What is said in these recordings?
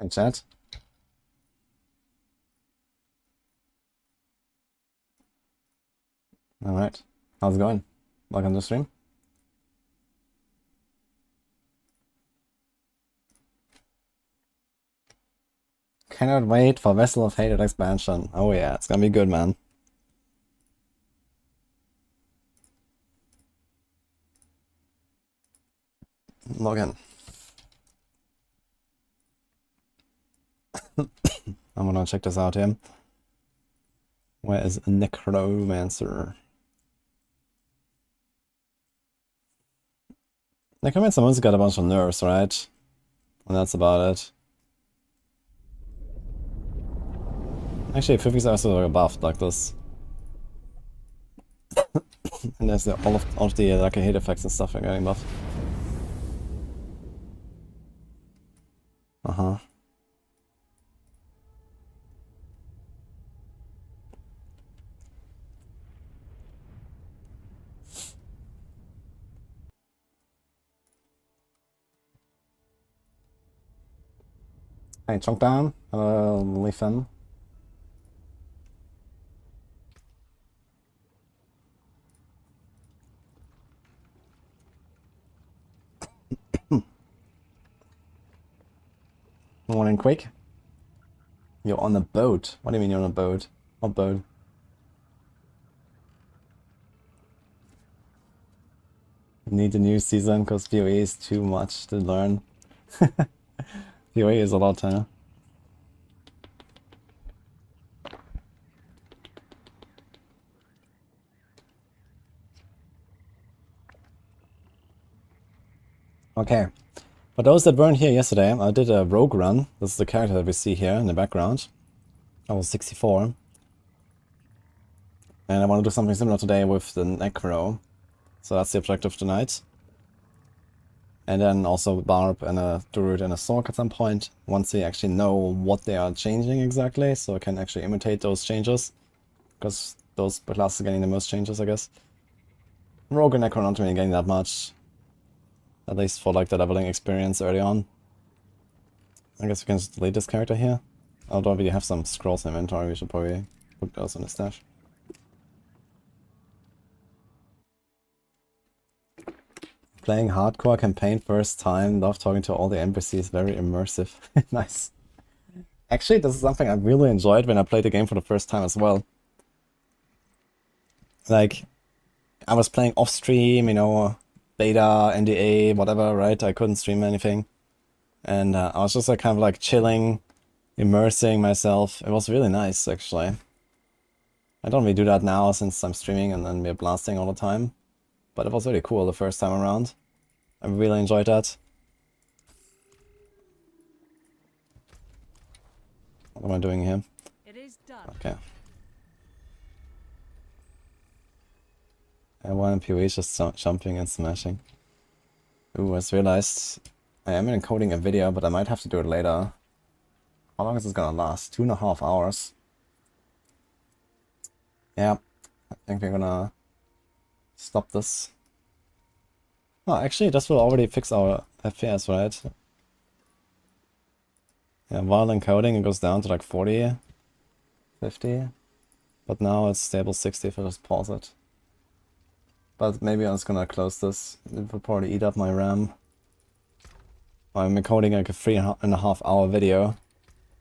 Hey, chat. Alright. How's it going? Welcome to the stream. Cannot wait for Vessel of Hated expansion. Oh yeah, it's gonna be good, man. Log in. I'm gonna check this out here. Where is Necromancer? Necromancer mostly got a bunch of nerfs, right? And that's about it. Actually, 50s are also buffed like this. And there's all of the like hit effects and stuff are getting buffed. Uh-huh. Hey, chunk down. Hello, Leafin. Morning, Quake. You're on a boat. What do you mean you're on a boat? What boat? Need a new season because PoE is too much to learn. PoE is a lot, huh? Okay. For those that weren't here yesterday, I did a rogue run. This is the character that we see here in the background. I was 64. And I want to do something similar today with the Necro. So that's the objective tonight. And then also Barb and a Druid and a Sorc at some point, once we actually know what they are changing exactly, so I can actually imitate those changes. Because those classes are getting the most changes, I guess. Rogue and Necro not really getting that much. At least for like the leveling experience early on. I guess we can just delete this character here. Although we have some scrolls in inventory, we should probably put those in the stash. Playing hardcore campaign first time, love talking to all the NPCs, very immersive. Nice. Actually, this is something I really enjoyed when I played the game for the first time as well. Like, I was playing off stream, you know, beta, NDA, whatever, right? I couldn't stream anything. And I was just like kind of like chilling, immersing myself. It was really nice, actually. I don't really do that now since I'm streaming and then we're blasting all the time. But it was really cool the first time around. I really enjoyed that. What am I doing here? It is done. Okay. Everyone in PoE is just jumping and smashing. Ooh, I just realized I am encoding a video, but I might have to do it later. How long is this gonna last? 2.5 hours. Yeah, I think we're gonna stop this. Oh, actually, this will already fix our FPS, right? Yeah, while encoding, it goes down to like 40, 50. But now it's stable 60 if I just pause it. But maybe I'm just gonna close this. It will probably eat up my RAM. I'm encoding like a 3.5 hour video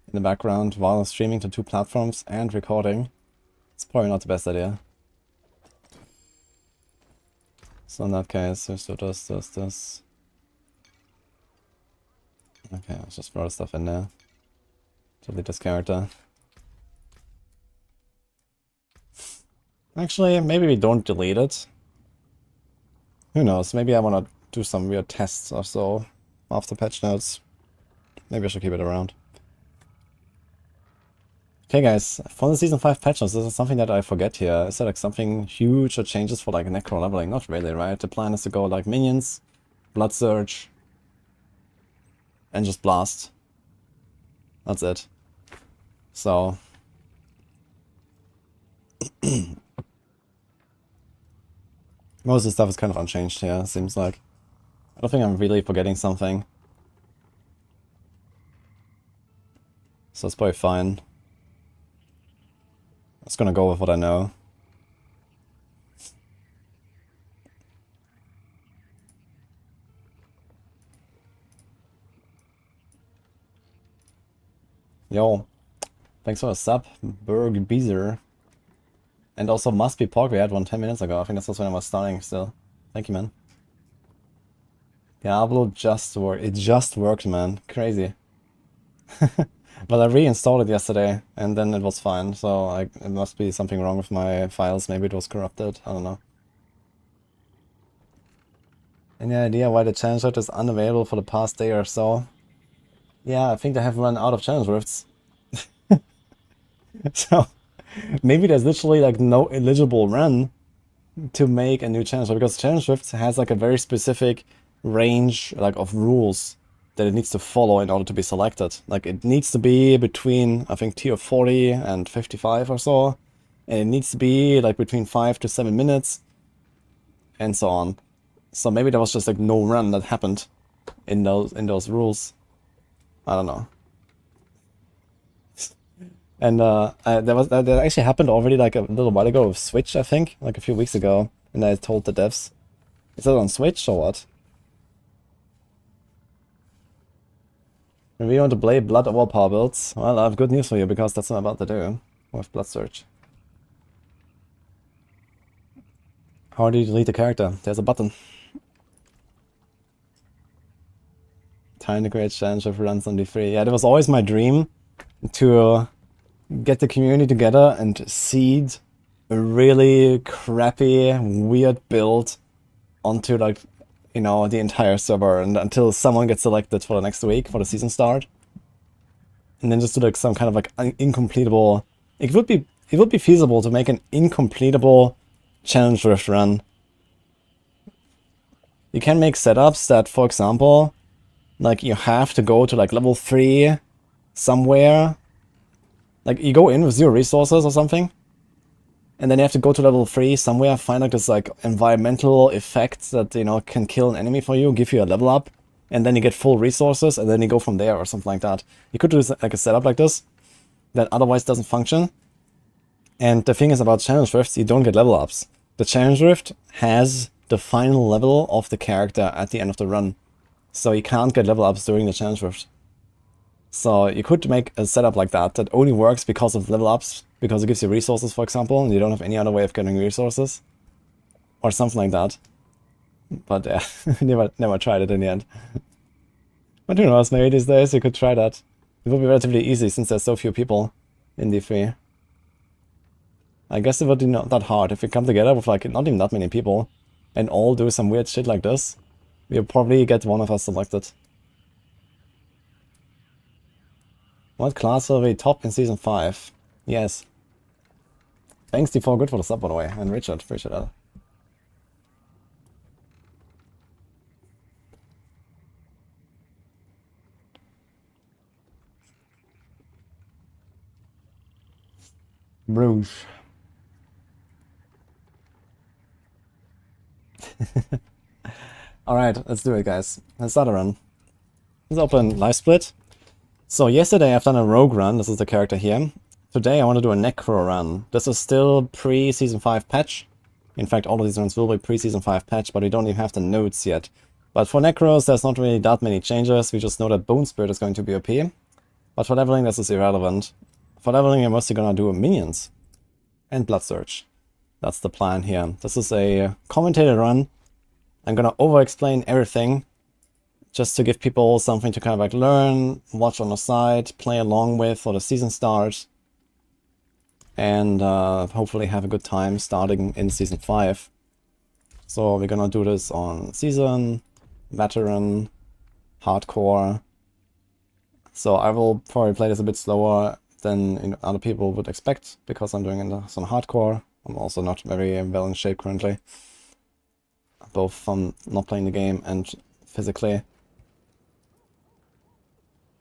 in the background while streaming to 2 platforms and recording. It's probably not the best idea. So in that case, let's do this. Okay, let's just throw the stuff in there. Delete this character. Actually, maybe we don't delete it. Who knows, maybe I want to do some weird tests or so after patch notes. Maybe I should keep it around. Okay guys, for the Season 5 patch notes, this is something that I forget here. Is there like something huge or changes for like Necro leveling? Not really, right? The plan is to go like minions, Blood Surge, and just blast. That's it. So... most of the stuff is kind of unchanged here, seems like. I don't think I'm really forgetting something. So it's probably fine. I'm just gonna go with what I know. Yo, thanks for the sub, Berg Beezer. And also Must Be Pork, we had one 10 minutes ago. I think that's when I was starting still. Thank you, man. Diablo just worked. It just worked, man. Crazy. But I reinstalled it yesterday, and then it was fine. So it must be something wrong with my files. Maybe it was corrupted. I don't know. Any idea why the challenge rift is unavailable for the past day or so? Yeah, I think they have run out of challenge rifts. So maybe there's literally like no eligible run to make a new challenge rift, because challenge rift has like a very specific range like of rules that it needs to follow in order to be selected. Like it needs to be between, I think, tier 40 and 55 or so, and it needs to be like between 5 to 7 minutes, and so on. So maybe there was just like no run that happened in those rules. I don't know. And that actually happened already like a little while ago with Switch, I think, like a few weeks ago. And I told the devs, is that on Switch or what? If you want to play Blood of all power builds, well, I have good news for you, because that's what I'm about to do with Blood Search. How do you delete the character? There's a button. Time to create challenge of runs on D3. Yeah, that was always my dream, to get the community together and seed a really crappy, weird build onto, like, you know, the entire server, and until someone gets selected for the next week for the season start, and then just do like some kind of like incompletable. It would be feasible to make an incompletable challenge rift run. You can make setups that, for example, like you have to go to like level 3 somewhere. Like you go in with 0 resources or something, and then you have to go to level 3 somewhere, find like this like environmental effect that, you know, can kill an enemy for you, give you a level up, and then you get full resources, and then you go from there or something like that. You could do like a setup like this that otherwise doesn't function. And the thing is about challenge rifts, you don't get level ups. The challenge rift has the final level of the character at the end of the run, so you can't get level ups during the challenge rift. So you could make a setup like that that only works because of level ups, because it gives you resources, for example, and you don't have any other way of getting resources, or something like that. But yeah, never tried it in the end. But who knows, maybe these days you could try that. It would be relatively easy since there's so few people in D3. I guess it would be not that hard if we come together with like not even that many people and all do some weird shit like this. We'll probably get one of us selected. What class will be top in Season 5? Yes. Thanks, D4 Good, for the sub, by the way. And Richard, appreciate that. Bruges. Alright, let's do it, guys. Let's start a run. Let's open Live Split. So yesterday I've done a rogue run, this is the character here. Today I want to do a Necro run. This is still pre-Season 5 patch. In fact, all of these runs will be pre-Season 5 patch, but we don't even have the nodes yet. But for Necros, there's not really that many changes. We just know that Bone Spirit is going to be OP. But for leveling, this is irrelevant. For leveling, you're mostly gonna do minions and Blood Search. That's the plan here. This is a commentated run. I'm gonna over-explain everything, just to give people something to kind of like learn, watch on the side, play along with for the season start, and hopefully have a good time starting in Season 5. So we're gonna do this on Season, Veteran, Hardcore. So I will probably play this a bit slower than other people would expect, because I'm doing this on Hardcore. I'm also not very well in shape currently, both from not playing the game and physically.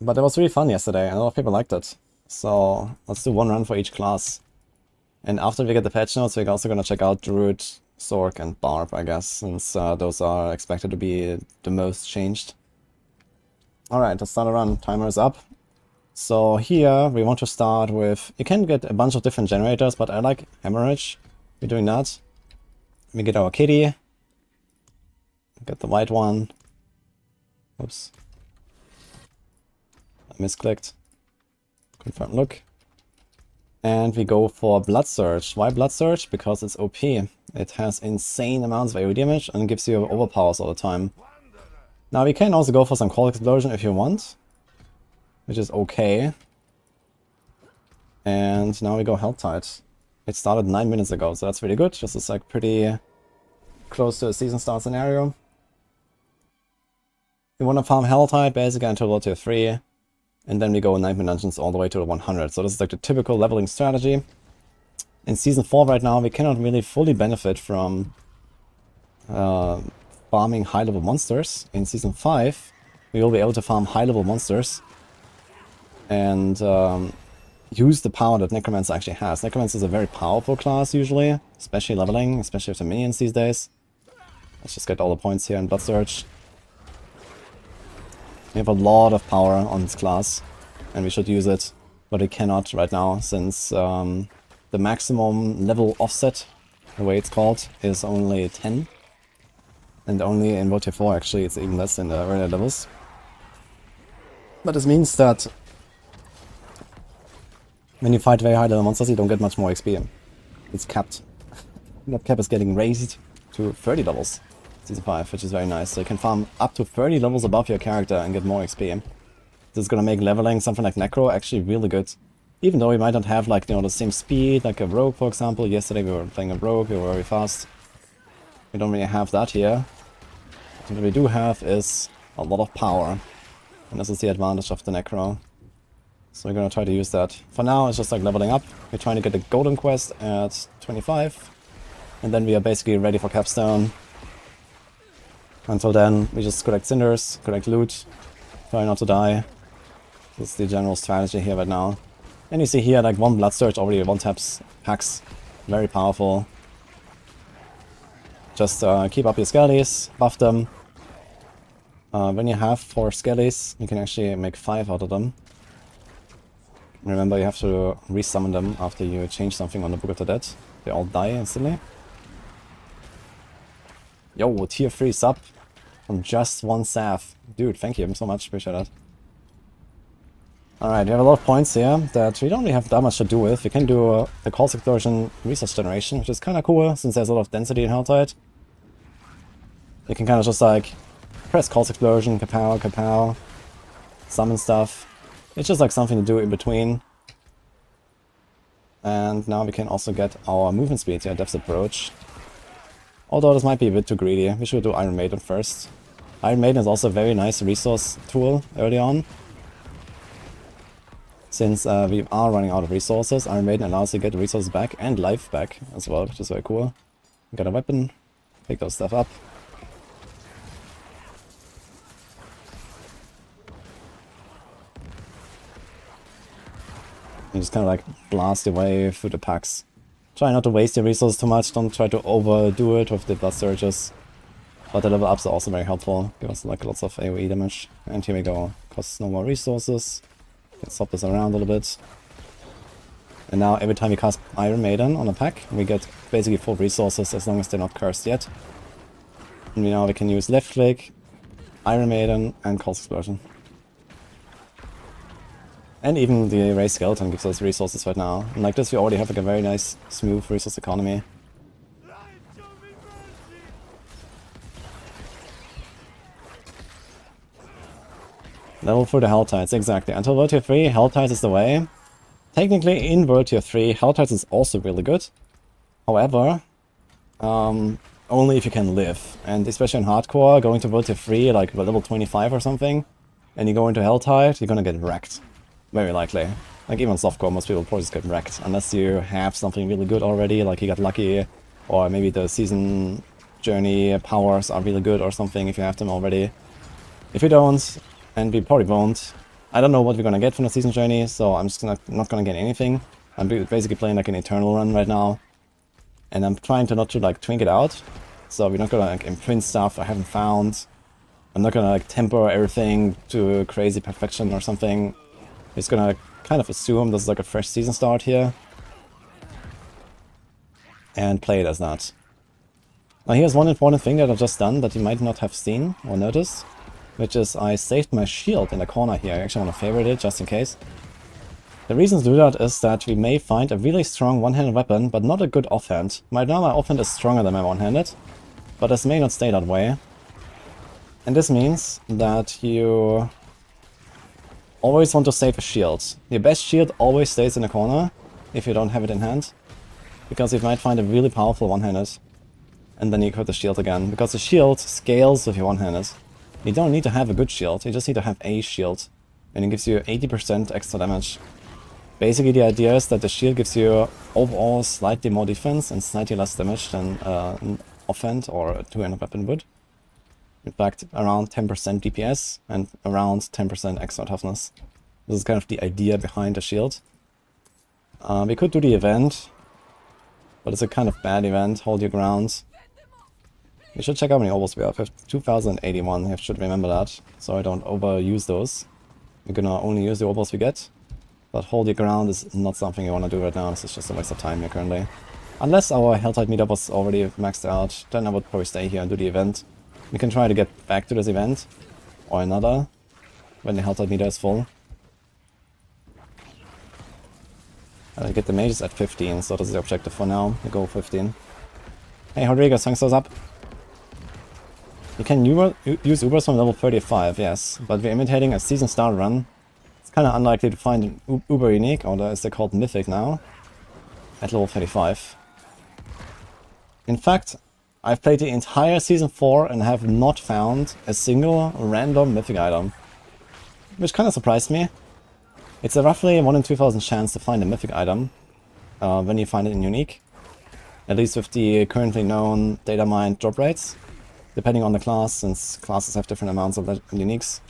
But it was really fun yesterday, and a lot of people liked it. So let's do one run for each class. And after we get the patch notes, we're also going to check out Druid, Sorc, and Barb, I guess, since those are expected to be the most changed. Alright, let's start a run. Timer is up. So here we want to start with, you can get a bunch of different generators, but I like hemorrhage. We're doing that. We get our kitty. Get the white one. Oops. I misclicked. Confirm look. And we go for Blood Surge. Why Blood Surge? Because it's OP. It has insane amounts of AoE damage and gives you overpowers all the time. Now we can also go for some Cold Explosion if you want, which is okay. And now we go Helltide. It started 9 minutes ago, so that's really good. This is like pretty close to a season start scenario. We want to farm Helltide basically until level tier 3, and then we go in Nightmare Dungeons all the way to 100. So this is like the typical leveling strategy. In Season 4 right now, we cannot really fully benefit from farming high-level monsters. In Season 5, we will be able to farm high-level monsters and use the power that Necromancer actually has. Necromancer is a very powerful class usually, especially leveling, especially with the minions these days. Let's just get all the points here in Blood Surge. We have a lot of power on this class, and we should use it, but we cannot right now, since the maximum level offset, the way it's called, is only 10. And only in World Tier 4 actually it's even less in the earlier levels. But this means that when you fight very high level monsters you don't get much more XP. It's capped. That cap is getting raised to 30 levels. Season 5, which is very nice. So you can farm up to 30 levels above your character and get more XP. This is gonna make leveling something like Necro actually really good. Even though we might not have like, you know, the same speed like a rogue, for example. Yesterday we were playing a rogue, we were very fast. We don't really have that here. But what we do have is a lot of power. And this is the advantage of the Necro. So we're gonna try to use that. For now it's just like leveling up. We're trying to get the golden quest at 25. And then we are basically ready for capstone. Until then, we just collect cinders, collect loot, try not to die. That's the general strategy here right now. And you see here, like one Blood Surge already one-taps packs. Very powerful. Just keep up your skellies, buff them. When you have 4 skellies, you can actually make 5 out of them. Remember, you have to resummon them after you change something on the Book of the Dead. They all die instantly. Yo, tier 3 sub from just 1 Sav. Dude, thank you so much, appreciate that. Alright, we have a lot of points here that we don't really have that much to do with. We can do the Cold Explosion resource generation, which is kind of cool since there's a lot of density in Helltide. You can kind of just like press Cold Explosion, kapow, kapow, summon stuff. It's just like something to do in between. And now we can also get our movement speed here, Depth Approach. Although this might be a bit too greedy, we should do Iron Maiden first. Iron Maiden is also a very nice resource tool early on. Since we are running out of resources, Iron Maiden allows you to get resources back and life back as well, which is very cool. Got a weapon, pick those stuff up. You just kind of like blast your way through the packs. Try not to waste your resources too much, don't try to overdo it with the Blood Surges. But the level ups are also very helpful, give us like lots of AoE damage. And here we go, costs no more resources. Let's swap this around a little bit. And now every time we cast Iron Maiden on a pack, we get basically full resources as long as they're not cursed yet. And now we can use left click, Iron Maiden, and Cold Explosion. And even the Erase Skeleton gives us resources right now. And like this we already have like a very nice, smooth resource economy. Level for the Helltides, exactly. Until World Tier 3, Helltides is the way. Technically, in World Tier 3, Helltides is also really good. However, only if you can live. And especially in Hardcore, going to World Tier 3, like level 25 or something, and you go into Helltide, you're gonna get wrecked. Very likely. Like even on Softcore, most people probably just get wrecked. Unless you have something really good already, like you got lucky, or maybe the season journey powers are really good or something if you have them already. If you don't, and we probably won't, I don't know what we're gonna get from the season journey, so I'm just not gonna get anything. I'm basically playing like an eternal run right now. And I'm trying to not to like twink it out. So we're not gonna like imprint stuff I haven't found. I'm not gonna like temper everything to crazy perfection or something. He's gonna kind of assume this is like a fresh season start here. And play it as that. Now here's one important thing that I've just done that you might not have seen or noticed. Which is I saved my shield in the corner here. I actually want to favorite it just in case. The reason to do that is that we may find a really strong one-handed weapon, but not a good offhand. Right now my offhand is stronger than my one-handed, but this may not stay that way. And this means that you always want to save a shield. Your best shield always stays in the corner, if you don't have it in hand. Because you might find a really powerful one-handed, and then you equip the shield again. Because the shield scales with your one-handed. You don't need to have a good shield, you just need to have a shield. And it gives you 80% extra damage. Basically the idea is that the shield gives you overall slightly more defense and slightly less damage than an offhand or a two-handed weapon would. In fact, around 10% DPS and around 10% extra toughness. This is kind of the idea behind the shield. We could do the event, but it's a kind of bad event, hold your ground. We should check how many obos we have. We have 2081, I should remember that, so I don't overuse those. We're gonna only use the obos we get. But hold your ground is not something you want to do right now, this is just a waste of time here currently. Unless our Helltide meter was already maxed out, then I would probably stay here and do the event. We can try to get back to this event, or another, when the Helltide meter is full. I get the mages at 15, so this is the objective for now. We go 15. Hey Rodriguez, thanks for us up. You can use Ubers from level 35, yes, but we're imitating a season start run. It's kind of unlikely to find an Uber unique, or as they're called mythic now, at level 35. In fact, I've played the entire Season 4 and have not found a single random mythic item. Which kind of surprised me. It's a roughly 1 in 2000 chance to find a mythic item when you find it in unique. At least with the currently known data mined drop rates. Depending on the class, since classes have different amounts of uniques.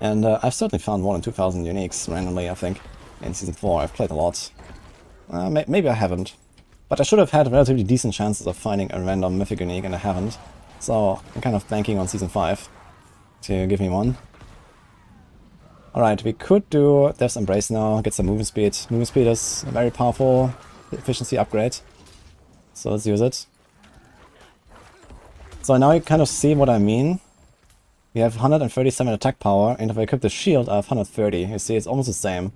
And I've certainly found 1 in 2000 uniques randomly, I think, in Season 4. I've played a lot. Maybe I haven't. But I should have had relatively decent chances of finding a random mythic unique, and I haven't. So I'm kind of banking on Season 5 to give me one. Alright, we could do Death's Embrace now, get some movement speed. Movement speed is a very powerful efficiency upgrade. So let's use it. So now you kind of see what I mean. We have 137 attack power, and if I equip the shield I have 130. You see, it's almost the same.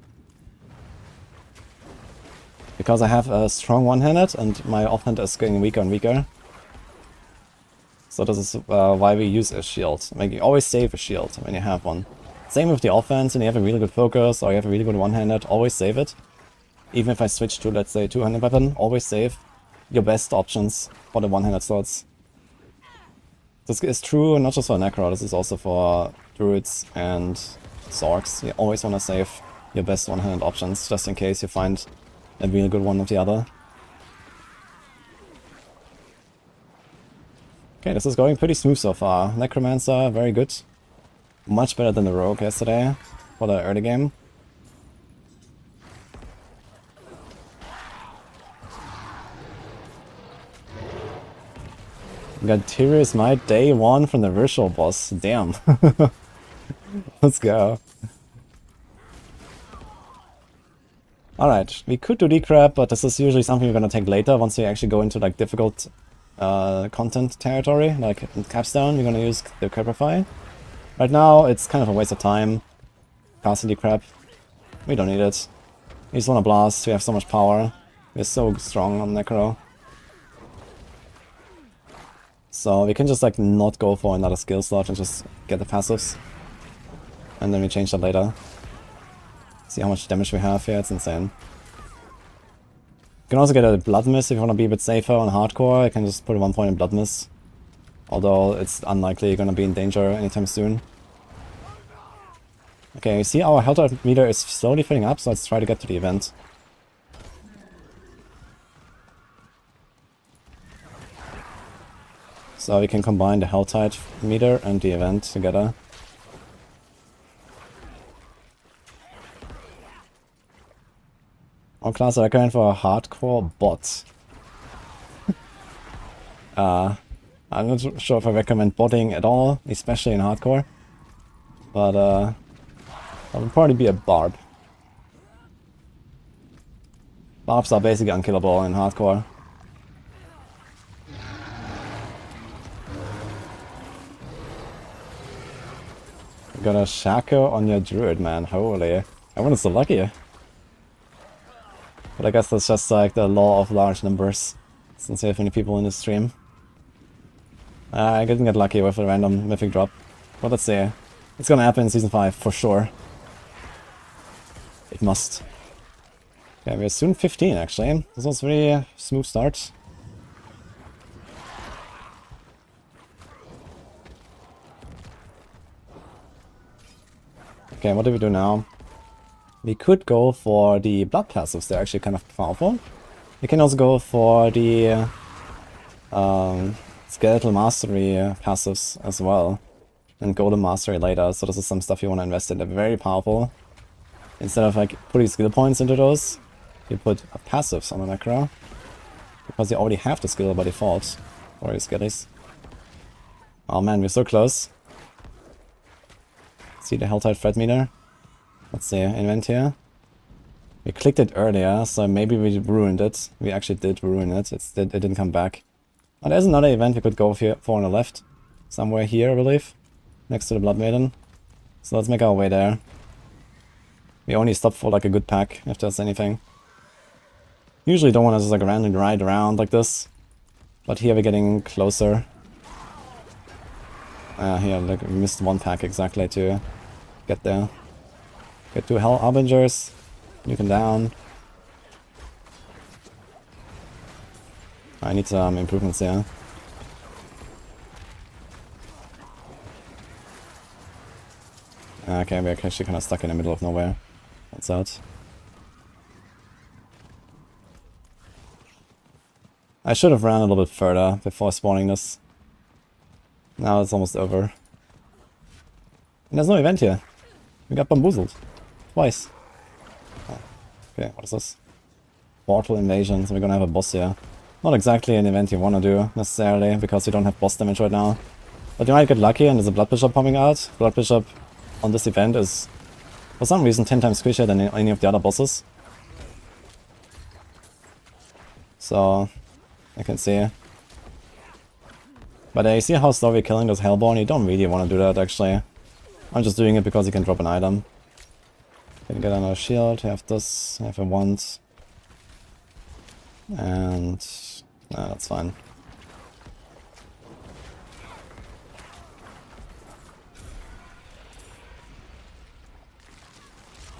Because I have a strong one-handed and my offhand is getting weaker and weaker. So this is why we use a shield. Like, you always save a shield when you have one. Same with the offense, and you have a really good focus or you have a really good one-handed, always save it. Even if I switch to, let's say, two-handed weapon, always save your best options for the one-handed slots. This is true not just for Necro, this is also for Druids and Sorcs. You always want to save your best one-handed options, just in case you find a really good one of the other. Okay, this is going pretty smooth so far. Necromancer, very good. Much better than the Rogue yesterday for the early game. We got Tyrius Might day 1 from the virtual boss. Damn. Let's go. Alright, we could do decrab, but this is usually something we're gonna take later once we actually go into like difficult content territory, like in Capstone. We're gonna use the Crabify. Right now it's kind of a waste of time casting decrab. We don't need it. We just wanna blast, we have so much power. We're so strong on Necro. So we can just like not go for another skill slot and just get the passives. And then we change that later. See how much damage we have here, it's insane. You can also get a Blood Mist if you want to be a bit safer on hardcore. I can just put 1 point in Blood Mist. Although it's unlikely you're gonna be in danger anytime soon. Okay, you see our health meter is slowly filling up, so let's try to get to the event. So we can combine the Helltide meter and the event together. What class I recommend for a hardcore bot? I'm not sure if I recommend botting at all, especially in hardcore. But That would probably be a Barb. Barbs are basically unkillable in hardcore. You got a Shaco on your Druid, man. Holy. Everyone's so lucky. But I guess that's just like the law of large numbers, since we have many people in the stream. I didn't get lucky with a random mythic drop. But let's see. It's gonna happen in Season 5, for sure. It must. Okay, we're soon 15 actually. This was a very smooth start. Okay, what do we do now? We could go for the blood passives, they're actually kind of powerful. We can also go for the skeletal mastery passives as well. And golden mastery later, so this is some stuff you want to invest in. They're very powerful. Instead of like putting skill points into those, you put passives on the Necro. Because you already have the skill by default for your skillies. Oh man, we're so close. See the Helltide threat meter? Let's see, invent here. We clicked it earlier, so maybe we ruined it. We actually did ruin it. It didn't come back. Oh, there's another event we could go for on the left. Somewhere here, I believe. Next to the Blood Maiden. So let's make our way there. We only stop for like a good pack, if there's anything. Usually don't want to just like randomly ride around like this. But here we're getting closer. Here, like we missed one pack exactly to get there. Get 2 Hell Harbingers. You can down. I need some improvements here. Okay, we're actually kind of stuck in the middle of nowhere. That's out. I should have ran a little bit further before spawning this. Now it's almost over. And there's no event here. We got bamboozled. Twice. Oh, okay, what is this? Portal invasion, so we're gonna have a boss here. Not exactly an event you wanna do, necessarily, because you don't have boss damage right now. But you might get lucky and there's a Blood Bishop popping out. Blood Bishop on this event is, for some reason, 10 times squishier than any of the other bosses. So, I can see. But you see how slow we're killing this Hellborn? You don't really want to do that, actually. I'm just doing it because you can drop an item. Can get another shield, have this, have a wand. And... nah, that's fine.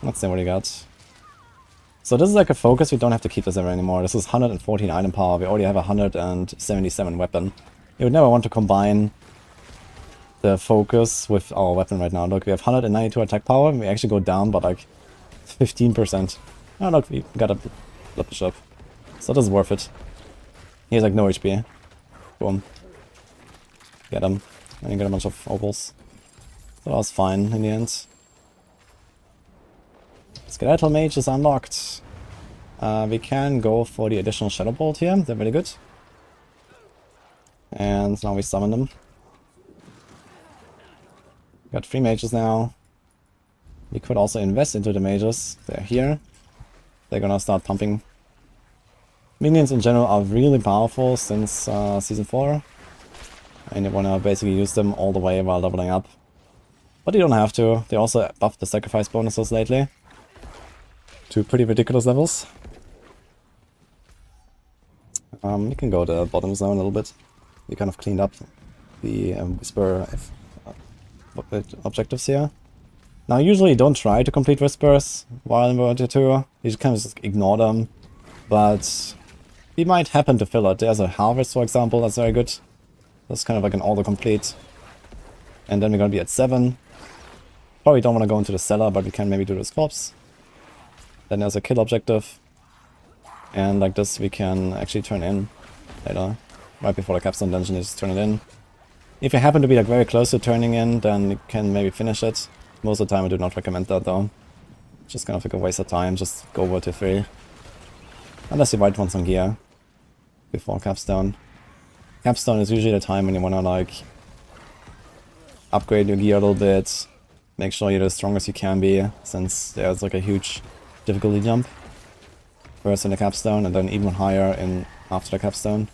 Let's see what we got. So this is like a focus, we don't have to keep this ever anymore. This is 114 item power, we already have 177 weapon. You would never want to combine the focus with our weapon right now. Look, we have 192 attack power, and we actually go down by like 15%. Oh look, we got a Blood Bishop. So this is worth it. He has like no HP. Boom. Get him. And you get a bunch of opals. So that was fine in the end. Skeletal Mage is unlocked. We can go for the additional Shadow Bolt here, they're really good. And now we summon them. Got 3 mages now. We could also invest into the mages. They're here. They're gonna start pumping. Minions in general are really powerful since Season 4. And you wanna basically use them all the way while leveling up. But you don't have to. They also buffed the sacrifice bonuses lately. To pretty ridiculous levels. You can go to the bottom zone a little bit. We kind of cleaned up the Whisper objectives here. Now usually don't try to complete Whispers while in World Tier 2. You just kind of just ignore them. But we might happen to fill it. There's a Harvest, for example, that's very good. That's kind of like an auto-complete. And then we're gonna be at 7. Probably don't want to go into the cellar, but we can maybe do the Scorps. Then there's a kill objective. And like this we can actually turn in later. Right before the capstone dungeon, you just turn it in. If you happen to be like very close to turning in, then you can maybe finish it. Most of the time I do not recommend that though. Just kind of like a waste of time, just go over to 3. Unless you might want some gear before capstone. Capstone is usually the time when you wanna like upgrade your gear a little bit, make sure you're as strong as you can be, since there's like a huge difficulty jump. First in the capstone, and then even higher in after the capstone.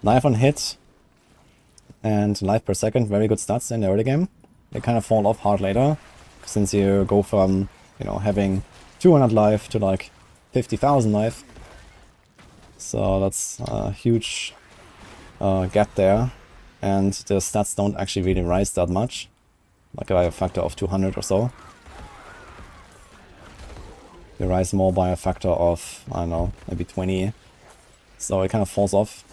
Life on hit and life per second, very good stats in the early game. They kind of fall off hard later, since you go from, you know, having 200 life to like 50,000 life. So that's a huge gap there, and the stats don't actually really rise that much, like by a factor of 200 or so. They rise more by a factor of, I don't know, maybe 20, so it kind of falls off.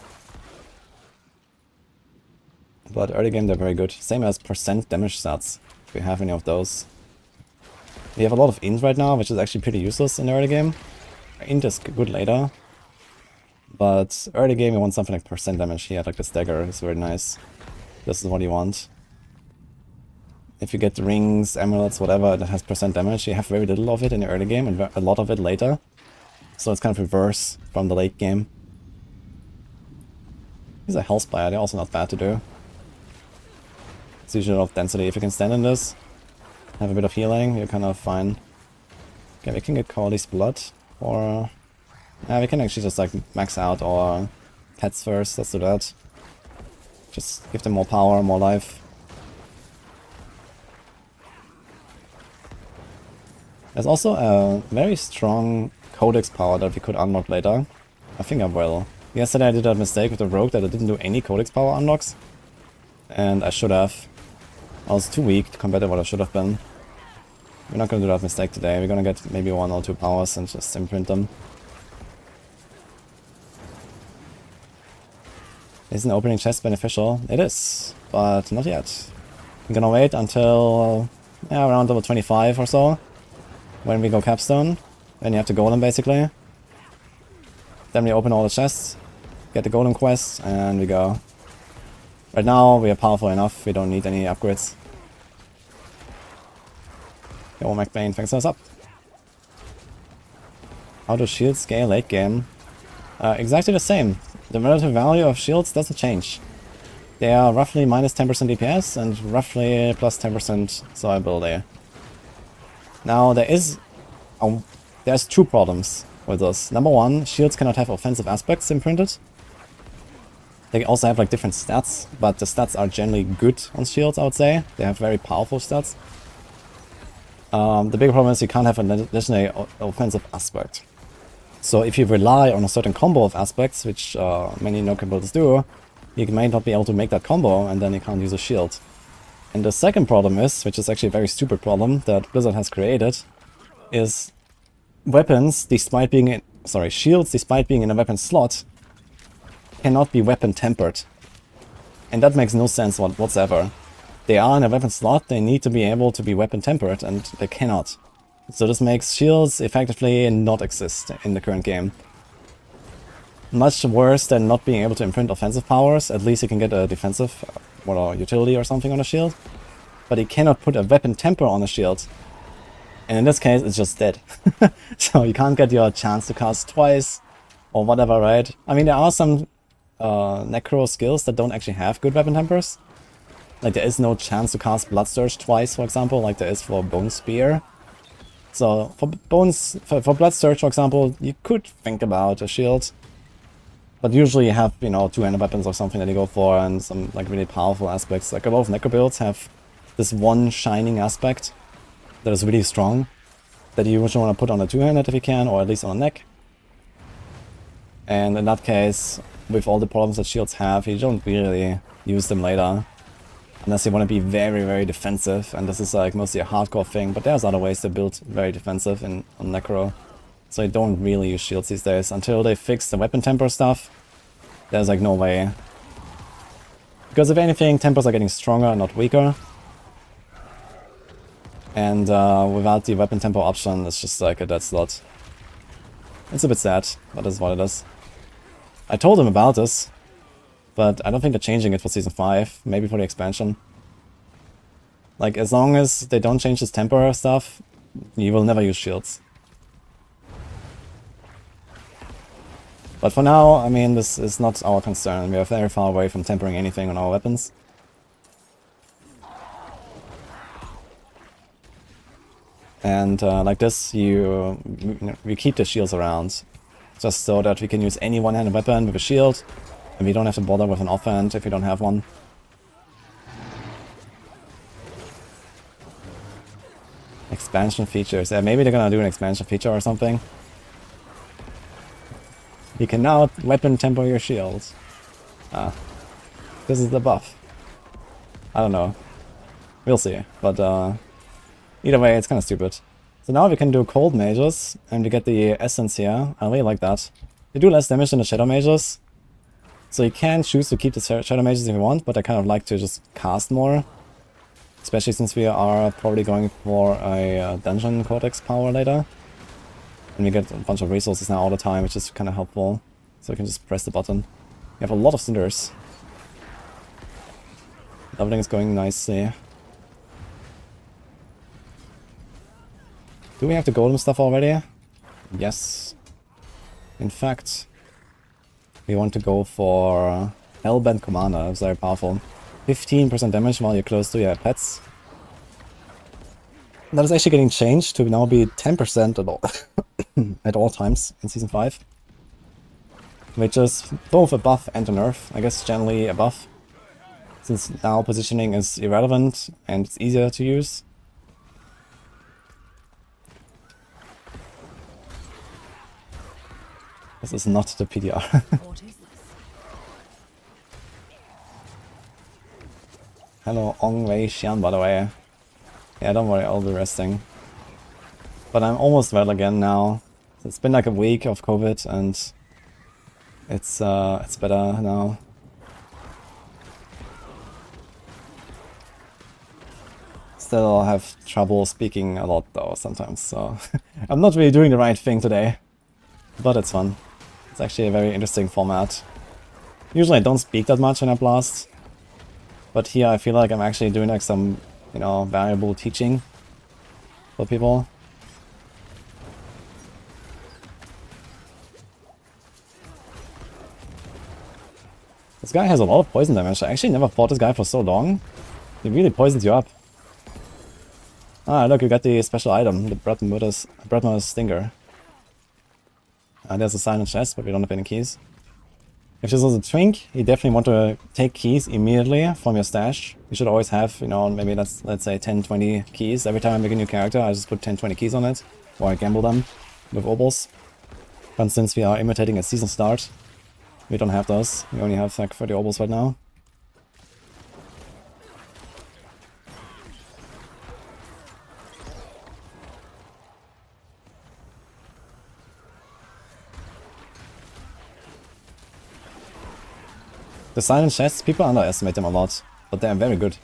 But early game they're very good. Same as percent damage stats, if you have any of those. We have a lot of int right now, which is actually pretty useless in the early game. Int is good later. But early game you want something like percent damage here, like the stagger is very nice. This is what you want. If you get rings, emeralds, whatever that has percent damage, you have very little of it in the early game and a lot of it later. So it's kind of reverse from the late game. These are Hell Spire, they're also not bad to do. It's usually a lot of density. If you can stand in this, have a bit of healing, you're kind of fine. Okay, we can get Corley's Blood, or... we can actually just like max out our pets first, let's do that. Just give them more power, more life. There's also a very strong codex power that we could unlock later. I think I will. Yesterday I did that mistake with the rogue that I didn't do any codex power unlocks. And I should have. I was too weak compared to what I should have been. We're not gonna do that mistake today. We're gonna get maybe 1 or 2 powers and just imprint them. Is an opening chest beneficial? It is, but not yet. We're gonna wait until around level 25 or so, when we go capstone. Then you have to golem basically. Then we open all the chests, get the golem quest, and we go. Right now we are powerful enough, we don't need any upgrades. Yo, McBain, thanks us up. How do shields scale late game? Exactly the same. The relative value of shields doesn't change. They are roughly minus 10% DPS and roughly plus 10% survivability. Now there's 2 problems with this. Number 1, shields cannot have offensive aspects imprinted. They also have like different stats, but the stats are generally good on shields, I would say. They have very powerful stats. The big problem is you can't have an additional offensive aspect. So if you rely on a certain combo of aspects, which many Necro builders do, you may not be able to make that combo, and then you can't use a shield. And the second problem is, which is actually a very stupid problem that Blizzard has created, is weapons, despite being in... shields, despite being in a weapon slot, cannot be weapon tempered. And that makes no sense whatsoever. They are in a weapon slot, they need to be able to be weapon tempered, and they cannot. So this makes shields effectively not exist in the current game. Much worse than not being able to imprint offensive powers. At least you can get a defensive utility or something on a shield. But you cannot put a weapon temper on a shield. And in this case it's just dead. So you can't get your chance to cast twice or whatever, right? I mean, there are some Necro skills that don't actually have good weapon tempers. Like there is no chance to cast Blood Surge twice, for example, like there is for Bone Spear. So for Blood Surge, for example, you could think about a shield. But usually you have, you know, 2-handed weapons or something that you go for, and some like really powerful aspects. Like a lot of Necro builds have this one shining aspect that is really strong, that you usually want to put on a 2-handed if you can, or at least on a neck. And in that case, with all the problems that shields have, you don't really use them later. Unless you want to be very, very defensive, and this is like mostly a hardcore thing, but there's other ways to build very defensive on Necro. So you don't really use shields these days. Until they fix the weapon temper stuff, there's like no way. Because if anything, tempers are getting stronger, not weaker. And without the weapon tempo option, it's just like a dead slot. It's a bit sad, but that's what it is. I told him about this, but I don't think they're changing it for Season 5, maybe for the expansion. Like, as long as they don't change this temper stuff, you will never use shields. But for now, I mean, this is not our concern. We are very far away from tempering anything on our weapons. And like this, you know, we keep the shields around, just so that we can use any one-handed weapon with a shield, and we don't have to bother with an offhand if we don't have one. Expansion features. Yeah, maybe they're gonna do an expansion feature or something. You can now weapon tempo your shields. This is the buff. I don't know. We'll see. But either way, it's kind of stupid. So now we can do cold mages, and we get the essence here. I really like that. They do less damage than the shadow mages. So you can choose to keep the shadow mages if you want, but I kind of like to just cast more. Especially since we are probably going for a dungeon cortex power later. And we get a bunch of resources now all the time, which is kind of helpful. So we can just press the button. We have a lot of cinders. Everything is going nicely. Do we have the golem stuff already? Yes. In fact, we want to go for Hellbent Commander. It's very powerful. 15% damage while you're close to your pets. That is actually getting changed to now be 10% at all, at all times in Season 5. Which is both a buff and a nerf. I guess generally a buff. Since now positioning is irrelevant and it's easier to use. This is not the PDR. Hello, Ong Wei Xian, by the way. Yeah, don't worry, I'll be resting. But I'm almost well again now. It's been like a week of COVID, and it's better now. Still have trouble speaking a lot though sometimes, so I'm not really doing the right thing today. But it's fun. It's actually a very interesting format. Usually I don't speak that much when I blast. But here I feel like I'm actually doing like some, you know, valuable teaching for people. This guy has a lot of poison damage. I actually never fought this guy for so long. He really poisons you up. Ah, look, you got the special item, the Bradmurder's Stinger. There's a silent chest, but we don't have any keys. If this was a twink, you definitely want to take keys immediately from your stash. You should always have, you know, maybe let's say 10-20 keys. Every time I make a new character, I just put 10-20 keys on it, or I gamble them with obols. But since we are imitating a season start, we don't have those. We only have like 30 obols right now. The silent chests, people underestimate them a lot, but they are very good.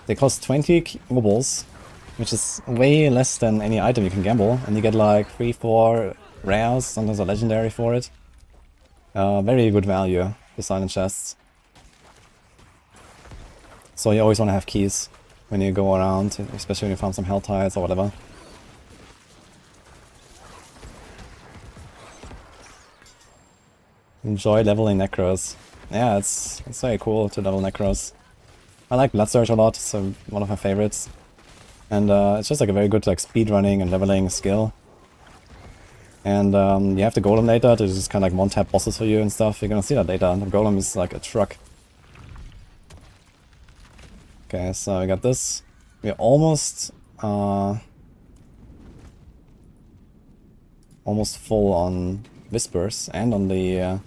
They cost 20 obols, which is way less than any item you can gamble, and you get like 3-4 rares, sometimes a legendary for it. Very good value, the silent chests. So you always want to have keys when you go around, especially when you found some hell tides or whatever. Enjoy leveling Necros. Yeah, it's very cool to level Necros. I like Blood Surge a lot, it's one of my favorites. And it's just like a very good like speedrunning and leveling skill. And you have the Golem later to just kind of like one-tap bosses for you and stuff. You're gonna see that later. The Golem is like a truck. Okay, so we got this. We're almost full on Whispers and on the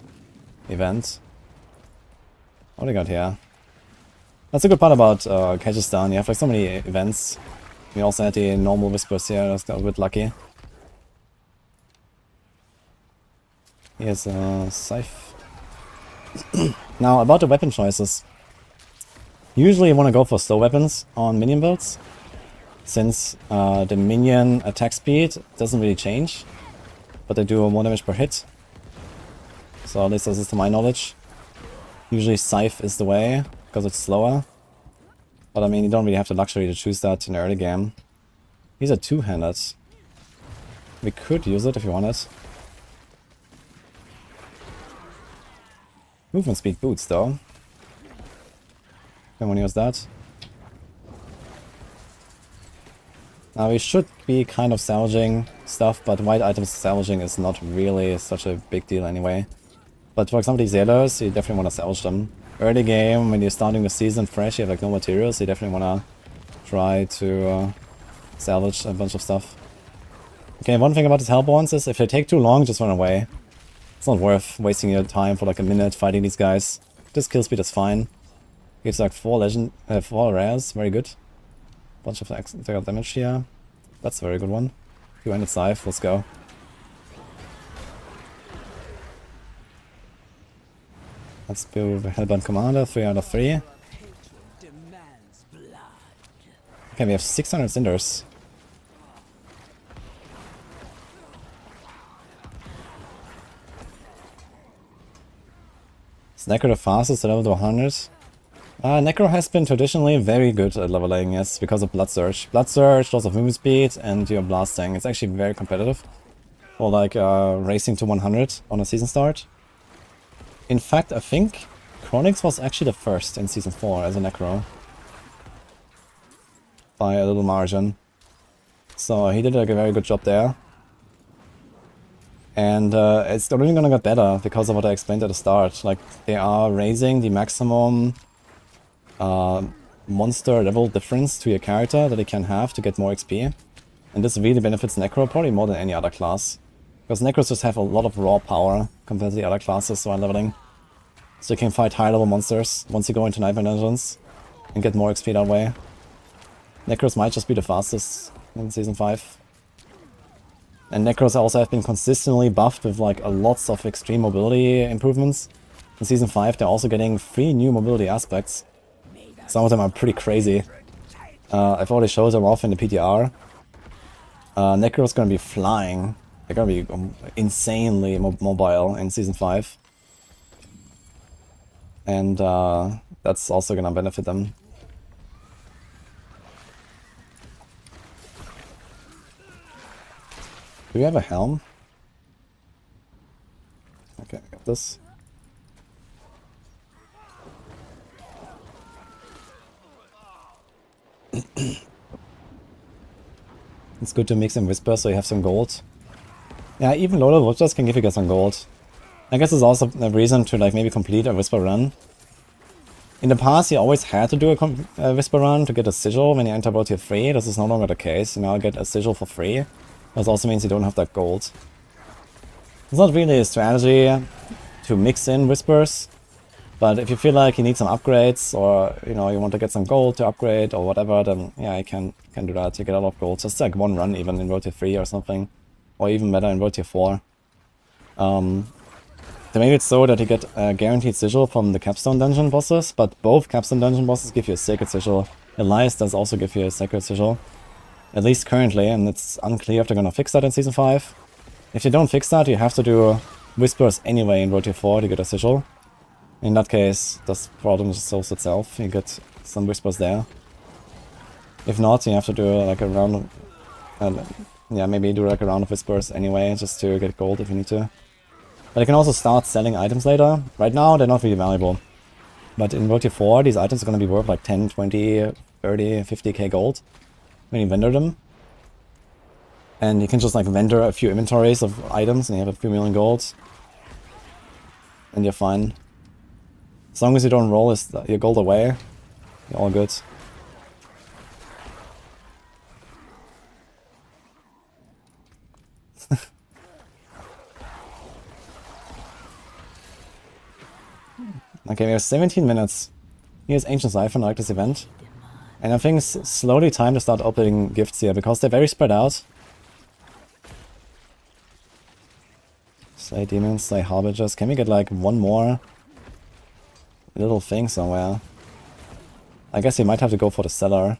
event. What do we got here? That's a good part about Kyrgyzstan. You have like so many events. We also had the normal Whispers here. That's got a bit lucky. Here's a Scythe. Now about the weapon choices. Usually you want to go for slow weapons on minion builds, since the minion attack speed doesn't really change, but they do more damage per hit. So at least this is to my knowledge. Usually Scythe is the way, because it's slower. But I mean, you don't really have the luxury to choose that in the early game. He's a two-handed. We could use it if you want it. Movement speed boots though. Don't want to use that. Now we should be kind of salvaging stuff, but white items salvaging is not really such a big deal anyway. But for example, these yellows, you definitely want to salvage them. Early game, when you're starting the season fresh, you have like no materials, you definitely want to try to salvage a bunch of stuff. Okay, one thing about these hellborns is if they take too long, just run away. It's not worth wasting your time for like a minute fighting these guys. This kill speed is fine. Gives like 4 rares, very good. Bunch of extra damage here. That's a very good one. 200 scythe, let's go. Let's build the Hellbound Commander, 3 out of 3. Okay, we have 600 cinders. Is Necro the fastest at level to 100? Necro has been traditionally very good at leveling, yes, because of Blood Surge. Blood Surge, lots of movement speed, and your blasting. It's actually very competitive for like racing to 100 on a season start. In fact, I think Chronix was actually the first in Season 4 as a Necro. By a little margin. So he did like a very good job there. And it's only gonna get better because of what I explained at the start. Like, they are raising the maximum monster level difference to your character that it can have to get more XP. And this really benefits Necro probably more than any other class. Because Necros just have a lot of raw power compared to the other classes while leveling. So you can fight high level monsters once you go into Nightmare Dungeons and get more XP that way. Necros might just be the fastest in Season 5. And Necros also have been consistently buffed with like lots of extreme mobility improvements. In Season 5 they're also getting 3 new mobility aspects. Some of them are pretty crazy. I've already showed them off in the PTR. Necro's gonna be flying. They're gonna be insanely mobile in Season 5. And that's also gonna benefit them. Do we have a helm? Okay, I got this. It's good to mix in Whisper so you have some gold. Yeah, even low level Whisperers can give you guys some gold. I guess it's also a reason to like maybe complete a Whisper run. In the past you always had to do a Whisper run to get a sigil when you enter World Tier 3. This is no longer the case. You now get a sigil for free. This also means you don't have that gold. It's not really a strategy to mix in Whispers, but if you feel like you need some upgrades, or you know you want to get some gold to upgrade or whatever, then yeah, you can do that. You get a lot of gold. Just like one run even in World Tier 3 or something, or even better in World Tier 4. Then maybe it's so that you get a guaranteed sigil from the Capstone Dungeon bosses, but both Capstone Dungeon bosses give you a Sacred Sigil. Elias does also give you a Sacred Sigil. At least currently, and it's unclear if they're gonna fix that in Season 5. If they don't fix that, you have to do Whispers anyway in World Tier 4 to get a sigil. In that case, this problem just solves itself. You get some Whispers there. If not, you have to do like a round of... yeah, maybe do like a round of Whispers anyway, just to get gold if you need to. But you can also start selling items later. Right now, they're not really valuable. But in World Tier 4, these items are gonna be worth like 10, 20, 30, 50k gold when you vendor them. And you can just like vendor a few inventories of items and you have a few million gold. And you're fine. As long as you don't roll your gold away, you're all good. Okay, we have 17 minutes. Here's Ancient Siphon, I like this event. And I think it's slowly time to start opening gifts here, because they're very spread out. Slay demons, slay harbingers. Can we get like one more little thing somewhere? I guess we might have to go for the cellar.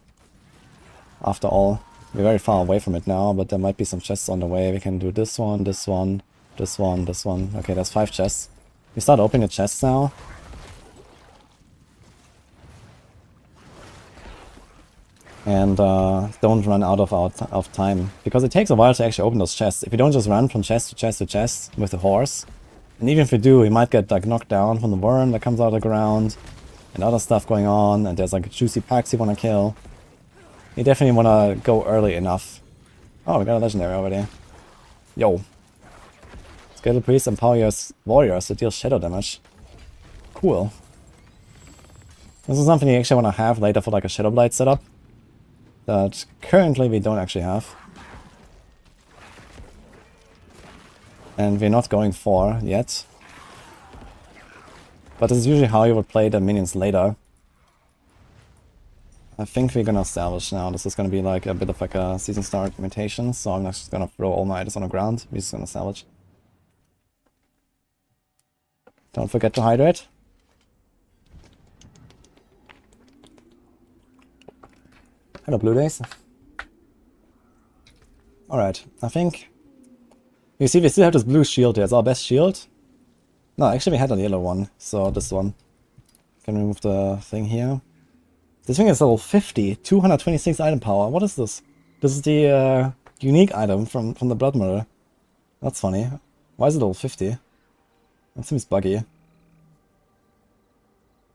After all, we're very far away from it now, but there might be some chests on the way. We can do this one, this one, this one, this one. Okay, there's 5 chests. We start opening the chests now. And don't run out of time. Because it takes a while to actually open those chests. If you don't just run from chest to chest to chest with the horse, and even if you do, you might get like knocked down from the worm that comes out of the ground, and other stuff going on, and there's like juicy packs you want to kill. You definitely want to go early enough. Oh, we got a legendary already. Yo. Skeletal Priest empower your warriors to deal shadow damage. Cool. This is something you actually want to have later for like a Shadow Blade setup. That currently we don't actually have. And we're not going for yet. But this is usually how you would play the minions later. I think we're gonna salvage now. This is gonna be like a bit of like a season start imitation, so I'm not just gonna throw all my items on the ground. We're just gonna salvage. Don't forget to hydrate. Hello, Blue Days. Alright, I think... You see, we still have this blue shield here. It's our best shield. No, actually we had a yellow one, so this one. Can remove the thing here. This thing is level 50, 226 item power. What is this? This is the unique item from the Blood Mirror. That's funny. Why is it level 50? That seems buggy.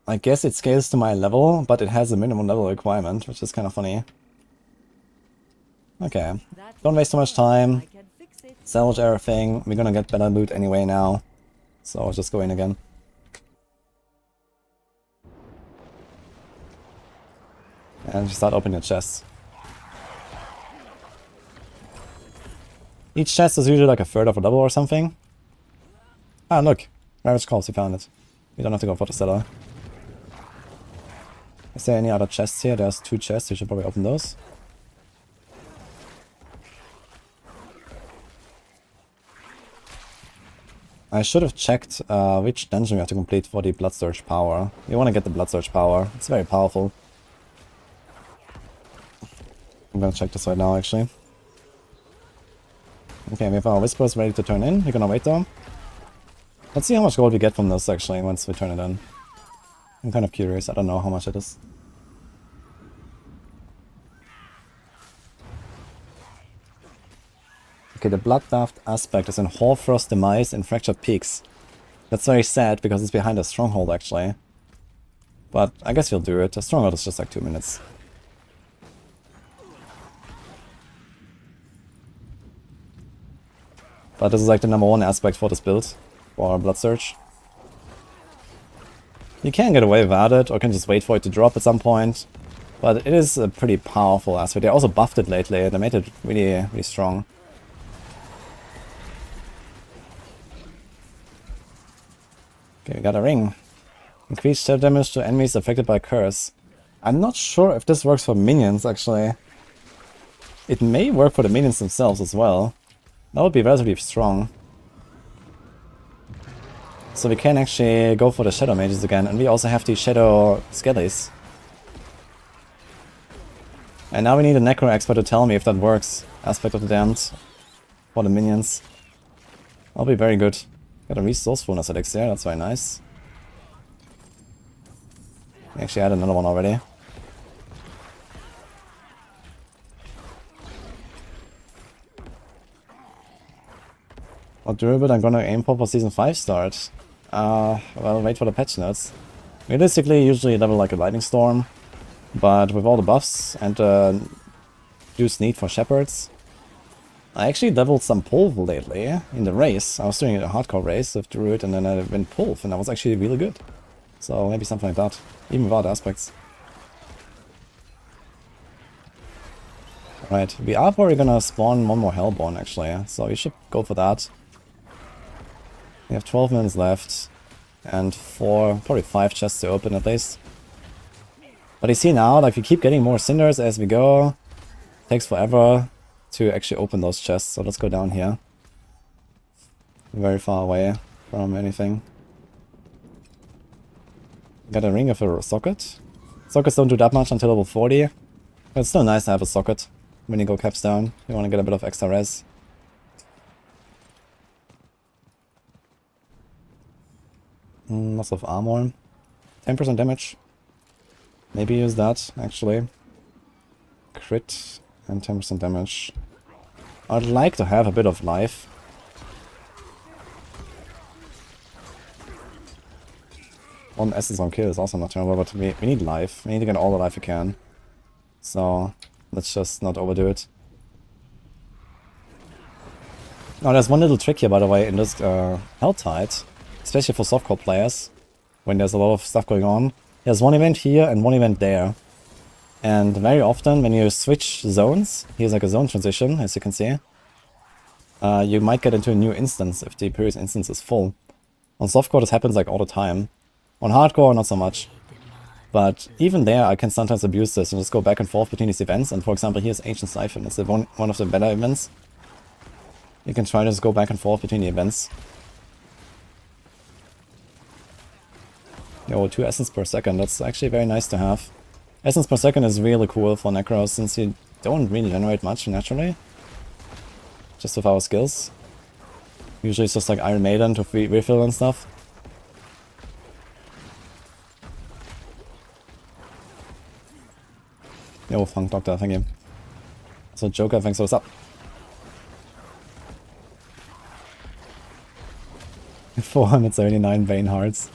I guess it scales to my level, but it has a minimum level requirement, which is kind of funny. Okay, don't waste too much time. Salvage everything. We're gonna get better loot anyway now. So I'll just go in again. And start opening the chests. Each chest is usually like a third of a level or something. Ah, look. Ravage Corpse, we found it. We don't have to go for the cellar. Is there any other chests here? There's 2 chests, we should probably open those. I should have checked which dungeon we have to complete for the Blood Surge power. We want to get the Blood Surge power. It's very powerful. I'm gonna check this right now, actually. Okay, we have our Whispers ready to turn in. We're gonna wait though. Let's see how much gold we get from this, actually, once we turn it in. I'm kind of curious. I don't know how much it is. Okay, the Bloodbath aspect is in Hoarfrost Demise and Fractured Peaks. That's very sad because it's behind a stronghold, actually. But I guess we'll do it. The stronghold is just like 2 minutes. But this is like the #1 aspect for this build, for Blood Surge. You can get away without it, or can just wait for it to drop at some point. But it is a pretty powerful aspect. They also buffed it lately, they made it really, really strong. Okay, we got a ring. Increased shadow damage to enemies affected by curse. I'm not sure if this works for minions, actually. It may work for the minions themselves as well. That would be relatively strong. So we can actually go for the Shadow Mages again, and we also have the Shadow Skellies. And now we need a Necro expert to tell me if that works. Aspect of the Damned for the minions. That'll be very good. Got a Resourcefulness elixir, that's very nice. We actually had another one already. What Druid I'm gonna aim for Season 5 start? Well, wait for the patch notes. Realistically, usually level like a Lightning Storm, but with all the buffs and reduced need for Shepherds. I actually leveled some Pulve lately in the race. I was doing a hardcore race with Druid and then I went Pulve and that was actually really good. So maybe something like that, even without aspects. Right, we are probably gonna spawn one more Hellborn actually, so you should go for that. We have 12 minutes left and probably 5 chests to open at least. But you see now, like we keep getting more cinders as we go. Takes forever to actually open those chests, so let's go down here. Very far away from anything. Got a ring of a socket. Sockets don't do that much until level 40. But it's still nice to have a socket when you go caps down. You want to get a bit of extra res. Lots of armor. 10% damage. Maybe use that, actually. crit and 10% damage. I'd like to have a bit of life. One essence on kill is also not terrible, but we need life. We need to get all the life we can. So let's just not overdo it. Now there's one little trick here, by the way, in this Helltide, especially for softcore players, when there's a lot of stuff going on. There's one event here and one event there. And very often when you switch zones, here's like a zone transition, as you can see, you might get into a new instance if the previous instance is full. On softcore this happens like all the time. On hardcore, not so much. But even there, I can sometimes abuse this and just go back and forth between these events. And for example, here's Ancient Siphon. It's one of the better events. You can try to just go back and forth between the events. Yo, 2 essence per second. That's actually very nice to have. Essence per second is really cool for Necros since you don't really generate much naturally. Just with our skills. Usually it's just like Iron Maiden to refill and stuff. Yo, Funk Doctor, thank you. So Joker, thanks for what's up. 479 Bane hearts.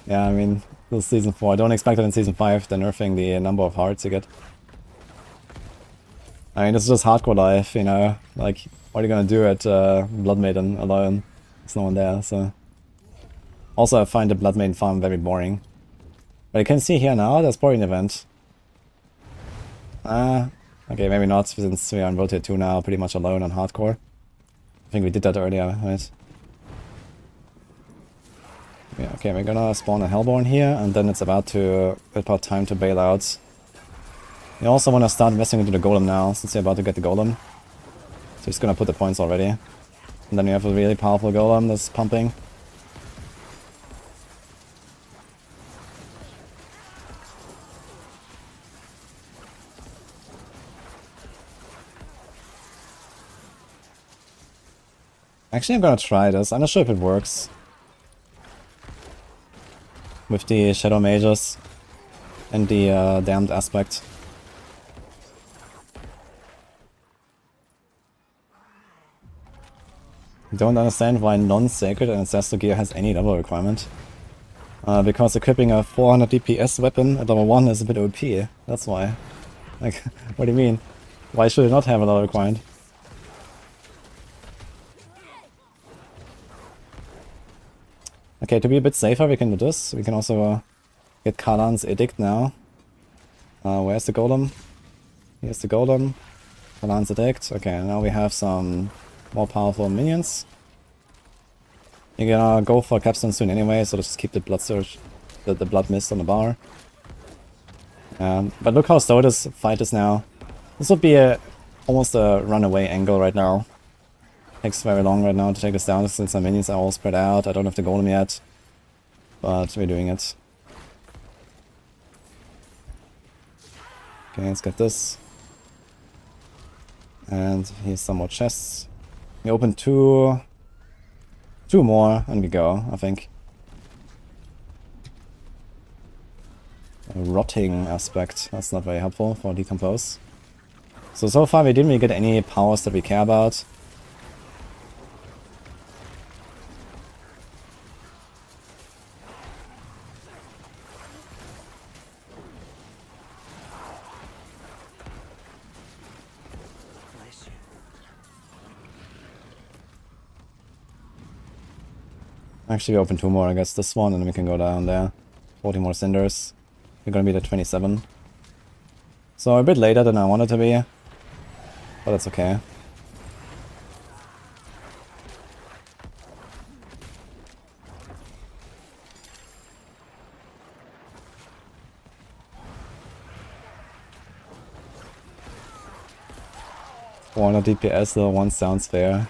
Yeah, I mean, this is Season 4. I don't expect it in Season 5, they're nerfing the number of hearts you get. I mean, this is just hardcore life, you know? Like, what are you gonna do at Blood Maiden alone? There's no one there, so... Also, I find the Blood Maiden farm very boring. But you can see here now, there's probably an event. Okay, maybe not, since we are on Rotate 2 now, pretty much alone on hardcore. I think we did that earlier, right? Yeah, okay, we're gonna spawn a Hellborn here, and then it's about time to bail out. You also wanna start investing into the Golem now, since you're about to get the Golem. So he's gonna put the points already. And then you have a really powerful Golem that's pumping. Actually, I'm gonna try this. I'm not sure if it works. With the Shadow Mages and the Damned aspect. Don't understand why non-sacred ancestor gear has any level requirement. Because equipping a 400 DPS weapon at level 1 is a bit OP. That's why. Like, what do you mean? Why should it not have a level requirement? Okay, to be a bit safer, we can do this. We can also get Kalan's Edict now. Where's the Golem? Here's the Golem. Kalan's Edict. Okay, now we have some more powerful minions. You're gonna go for Capstone soon anyway, so let's just keep the Blood Surge, the Blood Mist on the bar. But look how slow this fight is now. This would be almost a runaway angle right now. Takes very long right now to take us down since our minions are all spread out. I don't have the Golem yet, but we're doing it. Okay, let's get this. And here's some more chests. We open two more and we go, I think. A rotting aspect, that's not very helpful for Decompose. So far we didn't really get any powers that we care about. Actually, we open 2 more, I guess this one, and we can go down there. 40 more cinders. We're gonna be at 27. So a bit later than I wanted to be, but that's okay. $400 DPS level 1 sounds fair.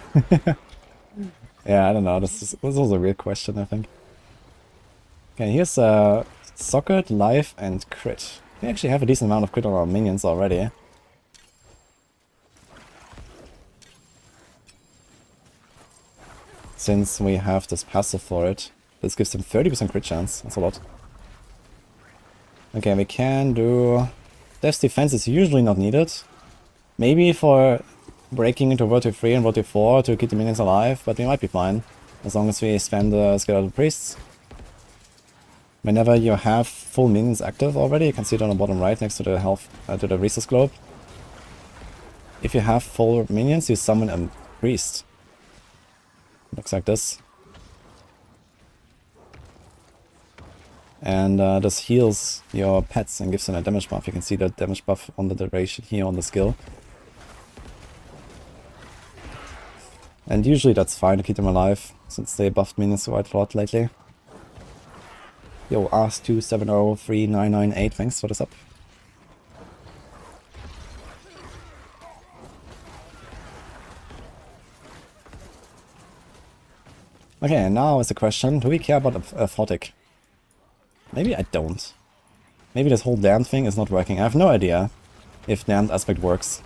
Yeah, I don't know, this was a weird question, I think. Okay, here's Socket, Life, and Crit. We actually have a decent amount of crit on our minions already. Since we have this passive for it. This gives them 30% crit chance, that's a lot. Okay, we can do... Death's Defense is usually not needed. Maybe for breaking into World 3 and World 4 to keep the minions alive, but we might be fine. As long as we spam the Skeletal Priests. Whenever you have full minions active already, you can see it on the bottom right next to the health, to the resource globe. If you have full minions, you summon a priest. Looks like this. And this heals your pets and gives them a damage buff. You can see the damage buff on the duration here on the skill. And usually that's fine to keep them alive, since they buffed minions quite a lot lately. Yo, Ars27039998, thanks for this up. Okay, now is the question, do we care about a Photic? Maybe I don't. Maybe this whole damned thing is not working. I have no idea if damned aspect works.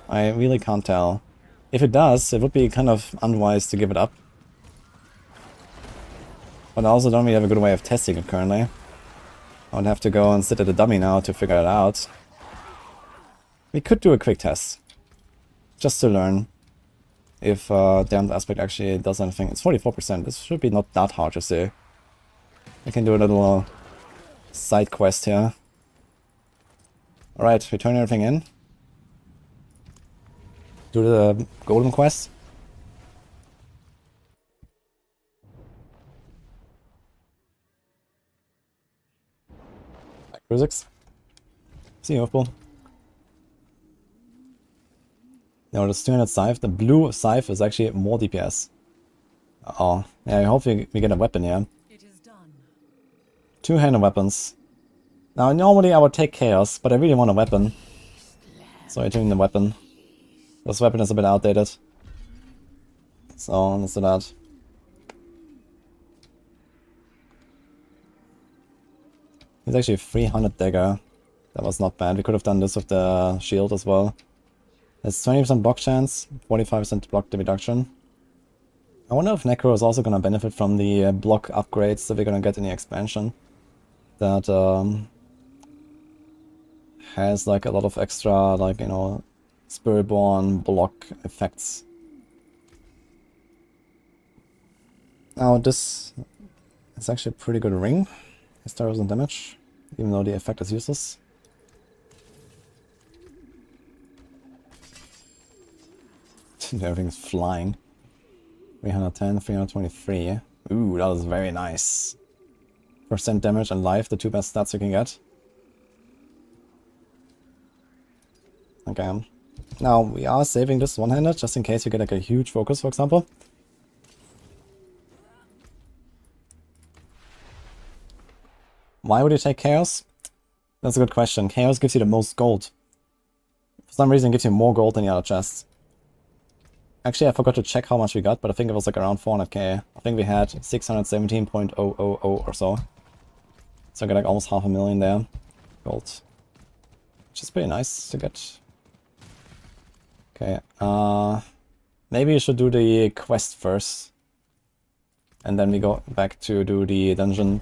I really can't tell. If it does, it would be kind of unwise to give it up. But I also don't really have a good way of testing it currently. I would have to go and sit at a dummy now to figure it out. We could do a quick test. Just to learn if damned aspect actually does anything. It's 44%. This should be not that hard to see. I can do a little side quest here. Alright, we turn everything in. Do the golden quest. Crucix. See you, Oofball. Now the 200 scythe, the blue scythe is actually more DPS. Oh, yeah, I hope we get a weapon here. Two-handed weapons. Now normally I would take Chaos, but I really want a weapon. So I'm taking the weapon. This weapon is a bit outdated. So let's do that. It's actually a 300 dagger. That was not bad. We could have done this with the shield as well. It's 20% block chance, 45% block reduction. I wonder if Necro is also gonna benefit from the block upgrades that we're gonna get in the expansion. That has like a lot of extra, like, you know, Spiritborn block effects. Now this is actually a pretty good ring. His 1000 damage, even though the effect is useless. Everything's flying. 310, 323. Ooh, that was very nice. Percent damage and life, the two best stats you can get. Okay. Now, we are saving this one-handed, just in case you get like a huge focus, for example. Why would you take Chaos? That's a good question. Chaos gives you the most gold. For some reason it gives you more gold than the other chests. Actually, I forgot to check how much we got, but I think it was like around 400k. I think we had 617.000 or so. So I got like almost 500,000 there. Gold. Which is pretty nice to get. Okay, maybe you should do the quest first. And then we go back to do the dungeon.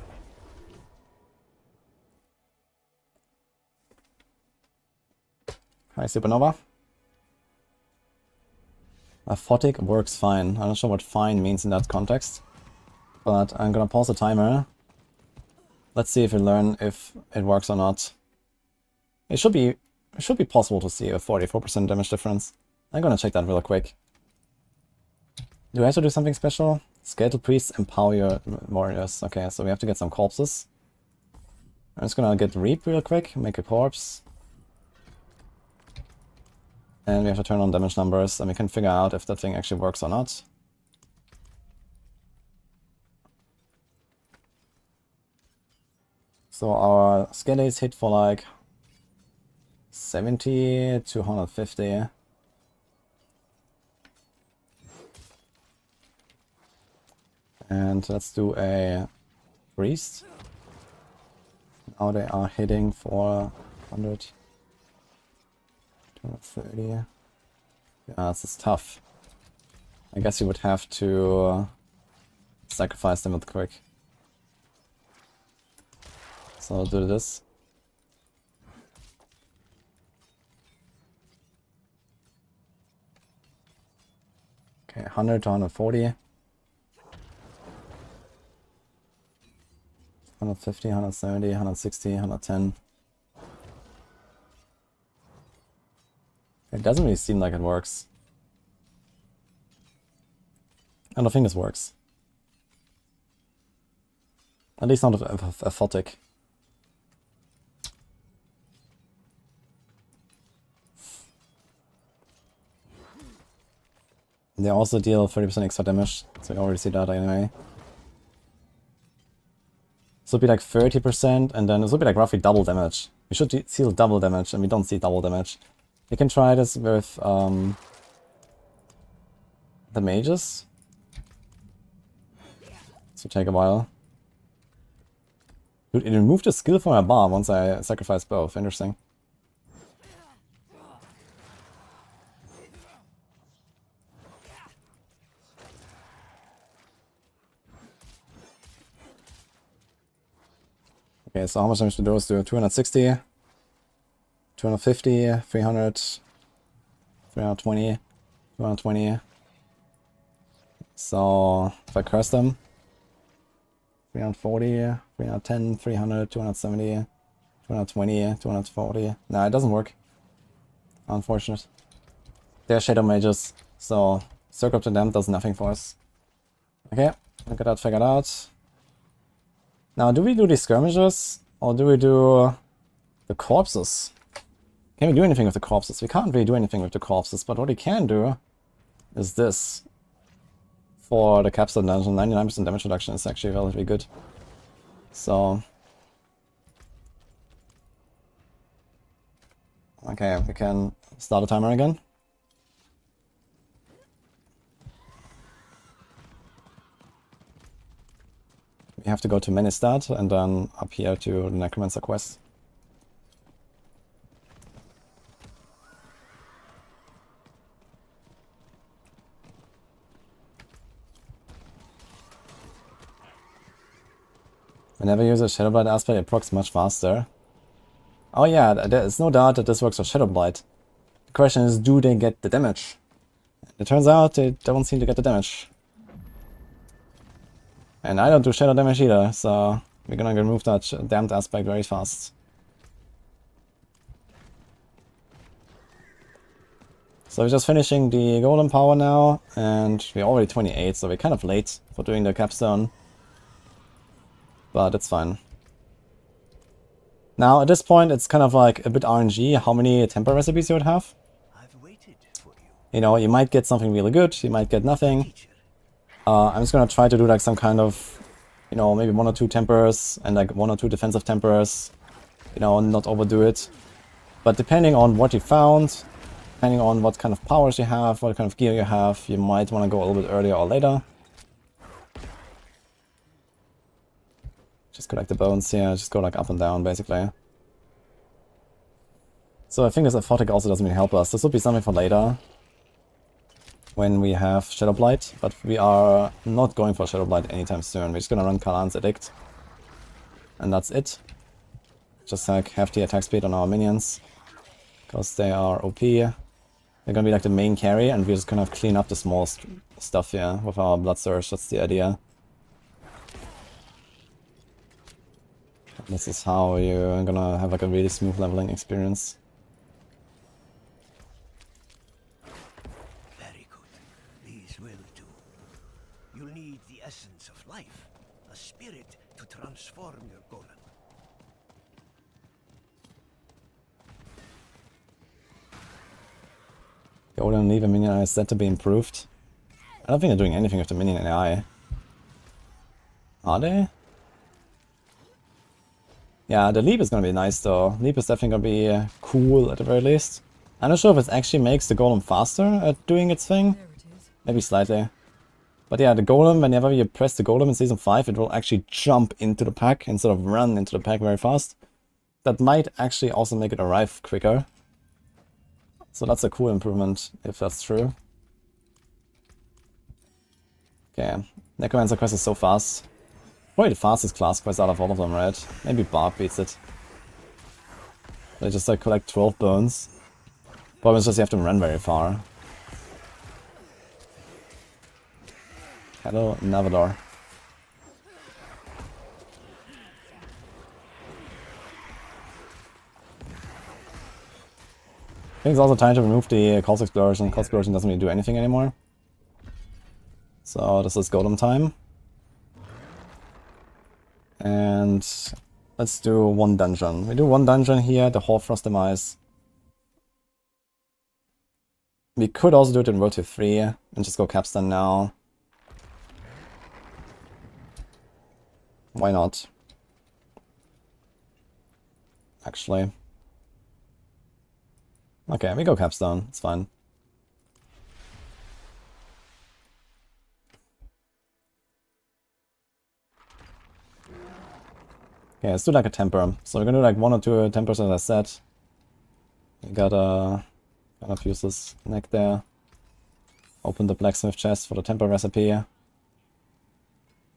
Hi, Supernova. A Photic works fine. I'm not sure what fine means in that context. But I'm gonna pause the timer. Let's see if we learn if it works or not. It should be possible to see a 44% damage difference. I'm gonna check that real quick. Do I have to do something special? Skeletal priests empower your warriors. Okay, so we have to get some corpses. I'm just gonna get Reap real quick, make a corpse. And we have to turn on damage numbers, and we can figure out if that thing actually works or not. So our skellies hit for like 70 to 150. And let's do a priest. Now they are hitting for 100. 230. Yeah, this is tough. I guess you would have to sacrifice them real quick. So I'll do this. Okay, 100 to 140. 150, 170, 160, 110. It doesn't really seem like it works. I don't think this works. At least not a photic. They also deal 30% extra damage, so you already see that anyway. So it'll be like 30%, and then this will be like roughly double damage. We should deal double damage, and we don't see double damage. You can try this with the mages. This will take a while. Dude, it removed the skill from my Barb once I sacrificed both. Interesting. Okay, so how much damage do those do? 260, 250, 300, 320, 220. So if I curse them, 340, 310, 300, 270, 220, 240. Nah, it doesn't work. Unfortunate. They're Shadow Mages, so Circle to them does nothing for us. Okay, I got that figured out. Now, do we do these skirmishes, or do we do the corpses? Can we do anything with the corpses? We can't really do anything with the corpses, but what we can do is this. For the capstone dungeon, 99% damage reduction is actually relatively good. So... okay, we can start the timer again. We have to go to Menistad and then up here to the Necromancer quest. Whenever you use a Shadowblight aspect, it procs much faster. Oh yeah, there's no doubt that this works for Shadowblight. The question is, do they get the damage? It turns out they don't seem to get the damage. And I don't do shadow damage either, so we're gonna remove that damned aspect very fast. So we're just finishing the golem power now, and we're already 28, so we're kind of late for doing the capstone. But it's fine. Now at this point it's kind of like a bit RNG how many temper recipes you would have. I've waited for you. You know, you might get something really good, you might get nothing. I'm just gonna try to do like some kind of, you know, maybe 1 or 2 tempers and like 1 or 2 defensive tempers. You know, not overdo it. But depending on what you found, depending on what kind of powers you have, what kind of gear you have, you might want to go a little bit earlier or later. Just collect the bones here, just go like up and down basically. So I think this Aphotic also doesn't really help us. This will be something for later, when we have Shadowblight, but we are not going for Shadowblight anytime soon. We're just gonna run Kalan's Edict. And that's it. Just like hefty attack speed on our minions, because they are OP. They're gonna be like the main carry, and we're just gonna clean up the small stuff here with our Blood Surge. That's the idea. This is how you're gonna have like a really smooth leveling experience. Very good. These will do. You'll need the essence of life, a spirit to transform your golem. Golem Lever minion AI is said to be improved. I don't think they're doing anything with the minion AI. Are they? Yeah, the leap is gonna be nice though. Leap is definitely gonna be cool at the very least. I'm not sure if it actually makes the golem faster at doing its thing. Maybe slightly. But yeah, the golem, whenever you press the golem in Season 5, it will actually jump into the pack instead of run into the pack very fast. That might actually also make it arrive quicker. So that's a cool improvement, if that's true. Okay, Necromancer quest is so fast. Probably the fastest class quest out of all of them, right? Maybe Barb beats it. They just like collect 12 bones. Problem is just you have to run very far. Hello, Navador. I think it's also time to remove the Cold Explosion. Cold Explosion doesn't really do anything anymore. So this is Golem time. And let's do one dungeon. We do one dungeon here, the Hoarfrost Demise. We could also do it in World Tier 3 and just go Capstone now. Why not? Actually. Okay, we go Capstone, it's fine. Okay, let's do like a temper. So we're gonna do like 1 or 2 tempers as I said. We gotta kind of use this neck there. Open the blacksmith chest for the temper recipe.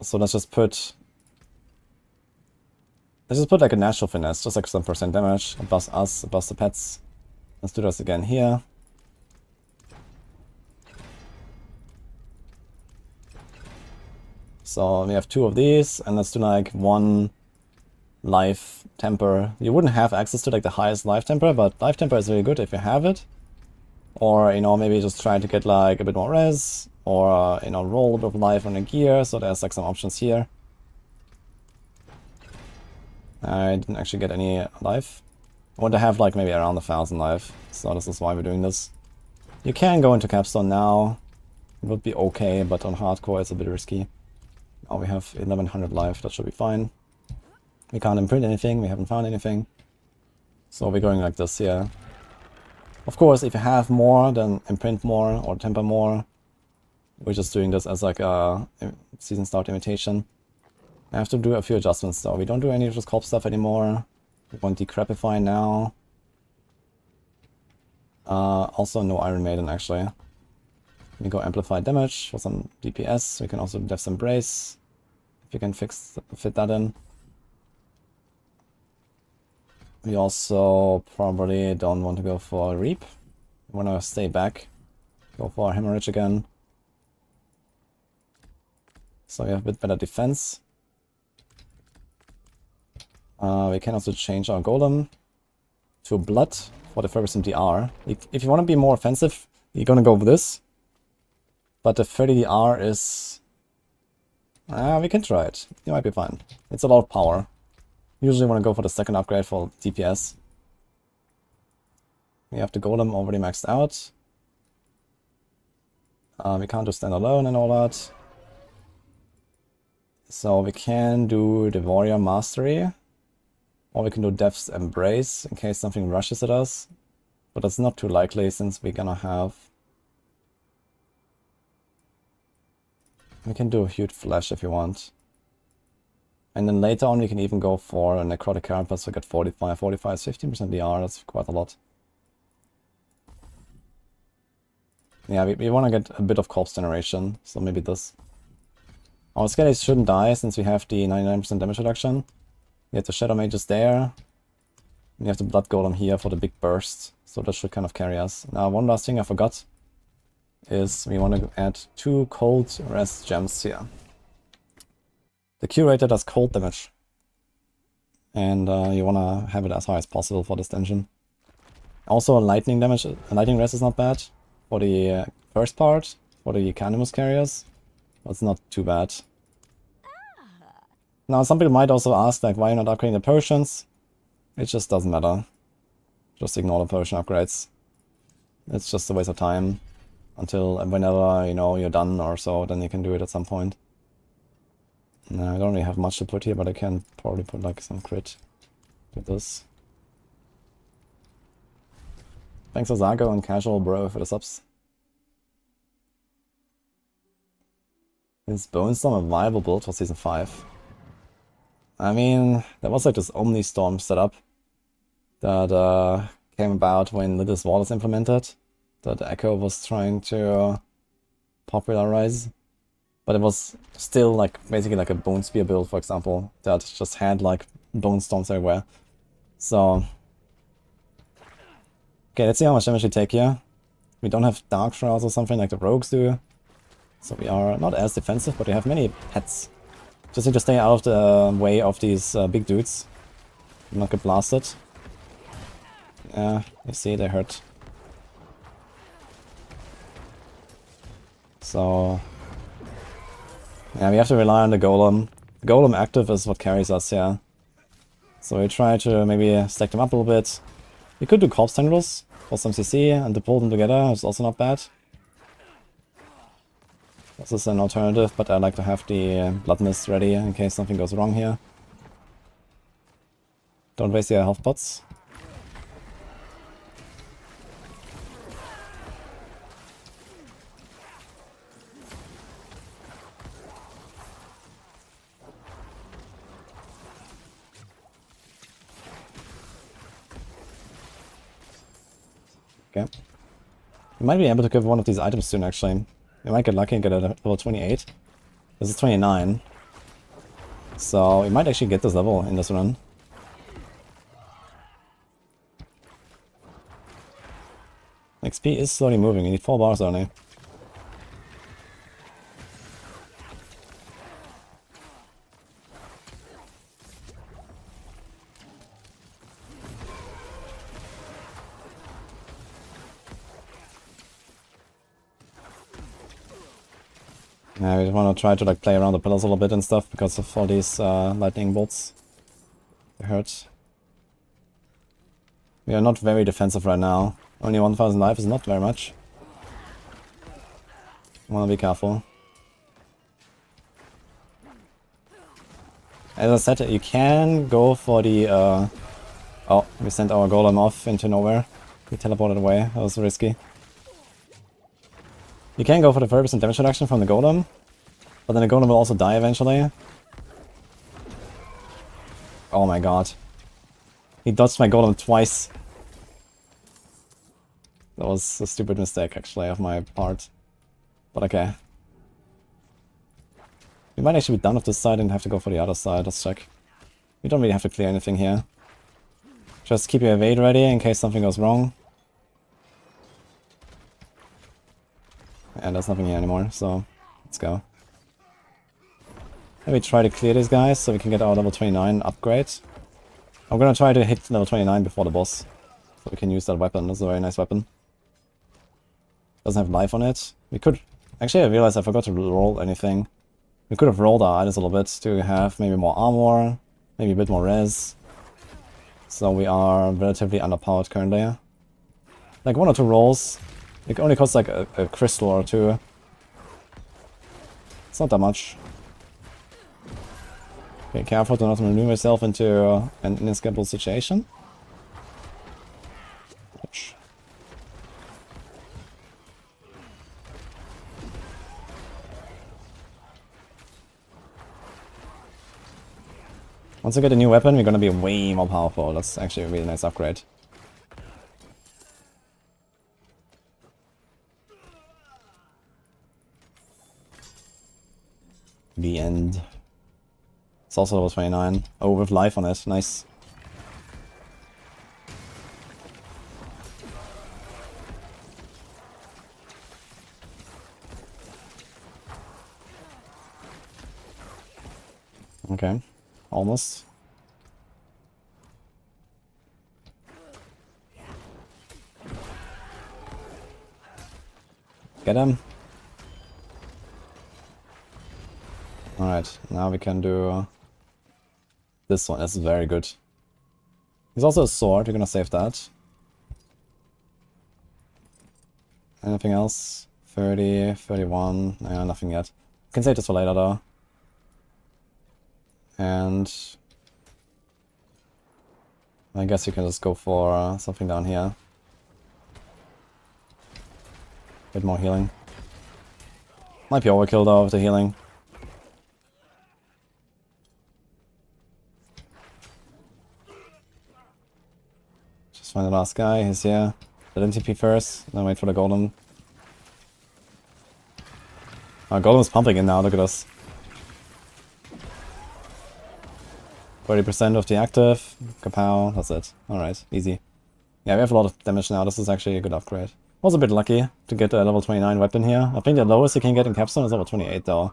So let's just put like a natural finesse, just like some percent damage above us, above the pets. Let's do this again here. So we have 2 of these, and let's do like 1 life temper. You wouldn't have access to like the highest life temper, but life temper is really good if you have it. Or, you know, maybe just try to get like a bit more res, or, you know, roll a bit of life on a gear, so there's like some options here. I didn't actually get any life. I want to have like maybe around 1,000 life, so this is why we're doing this. You can go into Capstone now, it would be okay, but on hardcore it's a bit risky. Now we have 1100 life, that should be fine. We can't imprint anything, we haven't found anything. So we're going like this here. Of course, if you have more, then imprint more or temper more. We're just doing this as like a season start imitation. I have to do a few adjustments though. We don't do any of this corpse stuff anymore. We want Decrepify now. Also no Iron Maiden actually. We go Amplify Damage for some DPS. We can also do Death's Embrace, if you can fit that in. We also probably don't want to go for Reap. We want to stay back. Go for Hemorrhage again. So we have a bit better defense. We can also change our Golem to Blood for the Ferguson DR. If you want to be more offensive, you're gonna go with this. But the 30 DR is... we can try it. It might be fine. It's a lot of power. Usually want to go for the second upgrade for DPS. We have the Golem already maxed out. We can't do standalone and all that. So we can do the Warrior Mastery. Or we can do Death's Embrace in case something rushes at us. But that's not too likely since we're gonna have... We can do a huge Flash if you want. And then later on we can even go for a Necrotic Carapace. We get 45. 45 is 15% DR, that's quite a lot. Yeah, we want to get a bit of corpse generation, so maybe this. Our Skellies shouldn't die since we have the 99% damage reduction. We have the Shadow Mages there. We have the Blood Golem here for the big burst, so that should kind of carry us. Now, one last thing I forgot is we want to add 2 cold rest gems here. The Curator does cold damage, and you want to have it as high as possible for this dungeon. Also, lightning damage, lightning rest is not bad for the first part, for the Canimus carriers, but it's not too bad. Now, some people might also ask, like, why you're not upgrading the potions? It just doesn't matter. Just ignore the potion upgrades. It's just a waste of time until whenever, you know, you're done or so, then you can do it at some point. No, I don't really have much to put here, but I can probably put like some crit with this. Thanks Ozago and Casual Bro for the subs. Is Bone Storm a viable build for Season 5? I mean, there was like this Omni Storm setup that came about when Littlest Wall is implemented, that Echo was trying to popularize. But it was still like basically like a Bone Spear build, for example, that just had like Bone Storms everywhere. So... Okay, let's see how much damage we take here. We don't have Dark Shrouds or something like the Rogues do. So we are not as defensive, but we have many pets. Just need to stay out of the way of these big dudes. Not get blasted. Yeah, you see, they hurt. So... yeah, we have to rely on the golem. The golem active is what carries us, yeah. So we try to maybe stack them up a little bit. We could do corpse tendrils for some CC and to pull them together, it's also not bad. This is an alternative, but I like to have the blood mist ready in case something goes wrong here. Don't waste your health pots. Okay. We might be able to give one of these items soon, actually. We might get lucky and get a level 28. This is 29. So we might actually get this level in this run. XP is slowly moving, you need 4 bars only. Yeah, we want to try to like play around the pillars a little bit and stuff because of all these lightning bolts. They hurt. We are not very defensive right now. Only 1000 life is not very much. Wanna be careful. As I said, you can go for the oh, we sent our golem off into nowhere. We teleported away, that was risky. You can go for the 30% damage reduction from the golem, but then the golem will also die eventually. Oh my god. He dodged my golem twice. That was a stupid mistake, actually, of my part. But okay. We might actually be done with this side and have to go for the other side. Let's check. We don't really have to clear anything here. Just keep your evade ready in case something goes wrong. And there's nothing here anymore, so let's go. Let me try to clear these guys so we can get our level 29 upgrade. I'm gonna try to hit level 29 before the boss. So we can use that weapon. That's a very nice weapon. Doesn't have life on it. We could... actually, I realized I forgot to roll anything. We could have rolled our items a little bit to have maybe more armor, maybe a bit more res. So we are relatively underpowered currently. Like 1 or 2 rolls. It only costs like a crystal or 2. It's not that much. Okay, careful to not maneuver yourself into an inescapable situation. Ouch. Once we get a new weapon, we're gonna be way more powerful. That's actually a really nice upgrade. The end. It's also level 29. Oh, with life on it. Nice. Okay. Almost. Get him. Alright, now we can do this one. That's very good. He's also a sword, we're gonna save that. Anything else? 30, 31, yeah, nothing yet. Can save this for later though. And I guess you can just go for something down here. Bit more healing. Might be overkill though with the healing. Just find the last guy, he's here. Let him TP first, then wait for the golem. Our golem's pumping in now, look at us. 30% of the active, kapow, that's it. Alright, easy. Yeah, we have a lot of damage now, this is actually a good upgrade. Was a bit lucky to get a level 29 weapon here. I think the lowest you can get in Capstone is level 28 though.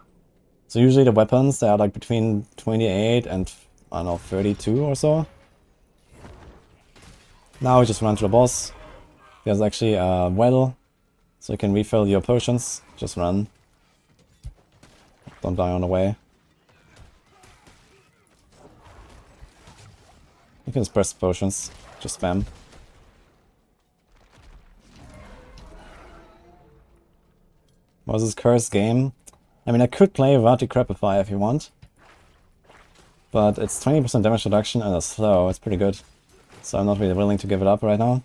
So usually the weapons, they are like between 28 and, I don't know, 32 or so. Now we just run to the boss. There's actually a well, so you can refill your potions. Just run. Don't die on the way. You can just press potions. Just spam. Was this cursed game? I mean, I could play without Decrepify if you want. But it's 20% damage reduction and a slow. It's pretty good. So I'm not really willing to give it up right now.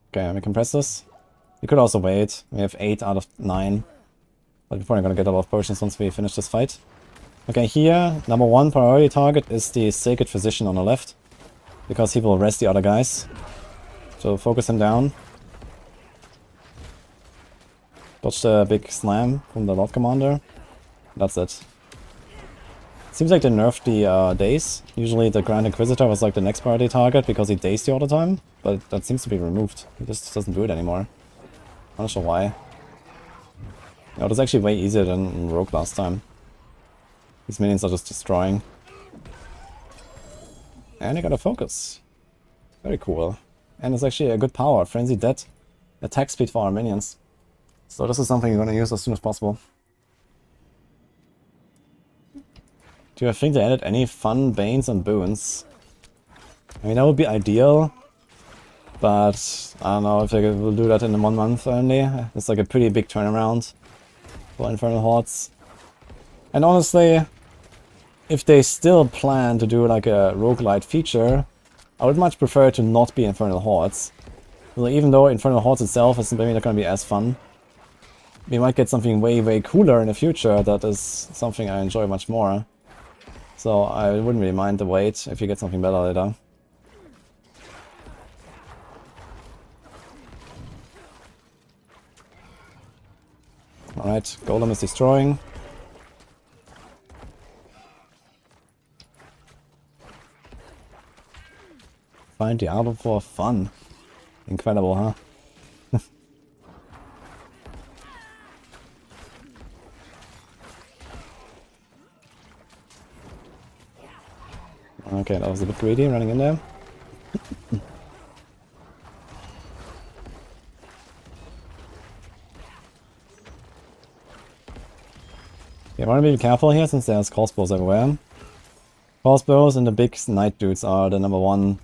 Okay, we can press this. We could also wait. We have 8 out of 9. But we're probably gonna get a lot of potions once we finish this fight. Okay, here, number 1 priority target is the Sacred Physician on the left. Because he will rest the other guys. So focus him down. Dodge the big slam from the Lord Commander. That's it. Seems like they nerfed the daze. Usually the Grand Inquisitor was like the next priority target because he dazed you all the time. But that seems to be removed. He just doesn't do it anymore. I'm not sure why. No, it was actually way easier than in Rogue last time. These minions are just destroying. And you gotta focus. Very cool. And it's actually a good power. Frenzied Death. Attack speed for our minions. So this is something you're gonna use as soon as possible. Do you think they added any fun Banes and Boons? I mean, that would be ideal. But I don't know if they will do that in 1 month only. It's like a pretty big turnaround for Infernal Hordes. And honestly, if they still plan to do like a roguelite feature, I would much prefer to not be Infernal Hordes. So even though Infernal Hordes itself is maybe not going to be as fun, we might get something way cooler in the future that is something I enjoy much more. So I wouldn't really mind the wait if you get something better later. Alright, Golem is destroying. Find Diablo for fun. Incredible, huh? Okay, that was a bit greedy running in there. Yeah, I want to be careful here since there's crossbows everywhere. Crossbows and the big knight dudes are the number 1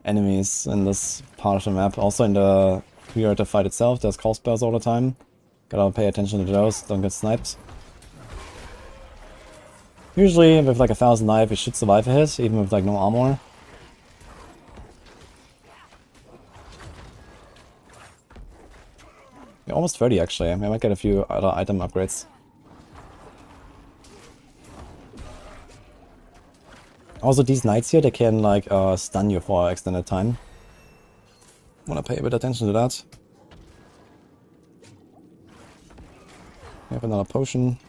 enemies in this part of the map. Also in the curative fight itself, there's crossbows all the time. Gotta pay attention to those, don't get sniped. Usually with like 1000 life you should survive a hit, even with like no armor. You're almost 30 actually, I might get a few other item upgrades. Also these knights here, they can like stun you for extended time. Wanna pay a bit attention to that. We have another potion.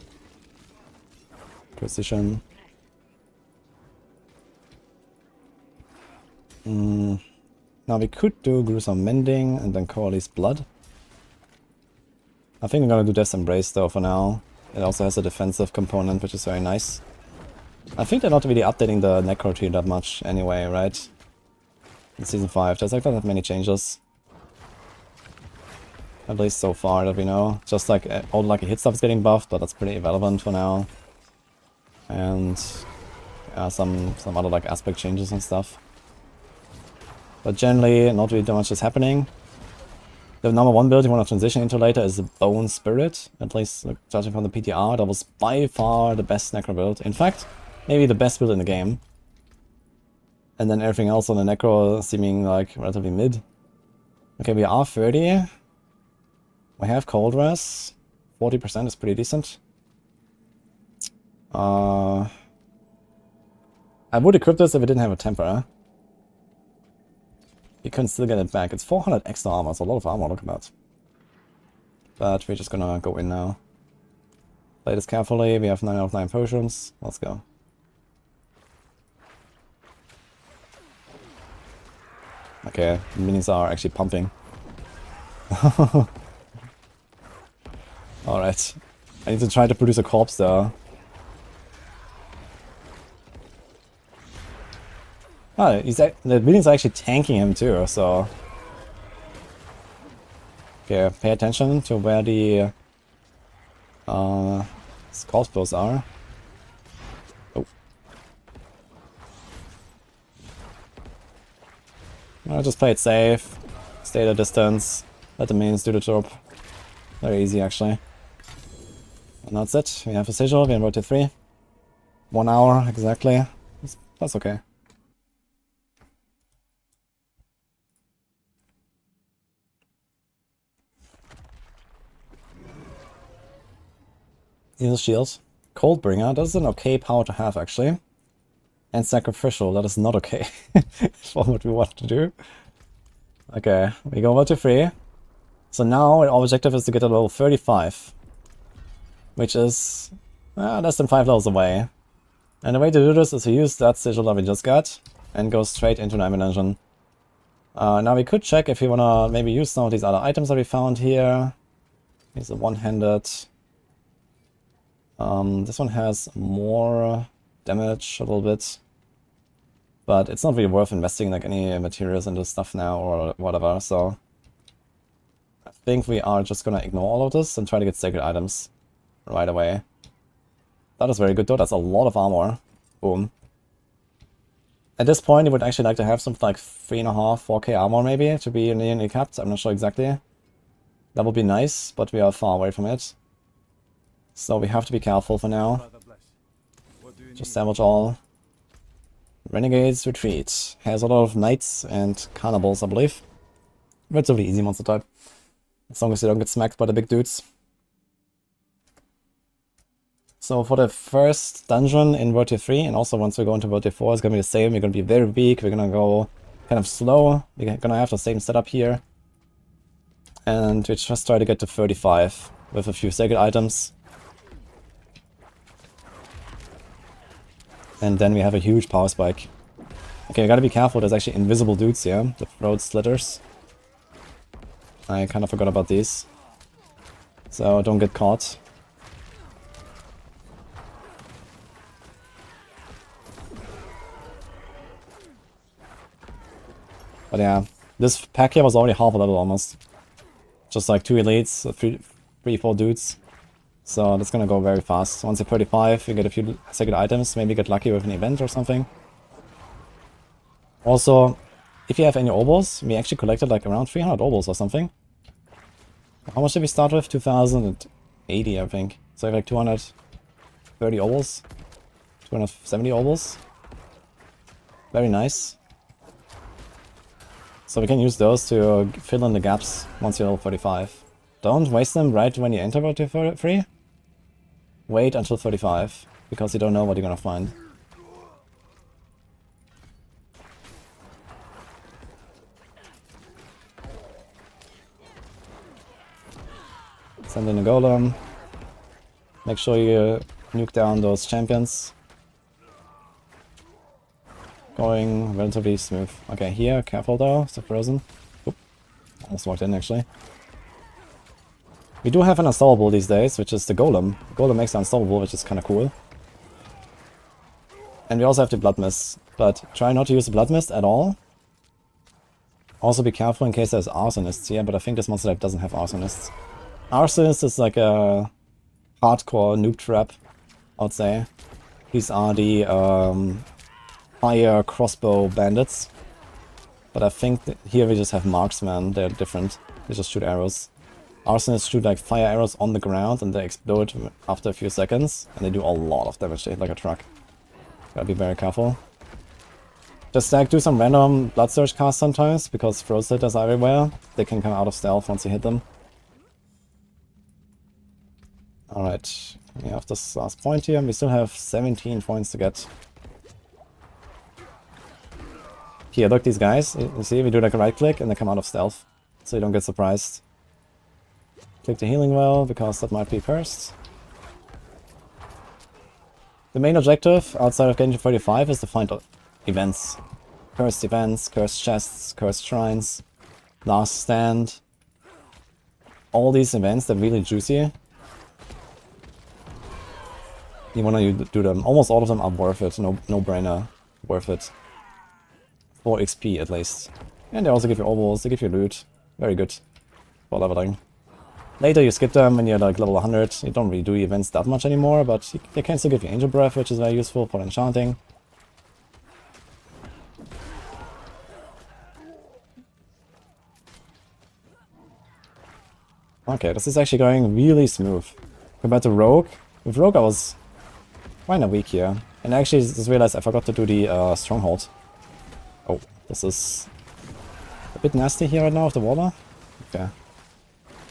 Precision. Now we could do Gruesome Mending and then Coralis Blood. I think I'm gonna do Death's Embrace though for now. It also has a defensive component which is very nice. I think they're not really updating the Necro tree that much anyway, right? In Season 5, there's like not that many changes. At least so far that we know. Just like all the lucky hit stuff is getting buffed, but that's pretty irrelevant for now. And yeah, some other like aspect changes and stuff. But generally, not really that much is happening. The number 1 build you want to transition into later is the Bone Spirit. At least judging from the PTR, that was by far the best Necro build. In fact, maybe the best build in the game. And then everything else on the Necro seeming like relatively mid. Okay, we are 30. We have Cold Res. 40% is pretty decent. I would equip this if it didn't have a temper. You can still get it back. It's 400 extra armor, so a lot of armor, look at that. But we're just gonna go in now. Play this carefully, we have 9 out of 9 potions. Let's go. Okay, the minions are actually pumping. Alright. I need to try to produce a corpse there. Ah, the minions are actually tanking him too, so... Okay, pay attention to where the crossbows are. Oh. I'll just play it safe, stay at a distance, let the minions do the job. Very easy actually. And that's it. We have a sigil, we're in Road to 3. 1 hour exactly. That's okay. Here's a shield. Coldbringer, that is an okay power to have actually. And sacrificial, that is not okay for what we want to do. Okay, we go over to 3. So now our objective is to get to level 35. Which is less than 5 levels away. And the way to do this is to use that sigil that we just got and go straight into Diamond Dungeon. Now we could check if we wanna maybe use some of these other items that we found here. Here's a one-handed. This one has more damage a little bit. But it's not really worth investing like any materials into stuff now or whatever, so I think we are just gonna ignore all of this and try to get sacred items right away. That is very good though, that's a lot of armor. Boom. At this point, you would actually like to have something like 3.5, 4k armor maybe to be nearly capped, I'm not sure exactly. That would be nice, but we are far away from it. So we have to be careful for now. Just salvage all. Renegades Retreat. Has a lot of knights and cannibals, I believe. Relatively easy monster type. As long as you don't get smacked by the big dudes. So for the first dungeon in World Tier 3, and also once we go into World Tier 4, it's gonna be the same. We're gonna be very weak, we're gonna go kind of slow. We're gonna have the same setup here. And we just try to get to 35 with a few sacred items. And then we have a huge power spike. Okay, I gotta be careful, there's actually invisible dudes here, the throat slitters. I kind of forgot about these. So don't get caught. But yeah, this pack here was already half a level almost. Just like 2 elites, 3, 4 dudes. So that's gonna go very fast. Once you're 35, you get a few sacred items, maybe get lucky with an event or something. Also, if you have any obos, we actually collected like around 300 obos or something. How much did we start with? 2080, I think. So we have like 230 obos. 270 obos. Very nice. So we can use those to fill in the gaps once you're level 35. Don't waste them right when you enter World Tier 3. Wait until 35, because you don't know what you're gonna find. Send in a golem. Make sure you nuke down those champions. Going relatively smooth. Okay, here, careful though, it's frozen. Oop, almost walked in actually. We do have an unstoppable these days, which is the golem. Golem makes it unstoppable, which is kind of cool. And we also have the blood mist, but try not to use the blood mist at all. Also be careful in case there's arsonists here, but I think this monster type doesn't have arsonists. Arsonist is like a hardcore noob trap, I would say. These are the fire crossbow bandits. But I think here we just have marksmen, they're different. They just shoot arrows. Arsonists shoot like fire arrows on the ground and they explode after a few seconds. And they do a lot of damage, they hit like a truck. Gotta be very careful. Just like do some random blood surge casts sometimes, because throw slitters are everywhere. They can come out of stealth once you hit them. Alright, we have this last point here, and we still have 17 points to get. Here, look, these guys. You see, we do like a right click and they come out of stealth. So you don't get surprised. Click the healing well, because that might be cursed. The main objective, outside of getting to 35, is to find events. Cursed events, cursed chests, cursed shrines, last stand. All these events, they're really juicy. You wanna do them. Almost all of them are worth it. No-brainer. Worth it. 4 XP at least. And they also give you ovals, they give you loot. Very good for leveling. Later you skip them when you're like level 100. You don't really do events that much anymore, but they can still give you Angel Breath, which is very useful for enchanting. Okay, this is actually going really smooth. Compared to Rogue. With Rogue I was kinda weak here. And I actually just realized I forgot to do the Stronghold. Oh, this is a bit nasty here right now with the Waller. Okay.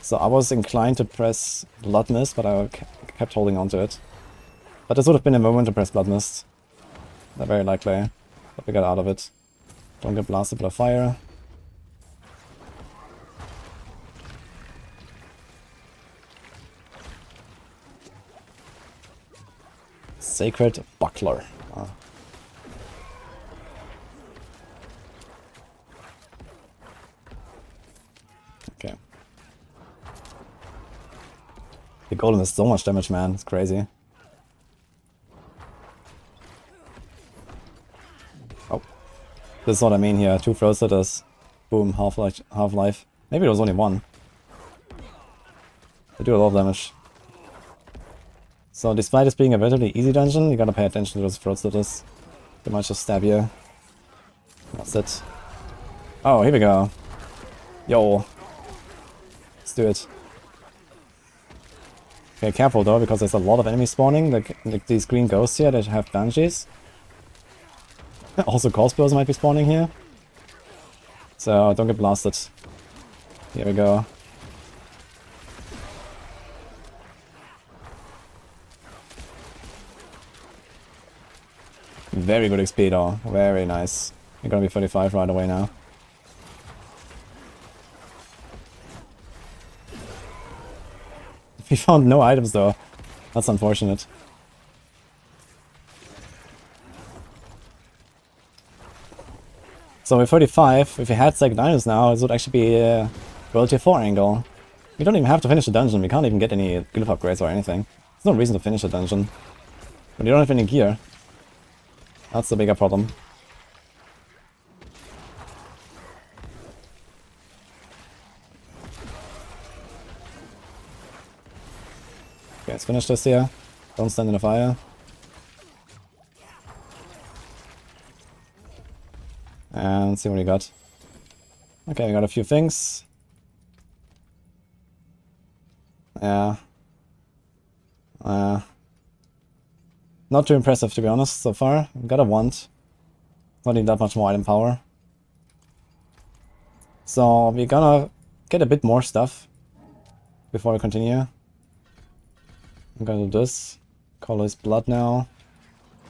So I was inclined to press Blood Mist, but I kept holding on to it. But this would have been a moment to press Blood Mist. Very likely. But we got out of it. Don't get blasted by fire. Sacred Buckler. Ah. Okay. The golem has so much damage, man. It's crazy. Oh. This is what I mean here. 2 throw sitters. Boom, half-life. Maybe it was only 1. They do a lot of damage. So despite this being a relatively easy dungeon, you gotta pay attention to those throat slitters. They might just stab you. That's it. Oh, here we go. Yo. Let's do it. Okay, careful though, because there's a lot of enemies spawning, like these green ghosts here that have banshees. Also crossbows might be spawning here. So don't get blasted. Here we go. Very good XP though, very nice. You're gonna be 35 right away now. We found no items though. That's unfortunate. So with 35, if we had second items now, this would actually be a World Tier 4 angle. We don't even have to finish the dungeon, we can't even get any glyph upgrades or anything. There's no reason to finish the dungeon. But you don't have any gear. That's the bigger problem. Okay, let's finish this here. Don't stand in the fire. And see what we got. Okay, we got a few things. Yeah. Not too impressive, to be honest, so far. We got a wand. Not even that much more item power. So we're gonna get a bit more stuff before we continue. I'm gonna do this. Call his blood now.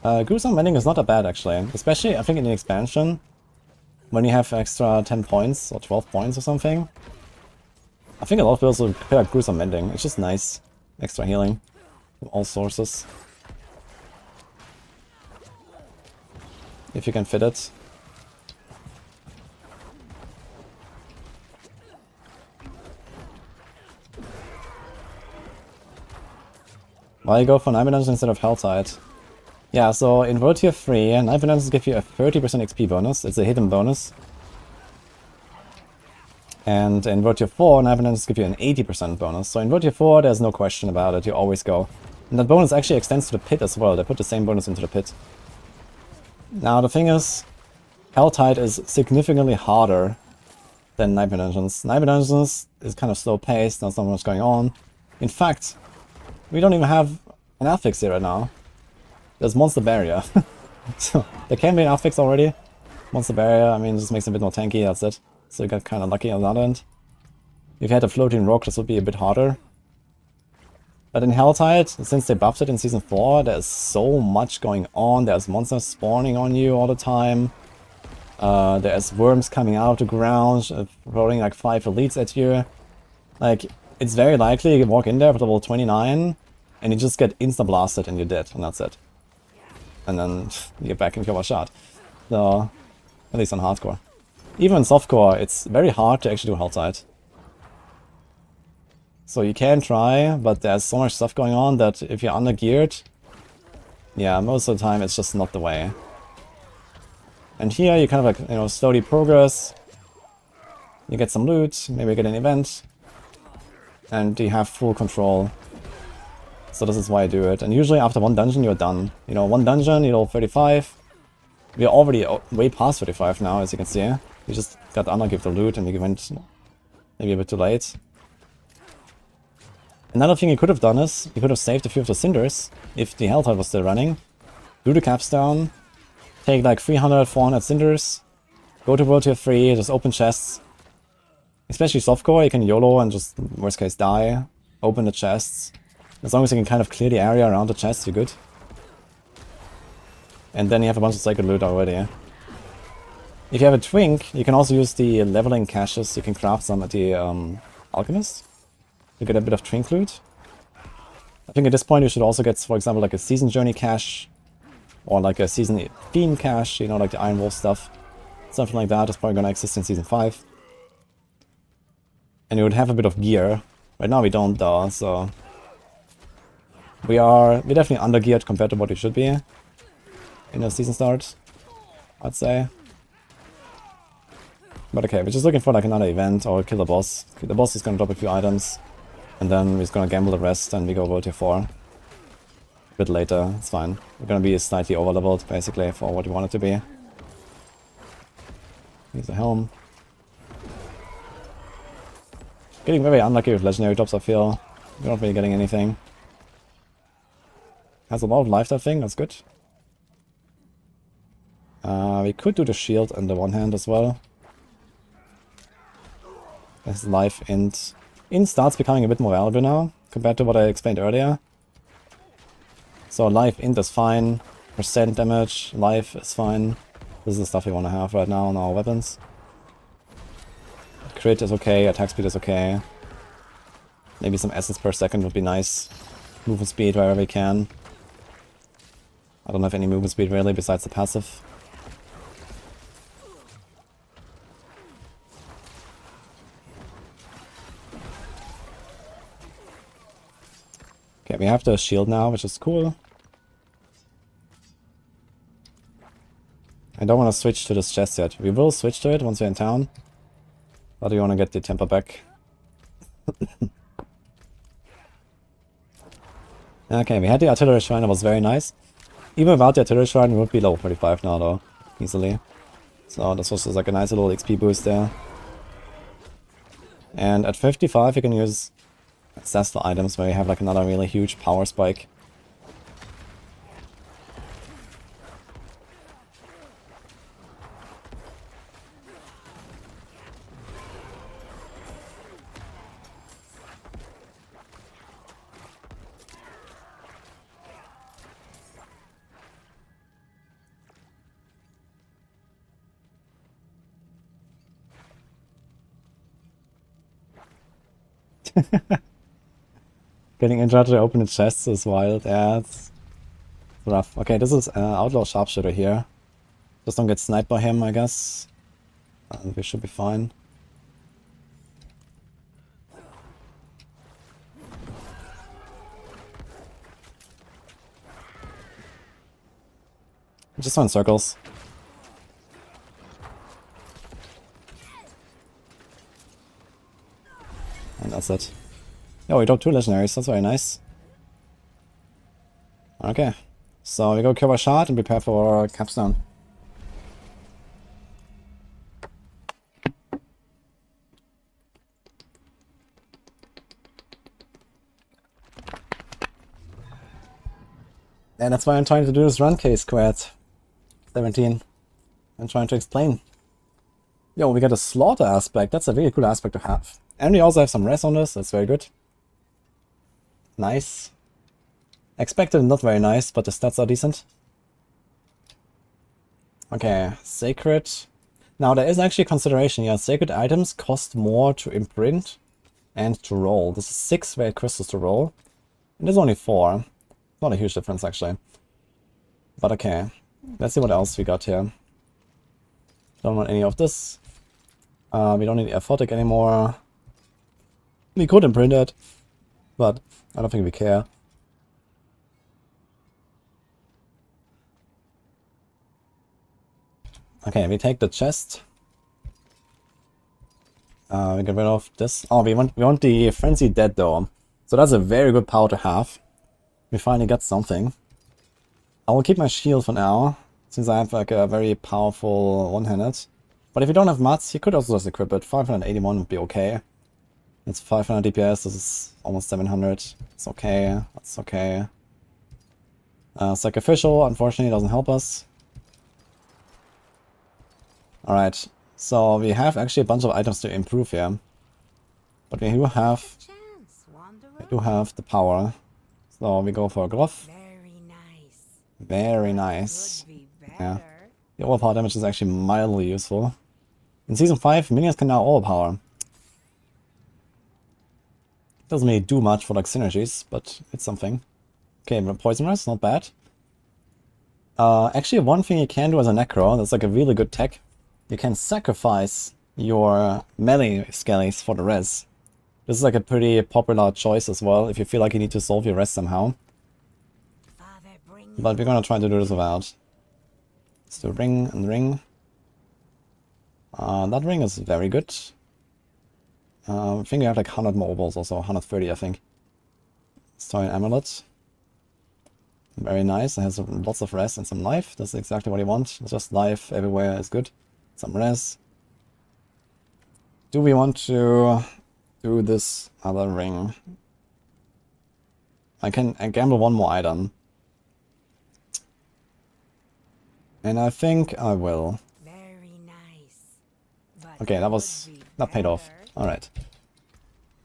Gruesome Mending is not that bad, actually. Especially, I think, in the expansion. When you have extra 10 points or 12 points or something. I think a lot of people will pick up Gruesome Mending. It's just nice. Extra healing from all sources. If you can fit it. Why you go for Nightmare Dungeon instead of Helltide? Yeah, so in World Tier 3, Nightmare Dungeons give you a 30% XP bonus. It's a hidden bonus. And in World Tier 4, Nightmare Dungeons give you an 80% bonus. So in World Tier 4, there's no question about it. You always go. And that bonus actually extends to the pit as well. They put the same bonus into the pit. Now the thing is, Helltide is significantly harder than Nightmare Dungeons. Nightmare Dungeons is kind of slow paced, there's not much going on. In fact, we don't even have an affix here right now. There's Monster Barrier. So there can be an affix already. Monster Barrier, I mean, just makes it a bit more tanky, that's it. So you got kind of lucky on that end. If you had a floating rock, this would be a bit harder. But in Helltide, since they buffed it in Season 4, there's so much going on. There's monsters spawning on you all the time. There's worms coming out of the ground, throwing like 5 elites at you. Like, it's very likely you walk in there with level 29, and you just get insta-blasted and you're dead, and that's it. And then you're back and kill a shot. So, At least on hardcore. Even in softcore, it's very hard to actually do health side. So you can try, but there's so much stuff going on that if you're under-geared, yeah, most of the time it's just not the way. And here you kind of like, you know, slowly progress. You get some loot, maybe get an event, and you have full control. So this is why I do it. And usually after one dungeon you're done. You know, one dungeon, you know, 35. We're already way past 35 now, as you can see. We just got under-give the loot and we went maybe a bit too late. Another thing you could have done is, you could have saved a few of the cinders, if the health was still running. Do the capstone, take like 300, 400 cinders, go to World Tier 3, just open chests. Especially softcore, you can YOLO and just, worst case, die. Open the chests. As long as you can kind of clear the area around the chests, you're good. And then you have a bunch of sacred loot already. If you have a twink, you can also use the leveling caches. You can craft some at the alchemist. You get a bit of twink loot. I think at this point you should also get, for example, like a season journey cache. Or like a season theme cache, you know, like the Iron Wolf stuff. Something like that is probably gonna exist in Season 5. And you would have a bit of gear. Right now we don't though, so... We're definitely under-geared compared to what we should be in the season start, I'd say. But okay, we're just looking for like another event or kill the boss. The boss is gonna drop a few items. And then we're just gonna gamble the rest and we go World Tier 4. A bit later, it's fine. We're gonna be slightly over-leveled, basically, for what we want it to be. Here's a helm. Getting very unlucky with legendary drops, I feel. We're not really getting anything. Has a lot of life, that thing, that's good. We could do the shield in the one hand as well. As life int starts becoming a bit more valuable now, compared to what I explained earlier. So life int is fine, percent damage, life is fine. This is the stuff we want to have right now on our weapons. Crit is okay, attack speed is okay. Maybe some essence per second would be nice. Movement speed wherever we can. I don't have any movement speed really besides the passive. Okay, we have the shield now, which is cool. I don't want to switch to this chest yet. We will switch to it once we're in town. But we want to get the temper back. Okay, we had the artillery shrine, that was very nice. Even without the artillery shrine, we would be level 45 now though, easily. So this was just like a nice little XP boost there. And at 55 you can use access items where you have like another really huge power spike. Getting injured to open the chests is wild, yeah, it's rough. Okay, this is Outlaw Sharpshooter here. Just don't get sniped by him, I guess. And we should be fine. Just run circles. And that's it. Yeah, we dropped 2 legendaries, that's very nice. Okay, so we go kill our shard and prepare for capstone. And that's why I'm trying to do this run case squared. 17. I'm trying to explain. Yo, we got a slaughter aspect, that's a really cool aspect to have. And we also have some res on this, that's very good. Nice. Expected not very nice, but the stats are decent. Okay, sacred. Now there is actually a consideration here. Sacred items cost more to imprint and to roll. This is 6 rare crystals to roll. And there's only 4. Not a huge difference actually. But okay. Let's see what else we got here. Don't want any of this. We don't need Aphotic anymore. We could imprint it, but I don't think we care. Okay, we take the chest. We get rid of this. Oh, we want the Frenzied Dead though. So that's a very good power to have. We finally got something. I will keep my shield for now, since I have like a very powerful one-handed. But if you don't have mats, you could also just equip it. 581 would be okay. It's 500 DPS, this is almost 700. It's okay, that's okay. Sacrificial, unfortunately, doesn't help us. Alright, so we have actually a bunch of items to improve here. But we do have the power. So we go for a glove. Very nice. Yeah. The overpower damage is actually mildly useful. In Season 5, minions can now overpower. Doesn't really do much for like synergies, but it's something. Okay, Poison Rest, not bad. Actually, one thing you can do as a Necro, that's like a really good tech. You can sacrifice your melee skellies for the res. This is like a pretty popular choice as well, if you feel like you need to solve your res somehow. But we're gonna try to do this without. Let's do ring and ring. That ring is very good. I think we have like 100 more opals also, 130 I think. Let's try an amulet. Very nice, it has lots of res and some life. That's exactly what you want. Just life everywhere is good. Some res. Do we want to do this other ring? I gamble one more item. And I think I will. Okay, that paid off. Alright.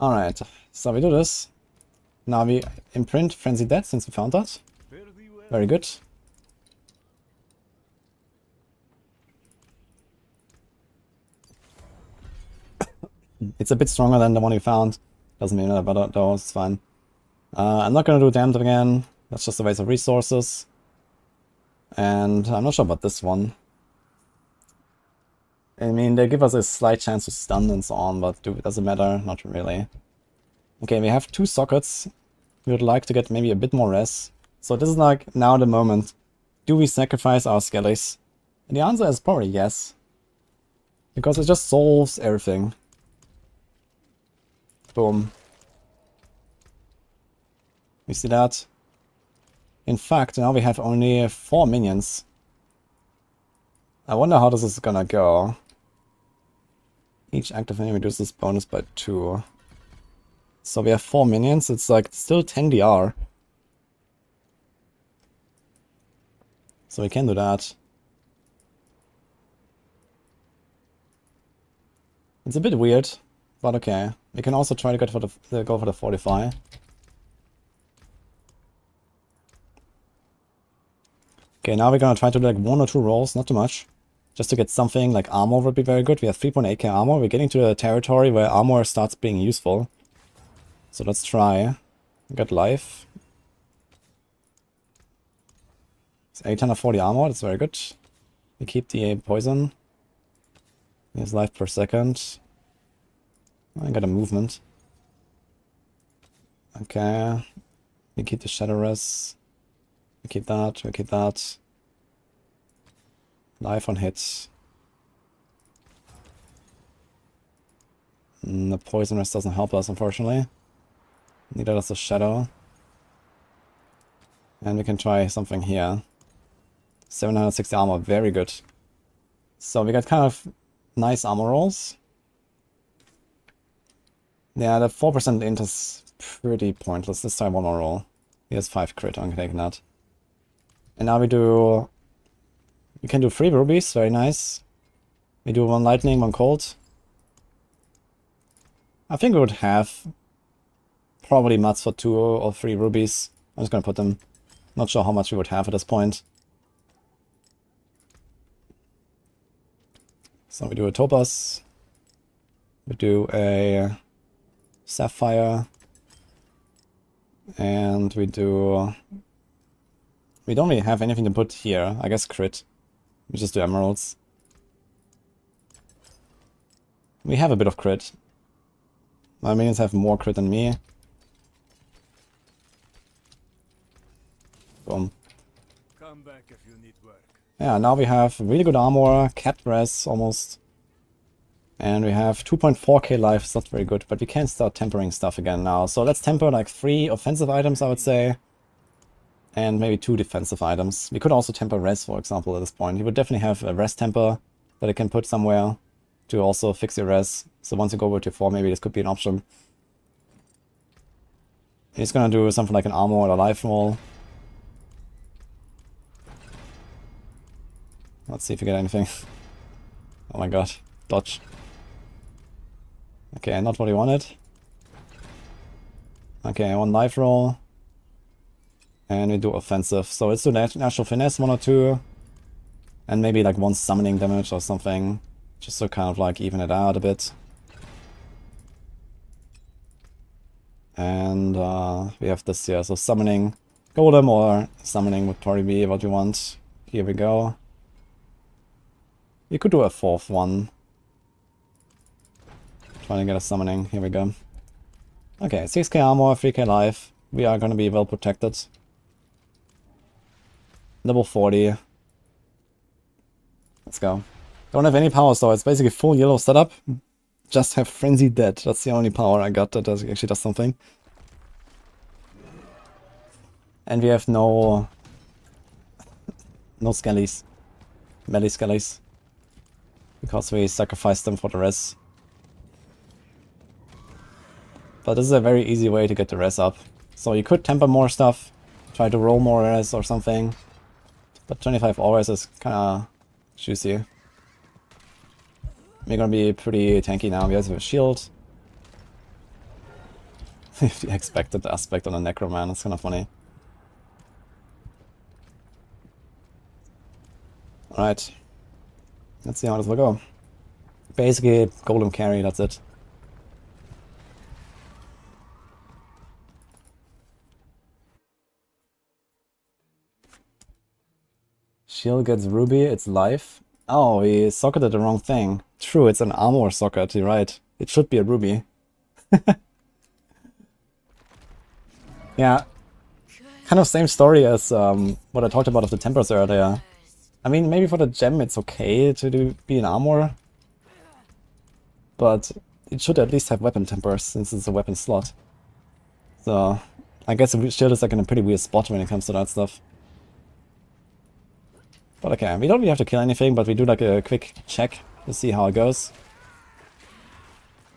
Alright, so we do this. Now we imprint Frenzied Dead since we found that. Very good. It's a bit stronger than the one we found. Doesn't mean that, but though, it's fine. I'm not gonna do damned again. That's just a waste of resources. And I'm not sure about this one. I mean, they give us a slight chance to stun and so on, but does it matter? Not really. Okay, we have 2 sockets. We would like to get maybe a bit more res. So this is like now the moment. Do we sacrifice our skellies? And the answer is probably yes. Because it just solves everything. Boom. You see that? In fact, now we have only 4 minions. I wonder how this is gonna go. Each active enemy reduces bonus by 2. So we have 4 minions, it's like still 10 DR. So we can do that. It's a bit weird, but okay. We can also try to go for the Fortify. Okay, now we're gonna try to do like 1 or 2 rolls, not too much. Just to get something like armor would be very good. We have 3.8k armor. We're getting to the territory where armor starts being useful. So let's try. We got life. It's 840 armor, that's very good. We keep the poison. Here's life per second. I got a movement. Okay. We keep the shadow res. We keep that, we keep that. Life on hits. The poison rest doesn't help us, unfortunately. Neither does the shadow. And we can try something here. 760 armor, very good. So we got kind of nice armor rolls. Yeah, the 4% int is pretty pointless. Let's try one more roll. Here's 5 crit, I'm taking that. And now we can do 3 rubies, very nice. We do 1 lightning, 1 cold. I think we would have probably mats for 2 or 3 rubies. I'm just gonna put them. Not sure how much we would have at this point. So we do a topaz. We do a sapphire. And we don't really have anything to put here. I guess crit. We just do emeralds. We have a bit of crit. My minions have more crit than me. Boom. Come back if you need work. Yeah, now we have really good armor, cat res almost. And we have 2.4k life, it's not very good, but we can start tempering stuff again now. So let's temper like 3 offensive items, I would say. And maybe 2 defensive items. We could also temper res, for example, at this point. You would definitely have a res temper that I can put somewhere to also fix your res. So once you go over to 4, maybe this could be an option. He's gonna do something like an armor or a life roll. Let's see if we get anything. Oh my god, dodge. Okay, not what we wanted. Okay, 1 life roll. And we do offensive. So let's do natural finesse, 1 or 2. And maybe like 1 summoning damage or something. Just to kind of like even it out a bit. And we have this here. So summoning golem or summoning would probably be what you want. Here we go. We could do a 4th one. Trying to get a summoning. Here we go. Okay, 6k armor, 3k life. We are going to be well protected. Level 40. Let's go. Don't have any power, so it's basically full yellow setup. Just have Frenzy Dead. That's the only power I got that actually does something. And we have no skellies. Melee skellies. Because we sacrificed them for the res. But this is a very easy way to get the res up. So you could temper more stuff. Try to roll more res or something. But 25 res is kinda juicy. We're gonna be pretty tanky now. We also have a shield. The expected aspect on the Necro, man. It's kinda funny. Alright. Let's see how this will go. Basically, golem carry, that's it. Shield gets ruby, it's life. Oh, he socketed the wrong thing. True, it's an armor socket, you're right. It should be a ruby. Yeah. Kind of same story as what I talked about of the tempers earlier. I mean, maybe for the gem it's okay to be an armor. But it should at least have weapon tempers, since it's a weapon slot. So, I guess the shield is like in a pretty weird spot when it comes to that stuff. But okay, we don't really have to kill anything, but we do like a quick check to see how it goes.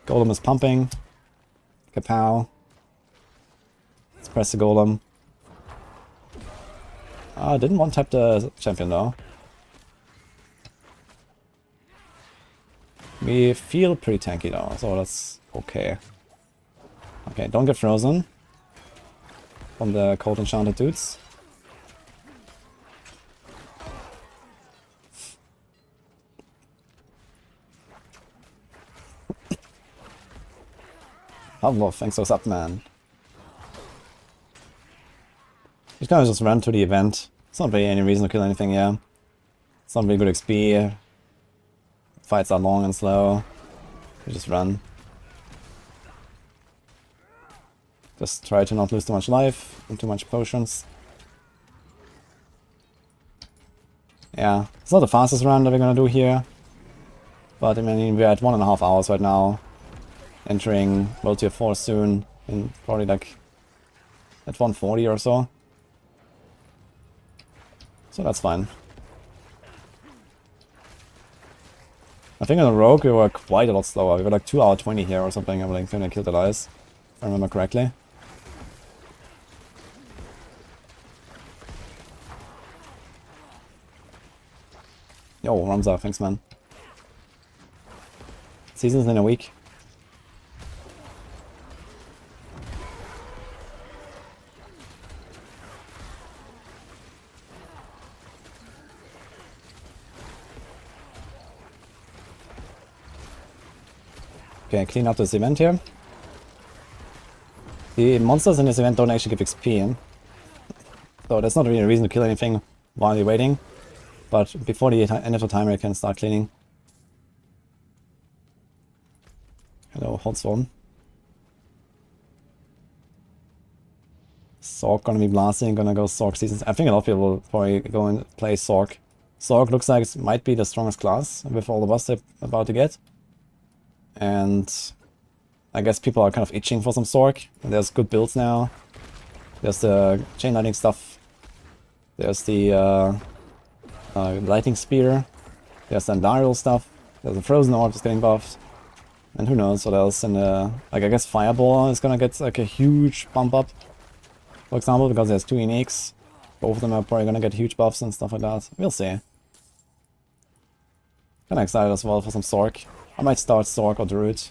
Golem is pumping. Kapow. Let's press the golem. Didn't one tap the champion though. We feel pretty tanky though, so that's okay. Okay, don't get frozen from the cold enchanted dudes. Pablo, thanks for up, man. He's gonna just run to the event. It's not really any reason to kill anything here. It's not really good XP. Fights are long and slow. You just run. Just try to not lose too much life and too much potions. Yeah, it's not the fastest run that we're gonna do here. But I mean, we're at 1.5 hours right now. Entering World Tier 4 soon, in probably like at 140 or so. So that's fine. I think on the Rogue we were quite a lot slower. We were like 2 hour 20 here or something. I'm like trying to kill the guys, if I remember correctly. Yo, Ramza, thanks man. Seasons in a week. Okay, clean up this event here. The monsters in this event don't actually give XP, so there's not really a reason to kill anything while you're waiting. But before the end of the timer you can start cleaning. Hello, Hotzone. Sorc gonna be blasting, gonna go Sorc seasons. I think a lot of people will probably go and play Sorc. Sorc looks like it might be the strongest class with all the buffs they're about to get. And I guess people are kind of itching for some Sorc. There's good builds now. There's the chain lightning stuff. There's the lightning spear. There's the Andariel stuff. There's the frozen orb that's getting buffed. And who knows what else. And like I guess Fireball is gonna get like a huge bump up. For example, because there's 2 uniques. Both of them are probably gonna get huge buffs and stuff like that. We'll see. Kinda excited as well for some Sorc. I might start Sorc or Druid.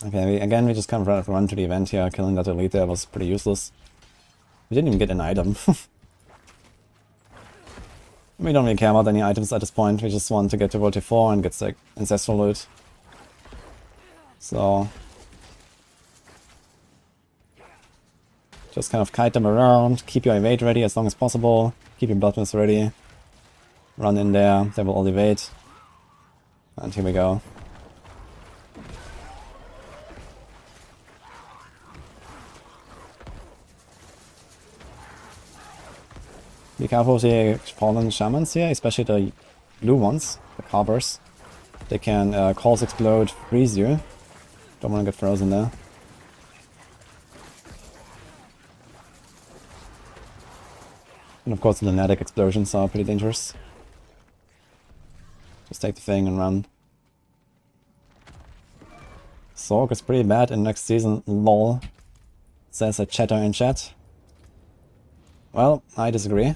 Okay, again we just kind of run to the event here. Killing that elite there was pretty useless. We didn't even get an item. We don't really care about any items at this point. We just want to get to World 4 and get like ancestral loot. So just kind of kite them around, keep your evade ready as long as possible, keep your blood mist ready, run in there, they will all evade, and here we go. Be careful of the fallen shamans here, especially the blue ones, the carvers. They can cause explode, freeze you. Don't want to get frozen there. And of course the lunatic explosions are pretty dangerous. Just take the thing and run. Sorc is pretty bad in next season, lol. Says a chatter in chat. Well, I disagree.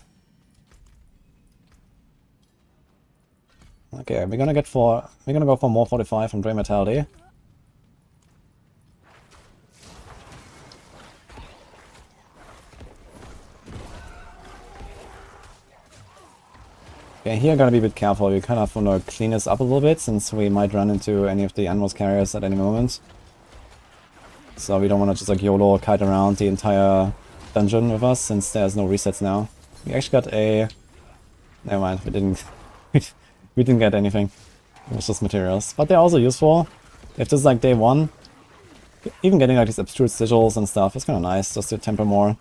Okay, we're gonna go for more 45 from Drain Vitality. Okay, here gotta be a bit careful. We kind of want to clean this up a little bit, since we might run into any of the animals carriers at any moment. So we don't want to just like YOLO kite around the entire dungeon with us, since there's no resets now. We actually got a... Never mind, we didn't... we didn't get anything. It was just materials. But they're also useful. If this is like day 1, even getting like these obscure sigils and stuff is kind of nice, just to temper more.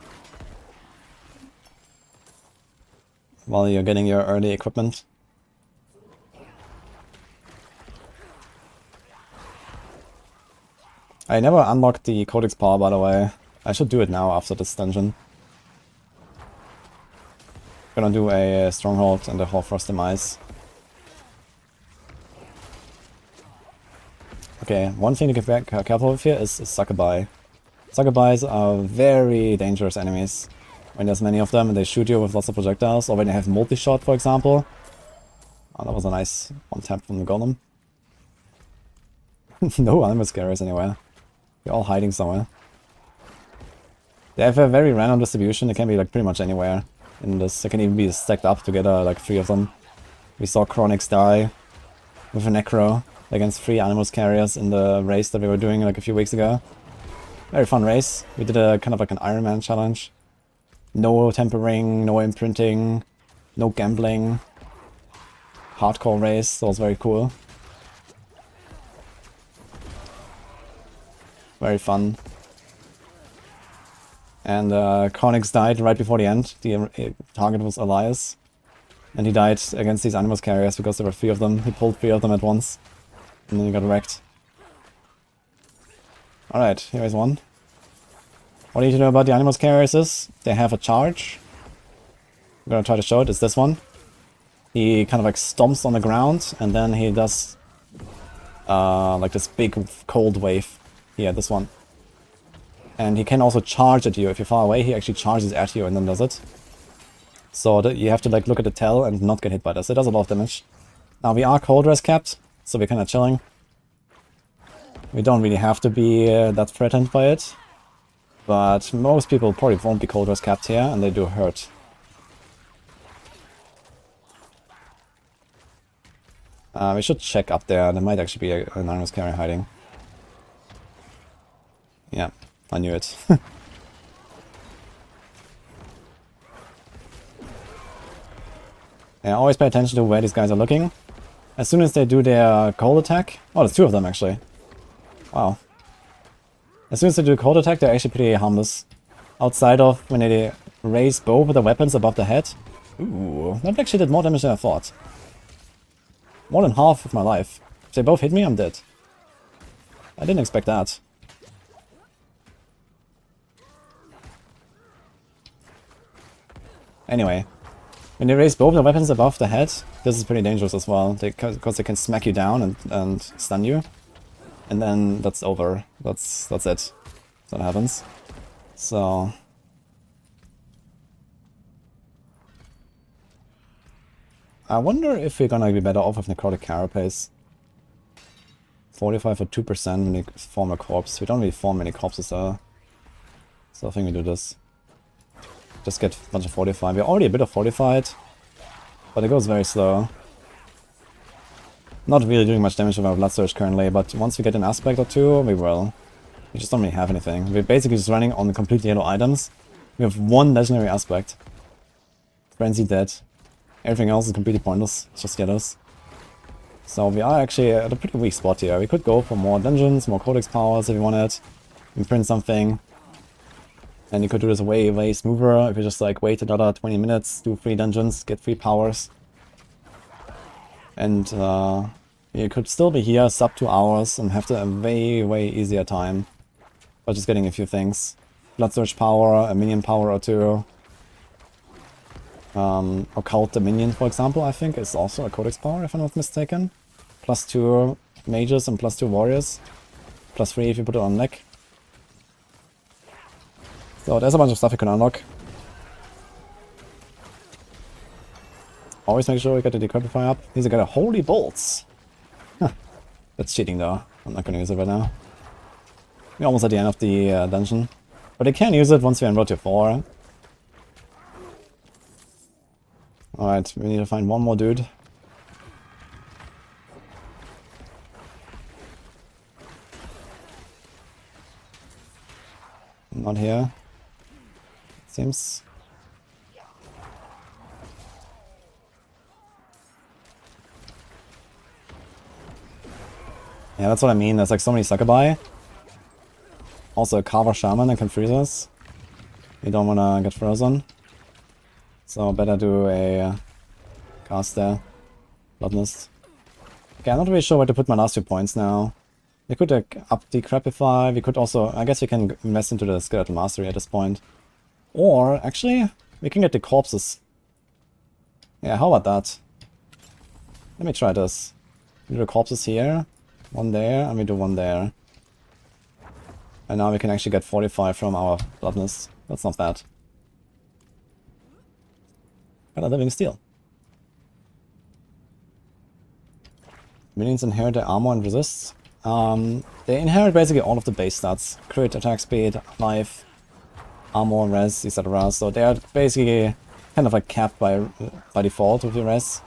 While you're getting your early equipment. I never unlocked the Codex power, by the way. I should do it now after this dungeon. Gonna do a Stronghold and a Hoarfrost Demise. Okay, one thing to get very careful with here is Succubi. Succubis are very dangerous enemies. When there's many of them and they shoot you with lots of projectiles, or when they have multi-shot, for example. Oh, that was a nice one tap from the golem. No animals carriers anywhere. They're all hiding somewhere. They have a very random distribution. They can be like pretty much anywhere in this. They can even be stacked up together, like 3 of them. We saw Chronix die with a Necro against 3 animals carriers in the race that we were doing like a few weeks ago. Very fun race. We did a kind of like an Iron Man challenge. No tempering, no imprinting, no gambling. Hardcore race, that was very cool. Very fun. And Chronix died right before the end. The target was Elias. And he died against these animals carriers because there were 3 of them. He pulled 3 of them at once. And then he got wrecked. Alright, here is one. What you need to know about the animals carriers is they have a charge. I'm gonna try to show it. It's this one. He kind of like stomps on the ground and then he does like this big cold wave. Here, this one. And he can also charge at you. If you're far away, he actually charges at you and then does it. So that you have to like look at the tail and not get hit by this. It does a lot of damage. Now we are cold res capped, so we're kind of chilling. We don't really have to be that threatened by it. But most people probably won't be cold res capped here, and they do hurt. We should check up there. There might actually be an animals carrier hiding. Yeah, I knew it. Yeah, always pay attention to where these guys are looking. As soon as they do their cold attack... Oh, there's two of them actually. Wow. As soon as they do a cold attack, they're actually pretty harmless. Outside of when they raise both of the weapons above the head. Ooh, that actually did more damage than I thought. More than half of my life. If they both hit me, I'm dead. I didn't expect that. Anyway. When they raise both the weapons above the head, this is pretty dangerous as well. Because they can smack you down and stun you. And then that's over. That's it. That happens. So... I wonder if we're gonna be better off with Necrotic Carapace. 45 for 2% when you form a corpse. We don't really form many corpses though. So I think we do this. Just get a bunch of fortified. We're already a bit of fortified. But it goes very slow. Not really doing much damage with our Blood Surge currently, but once we get an aspect or two, we will. We just don't really have anything. We're basically just running on completely yellow items. We have one legendary aspect. Frenzy dead. Everything else is completely pointless. It's just yellows. So we are actually at a pretty weak spot here. We could go for more dungeons, more codex powers if we wanted. Imprint something. And you could do this way smoother if you just like wait another 20 minutes, do 3 dungeons, get 3 powers. And you could still be here sub 2 hours and have a way easier time. By just getting a few things. Blood Surge power, a minion power or 2. Occult Dominion, for example, I think is also a codex power if I'm not mistaken. +2 mages and +2 warriors. +3 if you put it on neck. So there's a bunch of stuff you can unlock. Always make sure you get the Decrepify up. These are got a Holy Bolts. Huh. That's cheating though. I'm not gonna use it right now. We're almost at the end of the dungeon. But you can use it once you're in Road to 4. Alright, we need to find one more dude. Not here. Seems. Yeah, that's what I mean. There's like so many succubi. Also a Carver Shaman that can freeze us. We don't wanna get frozen. So better do a cast there. Bloodlust. Okay, I'm not really sure where to put my last 2 points now. We could up Decrepify. We could also, I guess we can invest into the Skeletal Mastery at this point. Or, actually, we can get the corpses. Yeah, how about that? Let me try this. We do the corpses here. 1 there, and we do 1 there. And now we can actually get 45 from our Bloodlust. That's not bad. And a Living Steel. Minions inherit their armor and resists. They inherit basically all of the base stats. Crit, attack speed, life, armor, res, etc. So they are basically kind of like capped by default with your res.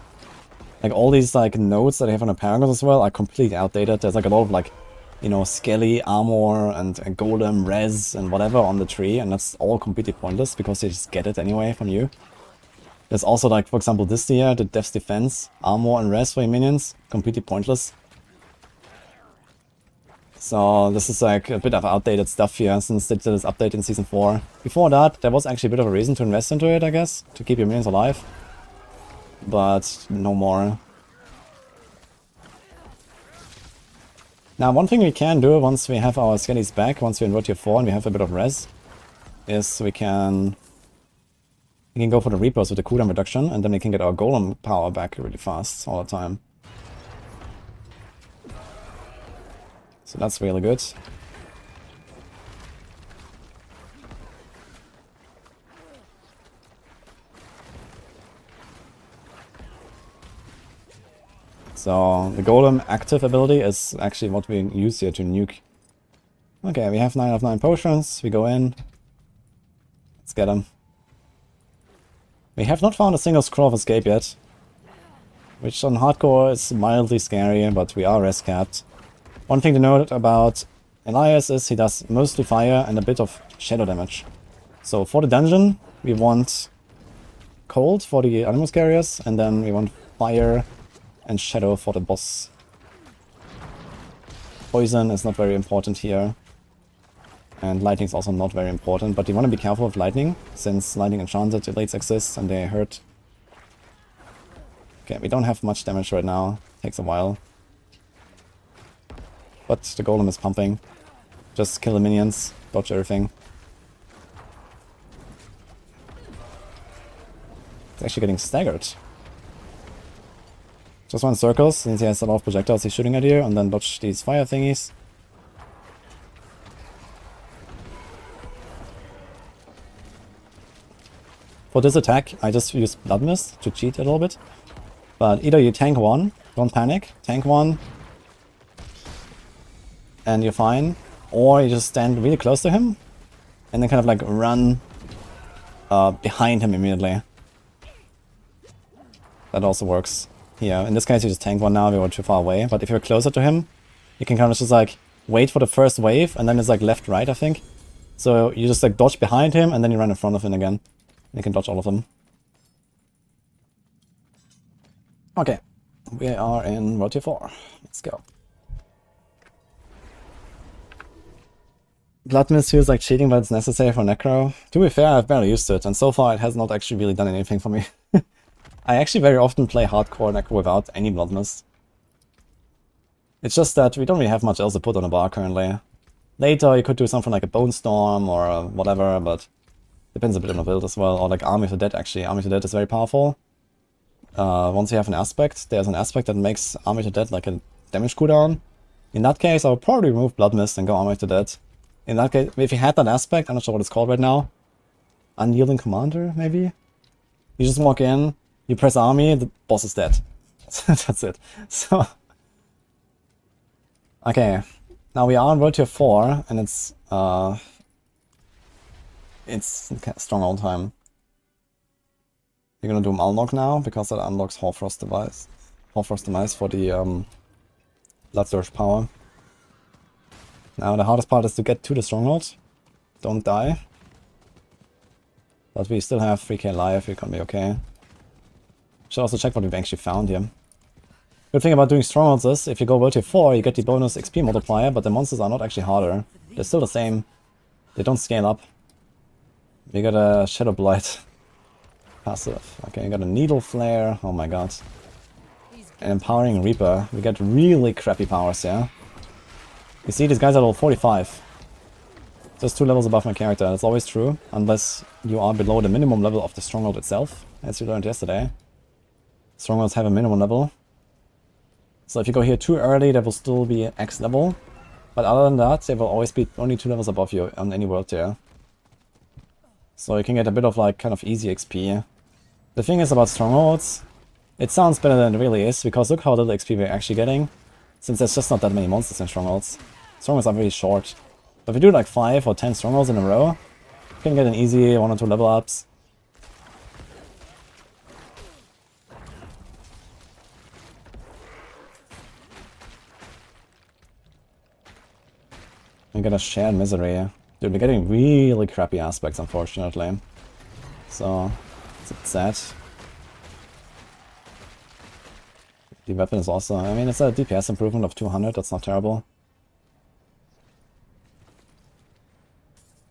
Like all these like nodes that I have on the Paragons as well are completely outdated. There's like a lot of like, you know, skelly armor and golem res and whatever on the tree, and that's all completely pointless because they just get it anyway from you. There's also like, for example, this here, the Death's Defense, armor and res for your minions, completely pointless. So this is like a bit of outdated stuff here since they did this update in Season 4. Before that, there was actually a bit of a reason to invest into it, I guess, to keep your minions alive. But no more. Now, one thing we can do once we have our skellies back, once we're in Road Tier 4 and we have a bit of res, is we can go for the Reapers with the cooldown reduction, and then we can get our golem power back really fast all the time. So that's really good. So the golem active ability is actually what we use here to nuke. Okay, we have 9 out of 9 potions. We go in. Let's get them. We have not found a single scroll of escape yet, which on hardcore is mildly scary, but we are res capped. One thing to note about Elias is he does mostly fire and a bit of shadow damage. So for the dungeon, we want cold for the animals carriers, and then we want fire and shadow for the boss. Poison is not very important here. And lightning is also not very important, but you want to be careful with lightning, since lightning enchanted elites exist and they hurt. Okay, we don't have much damage right now. Takes a while. But the golem is pumping. Just kill the minions, dodge everything. It's actually getting staggered. Just run circles, since he has a lot of projectiles he's shooting at you, and then dodge these fire thingies. For this attack, I just use Blood Mist to cheat a little bit. But either you tank one, don't panic, tank one, and you're fine. Or you just stand really close to him, and then kind of like run behind him immediately. That also works here. In this case, you just tank one now, we were too far away. But if you're closer to him, you can kind of just like wait for the first wave, and then it's like left-right, I think. So you just like dodge behind him, and then you run in front of him again. You can dodge all of them. Okay, we are in World Tier 4. Let's go. Blood Mist feels like cheating, but it's necessary for Necro. To be fair, I've barely used it, and so far it has not actually really done anything for me. I actually very often play hardcore Necro without any Blood Mist. It's just that we don't really have much else to put on a bar currently. Later you could do something like a Bone Storm or whatever, but depends a bit on the build as well, or like Army of the Dead actually. Army of the Dead is very powerful. Once you have an aspect, there's an aspect that makes Army of the Dead like a damage cooldown. In that case, I would probably remove Blood Mist and go Army of the Dead. In that case, if you had that aspect, I'm not sure what it's called right now. Unyielding Commander, maybe? You just walk in, you press Army, the boss is dead. That's it. So... Okay, now we are on World Tier 4, and it's Stronghold time. We're gonna do unlock now, because that unlocks Hoarfrost Device. Hoarfrost Device for the Bloodthirst power. Now the hardest part is to get to the Stronghold. Don't die. But we still have 3k life, we're gonna be okay. Should also check what we've actually found here. Good thing about doing Strongholds is, if you go World Tier 4, you get the bonus XP multiplier, but the monsters are not actually harder. They're still the same. They don't scale up. We got a Shadow Blight passive. Okay, we got a Needle Flare. Oh my god. An Empowering Reaper. We get really crappy powers, yeah? You see, these guys are level 45. Just 2 levels above my character. That's always true, unless you are below the minimum level of the Stronghold itself, as you learned yesterday. Strongholds have a minimum level. So if you go here too early, they will still be X level. But other than that, they will always be only 2 levels above you on any world tier. So you can get a bit of like kind of easy XP. The thing is about Strongholds, it sounds better than it really is, because look how little XP we're actually getting, since there's just not that many monsters in Strongholds. Strongholds are very short. But if you do like 5 or 10 Strongholds in a row, you can get an easy 1 or 2 level ups. We got a Shared Misery. Dude, we're getting really crappy aspects, unfortunately. So, it's a bit sad. The weapon is also, I mean, it's a DPS improvement of 200, that's not terrible.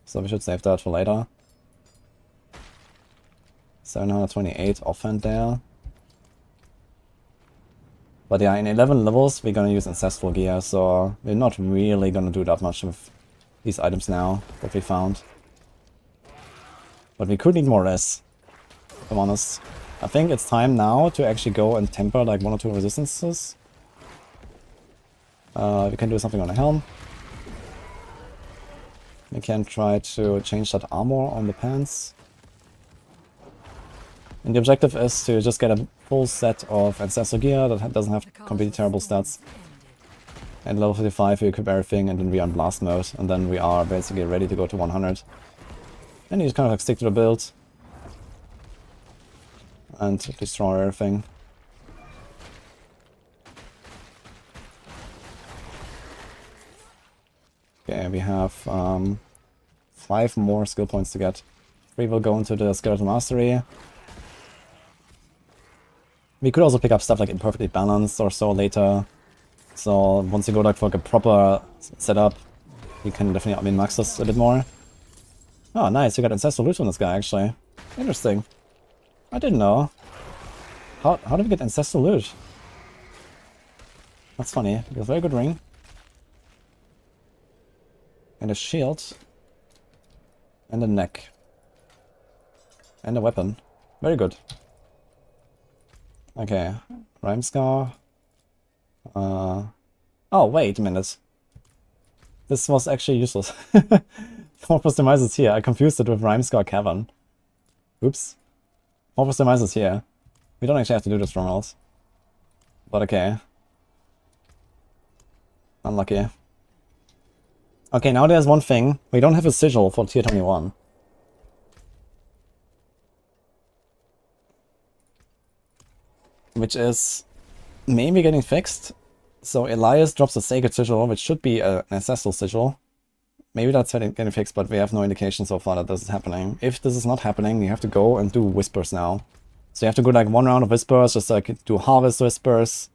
So we should save that for later. 728 offhand there. But yeah, in 11 levels we're gonna use Ancestral Gear, so we're not really gonna do that much with these items now that we found. But we could need more res, if I'm honest. I think it's time now to actually go and temper like 1 or 2 resistances. We can do something on the helm. We can try to change that armor on the pants. And the objective is to just get a full set of Ancestral Gear that doesn't have completely terrible stats. And level 55 we equip everything, and then we are in blast mode, and then we are basically ready to go to 100. And you just kind of like stick to the build. And destroy everything. Okay, we have 5 more skill points to get. 3 will go into the Skeletal Mastery. We could also pick up stuff like Imperfectly Balanced or so later. So once you go like for like a proper setup, you can definitely min-max this a bit more. Oh, nice, you got Ancestral Loot on this guy, actually. Interesting. I didn't know. How did we get Ancestral Loot? That's funny. We have a very good ring. And a shield. And a neck. And a weapon. Very good. Okay. Rhyme Scar. Oh, wait a minute. This was actually useless. 4+ demise is here. I confused it with Rhymescar Cavern. Oops. 4+ demise is here. We don't actually have to do the strongholds. But okay. Unlucky. Okay, now there's one thing. We don't have a sigil for tier 21. Which is maybe getting fixed. So Elias drops a Sacred Sigil, which should be an Ancestral Sigil. Maybe that's getting fixed, but we have no indication so far that this is happening. If this is not happening, you have to go and do Whispers now. So you have to go like one round of Whispers, just like do Harvest Whispers.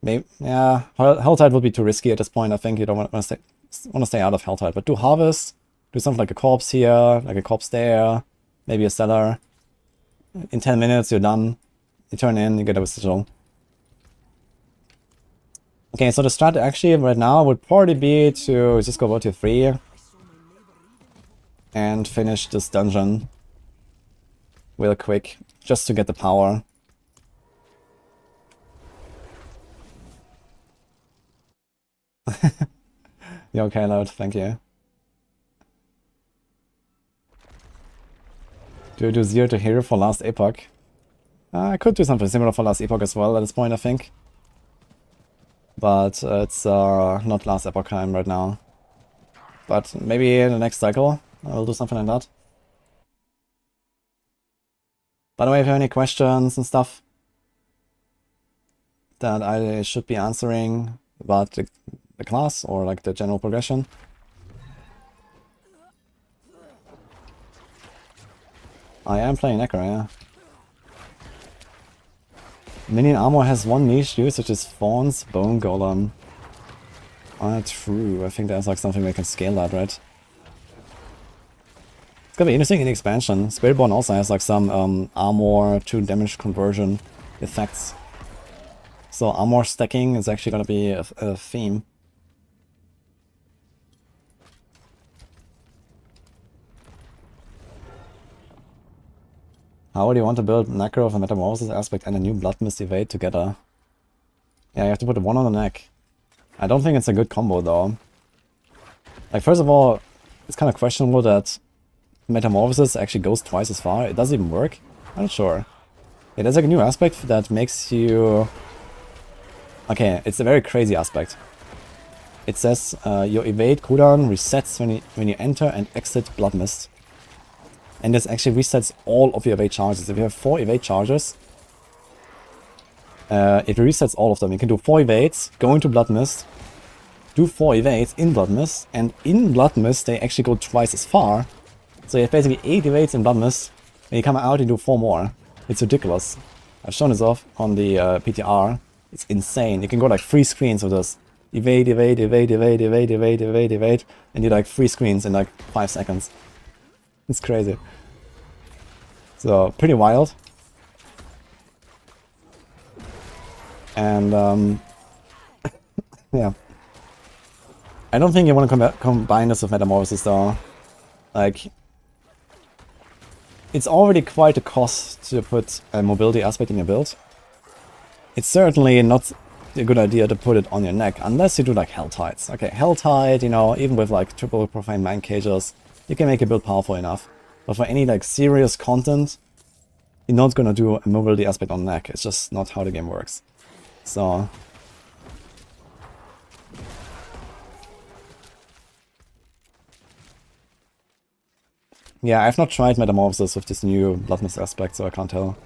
Maybe, yeah, Helltide would be too risky at this point. I think you don't want to stay out of Helltide, but do Harvest, do something like a Corpse here, like a Corpse there, maybe a Cellar. In 10 minutes, you're done. You turn in, you get a Sigil. Okay, so the strat actually right now would probably be to just go to 3 and finish this dungeon real quick, just to get the power. You okay, Loud? Thank you. Do you do 0 to hero for last epoch? I could do something similar for last epoch as well at this point, I think. But it's not last epoch time right now. But maybe in the next cycle I'll do something like that. By the way, if you have any questions and stuff that I should be answering about the class or like the general progression. I am playing Necro, yeah. Minion armor has one niche use, which is Fawn's Bone Golem. True. I think there's like something we can scale that, right? It's gonna be interesting in the expansion. Spiritborn also has like some armor to damage conversion effects. So armor stacking is actually gonna be a theme. How would you want to build Necro of a Metamorphosis aspect and a new Blood Mist evade together? Yeah, you have to put one on the neck. I don't think it's a good combo though. Like, first of all, it's kind of questionable that Metamorphosis actually goes twice as far. It doesn't even work. I'm not sure. Yeah, there's like a new aspect that makes you... Okay, it's a very crazy aspect. It says your evade cooldown resets when you enter and exit Blood Mist. And this actually resets all of your evade charges. If you have 4 evade charges, it resets all of them. You can do 4 evades, go into Blood Mist, do 4 evades in Blood Mist, and in Blood Mist they actually go twice as far. So you have basically 8 evades in Blood Mist, and you come out and do 4 more. It's ridiculous. I've shown this off on the PTR. It's insane. You can go like 3 screens with this. Evade, evade, evade, evade, evade, evade, evade, evade, and do like 3 screens in like 5 seconds. It's crazy. So, pretty wild. And, yeah. I don't think you want to combine this with Metamorphosis though. Like, it's already quite a cost to put a mobility aspect in your build. It's certainly not a good idea to put it on your neck, unless you do like Helltides. Okay, Helltide, you know, even with like triple Profane Mind Cages, you can make your build powerful enough. But for any like serious content, you're not gonna do a mobility aspect on neck. It's just not how the game works. So... yeah, I've not tried Metamorphosis with this new Blood Mist aspect, so I can't tell.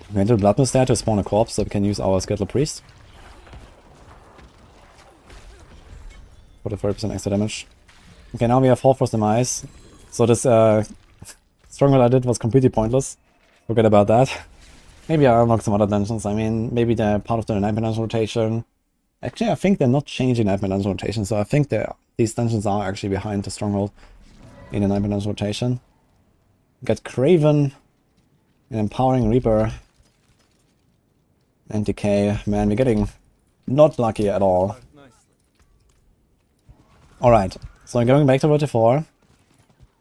We can do Blood Mist there to spawn a corpse so we can use our Skeletal Priest. for the 30% extra damage. Okay, now we have Fall Frost Demise. So this stronghold I did was completely pointless. Forget about that. Maybe I'll unlock some other dungeons. I mean, maybe they're part of the Nightmare Dungeon rotation. Actually, I think they're not changing Nightmare Dungeon rotation, so I think these dungeons are actually behind the Stronghold in the Nightmare Dungeon rotation. Get Craven, an Empowering Reaper, and Decay. Man, we're getting not lucky at all. Alright, so going back to Verti 4,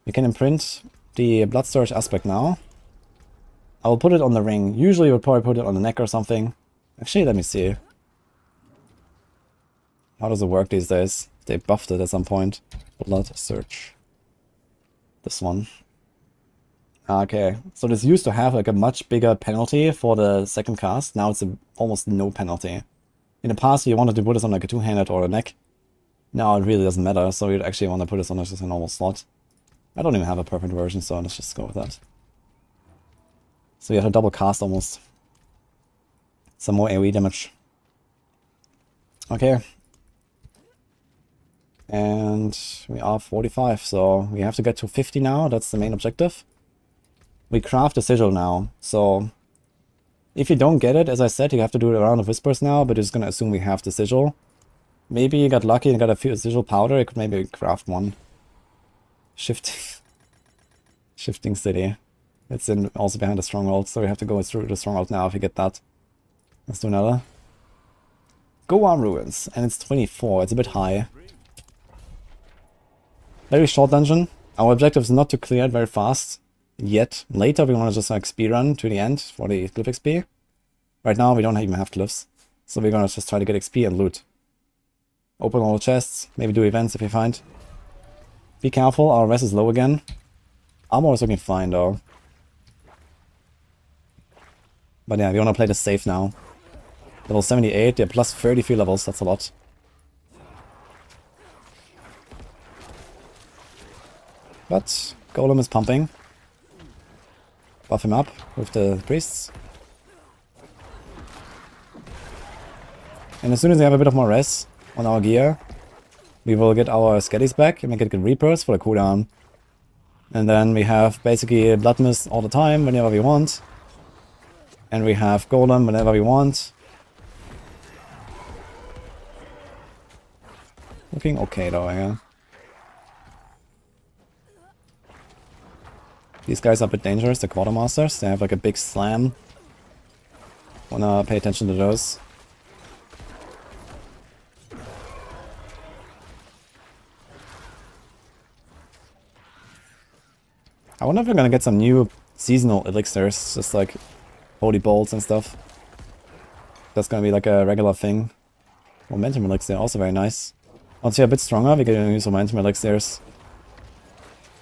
we can imprint the Blood Storage aspect now. I will put it on the ring. Usually you would probably put it on the neck or something. Actually, let me see. How does it work these days? They buffed it at some point. Blood Search. This one. Okay, so this used to have like a much bigger penalty for the second cast. Now it's almost no penalty. In the past you wanted to put this on like a two-handed or a neck. Now it really doesn't matter, so you'd actually want to put this on just a normal slot. I don't even have a perfect version, so let's just go with that. So you have a double cast almost. Some more AoE damage. Okay. And we are 45, so we have to get to 50 now. That's the main objective. We craft a sigil now, so if you don't get it, as I said, you have to do a round of whispers now, but it's gonna assume we have the sigil. Maybe you got lucky and got a few sigil powder, you could maybe craft one. Shifting City. It's also behind the Stronghold, so we have to go through the Stronghold now if we get that. Let's do another. Goa Ruins, and it's 24, it's a bit high. Very short dungeon. Our objective is not to clear it very fast yet. Later we want to just like speed run to the end for the glyph XP. Right now we don't even have glyphs, so we're gonna just try to get XP and loot. Open all the chests, maybe do events if you find. Be careful, our res is low again. Armor is looking fine though. But yeah, we want to play this safe now. Level 78, they're plus 33 levels, that's a lot. But Golem is pumping. Buff him up with the priests. And as soon as we have a bit of more res on our gear, we will get our Skellies back and we can get Reapers for the cooldown. And then we have basically Blood Mist all the time, whenever we want. And we have Golem whenever we want. Looking okay though, yeah. These guys are a bit dangerous, the Quartermasters. They have like a big slam. Wanna pay attention to those. I wonder if we're gonna get some new seasonal elixirs, just like holy bolts and stuff. That's gonna be like a regular thing. Momentum elixir, also very nice. Once you're a bit stronger, we can use momentum elixirs.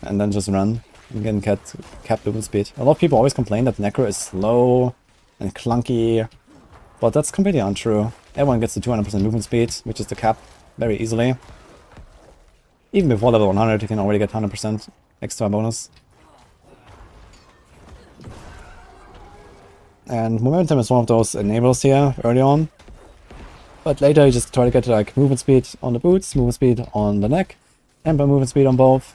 And then just run. And get cap movement speed. A lot of people always complain that Necro is slow and clunky. But that's completely untrue. Everyone gets to 200% movement speed, which is the cap, very easily. Even before level 100, you can already get 100% extra bonus. And momentum is one of those enablers here early on. But later you just try to get like movement speed on the boots, movement speed on the neck, and movement speed on both.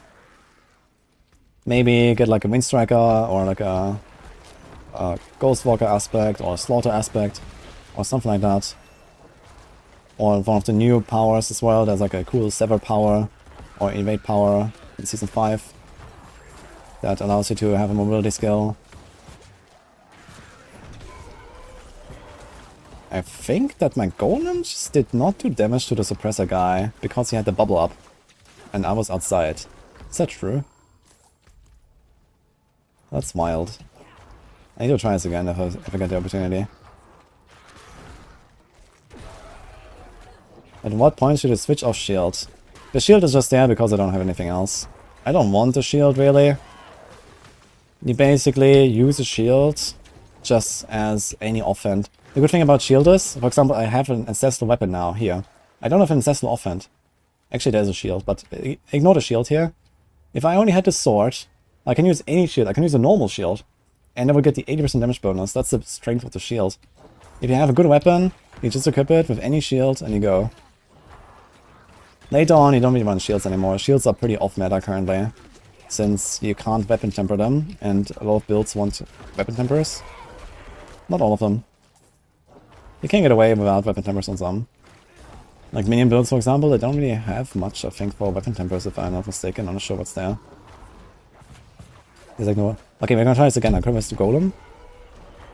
Maybe get like a Wind Striker or like a Ghostwalker aspect or a Slaughter aspect or something like that. Or one of the new powers as well. There's like a cool Sever power or Evade power in Season 5 that allows you to have a mobility skill. I think that my Golem just did not do damage to the Suppressor guy because he had the bubble up and I was outside. Is that true? That's wild. I need to try this again if I get the opportunity. At what point should I switch off shield? The shield is just there because I don't have anything else. I don't want the shield really. You basically use a shield just as any offhand. The good thing about shield is, for example, I have an ancestral weapon now here. I don't have an ancestral offhand. Actually there's a shield, but ignore the shield here. If I only had the sword, I can use any shield. I can use a normal shield. And I will get the 80% damage bonus. That's the strength of the shield. If you have a good weapon, you just equip it with any shield and you go. Later on, you don't really run shields anymore. Shields are pretty off meta currently, since you can't weapon temper them, and a lot of builds want weapon tempers. Not all of them. You can get away without weapon tempers on some. Like minion builds, for example, they don't really have much, I think, for weapon tempers, if I'm not mistaken. I'm not sure what's there. He's like, no. Okay, we're gonna try this again. I could miss the golem.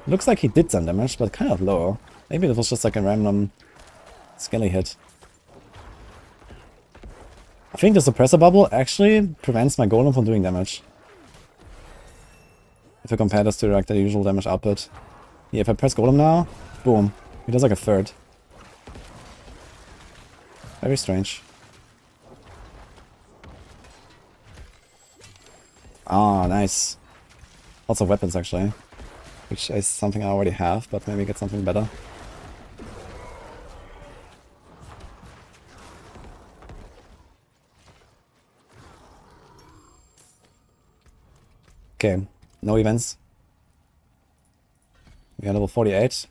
Looks like he did some damage, but kind of low. Maybe it was just like a random skelly hit. I think the suppressor bubble actually prevents my golem from doing damage. If I compare this to like the usual damage output. Yeah, if I press golem now, boom. He does like a third. Very strange. Ah, nice. Lots of weapons actually. Which is something I already have, but maybe get something better. Okay, no events. We are level 48.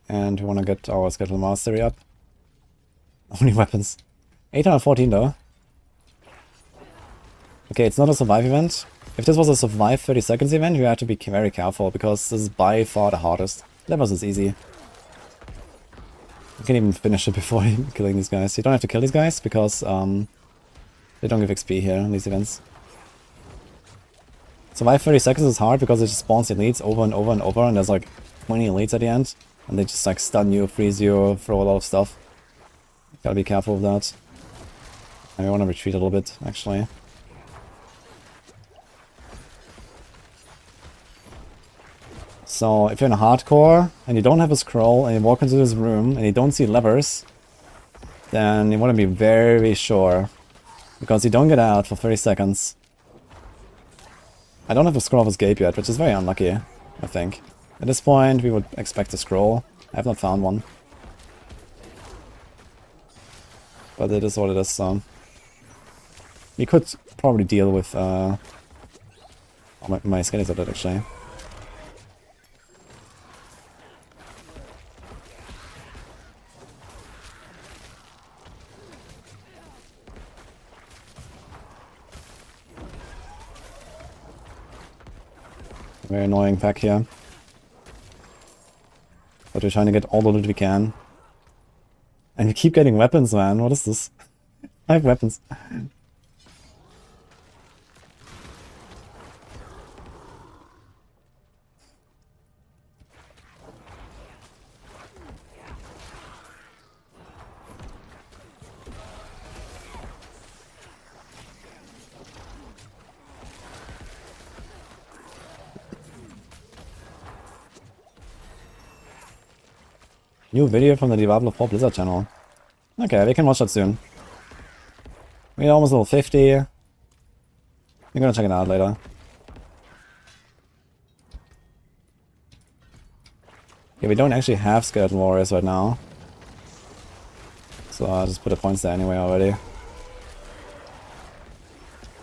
And we want to get our schedule mastery up. Only weapons. 814 though. Okay, it's not a survive event. If this was a survive 30 seconds event, you have to be very careful, because this is by far the hardest. Levels is easy. You can even finish it before killing these guys. You don't have to kill these guys, because they don't give XP here in these events. Survive 30 seconds is hard because it just spawns elites over and over and over, and there's like 20 elites at the end. And they just like stun you, freeze you, throw a lot of stuff. Gotta be careful with that. And we want to retreat a little bit, actually. So, if you're in a hardcore, and you don't have a scroll, and you walk into this room, and you don't see levers, then you want to be very sure. Because you don't get out for 30 seconds. I don't have a scroll of escape yet, which is very unlucky, I think. At this point, we would expect a scroll. I have not found one. But it is what it is, so... We could probably deal with... Oh, my skellies are dead, actually. Very annoying pack here. But we're trying to get all the loot we can. And we keep getting weapons, man. What is this? 5 weapons. New video from the Diablo 4 Blizzard channel. Okay, we can watch that soon. We're almost level 50. We're gonna check it out later. Yeah, we don't actually have skeleton warriors right now. So I'll just put the points there anyway already.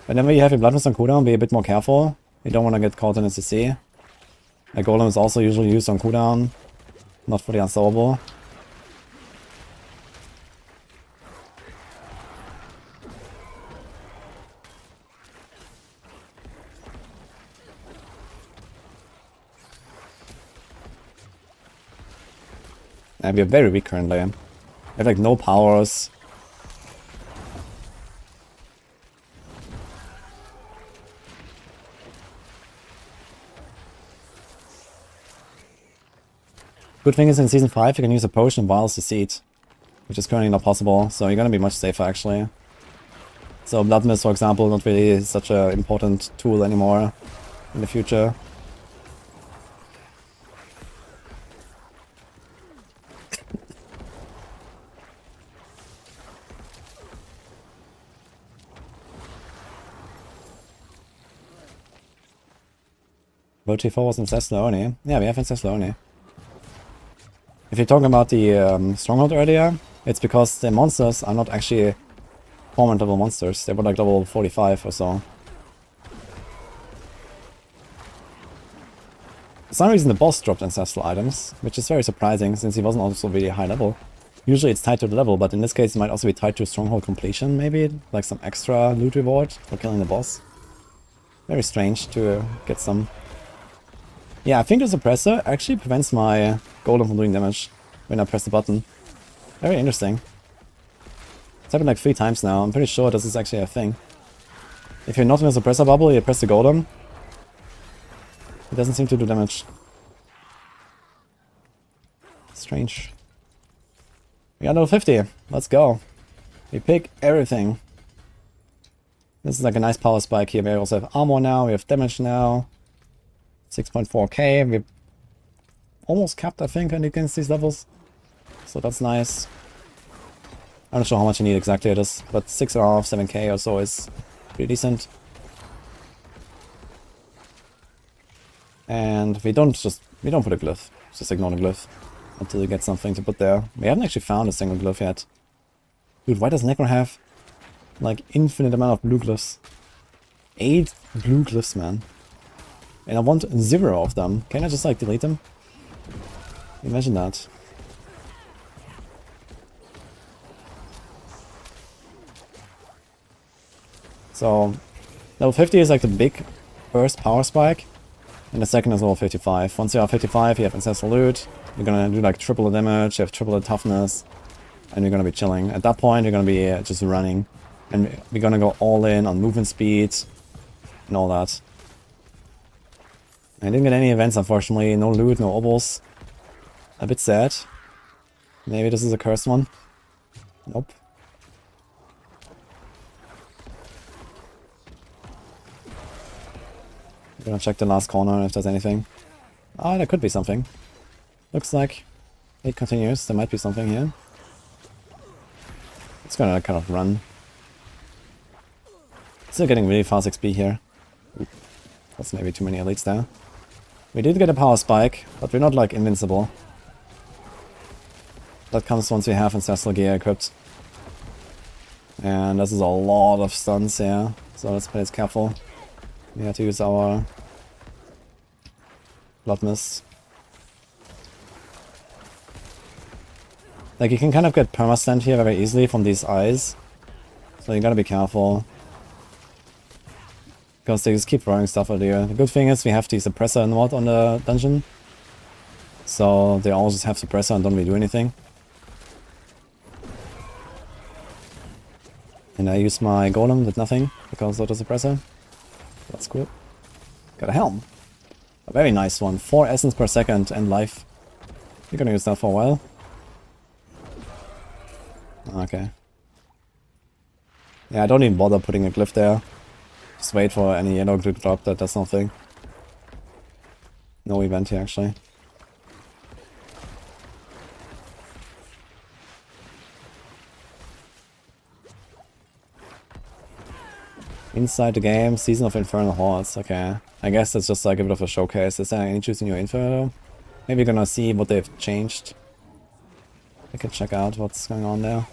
Whenever you have your bloodlust on cooldown, be a bit more careful. You don't want to get caught in a CC. A golem is also usually used on cooldown. Not fully unsolvable. And we are very weak currently. We have like no powers. Good thing is in Season 5 you can use a potion while CC'd, which is currently not possible, so you're gonna be much safer actually. So Blood Mist, for example, not really such an important tool anymore in the future. World T4 was in Thessaloniki. Yeah, we have in Thessaloniki. If you're talking about the Stronghold earlier, it's because the monsters are not actually torment level monsters. They were like level 45 or so. For some reason the boss dropped ancestral items, which is very surprising since he wasn't also really high level. Usually it's tied to the level, but in this case it might also be tied to stronghold completion, maybe? Like some extra loot reward for killing the boss. Very strange to get some. Yeah, I think the suppressor actually prevents my golem from doing damage when I press the button. Very interesting. It's happened like 3 times now. I'm pretty sure this is actually a thing. If you're not in a suppressor bubble, you press the golem. It doesn't seem to do damage. Strange. We got level 50. Let's go. We pick everything. This is like a nice power spike here. We also have armor now. We have damage now. 6.4k. We're almost capped, I think, against these levels. So that's nice. I'm not sure how much you need exactly it is, but 6.5, 7k or so is pretty decent. And we don't put a glyph. Just ignore the glyph until you get something to put there. We haven't actually found a single glyph yet. Dude, why does Necro have like infinite amount of blue glyphs? 8 blue glyphs, man. And I want 0 of them. Can I just like delete them? Imagine that. So, level 50 is like the big first power spike. And the second is level 55. Once you are 55, you have ancestral loot. You're gonna do like triple the damage, you have triple the toughness. And you're gonna be chilling. At that point, you're gonna be just running. And we're gonna go all in on movement speed and all that. I didn't get any events, unfortunately. No loot, no obels. A bit sad. Maybe this is a cursed one. Nope. I'm gonna check the last corner if there's anything. Ah, there could be something. Looks like it continues. There might be something here. It's gonna kind of run. Still getting really fast XP here. Ooh, that's maybe too many elites there. We did get a power spike, but we're not like invincible. That comes once we have ancestral gear equipped. And this is a lot of stuns here, so let's play it careful. We have to use our blood mist. Like you can kind of get perma-stunned here very easily from these eyes. So you gotta be careful. Because they just keep throwing stuff at you. The good thing is we have the suppressor mod on the dungeon. So they all just have suppressor and don't really do anything. And I use my golem with nothing because of the suppressor. That's cool. Got a helm. A very nice one. 4 essence per second and life. You're gonna use that for a while. Okay. Yeah, I don't even bother putting a glyph there. Just wait for any yellow to drop that does nothing. No event here actually. Inside the game, Season of Infernal Hordes. Okay. I guess that's just like a bit of a showcase. Is there any choosing your info? Maybe we're gonna see what they've changed. I can check out what's going on there.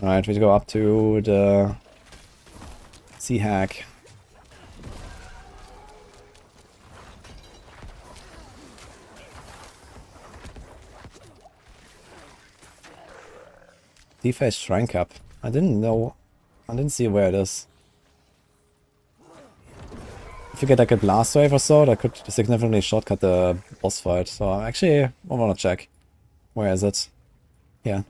Alright, we go up to the Sea Hack. Deface Shrine Cup. I didn't see where it is. If you get like a blast wave or so, that could significantly shortcut the boss fight. So actually, I wanna check. Where is it? Yeah.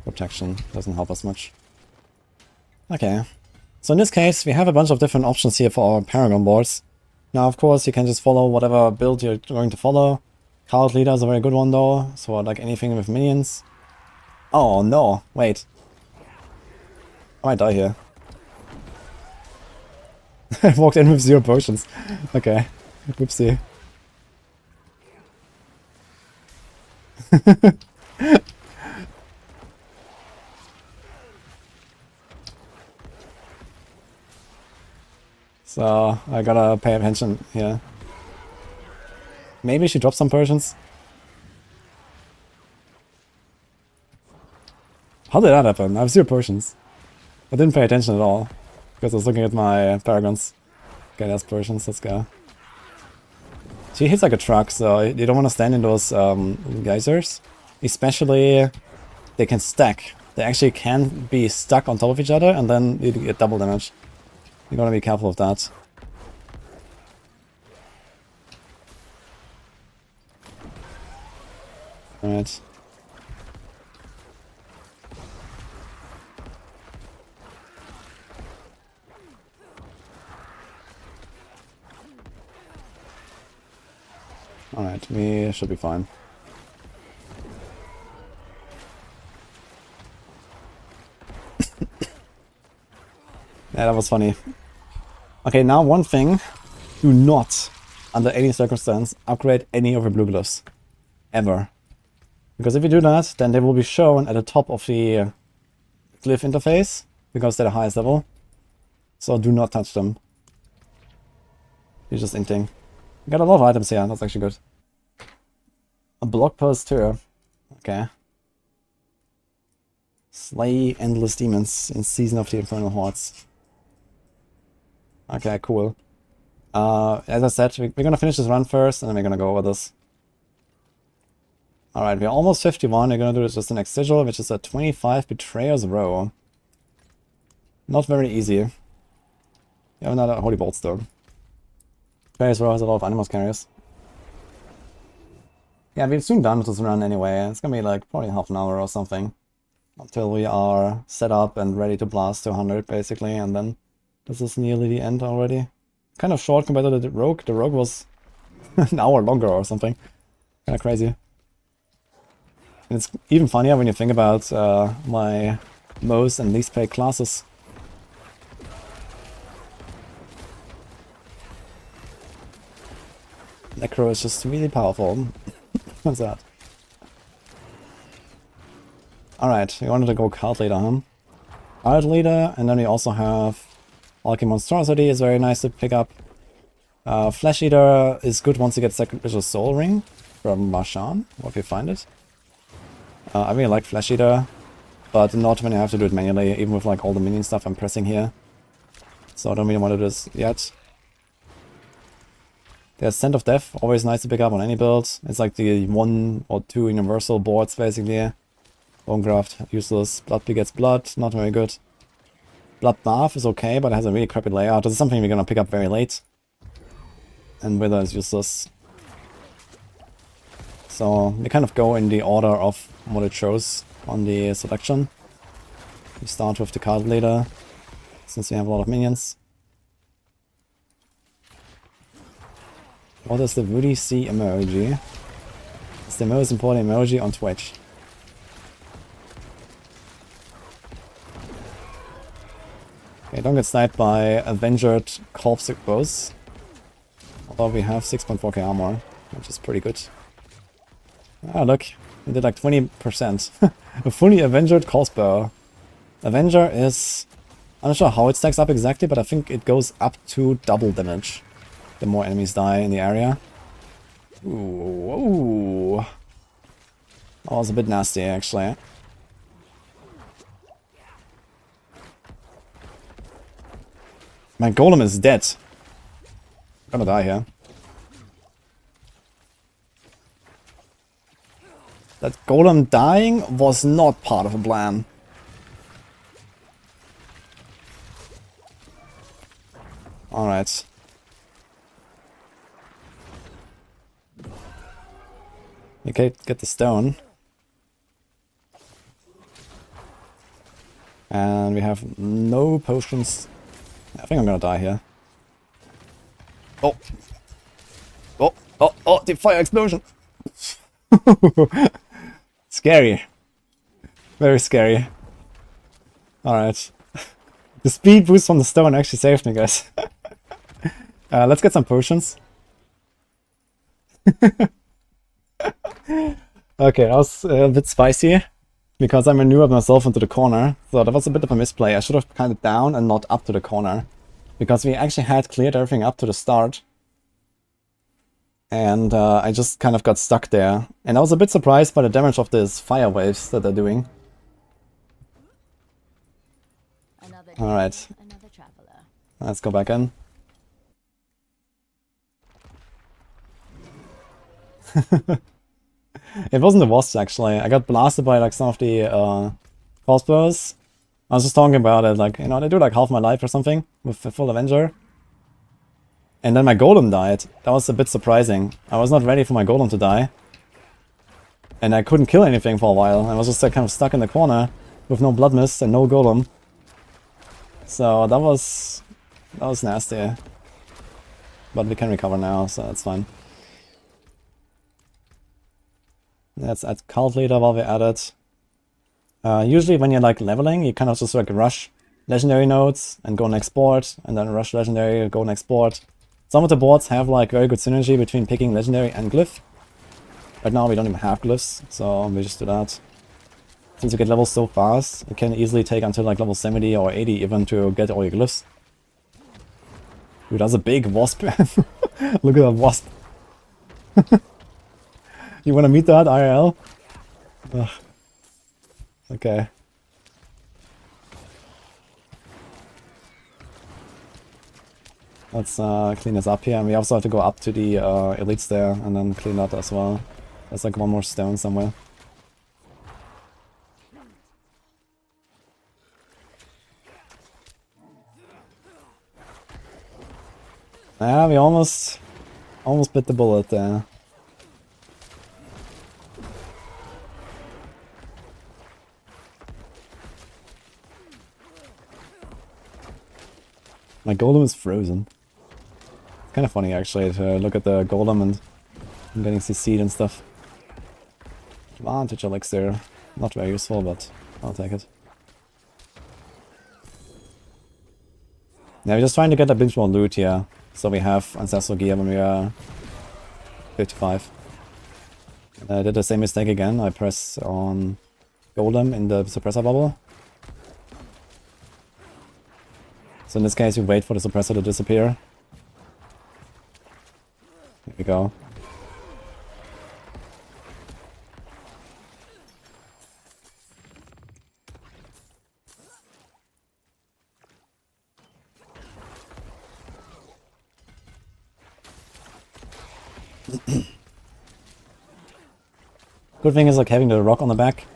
Protection doesn't help us much. Okay. So in this case, we have a bunch of different options here for our Paragon boards. Now, of course, you can just follow whatever build you're going to follow. Cult Leader is a very good one though, so like anything with minions. Oh no, wait. I might die here. I walked in with 0 potions. Okay. Whoopsie. So, I gotta pay attention here. Maybe she dropped some potions. How did that happen? I have 0 potions. I didn't pay attention at all. Because I was looking at my paragons. Okay, that's potions, let's go. She hits like a truck, so you don't want to stand in those geysers. Especially, they can stack. They actually can be stuck on top of each other, and then you get double damage. You gotta be careful of that. Alright. Alright, we should be fine. Yeah, that was funny. Okay, now one thing. Do not, under any circumstance, upgrade any of your blue glyphs. Ever. Because if you do that, then they will be shown at the top of the glyph interface, because they're the highest level. So do not touch them. You're just inting. Got a lot of items here, that's actually good. A blog post too. Okay. Slay endless demons in Season of the Infernal Hordes. Okay, cool. As I said, we're gonna finish this run first, and then we're gonna go over this. Alright, we're almost 51. We're gonna do just the next sigil, which is a 25 Betrayer's Row. Not very easy. We have another Holy Bolts though. Betrayer's Row has a lot of animals carriers. Yeah, we're soon done with this run anyway. It's gonna be like probably half an hour or something. Until we are set up and ready to blast to 100 basically, and then this is nearly the end already. Kind of short compared to the Rogue. The Rogue was an hour longer or something. Kinda crazy. And it's even funnier when you think about my most and least played classes. Necro is just really powerful. What's that? Alright, we wanted to go Card Leader, huh? Card Leader, and then we also have Alchemy Monstrosity is very nice to pick up. Flesh Eater is good once you get Sacrificial Soul Ring from Marshan, or if you find it. I really like Flesh Eater, but not when you have to do it manually, even with like all the minion stuff I'm pressing here. So I don't really want to do this yet. There's Scent of Death, always nice to pick up on any build. It's like the 1 or 2 universal boards basically. Bonegraft, useless. Blood Begets Blood, not very good. Blood Bath is okay, but it has a really crappy layout. This is something we're gonna pick up very late. And Wither is useless. So we kind of go in the order of what it shows on the selection. We start with the Card Leader, since we have a lot of minions. What is the Woody C emoji? It's the most important emoji on Twitch. Okay, don't get sniped by Avenged Corpse Bows. Although we have 6.4k armor, which is pretty good. Ah, look, we did like 20%. A fully Avenged Crossbow. Avenger is... I'm not sure how it stacks up exactly, but I think it goes up to double damage the more enemies die in the area. Ooh, whoa. That was a bit nasty, actually. My golem is dead. I'm gonna die here. That golem dying was not part of the plan. Alright. Okay, get the stone. And we have no potions. I think I'm gonna die here. Oh! Oh! Oh! Oh! The fire explosion! Scary. Very scary. Alright. The speed boost from the stone actually saved me, guys. Let's get some potions. Okay, that was a bit spicy. Because I maneuvred myself into the corner. So that was a bit of a misplay. I should have kind of down and not up to the corner. Because we actually had cleared everything up to the start. And I just kind of got stuck there. And I was a bit surprised by the damage of these fire waves that they're doing. Alright. Let's go back in. It wasn't the wasps actually. I got blasted by like some of the crossbows. I was just talking about it, like, you know, they do like half my life or something with the full Avenger. And then my golem died. That was a bit surprising. I was not ready for my golem to die. And I couldn't kill anything for a while. I was just like kind of stuck in the corner with no blood mist and no golem. So that was nasty. But we can recover now, so that's fine. Let's add cult leader while we're at it. Usually when you're like leveling, you kind of just like rush legendary nodes and go next board, and then rush legendary, go next board. Some of the boards have like very good synergy between picking legendary and glyph. Right now we don't even have glyphs, so we just do that. Since you get levels so fast, it can easily take until like level 70 or 80 even to get all your glyphs. Dude, that's a big wasp. Look at that wasp. You wanna meet that IRL? Ugh. Okay. Let's clean this up here, and we also have to go up to the elites there and then clean that as well. There's like one more stone somewhere. Yeah, we almost bit the bullet there. My golem is frozen. It's kind of funny actually to look at the golem and getting CC'd and stuff. Advantage elixir. Not very useful, but I'll take it. Yeah, we're just trying to get a bit more loot here, so we have ancestral gear when we are 55. I did the same mistake again. I press on golem in the suppressor bubble. So in this case, we wait for the suppressor to disappear. Here we go. Good thing is like having the rock on the back,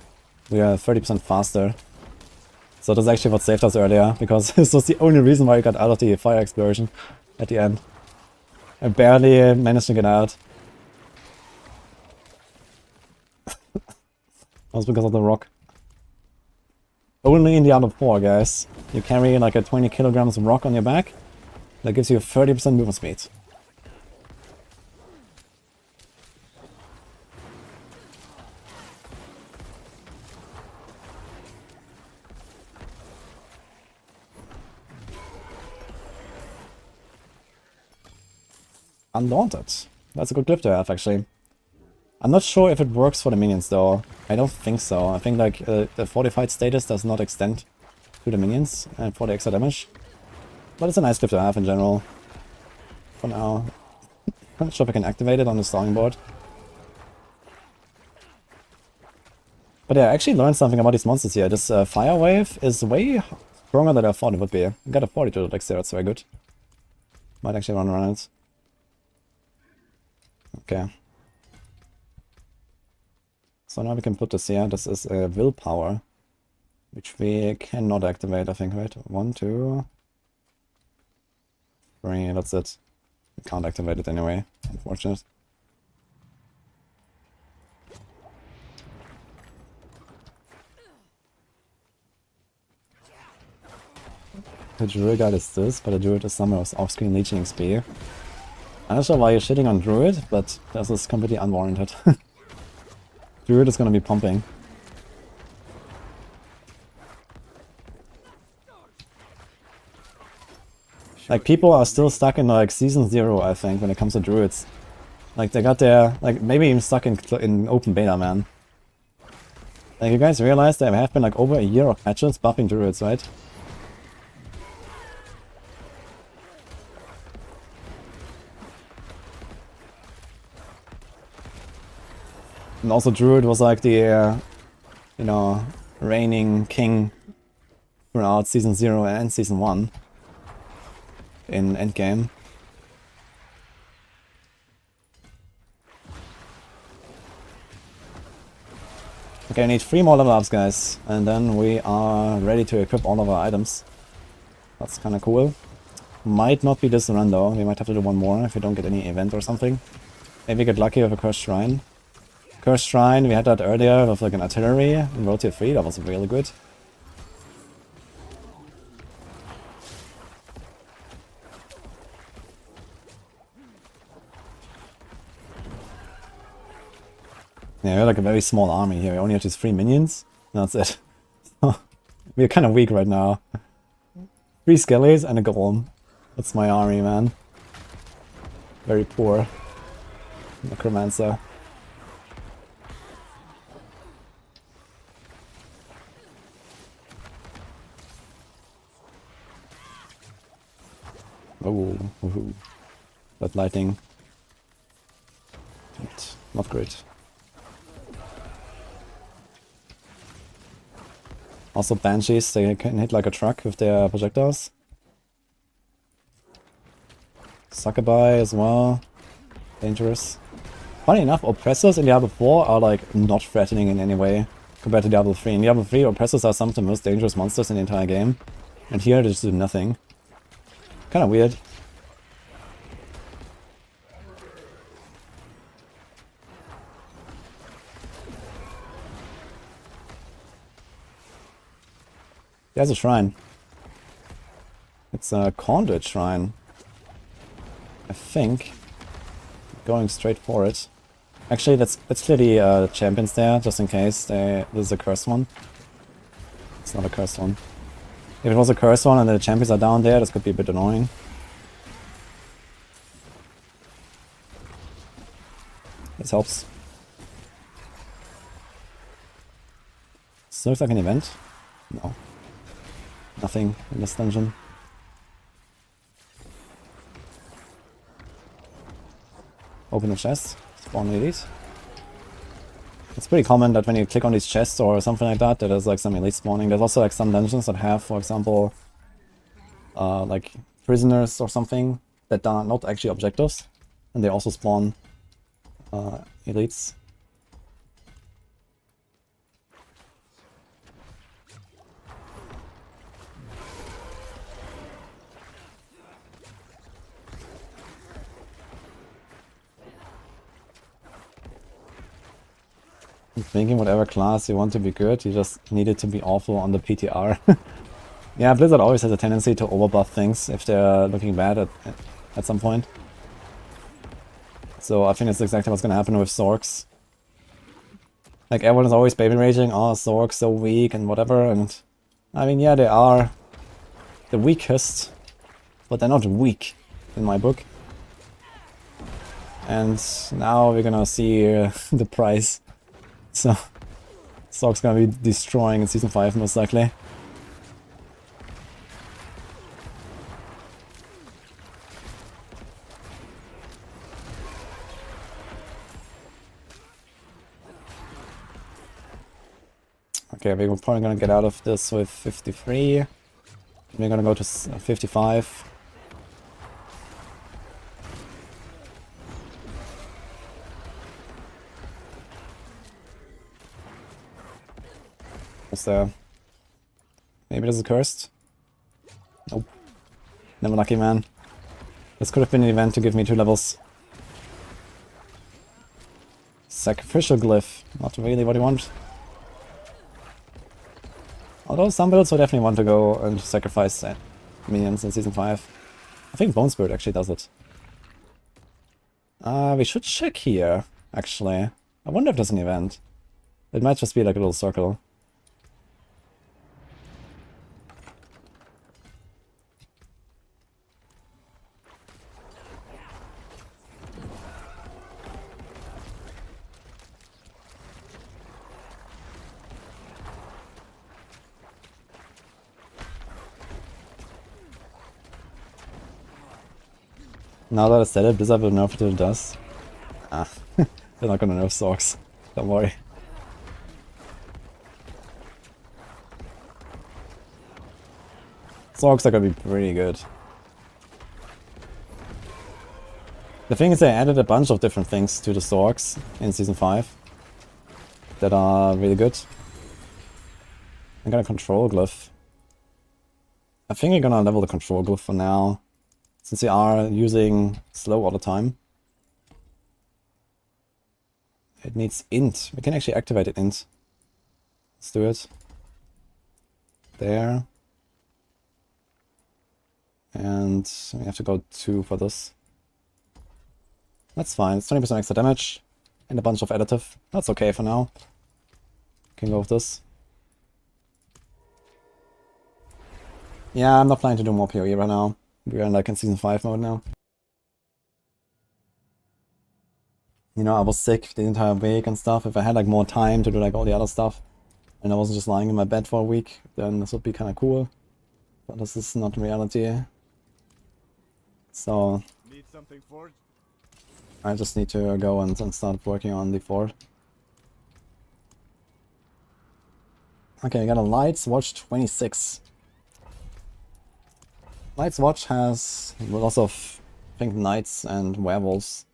we are 30% faster. So that's actually what saved us earlier, because this was the only reason why I got out of the fire explosion at the end. I barely managed to get out. That was because of the rock. Only in Diablo 4, guys. You carry like a 20 kilograms rock on your back. That gives you 30% movement speed. Undaunted. That's a good glyph to have, actually. I'm not sure if it works for the minions, though. I don't think so. I think like the fortified status does not extend to the minions and for the extra damage. But it's a nice glyph to have in general. For now. I'm not sure if I can activate it on the starting board. But yeah, I actually learned something about these monsters here. This fire wave is way stronger than I thought it would be. I got a 42 elixir, that's very good. Might actually run around it. Okay. So now we can put this here. This is a willpower, which we cannot activate, I think, right? 1, 2, 3, that's it. We can't activate it anyway, unfortunate. The Druid guard is this, but the Druid is somewhere with off-screen leeching XP. I'm not sure why you're shitting on Druid, but this is completely unwarranted. Druid is gonna be pumping. Like, people are still stuck in like season 0, I think, when it comes to Druids. Like, they got their, like, maybe even stuck in open beta, man. Like, you guys realize there have been like over a year of patches buffing Druids, right? And also Druid was like the, you know, reigning king throughout Season 0 and Season 1 in Endgame. Okay, I need 3 more level ups, guys, and then we are ready to equip all of our items. That's kinda cool. Might not be this run though, we might have to do one more if we don't get any event or something. Maybe get lucky with a Cursed Shrine. Cursed Shrine, we had that earlier with like an artillery in World Tier 3, that was really good. Yeah, we're like a very small army here, we only have these 3 minions, and that's it. We're kind of weak right now. 3 skellies and a golem. That's my army, man. Very poor. Necromancer. Oh, woohoo. That lighting. Not great. Also banshees, they can hit like a truck with their projectiles. Succubi as well. Dangerous. Funny enough, oppressors in Diablo 4 are like not threatening in any way compared to Diablo 3. In Diablo 3, oppressors are some of the most dangerous monsters in the entire game. And here they just do nothing. Kinda weird. There's a shrine. It's a conduit shrine. I think. Going straight for it. Actually, let's clear the champions there, just in case there's a cursed one. It's not a cursed one. If it was a cursed one and the champions are down there, this could be a bit annoying. This helps. This looks like an event. No. Nothing in this dungeon. Open the chest, spawn elite. It's pretty common that when you click on these chests or something like that, there's like some elite spawning. There's also like some dungeons that have, for example, like prisoners or something that are not actually objectives, and they also spawn elites. I'm thinking whatever class you want to be good, you just need it to be awful on the PTR. Yeah, Blizzard always has a tendency to overbuff things if they're looking bad at some point. So I think that's exactly what's gonna happen with Sorcs. Like everyone is always baby raging, oh Sorcs so weak and whatever, and I mean yeah they are the weakest, but they're not weak in my book. And now we're gonna see the price. So, Sorc's gonna be destroying in Season 5 most likely. Okay, we're probably gonna get out of this with 53. We're gonna go to 55. What's there? Maybe this is cursed? Nope. Never lucky, man. This could have been an event to give me 2 levels. Sacrificial glyph. Not really what I want. Although some builds would definitely want to go and sacrifice minions in Season 5. I think Bone Spirit actually does it. We should check here, actually. I wonder if there's an event. It might just be like a little circle. Now that I said it, Blizzard will nerf it till it does. Ah, they're not gonna nerf Sorcs. Don't worry. Sorcs are gonna be pretty good. The thing is they added a bunch of different things to the Sorcs in Season 5. that are really good. I got a control glyph. I think I'm gonna level the control glyph for now, since we are using slow all the time. It needs int. We can actually activate it int. Let's do it. There. And we have to go 2 for this. That's fine. It's 20% extra damage and a bunch of additive. That's okay for now. Can go with this. Yeah, I'm not planning to do more PoE right now. We're in like in season 5 mode now. You know, I was sick the entire week and stuff. If I had like more time to do like all the other stuff and I wasn't just lying in my bed for a week, then this would be kind of cool. But this is not reality. So Need something forged? I just need to go and start working on the fort. Okay, I got a Lights Watch 26. Lights Watch has lots of, I think, knights and werewolves.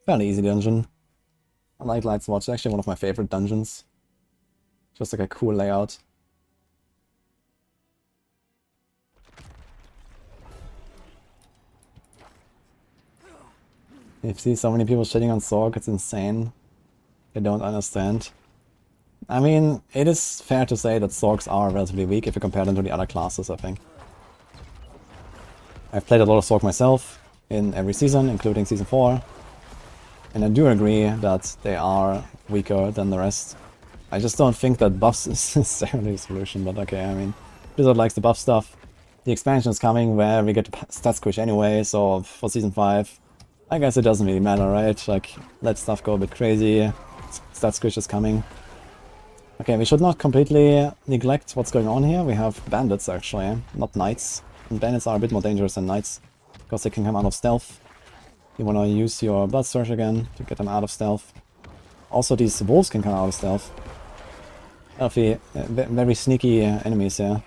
Fairly easy dungeon. I like Lights Watch, it's actually one of my favorite dungeons. Just like a cool layout. You see so many people shitting on Sorc, it's insane. They don't understand. I mean, it is fair to say that Sorcs are relatively weak if you compare them to the other classes, I think. I've played a lot of Sorc myself in every season, including season 4. And I do agree that they are weaker than the rest. I just don't think that buffs is necessarily the solution, but okay, I mean, Blizzard likes the buff stuff. The expansion is coming where we get the stat squish anyway, so for season 5, I guess it doesn't really matter, right? Like, let stuff go a bit crazy. Stat squish is coming. Okay, we should not completely neglect what's going on here. We have bandits, actually, not knights. And bandits are a bit more dangerous than knights, because they can come out of stealth. You want to use your blood surge again to get them out of stealth. Also, these wolves can come out of stealth. Very sneaky enemies here.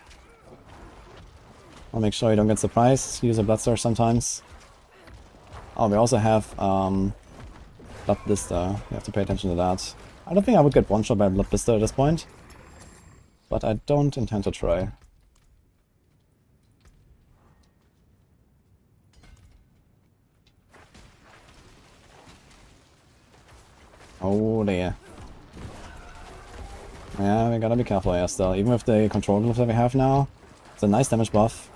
I'll make sure you don't get surprised. Use a blood surge sometimes. Oh, we also have blood blister. You have to pay attention to that. I don't think I would get one shot by blood blister at this point, but I don't intend to try. Oh dear. Yeah, we gotta be careful here still. Even with the control glyph that we have now, it's a nice damage buff,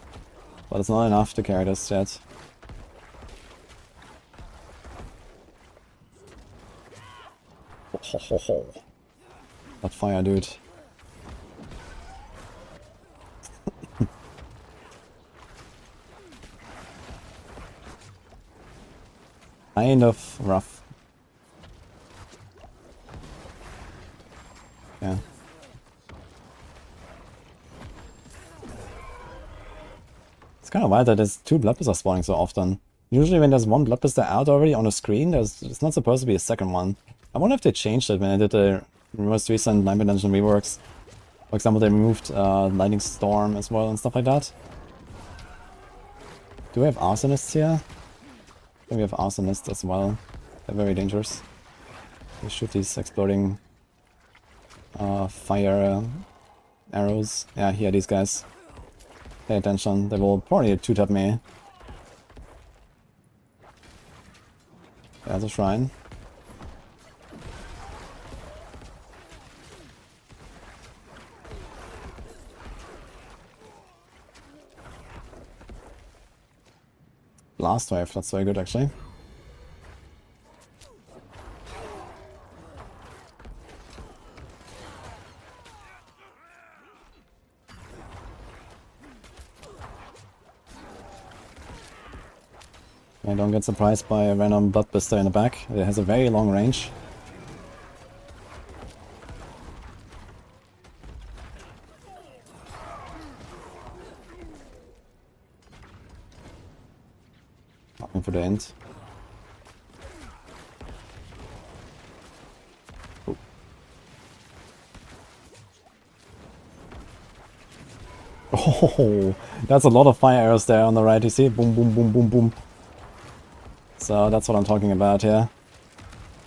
but it's not enough to carry this yet. Ho ho ho. That fire, dude. Kind of rough. Yeah. It's kind of wild that there's 2 blood blisters spawning so often. Usually when there's 1 blood blister out already on the screen, it's not supposed to be a second one. I wonder if they changed it when I did the most recent Nightmare Dungeon reworks. For example, they removed Lightning Storm as well and stuff like that. Do we have Arsonists here? I think we have Arsonists as well. They're very dangerous. They shoot these exploding fire arrows. Yeah, here, these guys. Pay attention, they will probably two-tap me. There's a shrine. Blast wave, that's very good actually. I don't get surprised by a random blood blister in the back. It has a very long range. Looking for the end. Oh. Oh, that's a lot of fire arrows there on the right, you see? Boom, boom, boom, boom, boom. So that's what I'm talking about here.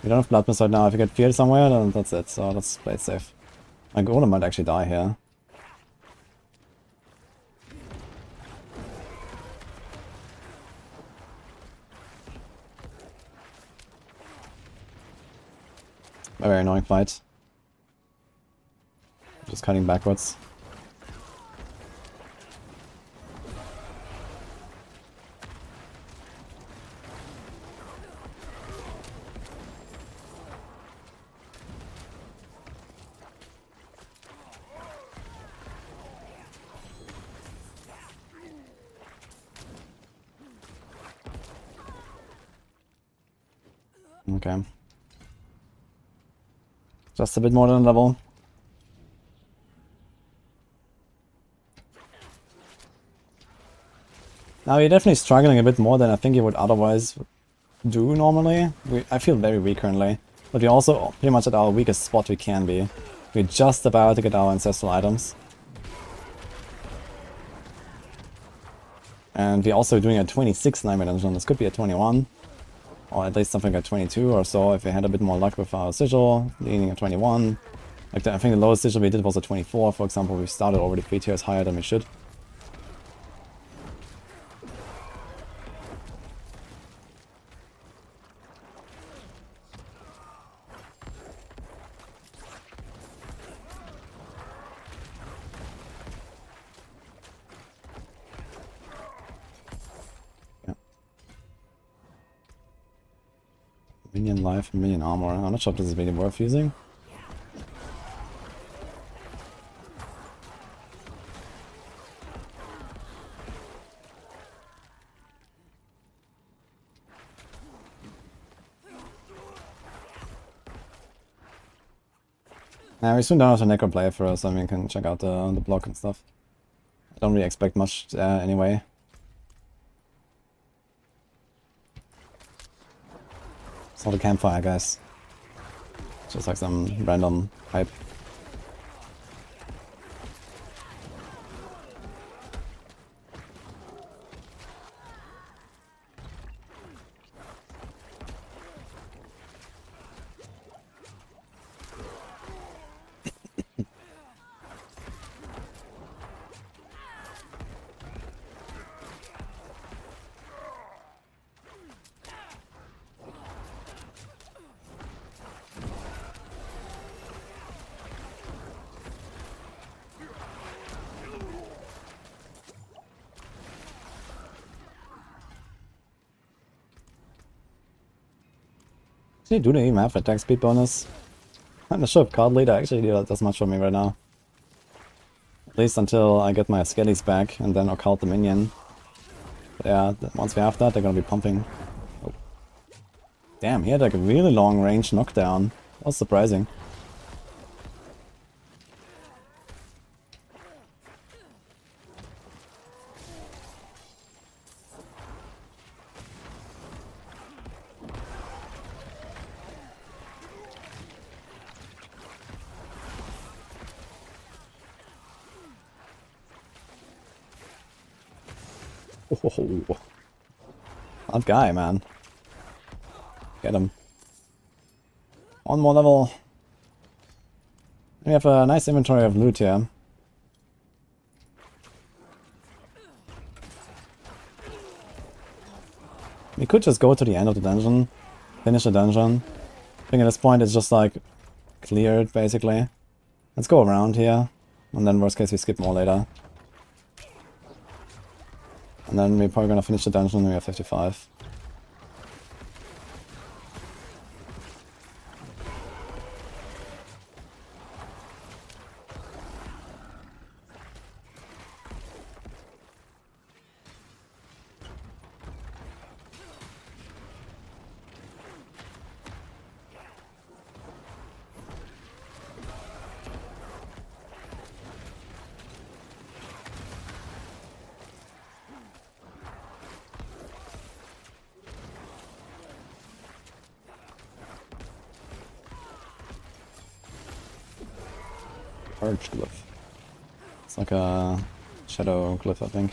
We don't have Blood Mist right now. If we get feared somewhere, then that's it. So let's play it safe. My golem might actually die here. A very annoying fight. Just cutting backwards. Okay. Just a bit more than a level. Now we're definitely struggling a bit more than I think you would otherwise do normally. I feel very weak currently. But we're also pretty much at our weakest spot we can be. We're just about to get our ancestral items. And we're also doing a 26 nightmare dungeon. This could be a 21. Or at least something like 22 or so if we had a bit more luck with our sigil, leaning at 21. Like I think the lowest sigil we did was a 24, for example. We started already 3 tiers higher than we should. Minion life and minion armor. I'm not sure if this is really worth using. We soon don't have a Necro player for us, so we can check out the block and stuff. I don't really expect much anyway. It's not a campfire, guys. Just like some random hype. Do they even have attack speed bonus? I'm not sure if card leader actually does much for me right now. At least until I get my skellies back and then occult the minion. But yeah, once we have that, they're gonna be pumping. Oh. Damn, he had like a really long range knockdown. That was surprising. Oh, that guy, man. Get him. One more level. We have a nice inventory of loot here. We could just go to the end of the dungeon, finish the dungeon. I think at this point it's just like cleared, basically. Let's go around here, and then worst case we skip more later. And then we're probably gonna finish the dungeon when we have 55. Arch glyph. It's like a shadow glyph, I think.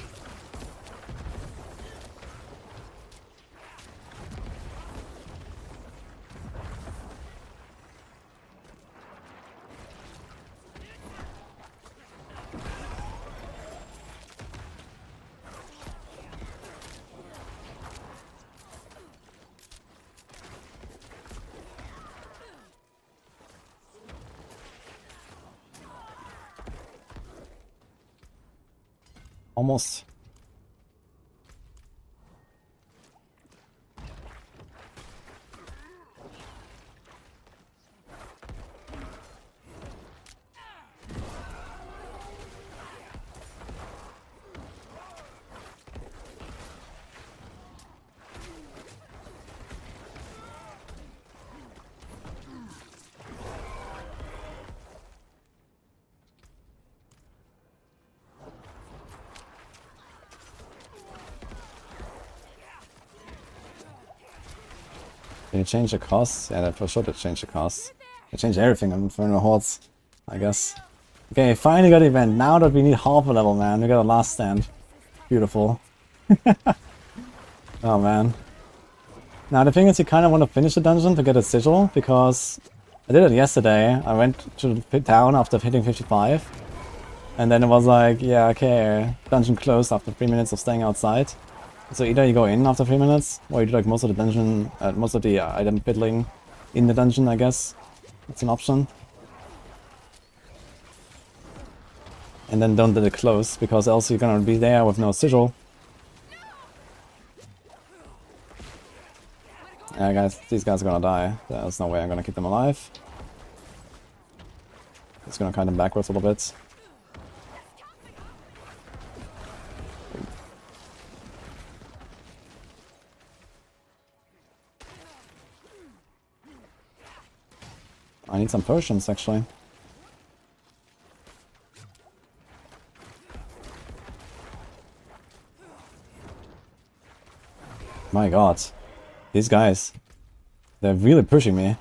Almost. Did you change the costs? Yeah, that for sure did change the costs. They changed everything on Infernal Hordes, I guess. Okay, finally got event. Now that we need half a level, man. We got a last stand. Beautiful. Oh, man. Now, the thing is, you kind of want to finish the dungeon to get a sigil, because I did it yesterday. I went to the town after hitting 55. And then it was like, yeah, okay, dungeon closed after 3 minutes of staying outside. So either you go in after 3 minutes, or you do like most of the dungeon, most of the item fiddling in the dungeon, I guess. It's an option. And then don't let it close, because else you're gonna be there with no sigil. Yeah, guys, these guys are gonna die. There's no way I'm gonna keep them alive. Just gonna kite them backwards a little bit. I need some potions, actually. My god. These guys. They're really pushing me.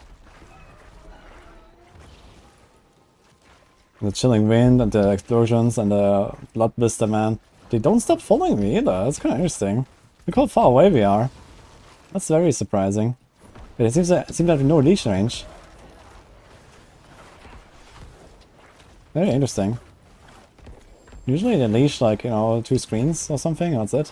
The chilling wind and the explosions and the blood blister, man. They don't stop following me either. That's kind of interesting. Look how far away we are. That's very surprising. But it seems like we have no leash range. Very interesting. Usually they leash like, you know, 2 screens or something, and that's it.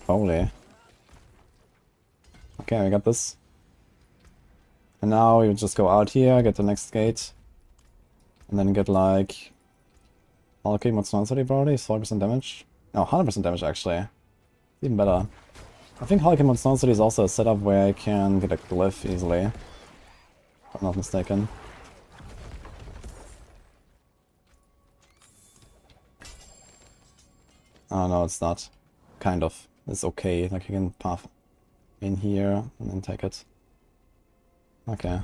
Holy. Okay, we got this. And now you just go out here, get the next gate. And then get like... Hulking, what's non-study probably? 4% damage? No, 100% damage actually. Even better. I think Hulking Monstrosity is also a setup where I can get a glyph easily. If I'm not mistaken. Oh no, it's not. Kind of. It's okay. Like you can path in here and then take it. Okay.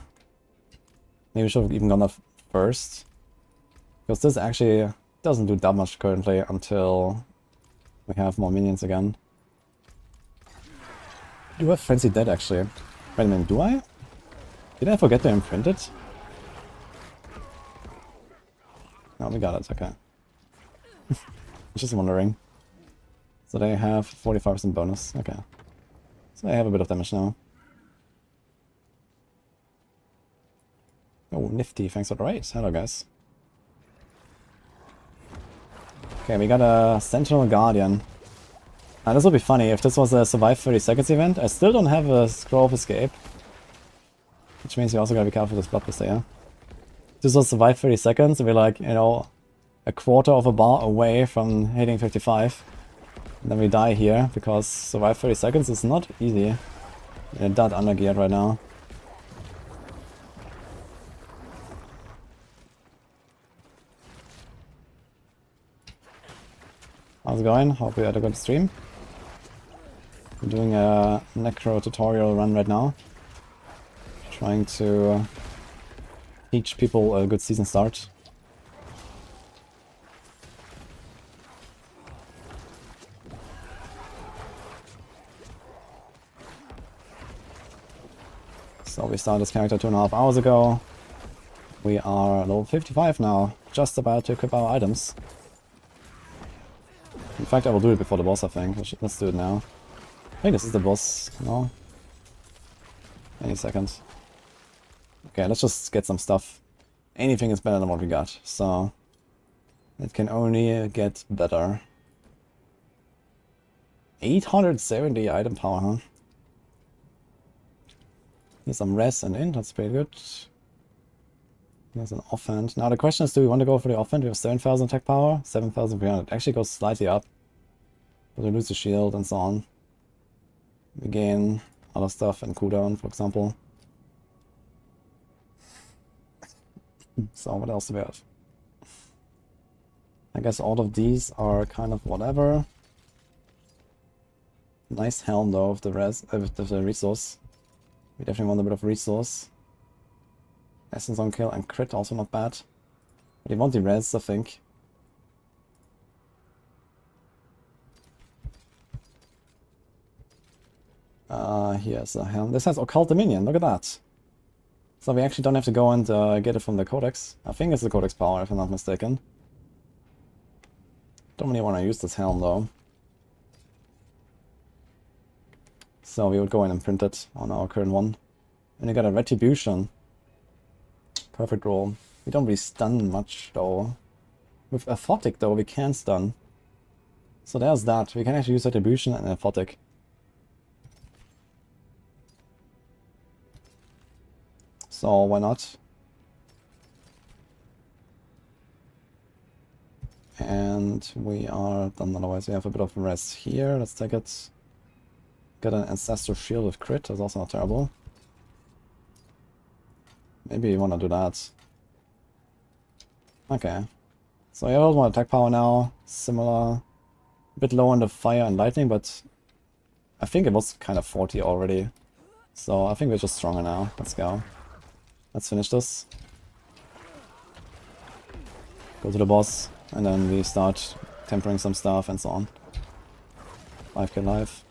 Maybe we should have even gone up first. Because this actually doesn't do that much currently until we have more minions again. Do have Frenzy Dead actually. Wait a minute, do I? Did I forget to imprint it? No, we got it, okay. Just wondering. So they have 45% bonus, okay. So I have a bit of damage now. Oh, nifty, thanks for the raid. Hello guys. Okay, we got a Sentinel Guardian. Now this would be funny if this was a survive 30 seconds event. I still don't have a scroll of escape. Which means you also gotta be careful with this blood blister, yeah? If this was survive 30 seconds, we're like, you know, a quarter of a bar away from hitting 55. And then we die here, because survive 30 seconds is not easy. We're that undergeared right now. How's it going? Hope you had a good stream. I'm doing a Necro tutorial run right now. Trying to teach people a good season start. So we started this character 2.5 hours ago. We are level 55 now, just about to equip our items. In fact, I will do it before the boss, I think. Let's do it now. I think this is the boss. No? Any second. Okay, let's just get some stuff. Anything is better than what we got, so it can only get better. 870 item power, huh? Here's some res and int, that's pretty good. Here's an offhand. Now the question is, do we want to go for the offhand? We have 7,000 attack power, 7,300. Actually goes slightly up. But we lose the shield and so on. We gain other stuff and cooldown, for example. So what else do we have? I guess all of these are kind of whatever. Nice helm though with the resource. We definitely want a bit of resource. Essence on kill and crit also not bad. But you want the res, I think. Here's a helm. This has Occult Dominion, look at that. So we actually don't have to go and get it from the Codex. I think it's the Codex power if I'm not mistaken. Don't really want to use this helm though. So we would go in and print it on our current one. And you got a Retribution. Perfect roll. We don't really stun much though. With Aphotic though we can stun. So there's that. We can actually use Retribution and Aphotic. So why not? And we are done otherwise. We have a bit of rest here. Let's take it. Get an Ancestor Shield with crit. That's also not terrible. Maybe you want to do that. Okay. So you have more attack power now. Similar. A bit low on the fire and lightning, but I think it was kind of 40 already. So I think we're just stronger now. Let's go. Let's finish this. Go to the boss, and then we start tempering some stuff and so on. 5k life.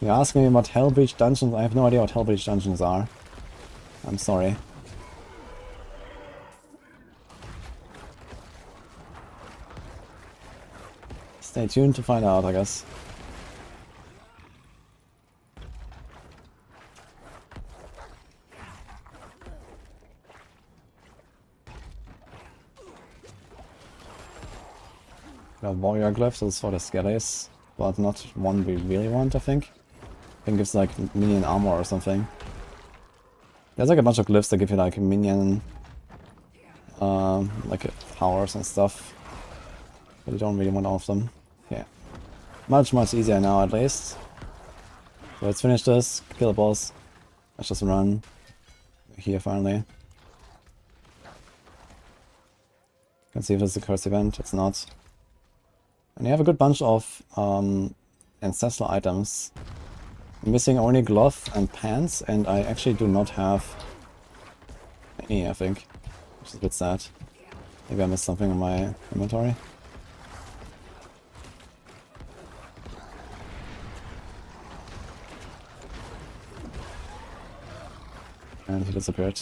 You're asking me about Hellbreach dungeons? I have no idea what Hellbreach dungeons are. I'm sorry. Stay tuned to find out, I guess. Got warrior glyphs, that's for the skellies, but not one we really want, I think. I think it's like minion armor or something. There's like a bunch of glyphs that give you like minion like powers and stuff. But you don't really want all of them. Yeah. Much easier now at least. So let's finish this, kill the boss. Let's just run. We're here finally. Can see if it's a curse event, it's not. And you have a good bunch of ancestral items. I'm missing only glove and pants, and I actually do not have any, I think. Which is a bit sad. Maybe I missed something in my inventory. And he disappeared.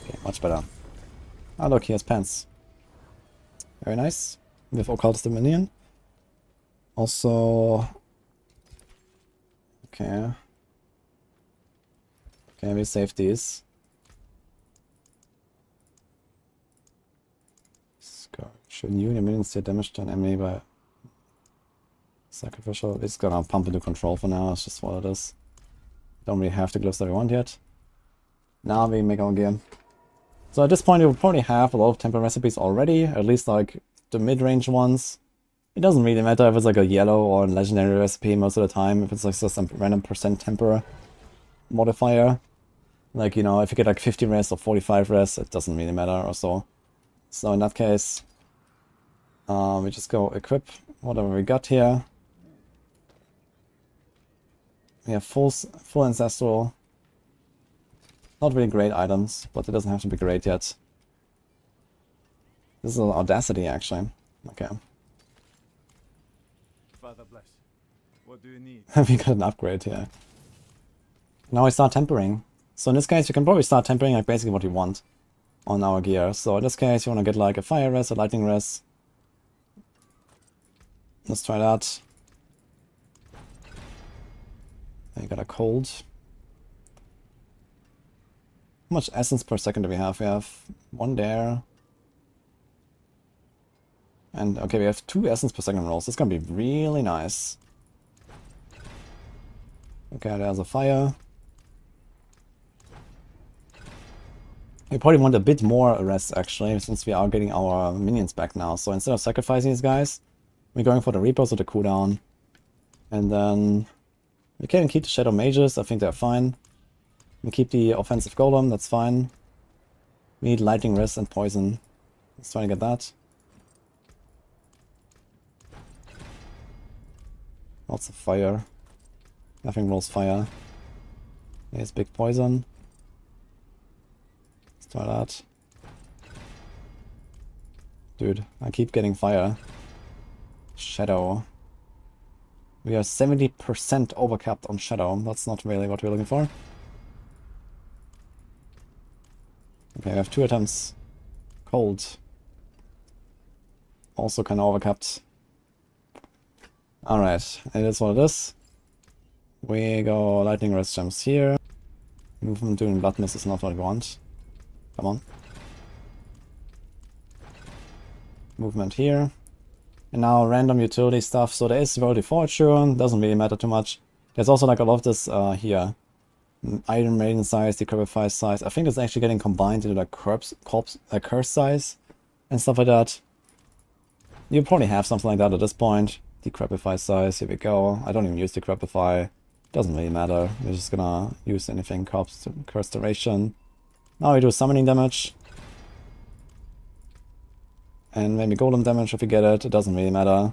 Okay, much better. Ah, look, he has pants. Very nice. We have Occult Dominion. Also... Okay. Okay, we save these. Should new minions deal damage to an enemy by sacrificial? It's gonna pump into control for now, it's just what it is. Don't really have the glyphs that we want yet. Now we make our gear. So at this point, you'll probably have a lot of temper recipes already, at least like the mid-range ones. It doesn't really matter if it's like a yellow or a legendary recipe most of the time, if it's like just some random percent temper modifier. Like, you know, if you get like 50 res or 45 res, it doesn't really matter or so. So in that case, we just go equip whatever we got here. We have full ancestral. Not really great items, but it doesn't have to be great yet. This is an audacity, actually. Okay. Father bless. What do you need? We got an upgrade here. Now we start tempering. So in this case, you can probably start tempering like basically what you want on our gear. So in this case, you want to get like a fire res, a lightning res. Let's try that. Then you got a cold. How much essence per second do we have? We have one there. And okay, we have 2 essence per second rolls. This is gonna be really nice. Okay, there's a fire. We probably want a bit more rest actually, since we are getting our minions back now. So instead of sacrificing these guys, we're going for the Reapers with the cooldown. And then we can keep the Shadow Mages, I think they're fine. We keep the offensive Golem, that's fine. We need Lightning Rest and Poison. Let's try to get that. Lots of fire. Nothing rolls fire. Here's big poison. Let's try that. Dude, I keep getting fire. Shadow. We are 70% overcapped on Shadow. That's not really what we're looking for. Okay, we have 2 attempts. Cold. Also kind of overcapped. Alright, it is what it is. We go Lightning Rest Gems here. Movement doing Blood Mist is not what we want. Come on. Movement here. And now random utility stuff. So there is Worldly Fortune, doesn't really matter too much. There's also like a lot of this here. Iron Maiden size, Decrepify size. I think it's actually getting combined into like curse size and stuff like that. You probably have something like that at this point. Decrepify size, here we go. I don't even use Decrepify. Doesn't really matter. We're just gonna use anything curse duration. Now we do summoning damage. And maybe golem damage if we get it. It doesn't really matter.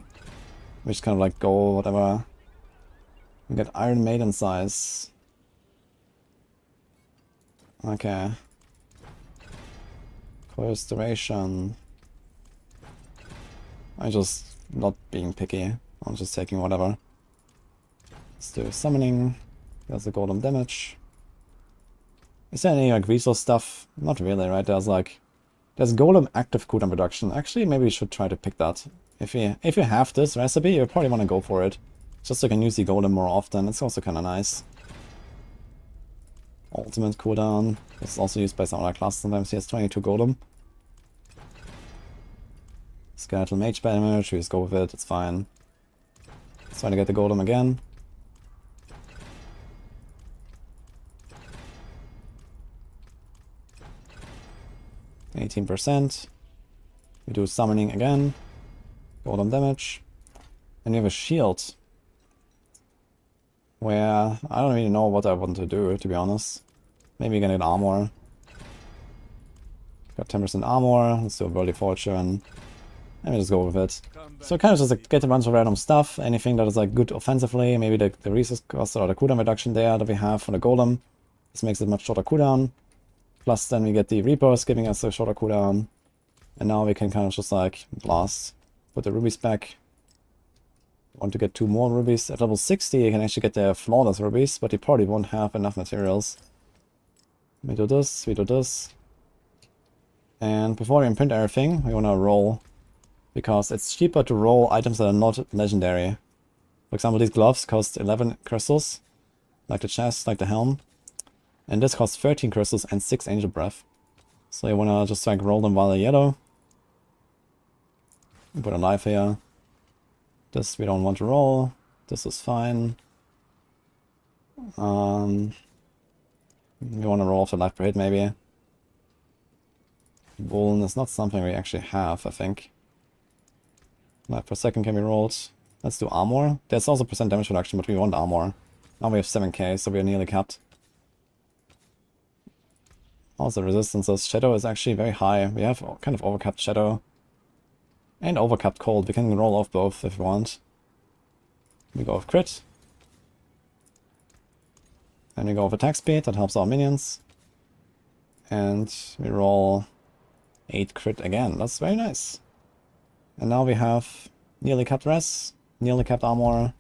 We just kind of like go whatever. We get Iron Maiden size. Okay. Curse duration. I'm just not being picky. I'm just taking whatever. Let's do summoning. There's the golem damage. Is there any like resource stuff? Not really, right? There's golem active cooldown reduction. Actually, maybe we should try to pick that. If you have this recipe, you probably want to go for it. Just so you can use the golem more often. It's also kind of nice. Ultimate cooldown. This is also used by some other classes sometimes. He has 22 golem. Skeletal mage damage, we just go with it, it's fine. Let's try to get the golem again. %. We do summoning again. Golem damage. And we have a shield. Where I don't really know what I want to do, to be honest. Maybe we're gonna get armor. Got 10% armor, let's do a Worldly Fortune. Let me just go with it. So kind of just like get a bunch of random stuff. Anything that is like good offensively. Maybe the resource cost or the cooldown reduction there that we have for the golem. This makes it much shorter cooldown. Plus then we get the Reapers giving us a shorter cooldown. And now we can kind of just like blast. Put the rubies back. Want to get 2 more rubies. At level 60 you can actually get the flawless rubies, but you probably won't have enough materials. We do this, we do this. And before we imprint everything, we want to roll. Because it's cheaper to roll items that are not legendary. For example, these gloves cost 11 crystals. Like the chest, like the helm. And this costs 13 crystals and 6 angel breath. So you want to just like roll them while they're yellow. Put a life here. This we don't want to roll. This is fine. We want to roll off the life per hit maybe. Woolen is not something we actually have, I think. Life per second can be rolled. Let's do armor. There's also % damage reduction, but we want armor. Now we have 7k, so we are nearly capped. Also resistances. Shadow is actually very high. We have kind of overcapped Shadow. And overcapped Cold. We can roll off both if we want. We go with crit. And we go with attack speed. That helps our minions. And we roll 8 crit again. That's very nice. And now we have nearly capped res, nearly capped armor.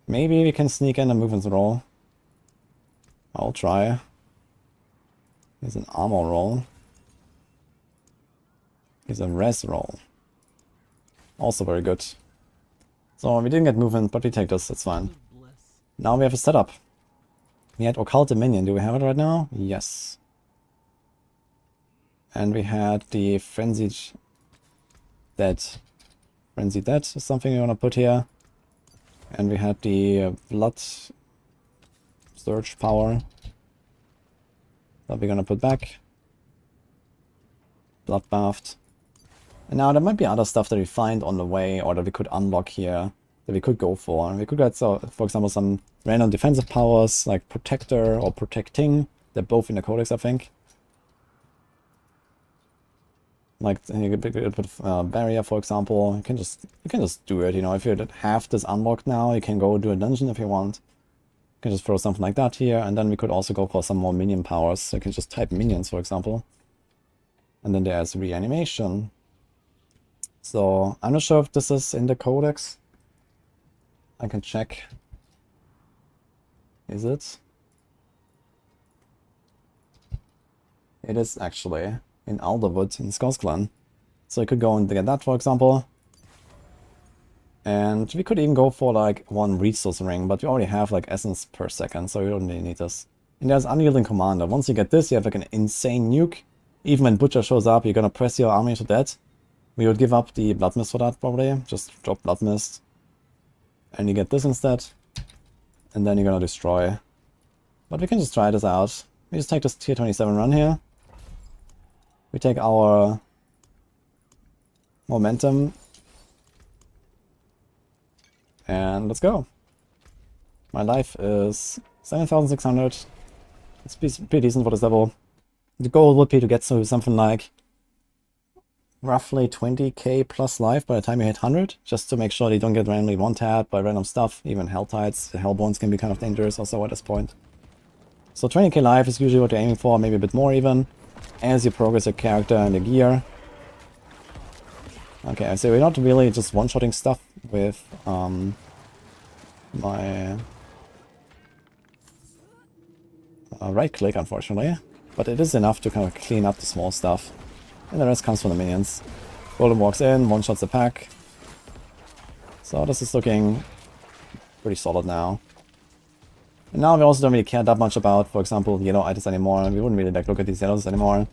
Maybe we can sneak in a movement roll. I'll try. Here's an armor roll. Here's a res roll. Also very good. So we didn't get movement, but we take this, it's fine. Now we have a setup. We had Occult Dominion. Do we have it right now? Yes. And we had the Frenzied Dead. Frenzy Dead is something we want to put here. And we had the Blood Surge power that we're gonna put back. Bloodbathed. And now there might be other stuff that we find on the way or that we could unlock here that we could go for. We could get, so, for example, some random defensive powers like Protector or Protecting. They're both in the Codex, I think. Like you could put Barrier, for example. You can just do it. You know, if you have this unlocked now, you can go do a dungeon if you want. You can just throw something like that here, and then we could also go for some more minion powers. So you can just type minions, for example. And then there's reanimation. So I'm not sure if this is in the Codex. I can check. Is it? It is actually in Alderwood in Scots Clan. So you could go and get that, for example. And we could even go for like one resource ring, but we already have like essence per second, so we don't really need this. And there's Unyielding Commander. Once you get this, you have like an insane nuke. Even when Butcher shows up, you're gonna press your army to death. We would give up the Blood Mist for that, probably. Just drop Blood Mist. And you get this instead. And then you're gonna destroy. But we can just try this out. We just take this tier 27 run here. We take our momentum. And let's go. My life is 7,600. It's pretty decent for this level. The goal would be to get to something like roughly 20k plus life by the time you hit 100, just to make sure that you don't get randomly one-tapped by random stuff. Even Helltides, the Hellborns can be kind of dangerous also at this point. So 20k life is usually what you're aiming for, maybe a bit more even, as you progress your character and your gear. Okay, so we're not really just one-shotting stuff with my right click, unfortunately. But it is enough to kind of clean up the small stuff. And the rest comes from the minions. Golem walks in, one-shots the pack. So this is looking pretty solid now. And now we also don't really care that much about, for example, yellow items anymore. We wouldn't really like look at these yellows anymore.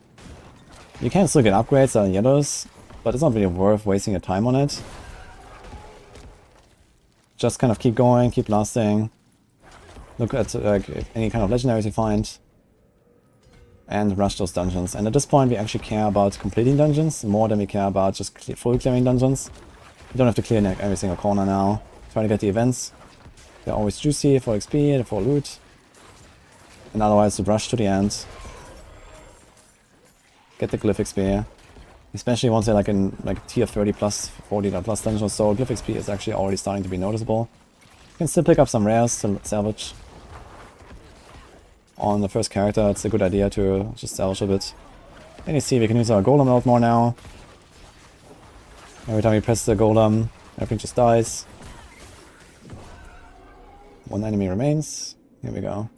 You can still get upgrades on yellows, but it's not really worth wasting your time on it. Just kind of keep going, keep lasting. Look at any kind of legendaries you find. And rush those dungeons. And at this point we actually care about completing dungeons more than we care about just full clearing dungeons. You don't have to clear every single corner now. Try to get the events. They're always juicy for XP, for loot. And otherwise rush to the end. Get the glyph XP. Especially once they're like in like tier 30 plus 40 plus dungeons, so glyph XP is actually already starting to be noticeable. You can still pick up some rares to salvage. On the first character, it's a good idea to just salvage a bit. And you see we can use our golem a lot more now. Every time we press the golem, everything just dies. One enemy remains. Here we go.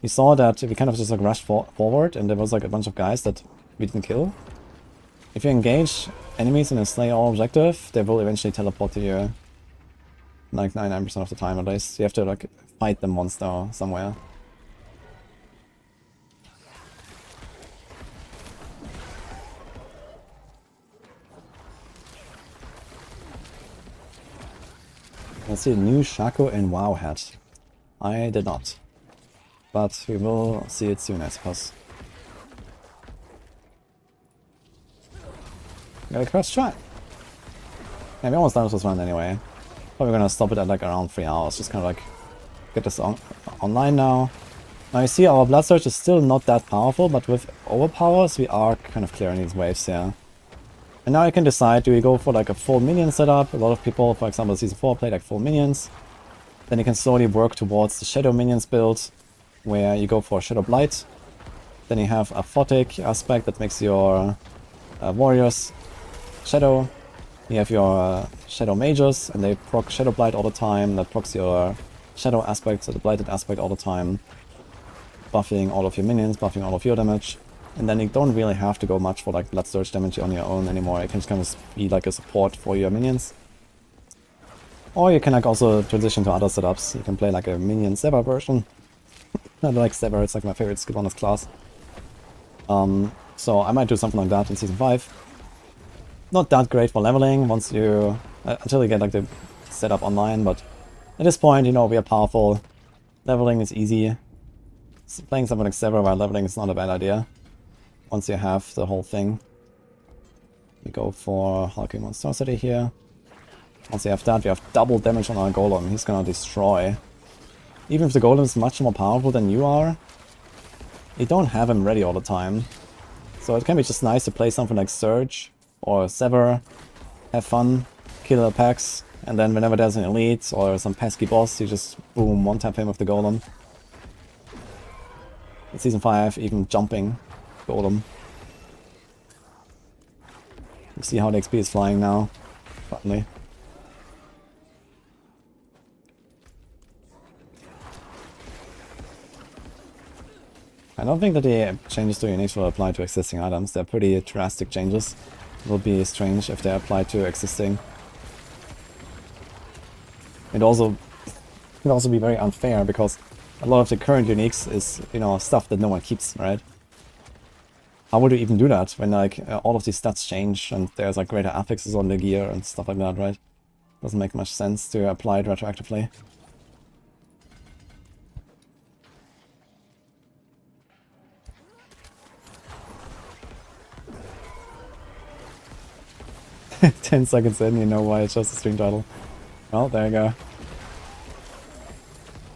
You saw that we kind of just like rushed forward and there was like a bunch of guys that we didn't kill. If you engage enemies in a slay all objective, they will eventually teleport to you. Like 99% of the time at least. You have to like fight them once though, somewhere. Let's see, new Shaco and WoW hat. I did not. But we will see it soon, I suppose. Got a first try. Yeah, we almost done with this run anyway. Probably gonna stop it at like around 3 hours. Just kind of like get this online now. Now you see our Blood Surge is still not that powerful, but with overpowers we are kind of clearing these waves here. And now you can decide, do we go for like a full minion setup? A lot of people, for example, Season 4 play like full minions. Then you can slowly work towards the Shadow Minions build, where you go for Shadow Blight. Then you have a Photic aspect that makes your warriors Shadow. You have your Shadow Mages, and they proc Shadow Blight all the time. That procs your Shadow aspect, so the Blighted aspect all the time. Buffing all of your minions, buffing all of your damage. And then you don't really have to go much for like Blood Surge damage on your own anymore. You can just kind of be like a support for your minions. Or you can like also transition to other setups. You can play like a minion Sever version. I like Sever, it's like my favorite skill on this class. So I might do something like that in Season 5. not that great for leveling once you until you get like the setup online, but at this point, you know, we are powerful. Leveling is easy. Playing something like Sever while leveling is not a bad idea. Once you have the whole thing. We go for Hulking Monstrosity here. Once you have that, we have double damage on our Golem. He's gonna destroy. Even if the Golem is much more powerful than you are, you don't have him ready all the time. So it can be just nice to play something like Surge or Sever, have fun, kill packs, and then whenever there's an elite or some pesky boss, you just boom, one-tap him with the Golem. In Season 5, even jumping Golem. You see how the XP is flying now, finally. I don't think that the changes to uniques will apply to existing items. They're pretty drastic changes. It will be strange if they apply to existing. It also can also be very unfair because a lot of the current uniques is, you know, stuff that no one keeps, right? How would you even do that when like all of these stats change and there's like greater affixes on the gear and stuff like that, right? Doesn't make much sense to apply it retroactively. "10 seconds in, you know why it's just a stream title." Well, there you go.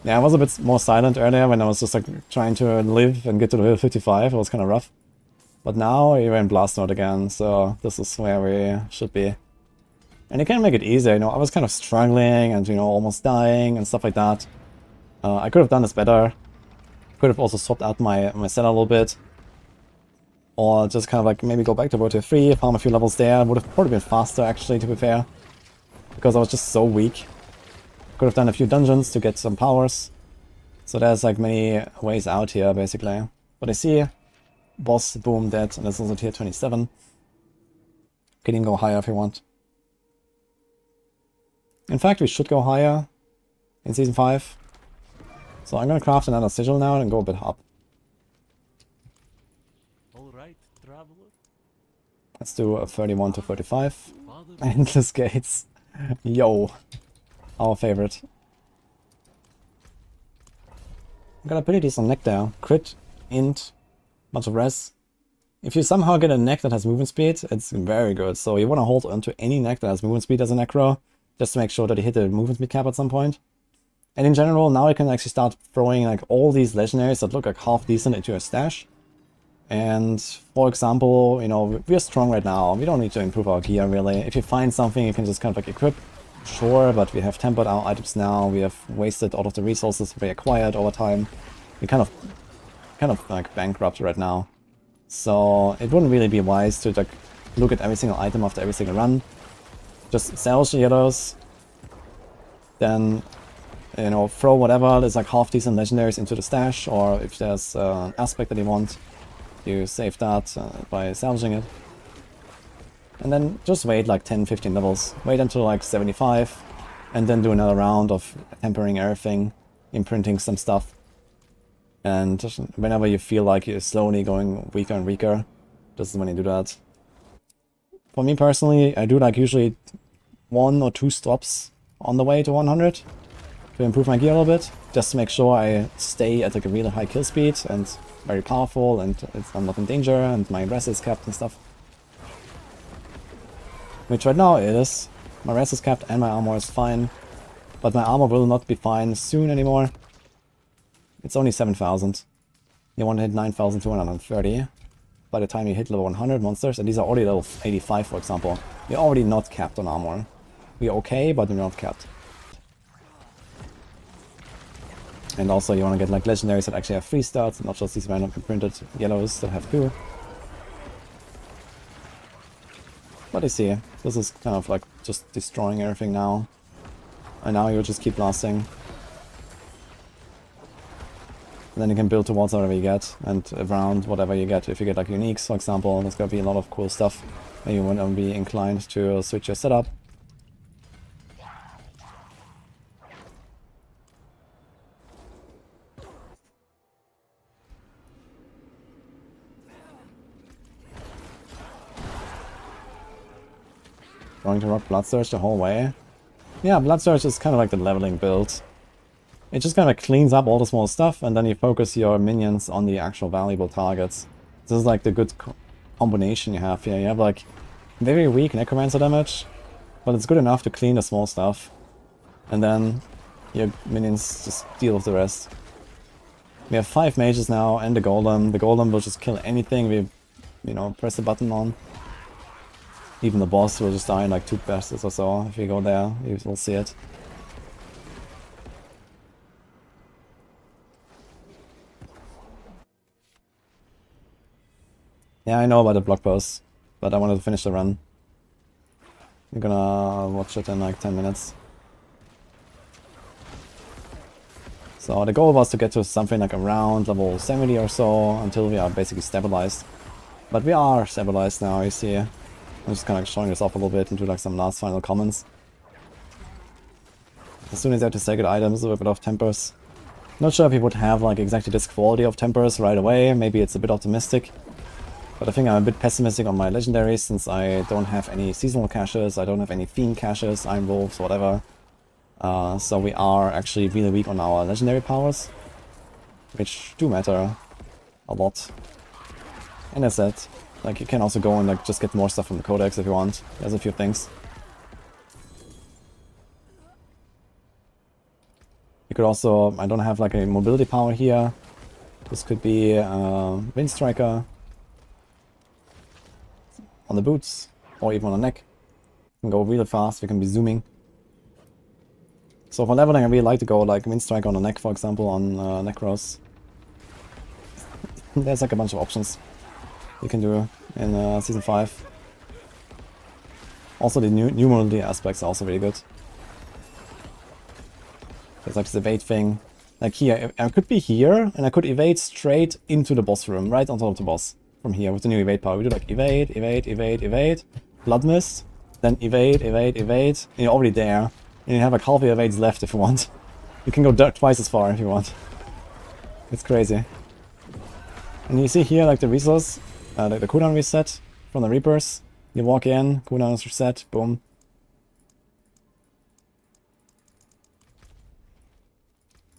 Yeah, I was a bit more silent earlier when I was just like trying to live and get to level 55. It was kind of rough. But now we're in blast mode again, so this is where we should be. And you can make it easier, you know, I was kind of struggling and, you know, almost dying and stuff like that. I could have done this better. Could have also swapped out my set a little bit. Or just kind of like maybe go back to World Tier 3, farm a few levels there. Would have probably been faster actually, to be fair. Because I was just so weak. Could have done a few dungeons to get some powers. So there's like many ways out here basically. But I see boss, boom, dead, and that's also tier 27. Can even go higher if you want. In fact, we should go higher in Season 5. So I'm gonna craft another sigil now and go a bit up. Alright, traveler. Let's do a 31 to 35. Endless gates. Yo. Our favorite. Got a pretty decent neck there. Crit, int, bunch of res. If you somehow get a neck that has movement speed, it's very good. So you want to hold onto any neck that has movement speed as a Necro, just to make sure that you hit the movement speed cap at some point. And in general, now you can actually start throwing like all these legendaries that look like half decent into your stash. And for example, you know, we're strong right now. We don't need to improve our gear really. If you find something, you can just kind of like equip. Sure, but we have tempered our items now. We have wasted all of the resources we acquired over time. We kind of like bankrupt right now. So it wouldn't really be wise to like look at every single item after every single run. Just salvage the yellows. Then, you know, throw whatever is like half decent legendaries into the stash, or if there's an aspect that you want, you save that by salvaging it. And then just wait like 10-15 levels. Wait until like 75, and then do another round of tempering everything, imprinting some stuff. And just whenever you feel like you're slowly going weaker and weaker, this is when you do that. For me personally, I do like usually 1 or 2 stops on the way to 100 to improve my gear a little bit, just to make sure I stay at like a really high kill speed and very powerful, and I'm not in danger and my res is kept and stuff. Which right now it is. My res is kept and my armor is fine. But my armor will not be fine soon anymore. It's only 7,000. You want to hit 9,230 by the time you hit level 100 monsters. And these are already level 85, for example. You're already not capped on armor. We're okay, but we're not capped. And also you want to get like legendaries that actually have 3 stats, not just these random imprinted yellows that have 2. But you see, this is kind of like just destroying everything now. And now you'll just keep blasting. And then you can build towards whatever you get, and around whatever you get. If you get like uniques, for example, there's gonna be a lot of cool stuff. And you won't be inclined to switch your setup. Going to rock Blood Surge the whole way. Yeah, Blood Surge is kind of like the leveling build. It just kind of cleans up all the small stuff, and then you focus your minions on the actual valuable targets. This is like the good combination you have here. You have like very weak Necromancer damage, but it's good enough to clean the small stuff. And then your minions just deal with the rest. We have 5 mages now and the golem. The golem will just kill anything we, you know, press the button on. Even the boss will just die in like 2 passes or so. If you go there, you will see it. Yeah, I know about the blog post, but I wanted to finish the run. We're gonna watch it in like 10 minutes. So the goal was to get to something like around level 70 or so until we are basically stabilized. But we are stabilized now, you see. I'm just kind of showing this off a little bit into like some last final comments. As soon as you have to sacred items, a bit of tempers. Not sure if we would have like exactly this quality of tempers right away, maybe it's a bit optimistic. But I think I'm a bit pessimistic on my legendaries since I don't have any seasonal caches, I don't have any fiend caches, Iron Wolves, whatever. So we are actually really weak on our legendary powers, which do matter a lot. And as I said, like you can also go and like just get more stuff from the codex if you want. There's a few things. You could also, I don't have like a mobility power here. This could be Wind Striker on the boots or even on the neck. We can go really fast, we can be zooming. So for leveling, I really like to go like Wind Striker on the neck, for example, on Necros. There's like a bunch of options you can do in Season 5. Also the new mobility aspects are also really good. There's like this evade thing. Like here, I could be here, and I could evade straight into the boss room, right on top of the boss. From here, with the new evade power. We do like evade, evade, evade, evade, Blood Mist, then evade, evade, evade, and you're already there. And you have like half your evades left if you want. You can go twice as far if you want. It's crazy. And you see here like the resource, like the cooldown reset from the Reapers. You walk in, cooldown is reset, boom.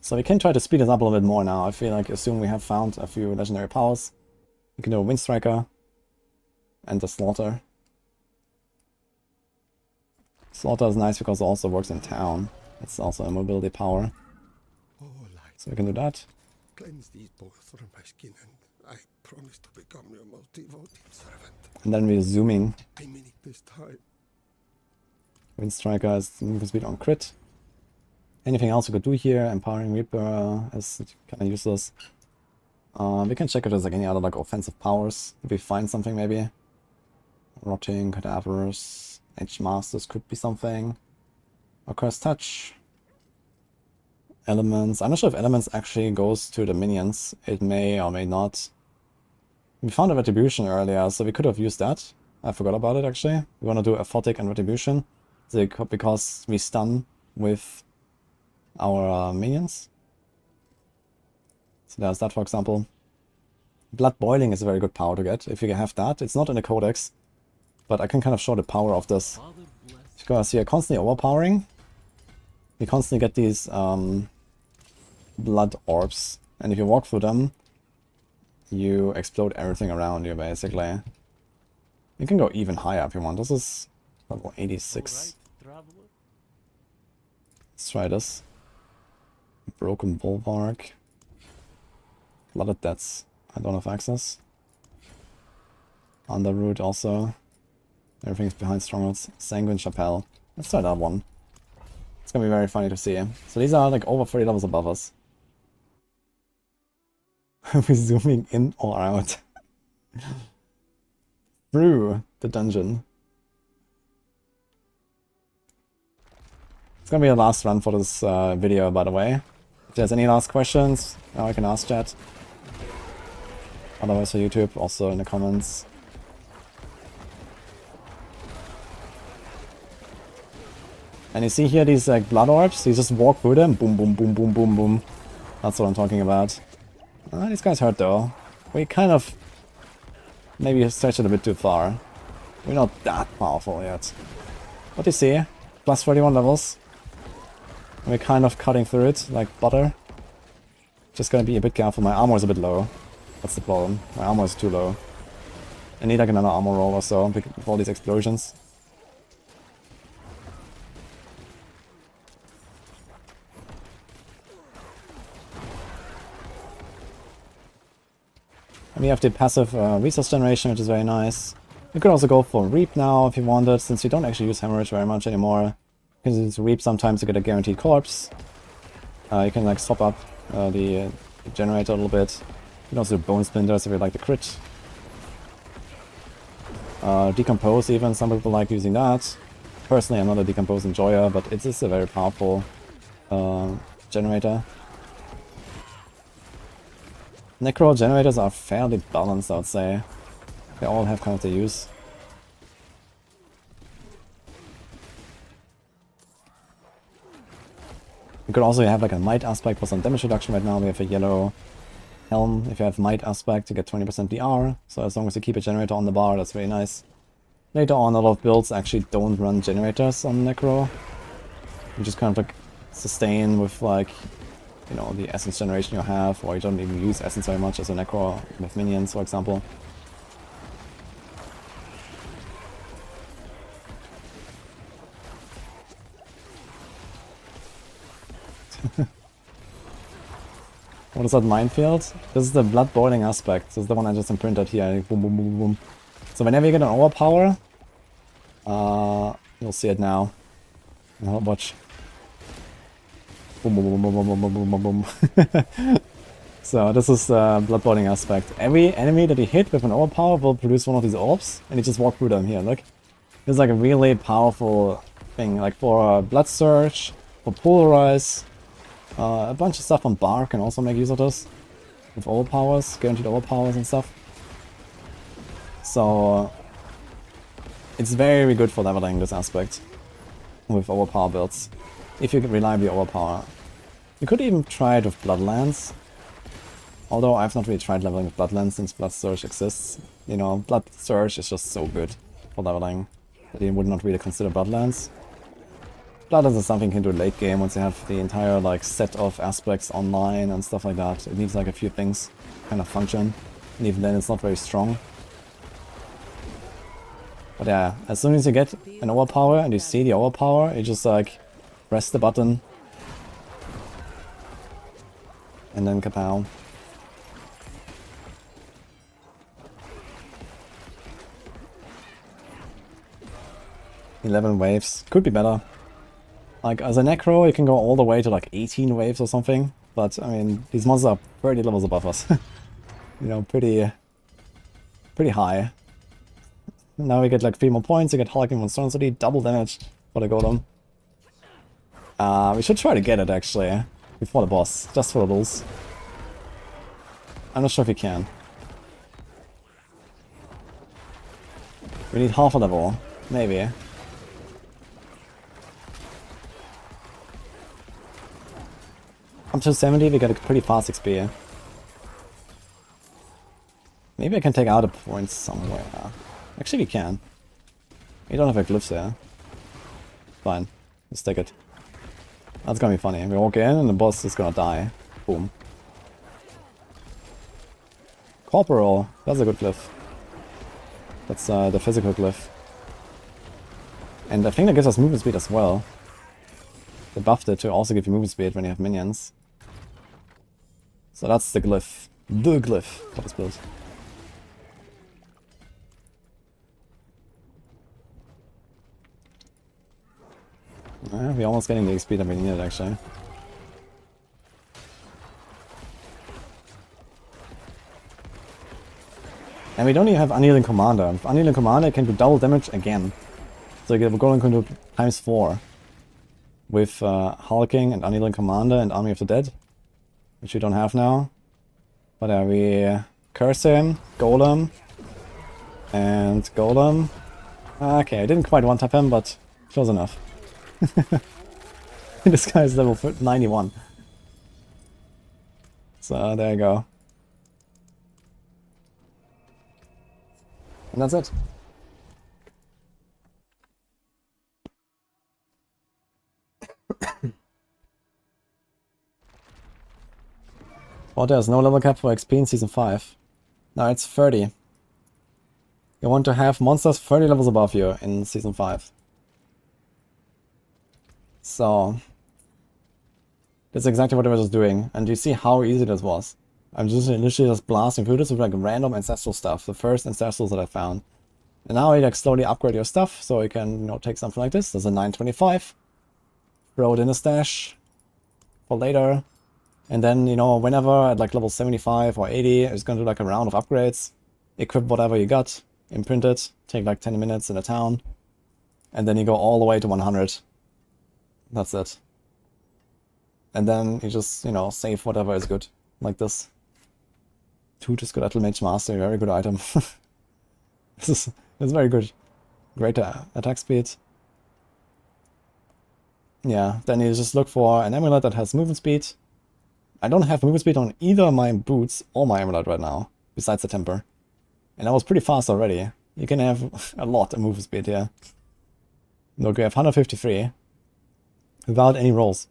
So we can try to speed this up a little bit more now. I feel like, assume we have found a few legendary powers. You can do a Wind Striker and the Slaughter. Slaughter is nice because it also works in town. It's also a mobility power. So we can do that. Cleanse these both from my skin, and I promise to become your most devoted servant. And then we're zooming. I mean it this time. Wind Striker is movement speed on crit. Anything else we could do here? Empowering Reaper is kind of useless. We can check if there's like any other like offensive powers. If we find something maybe. Rotting, Cadavers, Edge Masters could be something. Or Curse Touch. Elements. I'm not sure if Elements actually goes to the minions. It may or may not. We found a Retribution earlier, so we could have used that. I forgot about it actually. We want to do Aphotic and Retribution. Because we stun with our minions. So there's that, for example. Blood Boiling is a very good power to get if you have that. It's not in the codex, but I can kind of show the power of this. Because you're constantly overpowering. You constantly get these blood orbs, and if you walk through them, you explode everything around you, basically. You can go even higher if you want. This is level 86. Let's try this. Broken Bulwark. Flooded Deaths. I don't have access. Underroot also. Everything's behind Strongholds. Sanguine Chapelle. Let's try that one. It's gonna be very funny to see. So these are like over 30 levels above us. We're zooming in or out. Through the dungeon. It's gonna be the last run for this video, by the way. If there's any last questions, now I can ask chat. Otherwise for YouTube, also in the comments. And you see here these like blood orbs, you just walk through them, boom, boom, boom, boom, boom, boom. That's what I'm talking about. These guys hurt though. We kind of maybe stretch it a bit too far. We're not that powerful yet. What do you see? Plus 31 levels. And we're kind of cutting through it like butter. Just gonna be a bit careful. My armor is a bit low. That's the problem. My armor is too low. I need like another armor roll or so with all these explosions. And we have the passive resource generation, which is very nice. You could also go for Reap now if you wanted, since you don't actually use Hemorrhage very much anymore. You can use Reap sometimes to get a guaranteed corpse. You can like swap up the generator a little bit. You can also do Bone Splinters if you like the crit. Decompose even, some people like using that. Personally, I'm not a Decompose enjoyer, but it is a very powerful generator. Necro generators are fairly balanced, I would say. They all have kind of their use. You could also have like a Might aspect for some damage reduction right now. We have a yellow helm. If you have Might aspect, you get 20% DR. So as long as you keep a generator on the bar, that's very nice. Later on, a lot of builds actually don't run generators on Necro. You just kind of like sustain with like, you know, the essence generation you have, or you don't even use essence very much as a Necro with minions, for example. What is that minefield? This is the blood boiling aspect. This is the one I just imprinted here. Boom, boom, boom, boom. So whenever you get an overpower, you'll see it now. Now watch. Boom, boom, boom, boom, boom, boom, boom, boom, boom. So this is blood boiling aspect. Every enemy that you hit with an overpower will produce one of these orbs, and you just walk through them here. Look, this is like a really powerful thing, like for blood surge, for polarize. A bunch of stuff on Barb can also make use of this. With overpowers, guaranteed overpowers and stuff. So it's very good for leveling this aspect with overpower builds. If you can reliably overpower. You could even try it with Bloodlands. Although I've not really tried leveling with Bloodlands since Blood Surge exists. You know, Blood Surge is just so good for leveling that you would not really consider Bloodlands. Bloodlands is something you can do late game once you have the entire like set of aspects online and stuff like that. It needs like a few things to kind of function, and even then it's not very strong. But yeah, as soon as you get an overpower and you see the overpower, you just like press the button and then kapow. "11 waves. Could be better. Like, as a Necro, you can go all the way to like 18 waves or something, but I mean, these monsters are 30 levels above us. You know, pretty high. Now we get like 3 more points, you get Hulking Monstrosity, double damage for the golem. We should try to get it actually, before the boss, just for the rules. I'm not sure if we can. We need half a level, maybe. Up to 70 we get a pretty fast XP. Maybe I can take out a point somewhere. Actually we can. We don't have a glyphs there. Fine. Let's take it. That's gonna be funny. We walk in and the boss is gonna die. Boom. Corporal. That's a good glyph. That's the physical glyph. And I think that gives us movement speed as well. They buffed it to also give you movement speed when you have minions. So that's the glyph. The glyph for this build. We're almost getting the XP that we needed actually. And we don't even have Annealing Commander. With Annealing Commander, it can do double damage again. So we're going to do times 4. With Hulking and Annealing Commander and Army of the Dead. Which we don't have now. But we curse him, Golem, and Golem. Okay, I didn't quite one-tap him, but close enough. This guy is level 91. So there you go. And that's it. But there's no level cap for XP in Season 5. Now it's 30. You want to have monsters 30 levels above you in Season 5. So that's exactly what I was just doing. And you see how easy this was. I'm just literally just blasting through this with like random ancestral stuff. The first ancestrals that I found. And now you like slowly upgrade your stuff, so you can, you know, take something like this. There's a 925. Throw it in a stash for later. And then, you know, whenever at like level 75 or 80, it's gonna do like a round of upgrades. Equip whatever you got, imprint it, take like 10 minutes in a town. And then you go all the way to 100. That's it. And then you just, you know, save whatever is good. Like this. Toot is good at Mage Master, very good item. This is very good. Great attack speed. Yeah, then you just look for an amulet that has movement speed. I don't have movement speed on either my boots or my amulet right now, besides the temper. And I was pretty fast already. You can have a lot of movement speed here. Look, we have 153. Without any rolls.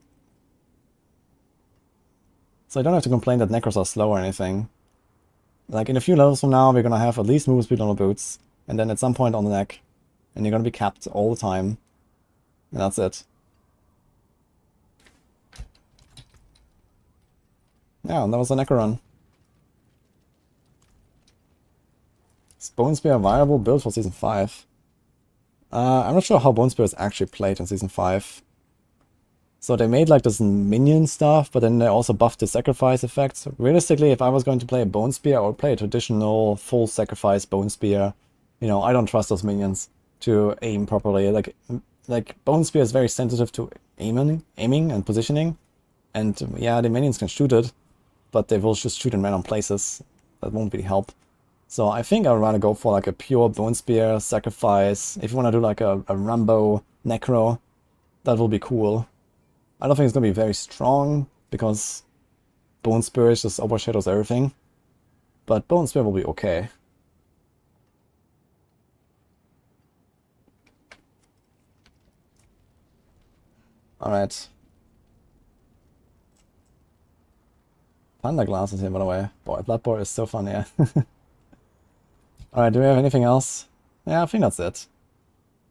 So I don't have to complain that Necros are slow or anything. Like in a few levels from now, we're gonna have at least movement speed on the boots. And then at some point on the neck. And you're gonna be capped all the time. And that's it. Yeah, and that was the Necro run. Is Bone Spear a viable build for Season 5? I'm not sure how Bone Spear is actually played in Season 5. So they made like this minion stuff, but then they also buffed the sacrifice effects. Realistically, if I was going to play a Bone Spear, I would play a traditional full sacrifice Bone Spear. You know, I don't trust those minions to aim properly. Like Bone Spear is very sensitive to aiming and positioning. And yeah, the minions can shoot it, but they will just shoot in random places. That won't really help. So I think I would rather go for like a pure Bone Spear sacrifice. If you want to do like a Rambo Necro, that will be cool. I don't think it's going to be very strong, because Bone Spear just overshadows everything. But Bone Spear will be okay. Alright. Panda glasses here, by the way. Boy, Bloodborne is so fun, yeah. Alright, do we have anything else? Yeah, I think that's it.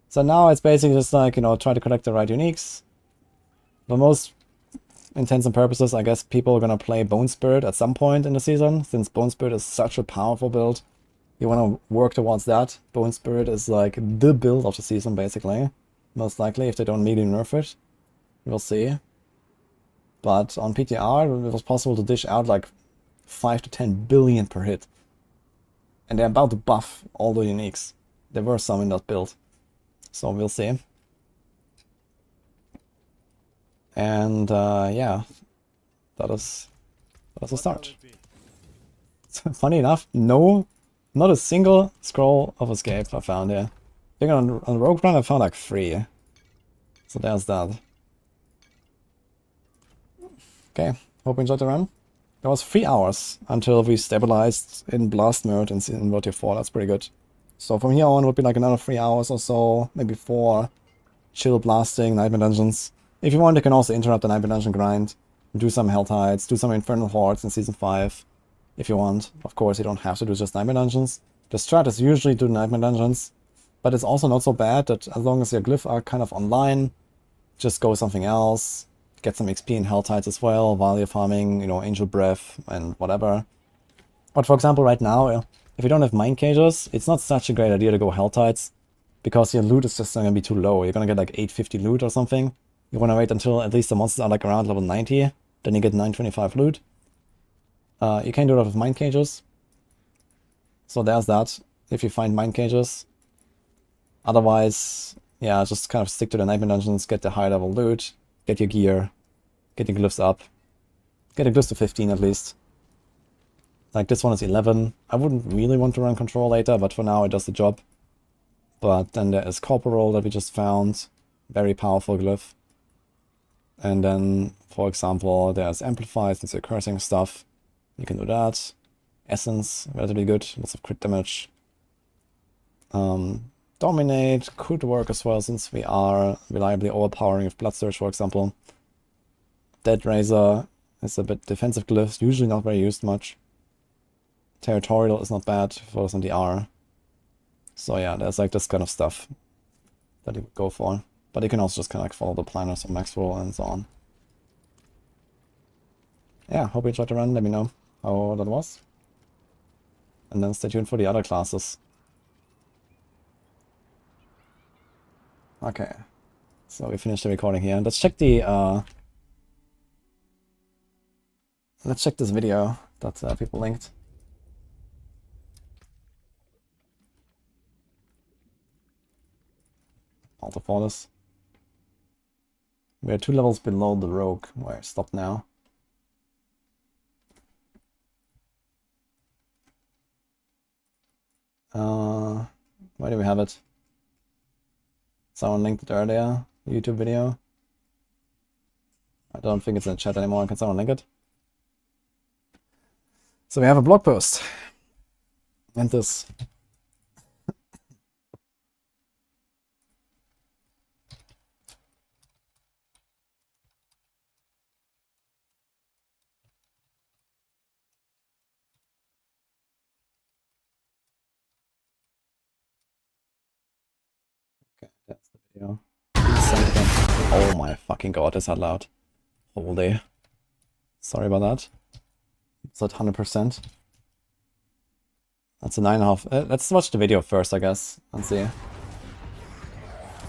So now it's basically just like, you know, try to collect the right uniques. For most intents and purposes, I guess people are gonna play Bone Spirit at some point in the season, since Bone Spirit is such a powerful build. You wanna work towards that. Bone Spirit is like the build of the season, basically. Most likely, if they don't immediately nerf it. We'll see. But on PTR, it was possible to dish out like 5 to 10 billion per hit. And they're about to buff all the uniques. There were some in that build. So we'll see. And yeah, that is a start. Funny enough, not a single scroll of escape I found here. I think on Rogue Run I found like 3. So there's that. Okay, hope you enjoyed the run. It was 3 hours until we stabilized in Blast mode in World Tier 4, that's pretty good. So from here on it would be like another 3 hours or so, maybe 4. Chill blasting, Nightmare Dungeons. If you want, you can also interrupt the Nightmare Dungeon grind, do some Hell Tides, do some Infernal Hordes in Season 5, if you want. Of course, you don't have to do just Nightmare Dungeons. The strat is usually do Nightmare Dungeons, but it's also not so bad that as long as your glyph are kind of online, just go something else, get some XP in Hell Tides as well, while you're farming, you know, Angel Breath and whatever. But for example, right now, if you don't have Mind Cages, it's not such a great idea to go Hell Tides, because your loot is just going to be too low. You're going to get like 850 loot or something. You want to wait until at least the monsters are like around level 90, then you get 925 loot. You can do that with Mind Cages. So there's that, if you find Mind Cages. Otherwise, yeah, just kind of stick to the Nightmare Dungeons, get the high level loot, get your gear, get your glyphs up. Get your glyphs to 15 at least. Like this one is 11. I wouldn't really want to run Control later, but for now it does the job. But then there is Corporal that we just found. Very powerful glyph. And then, for example, there's Amplify, since you're cursing stuff. You can do that. Essence, relatively good, lots of crit damage. Dominate could work as well, since we are reliably overpowering with Blood Surge, for example. Dead Razor It's a bit defensive glyphs, usually not very used much. Territorial is not bad for some DR. So yeah, there's like this kind of stuff that you would go for. But you can also just kind of like follow the planners or max roll and so on. Yeah, hope you enjoyed the run. Let me know how that was. And then stay tuned for the other classes. Okay. So we finished the recording here. Let's check the let's check this video that people linked. Alto Fortis. We are 2 levels below the rogue, where I stopped now. Where do we have it? Someone linked it earlier, the YouTube video. I don't think it's in the chat anymore. Can someone link it? So we have a blog post. And this. Okay, that's the video. Oh my fucking god, is that loud? Holy. Sorry about that. It's at 100%. That's a 9.5. Let's watch the video first, I guess, and see.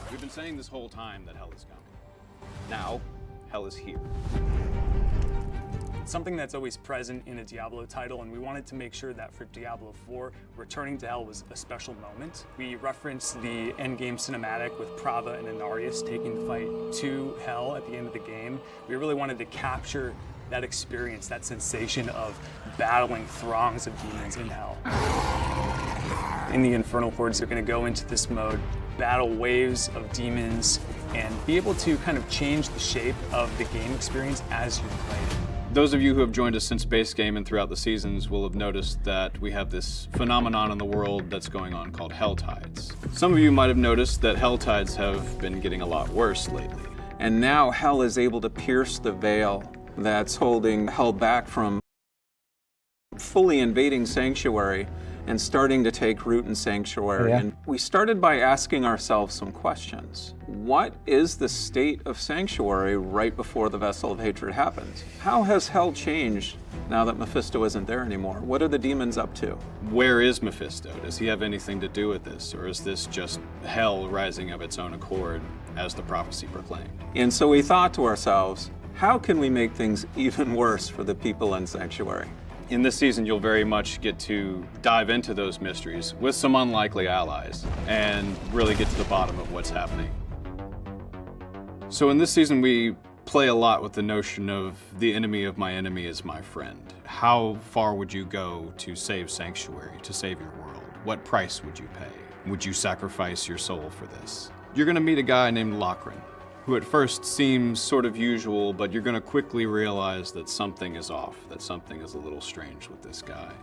We've been saying this whole time that hell is coming. Now, hell is here. Something that's always present in a Diablo title, and we wanted to make sure that for Diablo 4, returning to hell was a special moment. We referenced the endgame cinematic with Prava and Inarius taking the fight to hell at the end of the game. We really wanted to capture that experience, that sensation of battling throngs of demons in hell. In the Infernal Hordes, you're going to go into this mode, battle waves of demons, and be able to kind of change the shape of the game experience as you play it. Those of you who have joined us since base game and throughout the seasons will have noticed that we have this phenomenon in the world that's going on called hell tides. Some of you might have noticed that hell tides have been getting a lot worse lately. And now hell is able to pierce the veil that's holding hell back from fully invading Sanctuary and starting to take root in Sanctuary. Yeah. And we started by asking ourselves some questions. What is the state of Sanctuary right before the Vessel of Hatred happens? How has hell changed now that Mephisto isn't there anymore? What are the demons up to? Where is Mephisto? Does he have anything to do with this? Or is this just hell rising of its own accord as the prophecy proclaimed? And so we thought to ourselves, how can we make things even worse for the people in Sanctuary? In this season, you'll very much get to dive into those mysteries with some unlikely allies and really get to the bottom of what's happening. So in this season, we play a lot with the notion of the enemy of my enemy is my friend. How far would you go to save Sanctuary, to save your world? What price would you pay? Would you sacrifice your soul for this? You're gonna meet a guy named Lochran, who at first seems sort of usual, but you're gonna quickly realize that something is off, that something is a little strange with this guy.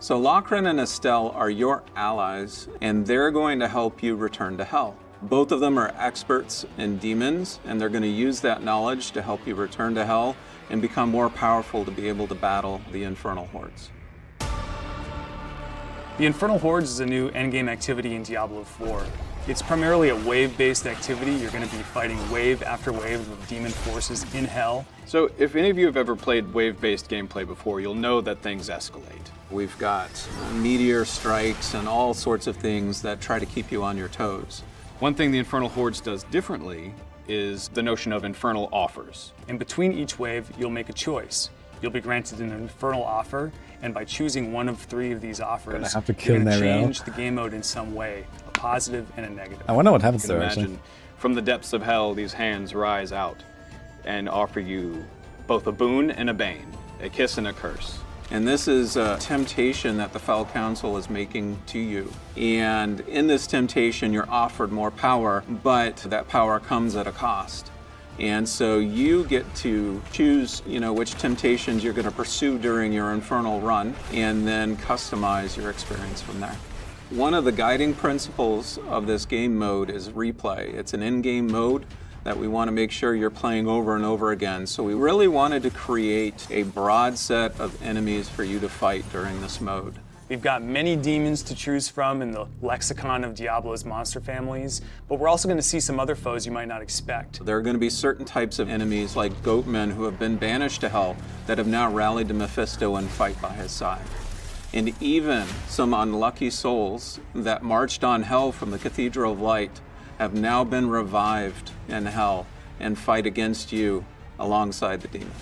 So Lochran and Estelle are your allies, and they're going to help you return to hell. Both of them are experts in demons, and they're going to use that knowledge to help you return to hell and become more powerful to be able to battle the Infernal Hordes. The Infernal Hordes is a new endgame activity in Diablo 4. It's primarily a wave-based activity. You're going to be fighting wave after wave of demon forces in hell. So if any of you have ever played wave-based gameplay before, you'll know that things escalate. We've got meteor strikes and all sorts of things that try to keep you on your toes. One thing the Infernal Hordes does differently is the notion of infernal offers. In between each wave, you'll make a choice. You'll be granted an infernal offer, and by choosing one of 3 of these offers, have to kill you're going to Nariel. change the game mode in some way, a positive and a negative. I wonder what happens You can there, actually. imagine from the depths of hell, these hands rise out and offer you both a boon and a bane, a kiss and a curse. And this is a temptation that the Fell Council is making to you. And in this temptation, you're offered more power, but that power comes at a cost. And so you get to choose, which temptations you're going to pursue during your infernal run, and then customize your experience from there. One of the guiding principles of this game mode is replay. It's an in-game mode that we want to make sure you're playing over and over again. So we really wanted to create a broad set of enemies for you to fight during this mode. We've got many demons to choose from in the lexicon of Diablo's monster families, but we're also going to see some other foes you might not expect. There are going to be certain types of enemies like goatmen who have been banished to hell that have now rallied to Mephisto and fight by his side. And even some unlucky souls that marched on hell from the Cathedral of Light have now been revived in hell and fight against you alongside the demons.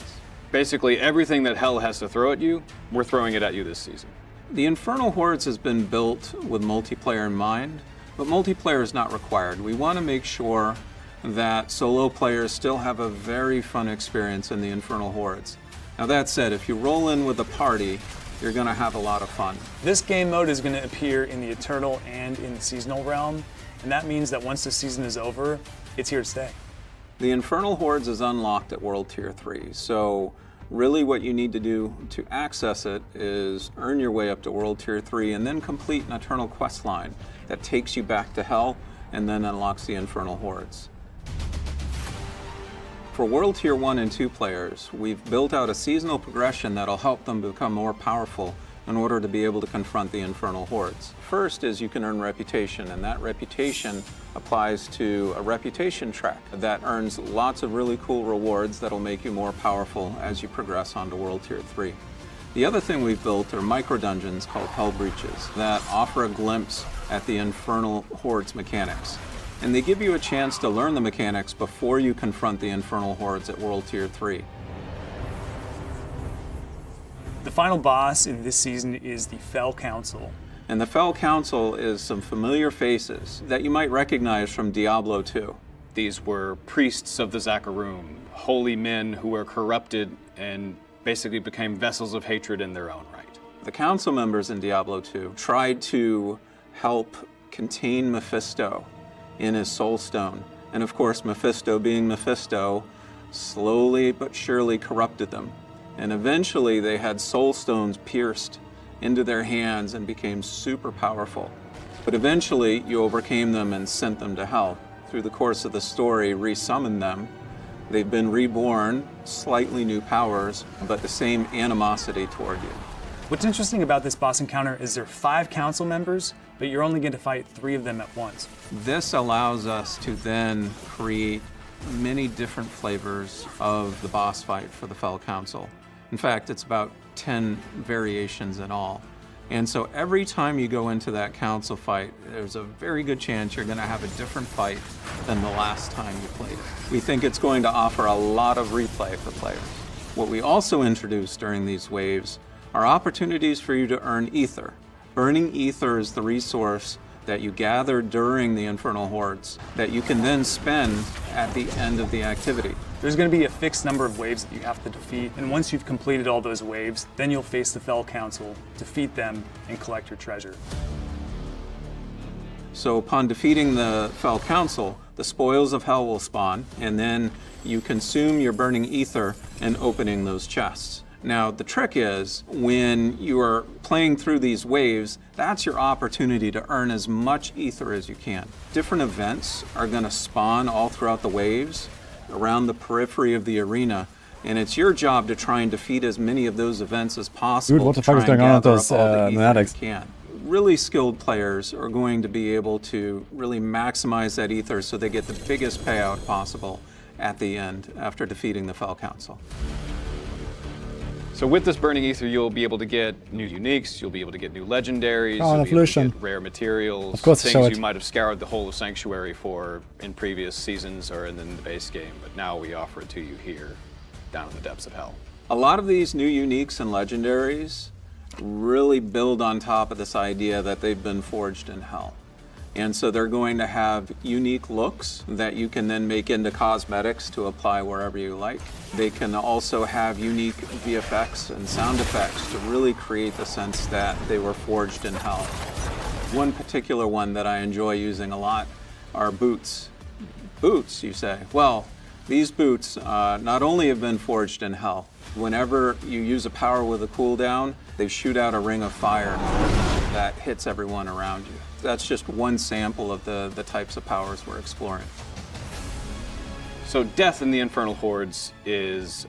Basically, everything that hell has to throw at you, we're throwing it at you this season. The Infernal Hordes has been built with multiplayer in mind, but multiplayer is not required. We want to make sure that solo players still have a very fun experience in the Infernal Hordes. Now that said, if you roll in with a party, you're going to have a lot of fun. This game mode is going to appear in the Eternal and in the Seasonal realm, and that means that once the season is over, it's here to stay. The Infernal Hordes is unlocked at World Tier 3, so really what you need to do to access it is earn your way up to World Tier 3 and then complete an Eternal quest line that takes you back to Hell and then unlocks the Infernal Hordes. For World Tier 1 and 2 players, we've built out a seasonal progression that'll help them become more powerful in order to be able to confront the Infernal Hordes. First is you can earn reputation, and that reputation applies to a reputation track that earns lots of really cool rewards that'll make you more powerful as you progress onto World Tier 3. The other thing we've built are micro-dungeons called Hell Breaches that offer a glimpse at the Infernal Hordes mechanics. And they give you a chance to learn the mechanics before you confront the Infernal Hordes at World Tier 3. The final boss in this season is the Fell Council. And the Fell Council is some familiar faces that you might recognize from Diablo 2. These were priests of the Zakarum, holy men who were corrupted and basically became vessels of hatred in their own right. The council members in Diablo 2 tried to help contain Mephisto in his soul stone. And of course, Mephisto being Mephisto, slowly but surely corrupted them. And eventually they had soul stones pierced into their hands and became super powerful. But eventually you overcame them and sent them to hell. Through the course of the story, resummoned them. They've been reborn, slightly new powers, but the same animosity toward you. What's interesting about this boss encounter is there are 5 council members, but you're only going to fight 3 of them at once. This allows us to then create many different flavors of the boss fight for the Fell Council. In fact, it's about 10 variations in all. And so every time you go into that council fight, there's a very good chance you're going to have a different fight than the last time you played it. We think it's going to offer a lot of replay for players. What we also introduced during these waves are opportunities for you to earn ether. Burning ether is the resource that you gather during the Infernal Hordes that you can then spend at the end of the activity. There's going to be a fixed number of waves that you have to defeat, and once you've completed all those waves, then you'll face the Fell Council, defeat them, and collect your treasure. So upon defeating the Fell Council, the spoils of hell will spawn, and then you consume your burning ether and opening those chests. Now, the trick is, when you are playing through these waves, that's your opportunity to earn as much ether as you can. Different events are going to spawn all throughout the waves, around the periphery of the arena, and it's your job to try and defeat as many of those events as possible. Dude, what the fuck is going on with those fanatics? Really skilled players are going to be able to really maximize that ether so they get the biggest payout possible at the end after defeating the Fell Council. So with this burning ether, you'll be able to get new uniques, you'll be able to get new legendaries, Oh, you'll be able to evolution. get rare materials, Of course, show things it. you might have scoured the whole of Sanctuary for in previous seasons or in the base game, but now we offer it to you here, down in the depths of hell. A lot of these new uniques and legendaries really build on top of this idea that they've been forged in hell. And so they're going to have unique looks that you can then make into cosmetics to apply wherever you like. They can also have unique VFX and sound effects to really create the sense that they were forged in hell. One particular one that I enjoy using a lot are boots. Boots, you say? Well, these boots not only have been forged in hell, whenever you use a power with a cooldown, they shoot out a ring of fire that hits everyone around you. That's just one sample of the types of powers we're exploring. So death in the Infernal Hordes is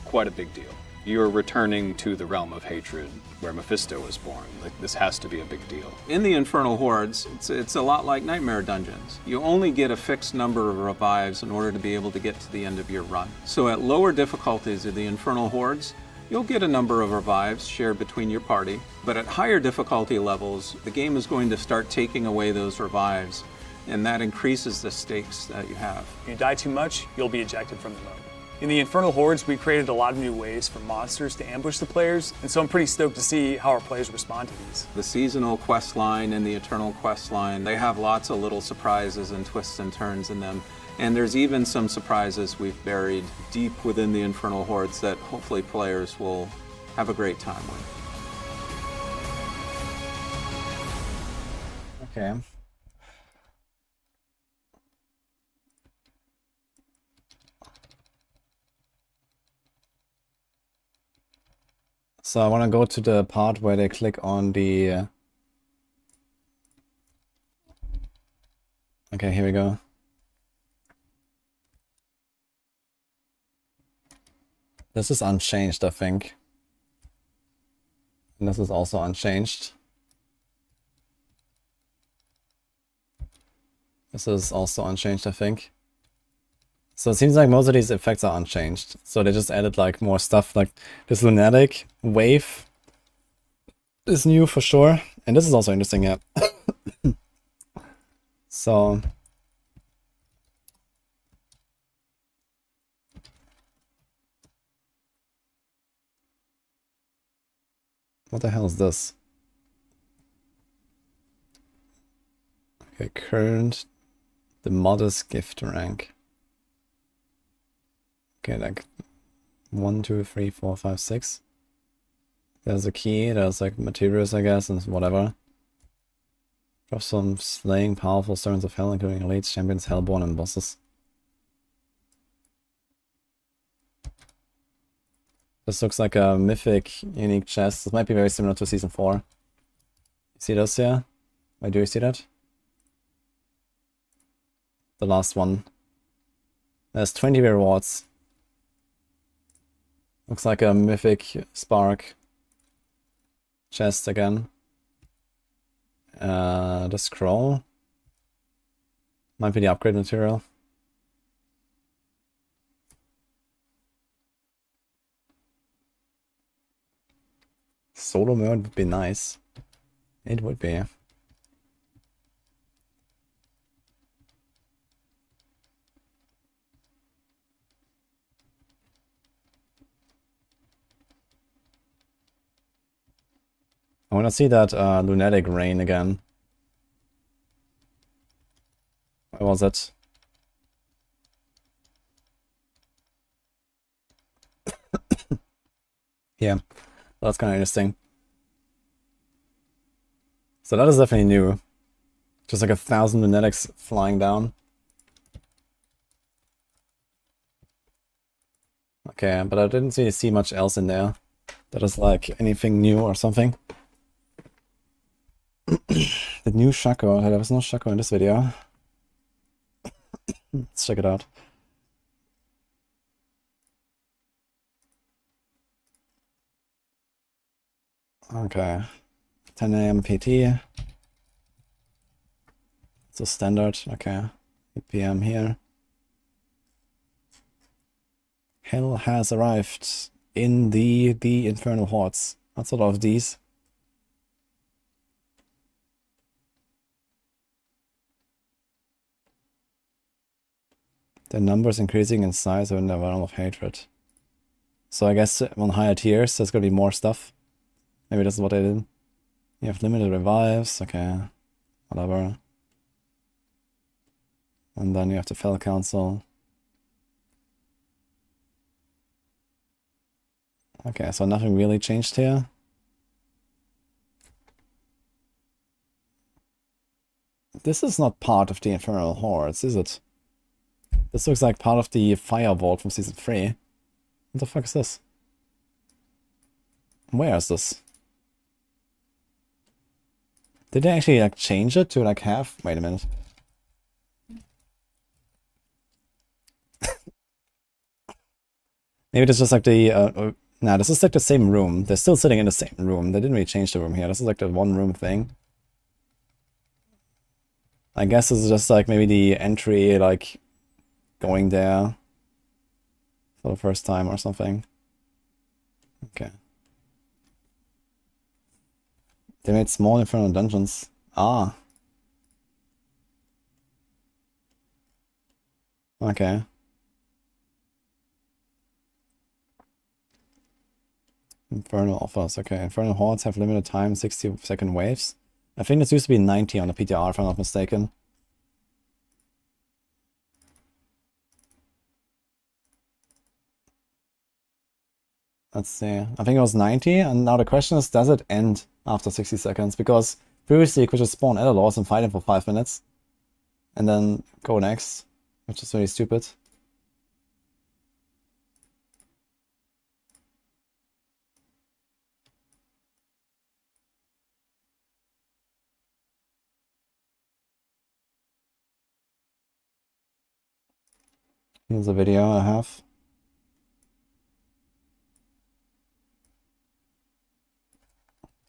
quite a big deal. You're returning to the realm of hatred where Mephisto was born. Like, this has to be a big deal. In the Infernal Hordes, it's a lot like Nightmare Dungeons. You only get a fixed number of revives in order to be able to get to the end of your run. So at lower difficulties of the Infernal Hordes, you'll get a number of revives shared between your party. But at higher difficulty levels, the game is going to start taking away those revives, and that increases the stakes that you have. If you die too much, you'll be ejected from the mode. In the Infernal Hordes, we created a lot of new ways for monsters to ambush the players, and so I'm pretty stoked to see how our players respond to these. The seasonal quest line and the eternal quest line, they have lots of little surprises and twists and turns in them. And there's even some surprises we've buried deep within the Infernal Hordes that hopefully players will have a great time with. Okay. So I want to go to the part where they click on the... Okay, here we go. This is unchanged, I think. And this is also unchanged. This is also unchanged, I think. So it seems like most of these effects are unchanged. So they just added like more stuff, like this lunatic wave is new for sure. And this is also interesting, yeah. So what the hell is this? Okay, current, the modest gift rank. Okay, like 1, 2, 3, 4, 5, 6. There's a key, there's like materials, I guess, and whatever. Drop some slaying powerful servants of hell, including elites, champions, hellborn, and bosses. This looks like a mythic, unique chest. This might be very similar to Season 4. You see this here? Why do you see that? The last one. There's 20 rewards. Looks like a mythic spark chest again. The scroll might be the upgrade material. Solo mode would be nice. It would be. I want to see that lunatic rain again. Where was it? Yeah, that's kind of interesting. So that is definitely new. Just like 1,000 lunatics flying down. Okay, but I didn't really see much else in there that is like anything new or something. The new Shaco. There was no Shaco in this video. Let's check it out. Okay. 10 AM PT. It's a standard. Okay. 8 PM here. Hell has arrived in the Infernal Hordes. What's a lot of these? The numbers increasing in size in the realm of hatred. So I guess on higher tiers there's gonna be more stuff. Maybe that's what I did. You have limited revives, okay. Whatever. And then you have the Fell Council. Okay, so nothing really changed here. This is not part of the Infernal Hordes, is it? This looks like part of the Fire Vault from Season 3. What the fuck is this? Where is this? Did they actually like change it to like have... Wait a minute. Maybe this is just like the... nah, this is like the same room. They're still sitting in the same room. They didn't really change the room here. This is like the one room thing. I guess this is just like maybe the entry, like going there for the first time or something. Okay. They made small infernal dungeons. Ah. Okay. Infernal offers. Okay. Infernal hordes have limited time, 60-second waves. I think this used to be 90 on the PTR if I'm not mistaken. Let's see. I think it was 90, and now the question is, does it end after 60 seconds? Because previously you could just spawn Elderlords and fight them for 5 minutes, and then go next, which is really stupid. Here's a video I have.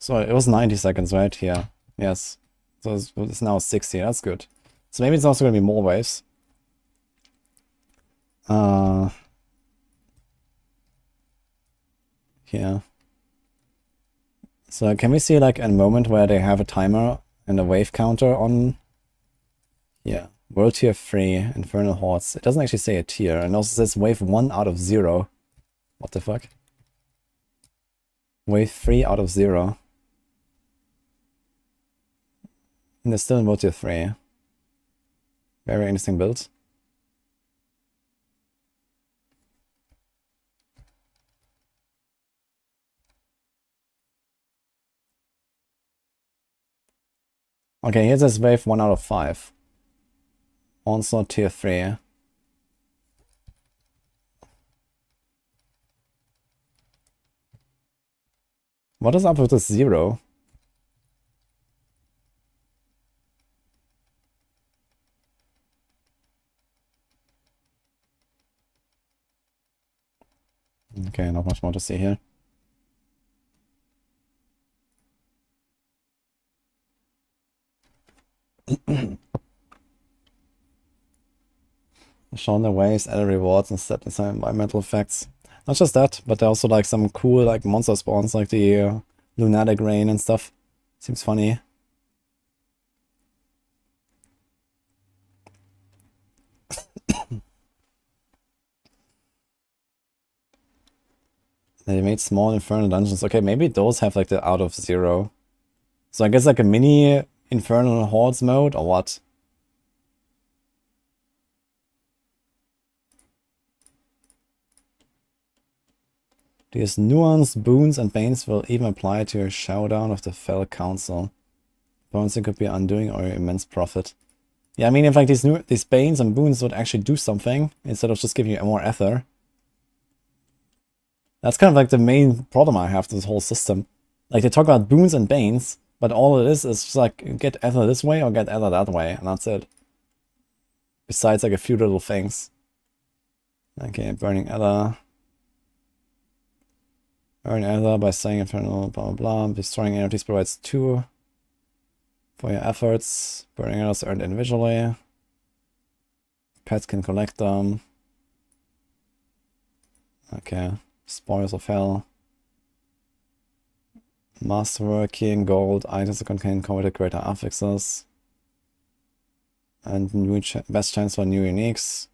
So it was 90 seconds, right? Here. Yes. So it's now 60. That's good. So maybe it's also going to be more waves. Here. So can we see like a moment where they have a timer and a wave counter on? Yeah. World Tier 3, Infernal Hordes. It doesn't actually say a tier. And also says wave 1 out of 0. What the fuck? Wave 3 out of 0. And they're still in World Tier 3. Very interesting build. Okay, here's this wave 1 out of 5. Also Tier 3. What is up with this 0? Okay, not much more to see here. Shown the waves, added rewards, and set some environmental effects. Not just that, but also like some cool like monster spawns, like the lunatic rain and stuff. Seems funny. They made small infernal dungeons. Okay, maybe those have like the out of 0. So I guess like a mini infernal hordes mode or what? These nuanced boons and banes will even apply to your showdown of the Fell Council. Bonusing could be undoing or immense profit. Yeah, I mean, if like these banes and boons would actually do something instead of just giving you more ether. That's kind of like the main problem I have with this whole system. Like they talk about boons and banes, but all it is just like get ether this way or get ether that way, and that's it. Besides like a few little things. Okay, burning ether. Earn ether by saying infernal blah blah blah. Destroying entities provides 2 for your efforts. Burning ether is earned individually. Pets can collect them. Okay. Spoils of Hell. Masterworking, gold, items that contain coveted greater affixes. And new best chance for new uniques.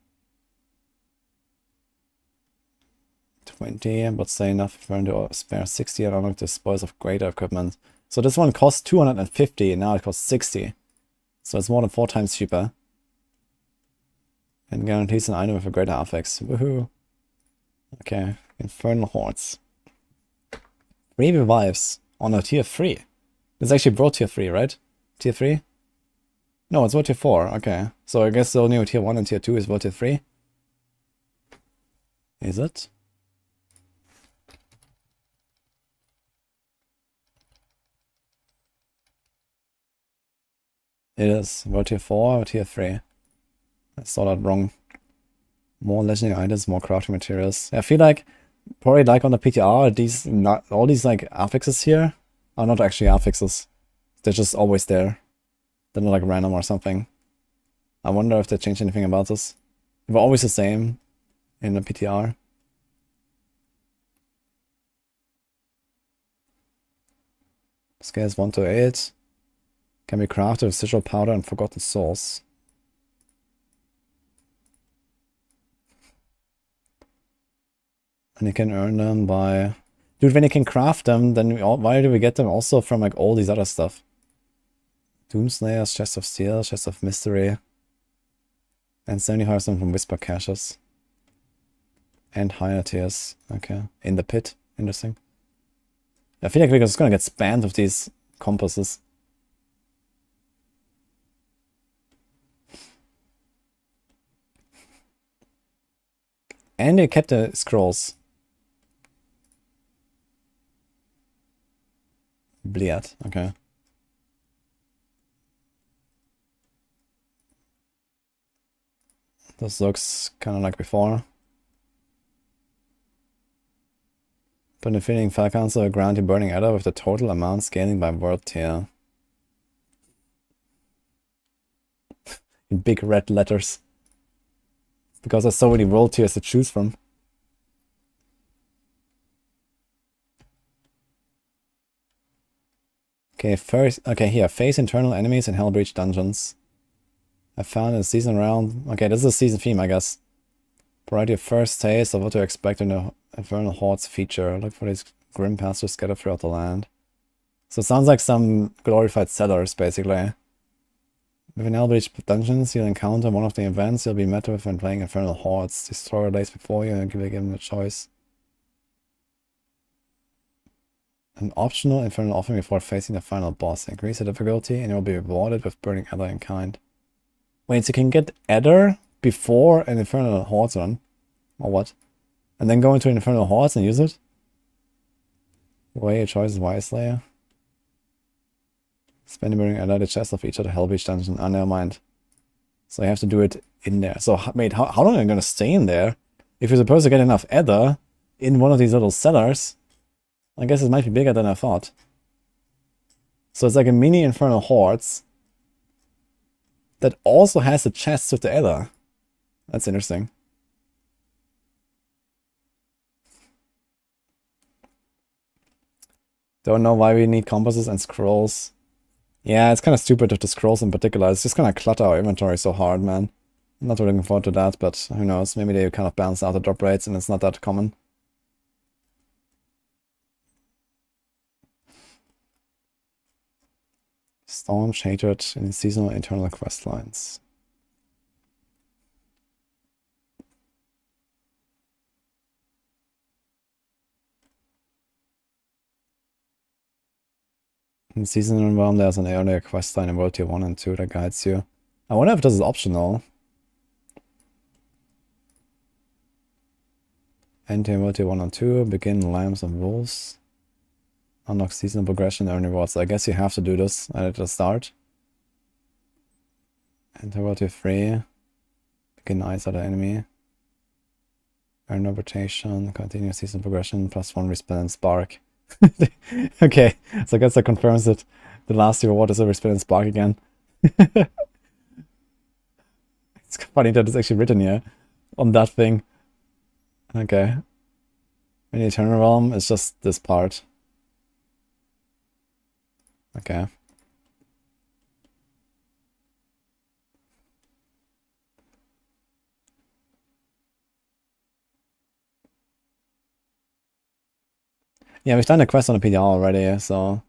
20, but say enough if we're to spare 60 and unlock the spoils of greater equipment. So this one costs 250 and now it costs 60. So it's more than 4 times cheaper. And guarantees an item with a greater affix. Woohoo. Okay, Infernal Hordes. 3 revives on a tier 3. It's actually brought tier 3, right? Tier 3? No, it's world tier 4. Okay. So I guess the only tier 1 and tier 2 is world tier 3. Is it? It is. World tier 4 or tier 3? I saw that wrong. More legendary items, more crafting materials. I feel like, probably like on the PTR, these not all these like affixes here are not actually affixes. They're just always there. They're not like random or something. I wonder if they changed anything about this. They were always the same in the PTR. Scales 1 to 8. Can be crafted with sigil powder and forgotten souls. And you can earn them by... Dude, when you can craft them, then why do we get them also from like all these other stuff? Doomslayers, Chest of Steel, Chest of Mystery. And 75 of them from Whisper Caches. And higher tiers. Okay. In the pit. Interesting. I feel like we're just gonna get spammed with these compasses. And they kept the scrolls. Bleed, okay. This looks kind of like before. But defeating Fire Council grant you Burning Adder with the total amount scaling by world tier. In big red letters. Because there's so many world tiers to choose from. Okay, first, okay, here, face internal enemies in Hellbreach dungeons. I found a season round. Okay, this is a season theme, I guess. Provide your first taste of what to expect in the Infernal Hordes feature. Look for these grim pastures scattered throughout the land. So it sounds like some glorified sellers, basically. Within Hellbreach dungeons, you'll encounter one of the events you'll be met with when playing Infernal Hordes. Destroyer lays before you and you'll be given a choice. An optional Infernal offering before facing the final boss. Increase the difficulty and you'll be rewarded with Burning Adder in kind. Wait, so you can get Adder before an Infernal Hordes run? Or what? And then go into an Infernal Hordes and use it? Weigh your choices wisely. Spend the Burning Adder the chest of each of the Hellbreach dungeon. Ah, never mind. So you have to do it in there. So wait, how long are you gonna stay in there? If you're supposed to get enough Adder in one of these little cellars, I guess it might be bigger than I thought. So it's like a mini Infernal Hordes that also has the chests with the Adder. That's interesting. Don't know why we need compasses and scrolls. Yeah, it's kind of stupid with the scrolls in particular. It's just gonna clutter our inventory so hard, man. I'm not really looking forward to that, but who knows. Maybe they kind of balance out the drop rates and it's not that common. Staunch hatred in seasonal internal quest lines. In seasonal realm, there's an earlier quest line in World Tier 1 and 2 that guides you. I wonder if this is optional. Enter World Tier 1 and 2, begin Lambs and Wolves. Unlock seasonal progression, earn rewards. I guess you have to do this at the start. Enter World Tier 3. Begin Eyes of the enemy. Earn reputation, continue season progression, +1 respin and spark. Okay, so I guess that confirms that the last reward is a respin and spark again. It's funny that it's actually written here on that thing. Okay. In the Eternal Realm, it's just this part. Okay. Yeah, we've done a quest on the PDR already, so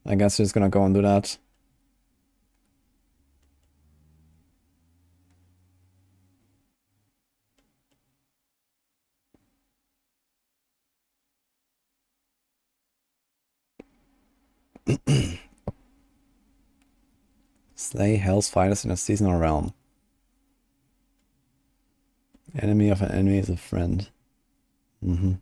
I guess we're just gonna go and do that. Slay Hell's fighters in a seasonal realm. Enemy of an enemy is a friend. Mm-hmm.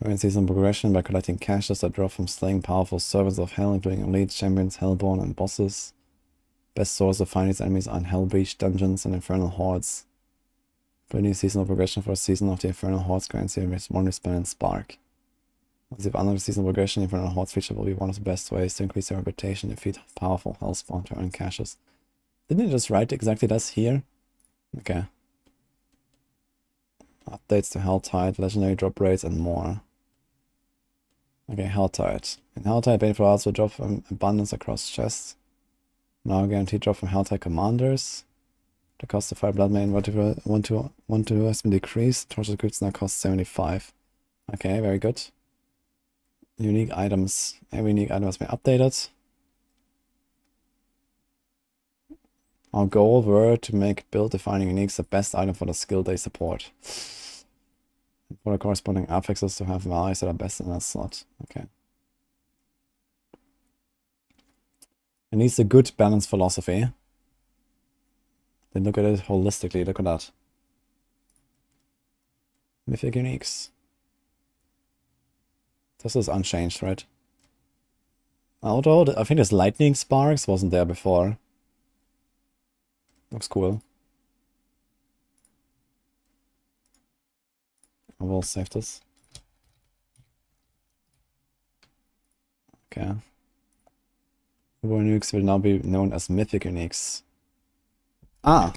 We're in season progression by collecting caches that drop from slaying powerful servants of hell, including elite champions, hellborn, and bosses. Best source of finding these enemies are in Hellbreach dungeons and Infernal Hordes. For a new seasonal progression for a season of the Infernal Hordes grants you one respawn and spark. Once you've unlocked the seasonal progression, the Infernal Hordes feature will be one of the best ways to increase your reputation and defeat powerful hellspawn to earn caches. Didn't it just write exactly this here? Okay. Updates to Helltide, legendary drop rates, and more. Okay, Helltide. In Helltide, Baneful Hearts will drop from abundance across chests. Now guaranteed drop from Helltide commanders. The cost of Fire Blood Main 1 to 2 has been decreased. Torture goods now cost 75. Okay, very good. Unique items. Every unique item has been updated. Our goal were to make build defining uniques the best item for the skill they support. For the corresponding affixes to have values that are best in that slot. Okay. It needs a good balance philosophy. Then look at it holistically, look at that. Mythic uniques. This is unchanged, right? Although, I think this lightning sparks wasn't there before. Looks cool. I will save this. Okay. Uniques will now be known as Mythic uniques. Ah!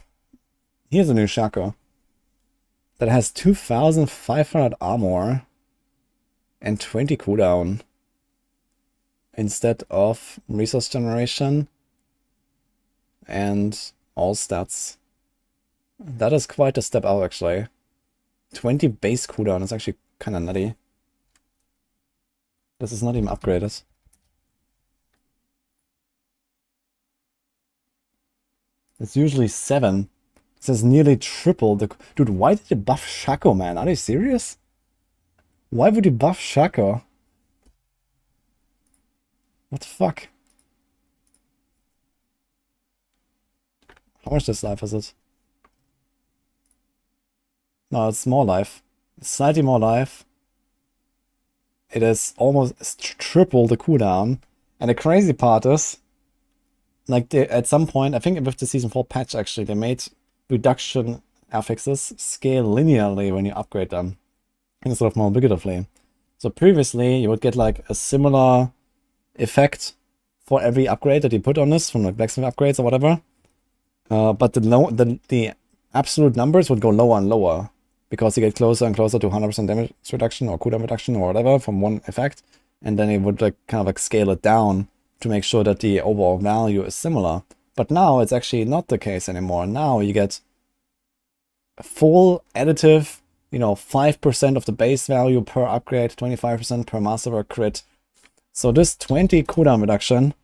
Here's a new Shaco. That has 2500 armor and 20 cooldown. Instead of resource generation and all stats. That is quite a step up actually. 20 base cooldown is actually kinda nutty. This is not even upgraded. It's usually 7. It says nearly triple the... Dude, why did you buff Shaco, man? Are you serious? Why would you buff Shaco? What the fuck? How much this life is it? No, it's more life. It's slightly more life. It is almost triple the cooldown. And the crazy part is, like, at some point, I think with the Season 4 patch actually, they made reduction affixes scale linearly when you upgrade them, instead of multiplicatively. So previously, you would get like a similar effect for every upgrade that you put on this, from like blacksmith upgrades or whatever. But the absolute numbers would go lower and lower, because you get closer and closer to 100% damage reduction or cooldown reduction or whatever from one effect, and then it would like kind of like scale it down to make sure that the overall value is similar. But now it's actually not the case anymore. Now you get a full additive, you know, 5% of the base value per upgrade, 25% per master or crit. So this 20 cooldown reduction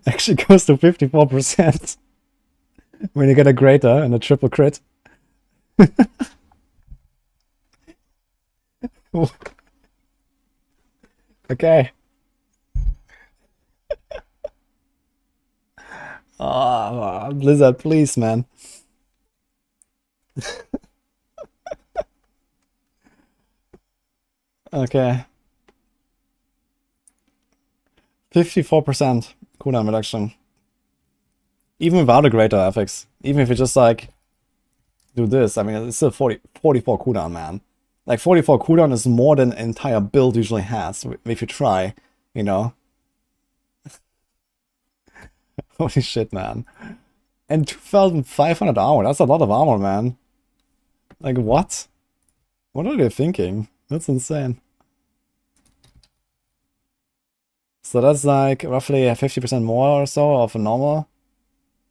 actually goes to 54% when you get a greater and a triple crit. Okay. Ah, Blizzard, please, man. Okay. 54% cooldown reduction. Even without a greater FX. Even if you just like do this, I mean, it's still 44 cooldown, man. Like 44 cooldown is more than an entire build usually has, if you try, you know. Holy shit, man. And 2500 armor, that's a lot of armor, man. Like, what? What are they thinking? That's insane. So that's like roughly 50% more or so of a normal,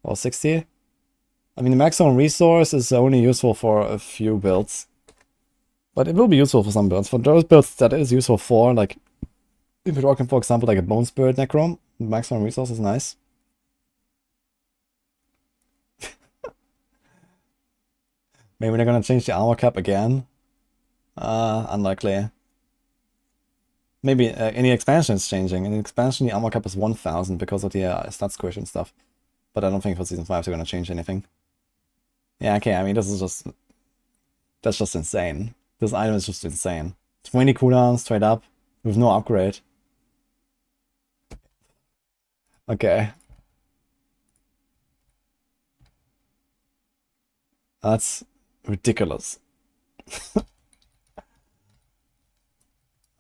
or 60. I mean, the maximum resource is only useful for a few builds. But it will be useful for some builds. For those builds that it is useful for, like, if you're talking, for example, like a Bone Spirit Necro, maximum resource is nice. Maybe they're gonna change the armor cap again. Unlikely. Maybe in the expansion it's changing. In the expansion the armor cap is 1000 because of the stat squish and stuff. But I don't think for Season 5 they're gonna change anything. Yeah, okay, I mean, this is just... That's just insane. This item is just insane. 20 cooldowns straight up, with no upgrade. Okay. That's ridiculous.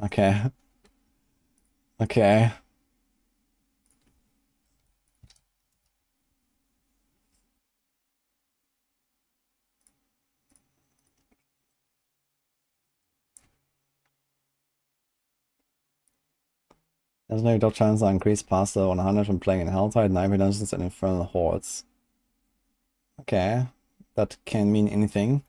Okay. Okay. Legendary dodge chances are increased past the 100 when playing in Helltide, Nightmare Dungeons, and Infernal Hordes. Okay. That can mean anything.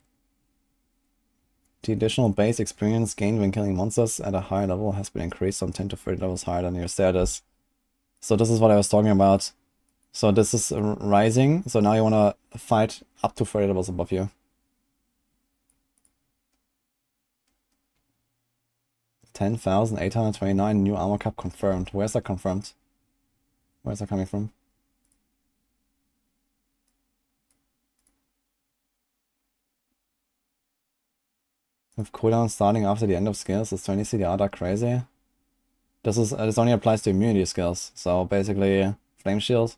The additional base experience gained when killing monsters at a higher level has been increased from 10 to 30 levels higher than your status. So this is what I was talking about. So this is rising, so now you want to fight up to 30 levels above you. 10,829 new armor cap confirmed. Where's that confirmed? Where's that coming from? With cooldown starting after the end of skills, is 20 CDR that crazy? This only applies to immunity skills, so basically Flame Shield,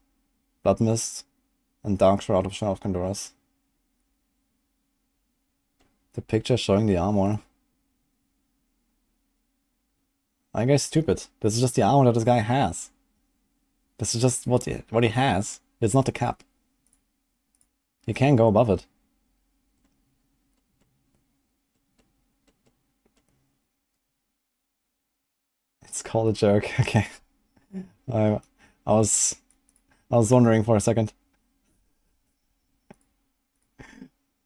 Blood Mist, and Dark Shroud of Shadow of Condoras. The picture showing the armor. I guess stupid. This is just the armor that this guy has. This is just what he has. It's not the cap. You can't go above it. It's called a joke. Okay. I was wondering for a second.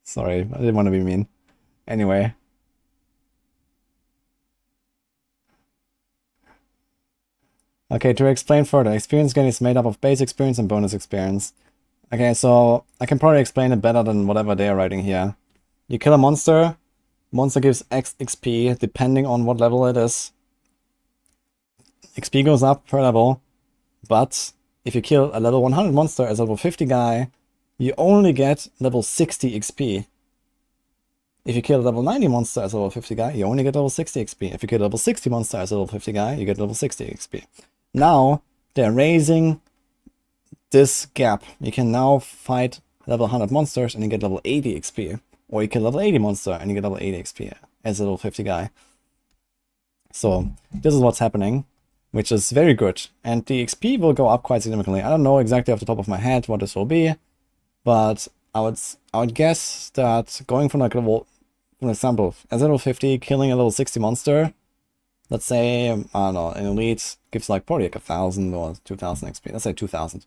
Sorry, I didn't want to be mean. Anyway. Okay, to explain further, experience gain is made up of base experience and bonus experience. Okay, so I can probably explain it better than whatever they are writing here. You kill a monster, monster gives X XP depending on what level it is. XP goes up per level, but if you kill a level 100 monster as a level 50 guy, you only get level 60 XP. If you kill a level 90 monster as a level 50 guy, you only get level 60 XP. If you kill a level 60 monster as a level 50 guy, you get level 60 XP. Now, they're raising this gap. You can now fight level 100 monsters and you get level 80 XP. Or you kill level 80 monster and you get level 80 XP as a level 50 guy. So, this is what's happening, which is very good. And the XP will go up quite significantly. I don't know exactly off the top of my head what this will be, but I would guess that going from like level, for example, as a level 50, killing a level 60 monster, let's say, I don't know, an elite gives like probably like 1,000 or 2,000 XP. Let's say 2,000.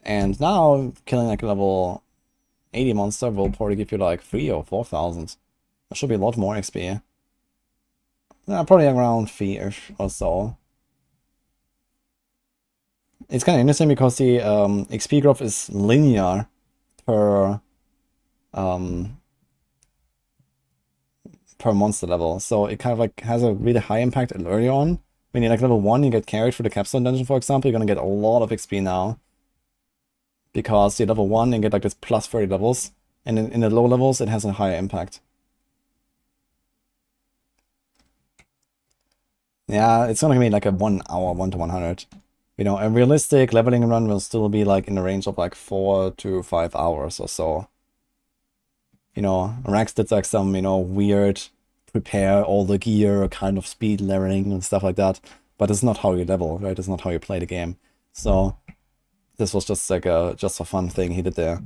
And now killing like a level 80 monster will probably give you like 3,000 or 4,000. That should be a lot more XP. Probably around 3-ish or so. It's kind of interesting because the XP growth is linear per monster level, so it kind of like has a really high impact early on. When you're like level 1, you get carried through the capstone dungeon, for example, you're gonna get a lot of XP now. Because you're level 1 and get like this plus 30 levels, and in the low levels it has a higher impact. Yeah, it's gonna be like a 1 hour 1 to 100. You know, a realistic leveling run will still be like in the range of like 4 to 5 hours or so. You know, Rax did like some, you know, weird prepare all the gear kind of speed leveling and stuff like that. But it's not how you level, right? It's not how you play the game. So this was just like a just a fun thing he did there.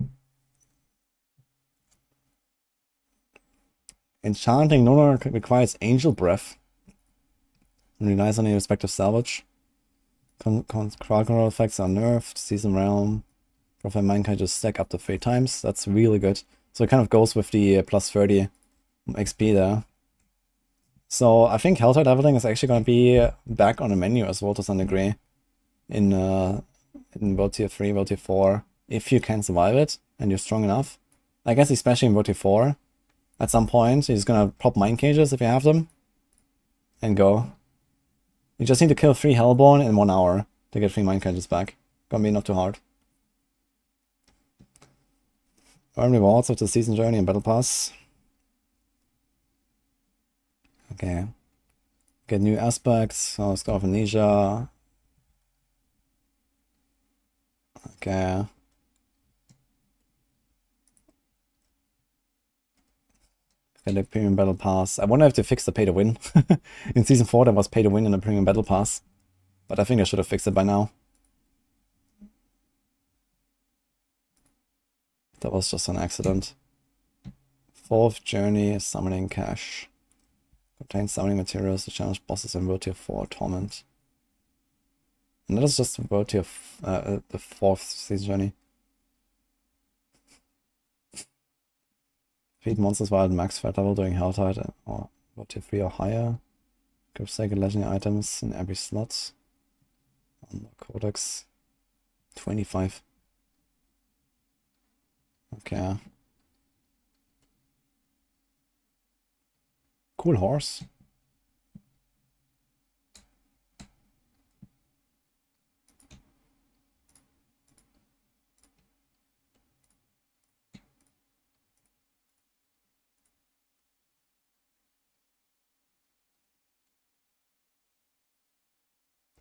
Enchanting no longer requires Angel Breath. And relies on your respective salvage. Crowd control effects are nerfed. Season Realm. Profile Mind can just stack up to 3 times. That's really good. So it kind of goes with the plus 30 XP there. So I think Helltide leveling is actually going to be back on the menu as well to some degree. In World Tier 3, World Tier 4. If you can survive it and you're strong enough. I guess especially in World Tier 4. At some point, you're just going to pop Mind Cages if you have them. And go. You just need to kill 3 Hellborn in 1 hour to get 3 Mind Cages back. Gonna be not too hard. Earn rewards of the season journey and battle pass. Okay. Get new aspects. So Scar of Amnesia. Okay. Get a premium battle pass. I wonder if they fixed the pay to win. In season 4 there was pay to win in the premium battle pass. But I think I should have fixed it by now. That was just an accident. 4th journey, summoning cache. Contains summoning materials to challenge bosses in World Tier 4 Torment. And that is just World Tier the 4th season journey. Defeat monsters while at max threat level during Helltide or World Tier 3 or higher. Grab sacred legendary items in every slot. Unlock Codex. 25. Okay. Cool horse.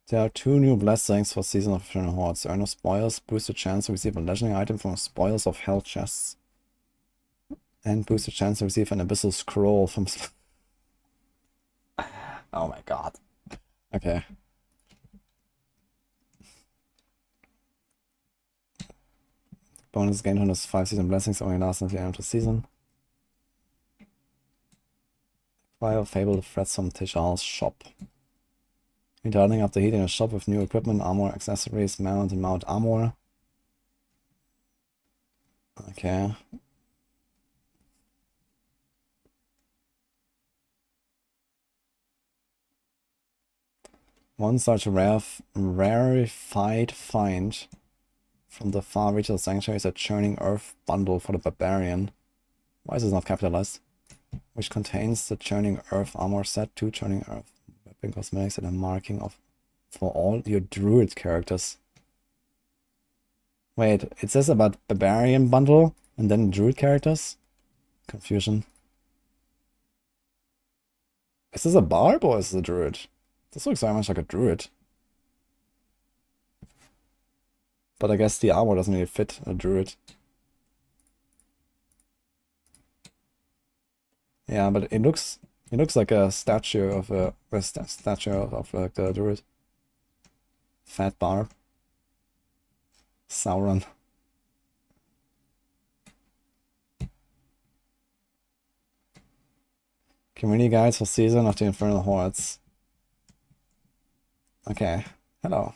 There are 2 new blessings for Season of Eternal Hordes. Earn of Spoils, boost the chance to receive a legendary item from Spoils of Hell chests. And boost the chance to receive an Abyssal Scroll from... Oh my god. Okay. Bonus gained on those 5 season blessings only last until the end of the season. Fire Fable threats from Tishal's shop. Returning after hitting a shop with new equipment, armor, accessories, mount and mount armor. Okay. One such rarefied find from the far reaches of Sanctuary is a Churning Earth bundle for the Barbarian. Why is this not capitalized? Which contains the Churning Earth armor set, 2 Churning Earth weapon cosmetics, and a marking of for all your Druid characters. Wait, it says about Barbarian bundle and then Druid characters? Confusion. Is this a Barb or is this a Druid? This looks very much like a Druid. But I guess the armor doesn't really fit a Druid. Yeah, but it looks like a statue of a statue of like the Druid. Fat Barb. Sauron. Community guides for Season of the Infernal Hordes. Okay, hello.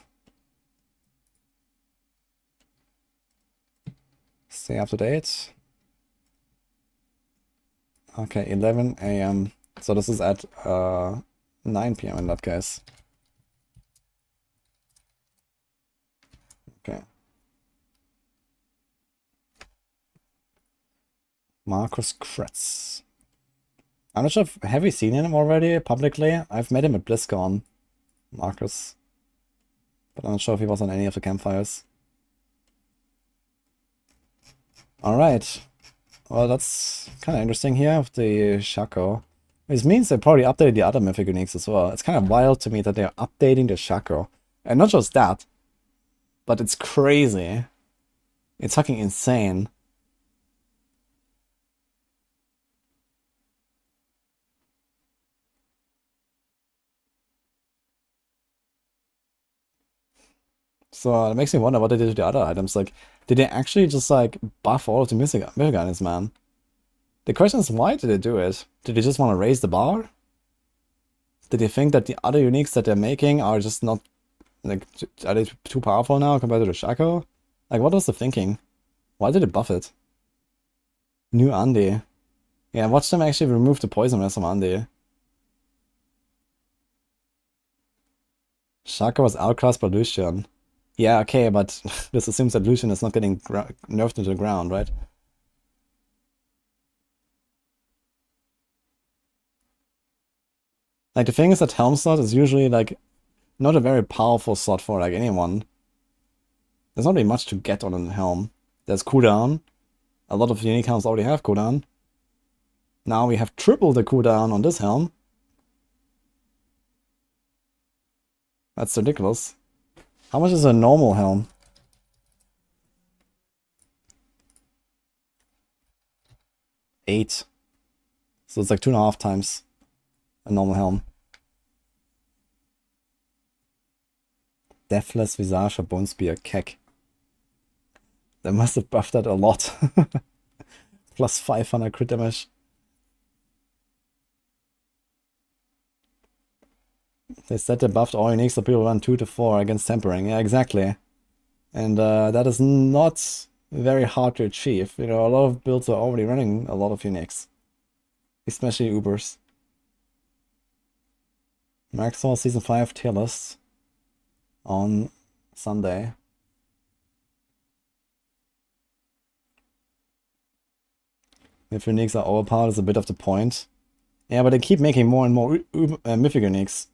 Stay up to date. Okay, 11 AM. So this is at 9 PM in that case. Okay. Marcus Kretz. I'm not sure if, have we seen him already publicly? I've met him at BlizzCon. Marcus. But I'm not sure if he was on any of the campfires. Alright. Well, that's kind of interesting here with the Shaco. This means they probably updated the other mythic uniques as well. It's kind of wild to me that they're updating the Shaco. And not just that, but it's crazy. It's fucking insane. So it makes me wonder what they did to the other items. Like, did they actually just like buff all of the mythic items, man? The question is, why did they do it? Did they just want to raise the bar? Did they think that the other uniques that they're making are just not, like, are they too powerful now compared to the Shaco? Like, what was the thinking? Why did they buff it? New Andy. Yeah, watch them actually remove the poison rest from Andy. Shaco was outclassed by Lucian. Yeah, okay, but this assumes that Lucian is not getting nerfed into the ground, right? Like, the thing is that Helm slot is usually, like, not a very powerful slot for, like, anyone. There's not really much to get on a Helm. There's cooldown, A lot of unique helms already have cooldown. Now we have triple the cooldown on this helm. That's ridiculous. How much is a normal helm? Eight. So it's like 2.5 times a normal helm. Deathless Visage or Bone Spear, Keck. They must have buffed that a lot. Plus 500 crit damage. They said they buffed all uniques so people run 2 to 4 against Tempering. Yeah, exactly. And that is not very hard to achieve. You know, a lot of builds are already running a lot of uniques. Especially Ubers. Maxwell Season 5 tier list on Sunday. If uniques are overpowered is a bit of the point. Yeah, but they keep making more and more mythic uniques.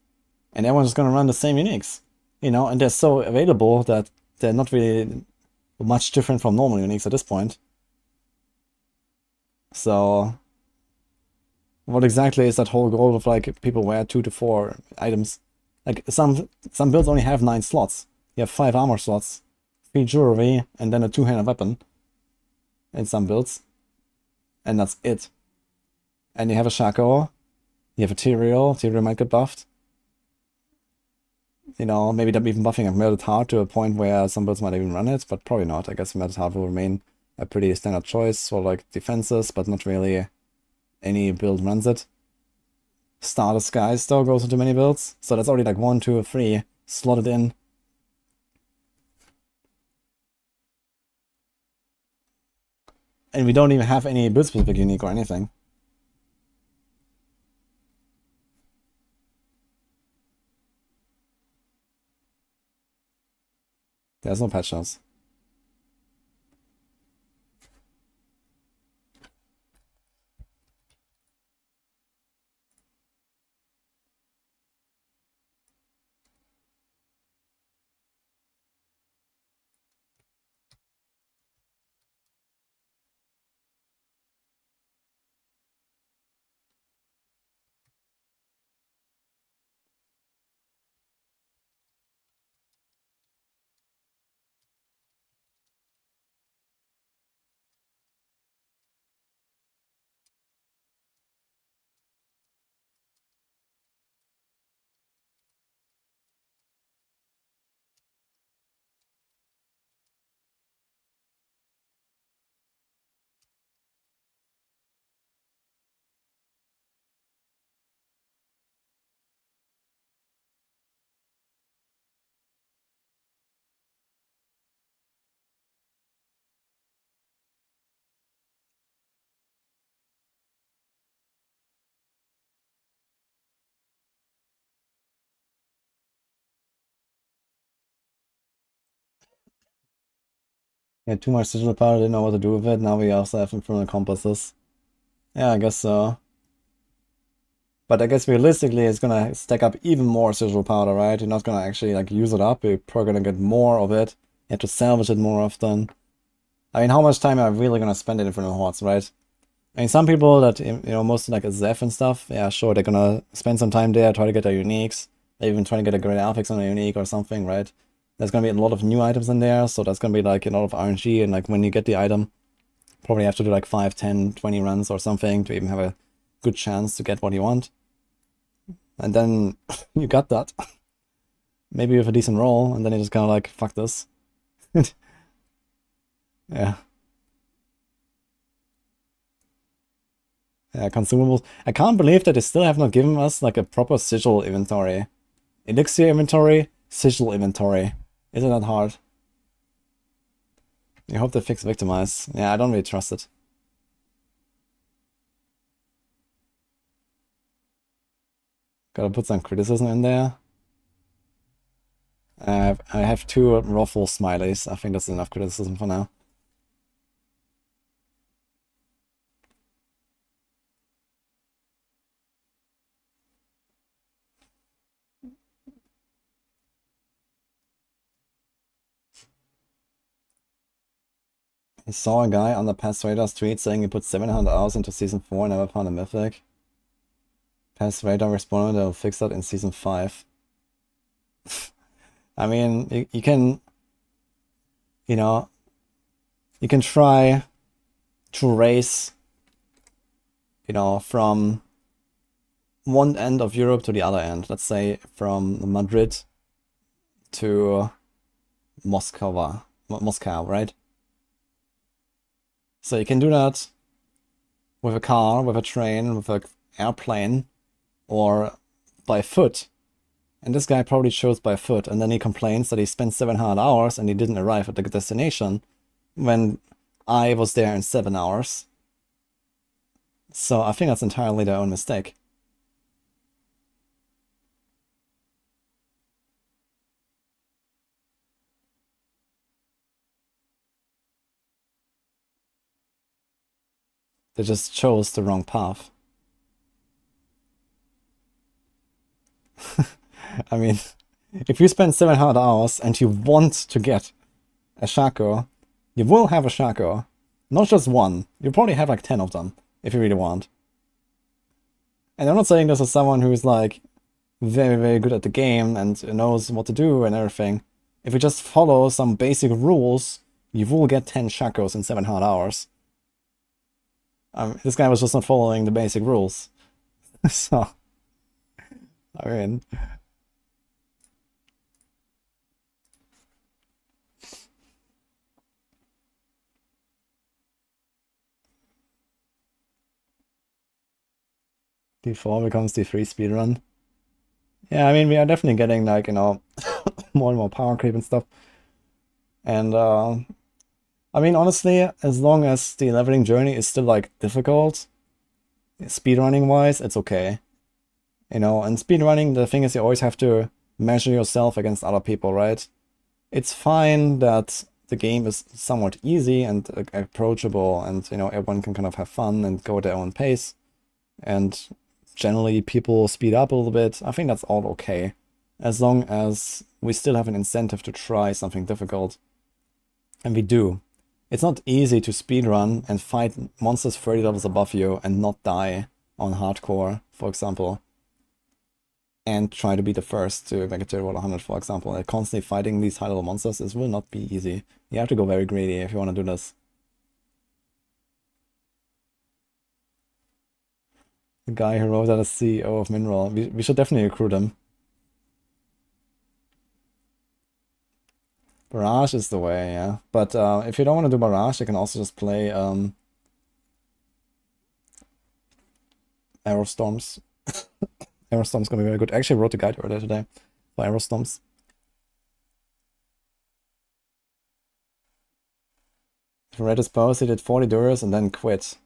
And everyone's gonna run the same uniques. You know, and they're so available that they're not really much different from normal uniques at this point. So what exactly is that whole goal of like people wear 2 to 4 items? Like some builds only have 9 slots. You have 5 armor slots, 3 jewelry, and then a 2-handed weapon. In some builds. And that's it. And you have a Shaco, you have a Tyrael might get buffed. You know, maybe they're even buffing a Melted Heart to a point where some builds might even run it, but probably not. I guess Melted Heart will remain a pretty standard choice for like defenses, but not really any build runs it. Star Disguise though goes into many builds, so that's already like 1, 2, or 3 slotted in. And we don't even have any build specific unique or anything. There's no patch notes. Yeah, too much digital power, didn't know what to do with it. Now we also have infernal compasses. Yeah, I guess so. But I guess realistically it's gonna stack up even more sigil powder, right? You're not gonna actually like use it up, you're probably gonna get more of it. You have to salvage it more often. I mean, how much time am I really gonna spend in Infernal Hordes, right? I mean, some people that, you know, mostly like a Zeph and stuff, yeah, sure, they're gonna spend some time there, try to get their uniques. They even try to get a great Alphix on a unique or something, right? There's gonna be a lot of new items in there, so that's gonna be like a lot of RNG, and like when you get the item, probably have to do like 5, 10, 20 runs or something to even have a good chance to get what you want. And then you got that. Maybe with a decent roll, and then you just kind of like, fuck this. Yeah. Yeah, consumables. I can't believe that they still have not given us like a proper sigil inventory. Elixir inventory, sigil inventory. Isn't that hard? I hope they fix Victimize. Yeah, I don't really trust it. Gotta put some criticism in there. I have 2 ruffle smileys. I think that's enough criticism for now. I saw a guy on the Pass Radar tweet saying he put 700 hours into Season 4 and never found a Mythic. Pass Radar responded they'll fix that in Season 5. I mean, you can, you know, you can try to race, you know, from one end of Europe to the other end. Let's say from Madrid to Moscow, right? So you can do that with a car, with a train, with an airplane, or by foot. And this guy probably chose by foot, and then he complains that he spent 700 hours and he didn't arrive at the destination when I was there in 7 hours. So I think that's entirely their own mistake. They just chose the wrong path. I mean, if you spend 700 hours and you want to get a Shaco, you will have a Shaco. Not just one. You probably have like 10 of them, if you really want. And I'm not saying this as someone who's like very, very good at the game and knows what to do and everything. If you just follow some basic rules, you will get 10 Shacos in 700 hours. This guy was just not following the basic rules. So, I mean... D4 becomes D3 speedrun. Yeah, I mean, we are definitely getting, like, you know, more and more power creep and stuff. And, I mean, honestly, as long as the leveling journey is still, like, difficult, speedrunning-wise, it's okay. You know, and speedrunning, the thing is you always have to measure yourself against other people, right? It's fine that the game is somewhat easy and approachable and, you know, everyone can kind of have fun and go at their own pace. And generally people speed up a little bit. I think that's all okay. As long as we still have an incentive to try something difficult. And we do. It's not easy to speedrun and fight monsters 30 levels above you and not die on hardcore, for example. And try to be the first to make it to World 100, for example. Like constantly fighting these high level monsters, this will not be easy. You have to go very greedy if you want to do this. The guy who wrote that as CEO of Mineral. We should definitely recruit him. Barrage is the way, yeah. But if you don't want to do Barrage, you can also just play Aerostorms. Aerostorm's gonna be very good. I actually wrote a guide earlier today for Aerostorms. If I read his post, he did 40 Duras and then quit.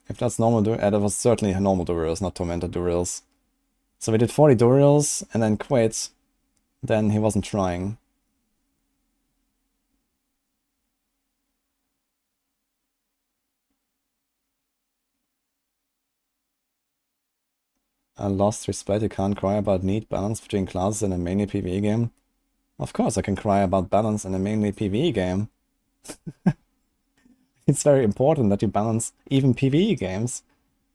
If that's normal that was certainly normal Durils, not tormented Durils. So we did 40 Durils and then quit. Then he wasn't trying. I lost respect. You can't cry about neat balance between classes in a mainly PvE game. Of course I can cry about balance in a mainly PvE game. It's very important that you balance even PvE games,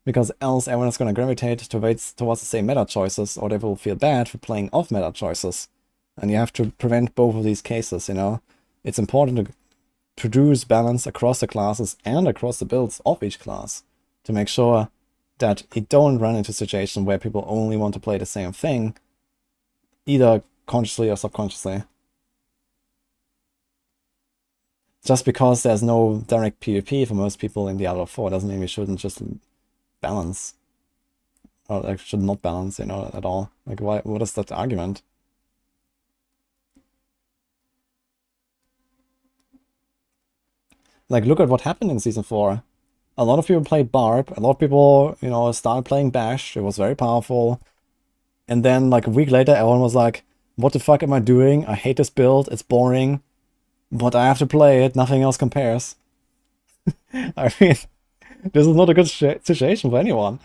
because else everyone is going to gravitate towards the same meta choices, or they will feel bad for playing off meta choices. And you have to prevent both of these cases, you know? It's important to produce balance across the classes and across the builds of each class, to make sure that you don't run into a situation where people only want to play the same thing, either consciously or subconsciously. Just because there's no direct PvP for most people in Diablo 4 doesn't mean we shouldn't just balance. Or like should not balance, you know, at all. Like what is that argument? Like look at what happened in Season 4. A lot of people played Barb, a lot of people, you know, started playing Bash, it was very powerful. And then like a week later everyone was like, what the fuck am I doing? I hate this build, it's boring. But I have to play it, nothing else compares. I mean, this is not a good situation for anyone.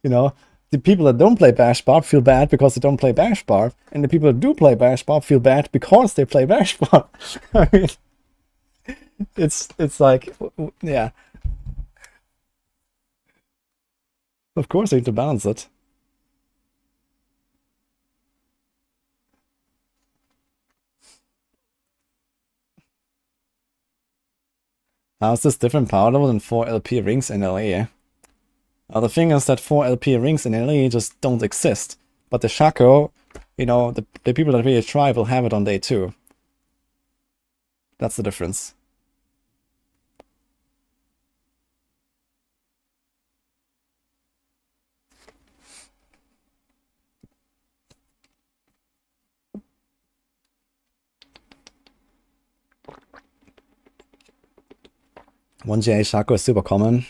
You know, the people that don't play Bash Barb feel bad because they don't play Bash Barb, and the people that do play Bash Barb feel bad because they play Bash Barb. I mean, It's like, yeah. Of course, you need to balance it. How is this different power level than 4 LP rings in LA? The thing is that 4 LP rings in LA just don't exist. But the Shaco, you know, the people that really try will have it on day 2. That's the difference. One GA Shaco is super common.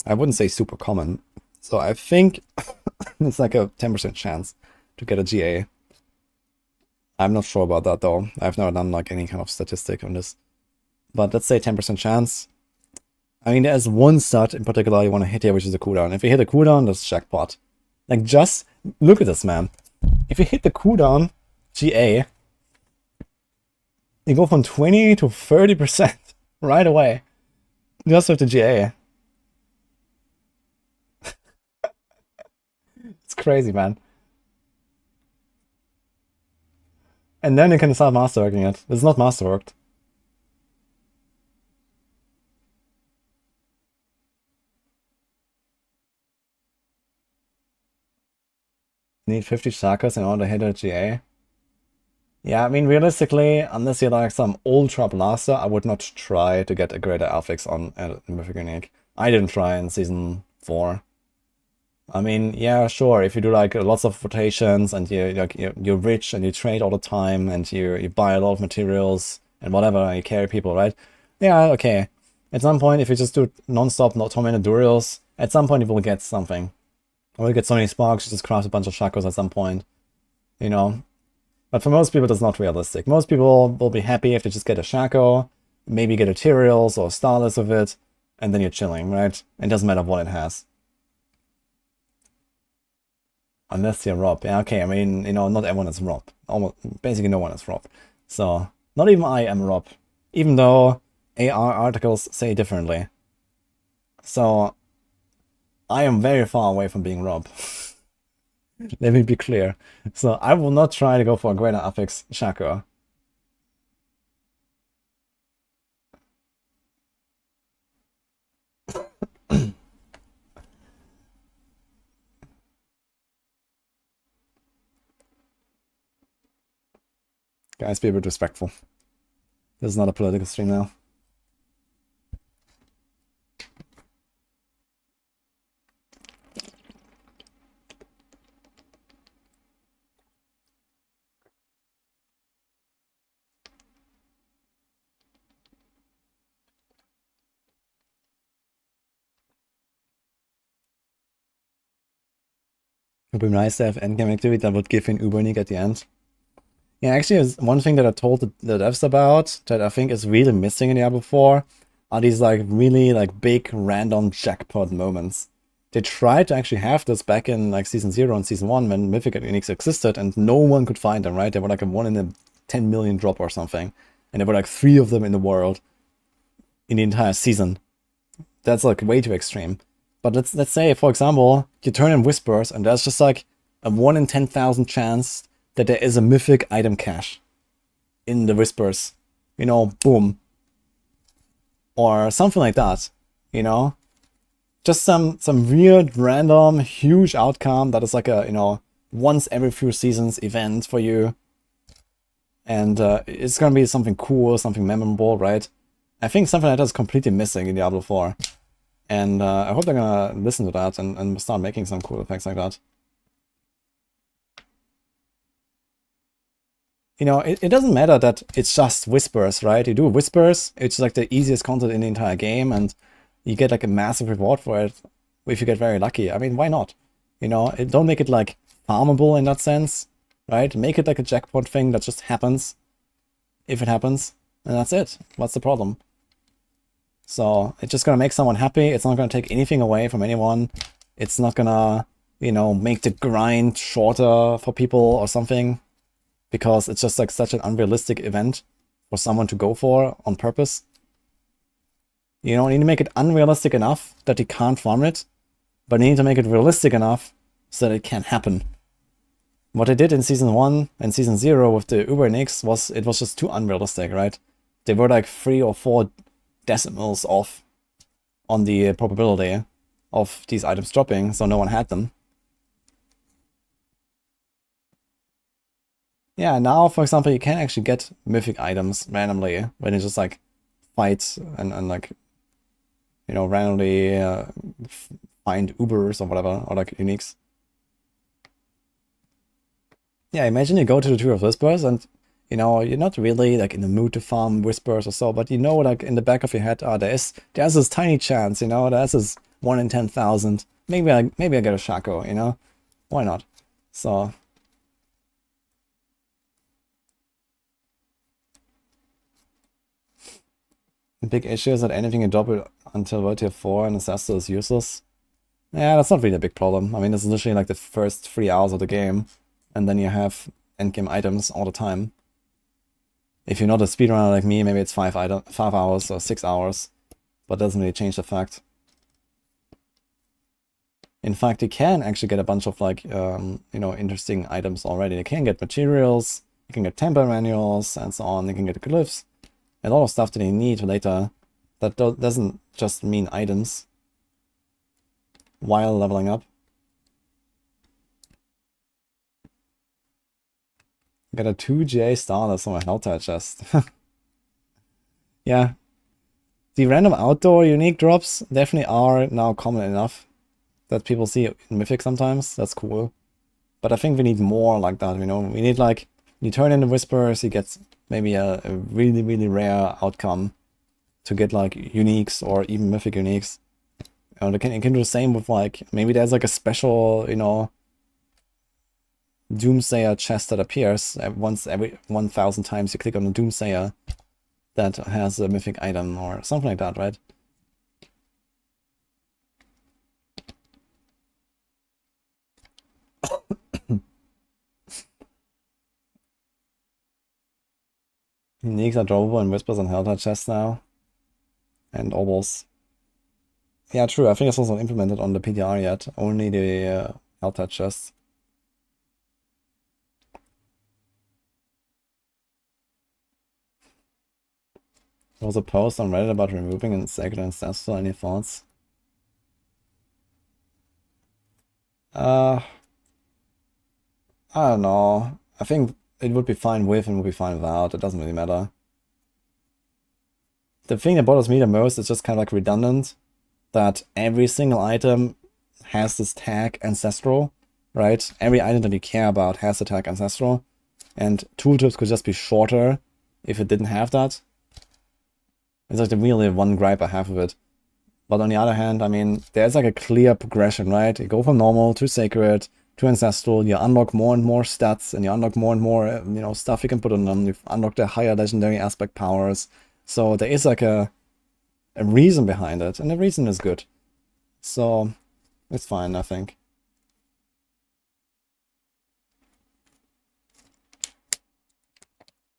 I wouldn't say super common. So I think it's like a 10% chance to get a GA. I'm not sure about that though. I've never done like any kind of statistic on this. But let's say 10% chance. I mean, there's one stat in particular you want to hit here, which is the cooldown. If you hit a cooldown, that's jackpot. Like, just look at this, man. If you hit the cooldown GA, you go from 20 to 30% right away. Just with the GA. It's crazy, man. And then you can start masterworking it. It's not masterworked. Need 50 chakras in order to hit a GA. Yeah, I mean, realistically, unless you're like some ultra blaster, I would not try to get a greater affix on a Mythic Unique. I didn't try in Season 4. I mean, yeah, sure, if you do like lots of rotations and you're rich and you trade all the time and you buy a lot of materials and whatever, and you carry people, right? Yeah, okay. At some point, if you just do non-stop, not tormented duels, at some point you will get something. Or you get so many sparks, you just craft a bunch of chakras at some point, you know? But for most people, that's not realistic. Most people will be happy if they just get a Shaco, maybe get Ethereals or Starless with it, and then you're chilling, right? It doesn't matter what it has. Unless you're Rob. Yeah, okay, I mean, you know, not everyone is Rob. Almost, basically no one is Rob. So, not even I am Rob. Even though AR articles say differently. So, I am very far away from being Rob. Let me be clear. So I will not try to go for a greater affix Shaco. Guys, be a bit respectful. This is not a political stream now. It would be nice to have endgame activity that would give you an Ubernick at the end. Yeah, actually, it's one thing that I told the devs about that I think is really missing in Diablo 4 are these like really like big random jackpot moments. They tried to actually have this back in like Season 0 and Season 1 when Mythic Uniques existed and no one could find them, right? They were like a 1 in a 10 million drop or something. And there were like 3 of them in the world in the entire season. That's like way too extreme. But let's say, for example, you turn in Whispers and there's just like a 1 in 10,000 chance that there is a mythic item cache in the Whispers. You know, boom. Or something like that, you know? Just some weird, random, huge outcome that is like a, you know, once every few seasons event for you. And it's gonna be something cool, something memorable, right? I think something like that is completely missing in Diablo 4. And I hope they're gonna listen to that and start making some cool effects like that. You know, it doesn't matter that it's just Whispers, right? You do Whispers, it's like the easiest content in the entire game, and you get like a massive reward for it if you get very lucky. I mean, why not? You know, don't make it like farmable in that sense, right? Make it like a jackpot thing that just happens if it happens, and that's it. What's the problem? So it's just gonna make someone happy. It's not gonna take anything away from anyone. It's not gonna, you know, make the grind shorter for people or something, because it's just like such an unrealistic event for someone to go for on purpose. You know, you need to make it unrealistic enough that you can't farm it, but you need to make it realistic enough so that it can happen. What they did in Season 1 and Season 0 with the Uber was, it was just too unrealistic, right? They were like 3 or 4 decimals off on the probability of these items dropping, so no one had them. Yeah, now, for example, you can actually get mythic items randomly when you just like fight and like, you know, randomly find Ubers or whatever, or like uniques. Yeah, imagine you go to the Tree of Whispers and, you know, you're not really like in the mood to farm Whispers or so, but you know, like in the back of your head, there's this tiny chance, you know, there's this 1 in 10,000. Maybe I get a Shaco, you know? Why not? So the big issue is that anything you drop it until World Tier 4 and Ancestor is useless. Yeah, that's not really a big problem. I mean, it's literally like the first 3 hours of the game, and then you have endgame items all the time. If you're not a speedrunner like me, maybe it's 5 hours or 6 hours, but it doesn't really change the fact. In fact, you can actually get a bunch of like, you know, interesting items already. You can get materials, you can get temper manuals, and so on. You can get glyphs. A lot of stuff that you need later that doesn't just mean items while leveling up. Got a 2 GA starter from a Helltide chest. Yeah. The random outdoor unique drops definitely are now common enough that people see it in Mythic sometimes. That's cool. But I think we need more like that, you know? We need like, you turn in the Whispers, you get maybe a really, really rare outcome to get like uniques or even mythic uniques. You can do the same with like, maybe there's like a special, you know, Doomsayer chest that appears once every 1,000 times you click on the Doomsayer that has a mythic item or something like that, right? Uniques are drawable in Whispers and Helltide chests now. And Obels. Yeah, true. I think it's also implemented on the PTR yet. Only the Helltide chests. There was a post on Reddit about removing and Sacred Ancestor. Any thoughts? I don't know. I think it would be fine with and would be fine without. It doesn't really matter. The thing that bothers me the most is just kind of like redundant. That every single item has this tag Ancestral, right? Every item that you care about has the tag Ancestral. And tooltips could just be shorter if it didn't have that. It's like the really one gripe I have with it. But on the other hand, I mean, there's like a clear progression, right? You go from normal to sacred to ancestral, you unlock more and more stats, and you unlock more and more, you know, stuff you can put on them. You've unlocked the higher legendary aspect powers. So there is like a reason behind it, and the reason is good. So it's fine, I think.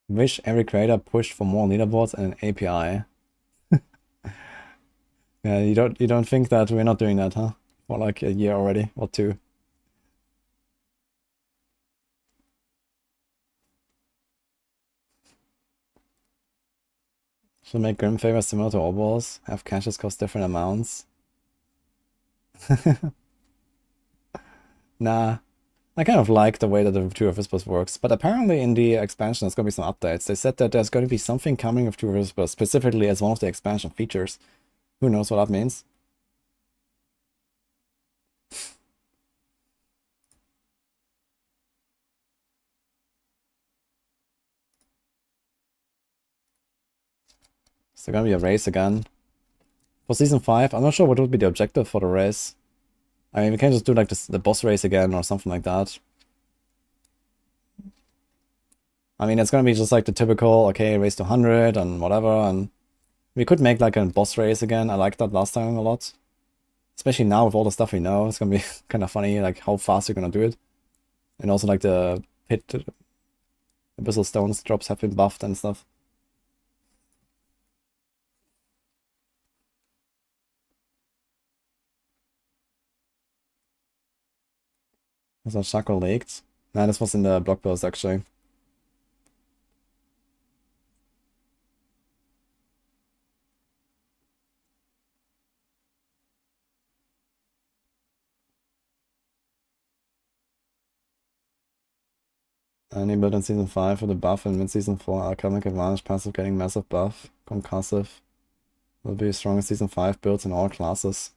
Wish every creator pushed for more leaderboards and an API. Yeah, you don't think that we're not doing that, huh? For like a year already, or 2. Should make Grim Favors similar to Obols, have caches cost different amounts. Nah. I kind of like the way that the Tree of Whispers works, but apparently in the expansion there's going to be some updates. They said that there's going to be something coming with Tree of Whispers, specifically as one of the expansion features. Who knows what that means? Is there gonna be a race again? For Season 5, I'm not sure what would be the objective for the race. I mean, we can just do like the boss race again or something like that. I mean, it's gonna be just like the typical, okay, race to 100 and whatever, and we could make like a boss race again. I liked that last time a lot. Especially now with all the stuff we know, it's gonna be kind of funny, like how fast you're gonna do it. And also like the pit, Abyssal Stones drops have been buffed and stuff. Was that Shaco leaked? Nah, this was in the blog post actually. Any build in Season 5 with a buff in mid-Season 4, Alchemic Advantage, passive getting massive buff, concussive. Will be strongest Season 5 builds in all classes.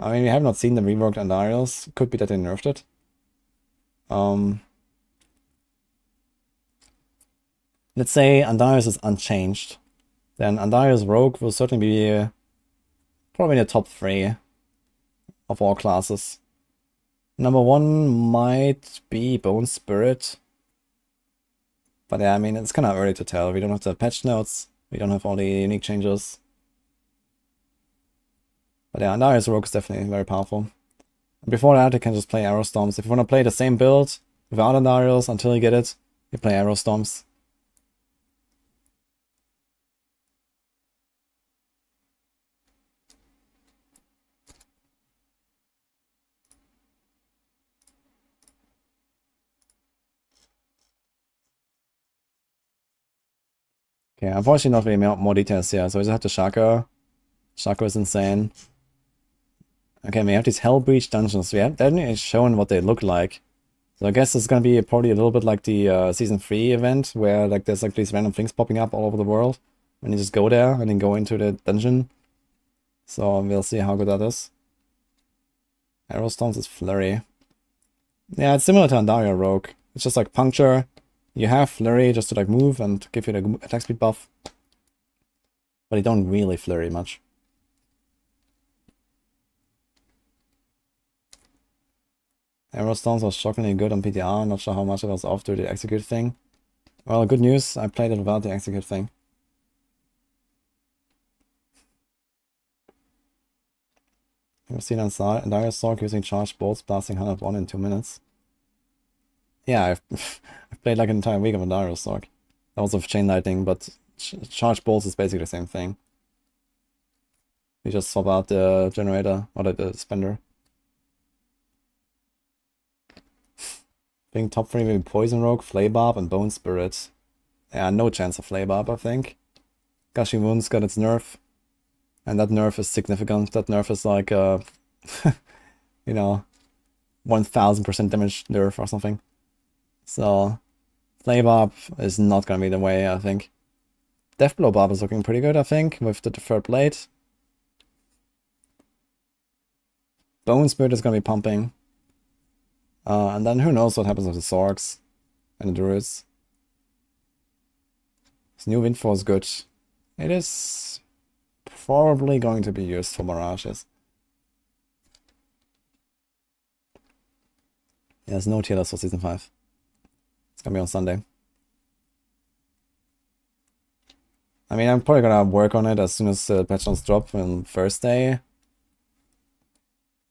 I mean, we have not seen the reworked Andariels. Could be that they nerfed it. Let's say Andariels is unchanged. Then Andariels Rogue will certainly be probably in the top 3 of all classes. Number 1 might be Bone Spirit. But yeah, I mean, it's kind of early to tell. We don't have the patch notes. We don't have all the unique changes. But yeah, Andariels Rogue is definitely very powerful. And before that, you can just play Arrow Storms. If you want to play the same build without Andariels until you get it, you play Arrow Storms. Okay, unfortunately not really more details here, so we just have the Shaco. Shaco is insane. Okay, we have these Hell Breach dungeons. We haven't shown what they look like. So I guess it's gonna be probably a little bit like the Season 3 event, where like there's like these random things popping up all over the world. And you just go there and then go into the dungeon. So we'll see how good that is. Arrow Storms is Flurry. Yeah, it's similar to Andaria Rogue. It's just like Puncture. You have Flurry just to like move and give you the attack speed buff. But you don't really Flurry much. Arrow Storms was shockingly good on PTR, not sure how much it was off to the execute thing. Well, good news, I played it without the execute thing. You've seen Andariel Sorc using charged bolts, blasting 101 in 2 minutes. Yeah, I've played like an entire week of Andariel Sorc. That was with Chain Lightning, but charged bolts is basically the same thing. You just swap out the generator, or the spender. I think top 3 will be Poison Rogue, Flay Barb, and Bone Spirit. Yeah, no chance of Flay Barb, I think. Gushing Wounds got its nerf. And that nerf is significant. That nerf is like, you know, 1000% damage nerf or something. So, Flay Barb is not gonna be the way, I think. Deathblow Barb is looking pretty good, I think, with the Deferred Blade. Bone Spirit is gonna be pumping. And then who knows what happens with the Sorcs and the Druids. This new Windfall is good. It is probably going to be used for Mirages. Yeah, there's no tier list for Season 5. It's gonna be on Sunday. I mean, I'm probably gonna work on it as soon as the patch notes drop on Thursday.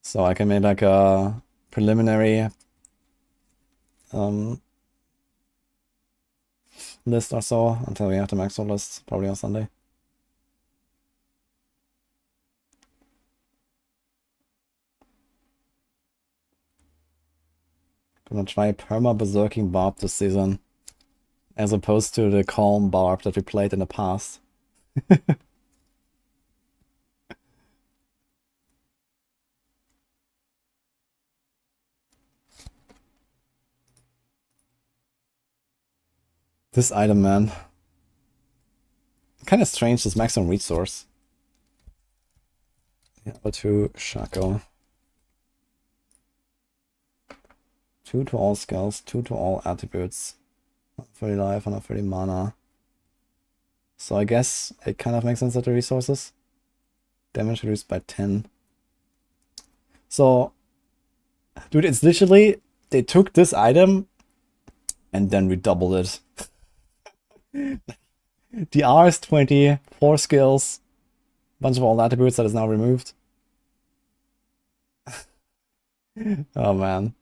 So I can make like a preliminary list or so until we have the maximum list, probably on Sunday. Gonna try Perma Berserking Barb this season, as opposed to the calm Barb that we played in the past. This item, man. Kind of strange, this maximum resource. Yeah, but to Shaco. 2 to all skills, 2 to all attributes. 130 life, 130 mana. So I guess it kind of makes sense that the resources. Damage reduced by 10. So, dude, it's literally, they took this item and then redoubled it. The R is 20, 4 skills, bunch of all attributes that is now removed. Oh man.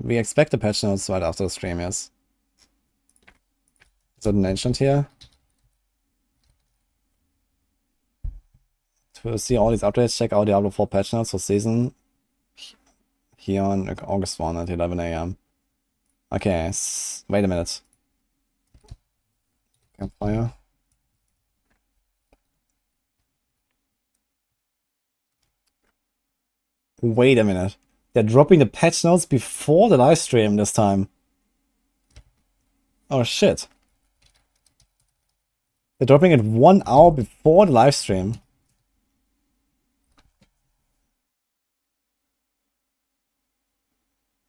We expect the patch notes right after the stream, yes. Is that an ancient here? to see all these updates, check out Diablo 4 patch notes for season here on August 1 at 11 AM. Okay, wait a minute. Campfire. Wait a minute. They're dropping the patch notes before the live stream this time. Oh shit. They're dropping it 1 hour before the live stream.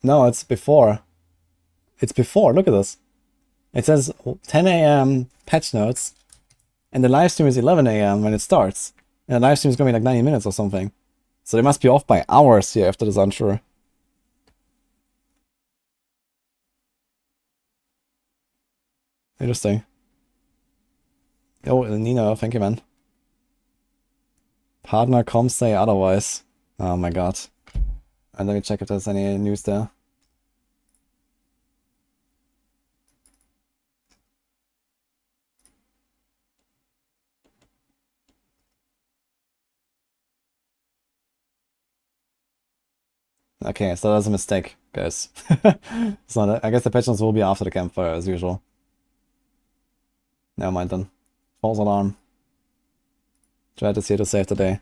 No, it's before. It's before, look at this. It says 10 AM patch notes, and the live stream is 11 AM when it starts. And the live stream is going to be like 90 minutes or something. So they must be off by hours here after this, unsure. Interesting. Oh, Nino, thank you, man. Partner comms say otherwise. Oh my god. And let me check if there's any news there. Okay, so that was a mistake, guys. So I guess the patch notes will be after the campfire as usual. Never mind then. False alarm. Try to see to save the day.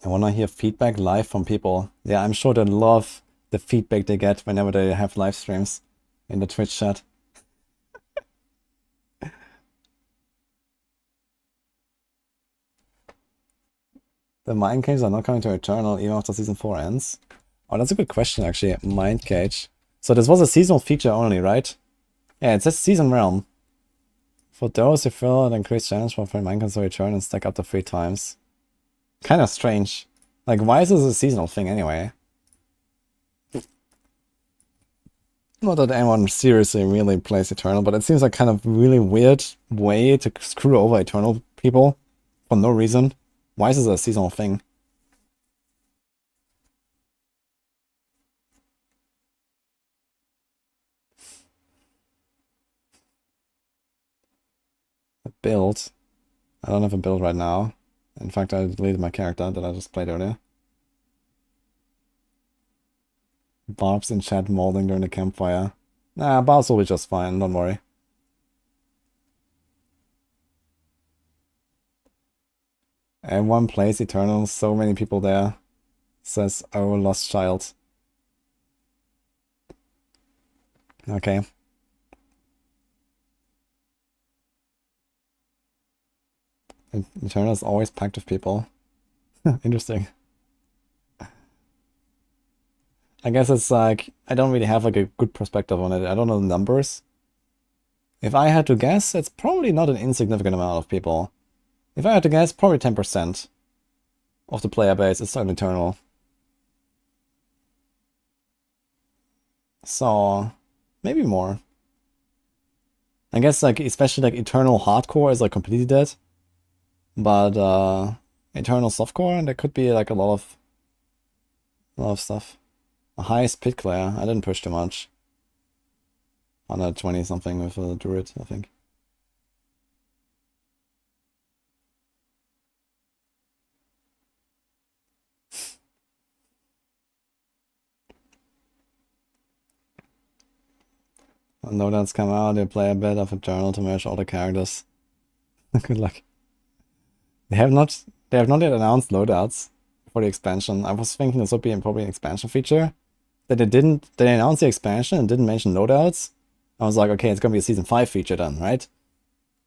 I want to hear feedback live from people. Yeah, I'm sure they love the feedback they get whenever they have live streams in the Twitch chat. The Mind Cages are not coming to Eternal even after Season 4 ends? Oh, that's a good question, actually. Mind Cage. So this was a seasonal feature only, right? Yeah, it says Season Realm. For those who feel an increased challenge for Mind Cages to return and stack up to 3 times. Kind of strange. Like, why is this a seasonal thing anyway? Not that anyone seriously really plays Eternal, but it seems like kind of really weird way to screw over Eternal people for no reason. Why is this a seasonal thing? A build. I don't have a build right now. In fact, I deleted my character that I just played earlier. Barb's in chat molding during the campfire. Nah, Barb's will be just fine, don't worry. Everyone plays Eternal, so many people there. Says, oh, lost child. Okay. Eternal is always packed with people. Interesting. I guess it's like, I don't really have like a good perspective on it. I don't know the numbers. If I had to guess, it's probably not an insignificant amount of people. If I had to guess, probably 10% of the player base is on Eternal. So, maybe more. I guess like, especially like Eternal Hardcore is like completely dead. But Eternal Softcore, there could be like a lot of stuff. A high Pit Clear, I didn't push too much. 120 something with a Druid, I think. When loadouts come out, you play a bit of Eternal to merge all the characters. Good luck. They have not yet announced loadouts for the expansion. I was thinking this would be probably an expansion feature. That they announced the expansion and didn't mention loadouts. I was like, okay, it's gonna be a Season 5 feature then, right?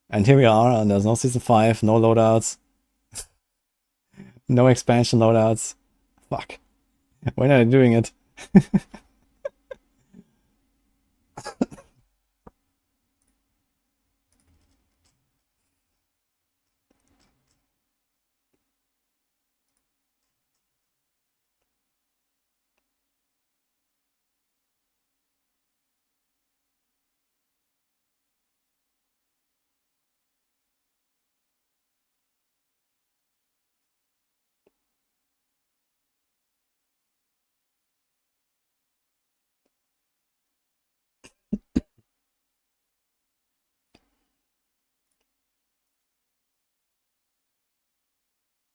And here we are, and there's no Season 5, no loadouts. No expansion loadouts. Fuck. When are they doing it?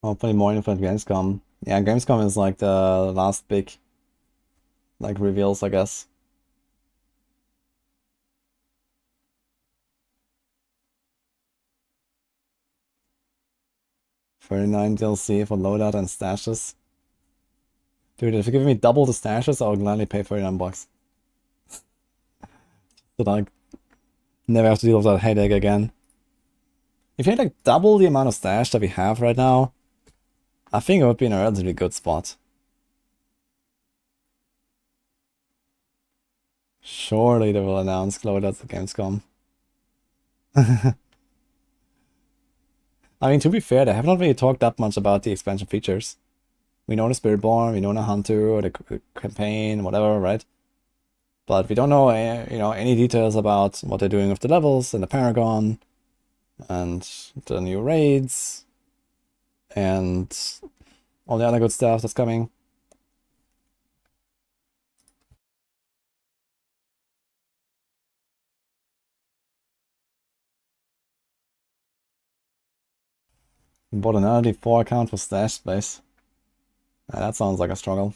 Hopefully more info at Gamescom. Yeah, Gamescom is like the last big like reveals, I guess. $39 DLC for loadout and stashes. Dude, if you give me double the stashes, I would gladly pay $39. So like never have to deal with that headache again. If you had like double the amount of stash that we have right now, I think it would be in a relatively good spot. Surely they will announce loadouts at Gamescom. I mean, to be fair, they have not really talked that much about the expansion features. We know the Spiritborn, we know the Hunter, the campaign, whatever, right? But we don't know, you know, any details about what they're doing with the levels and the Paragon and the new raids and all the other good stuff that's coming. We bought another D4 account for stash space. That sounds like a struggle.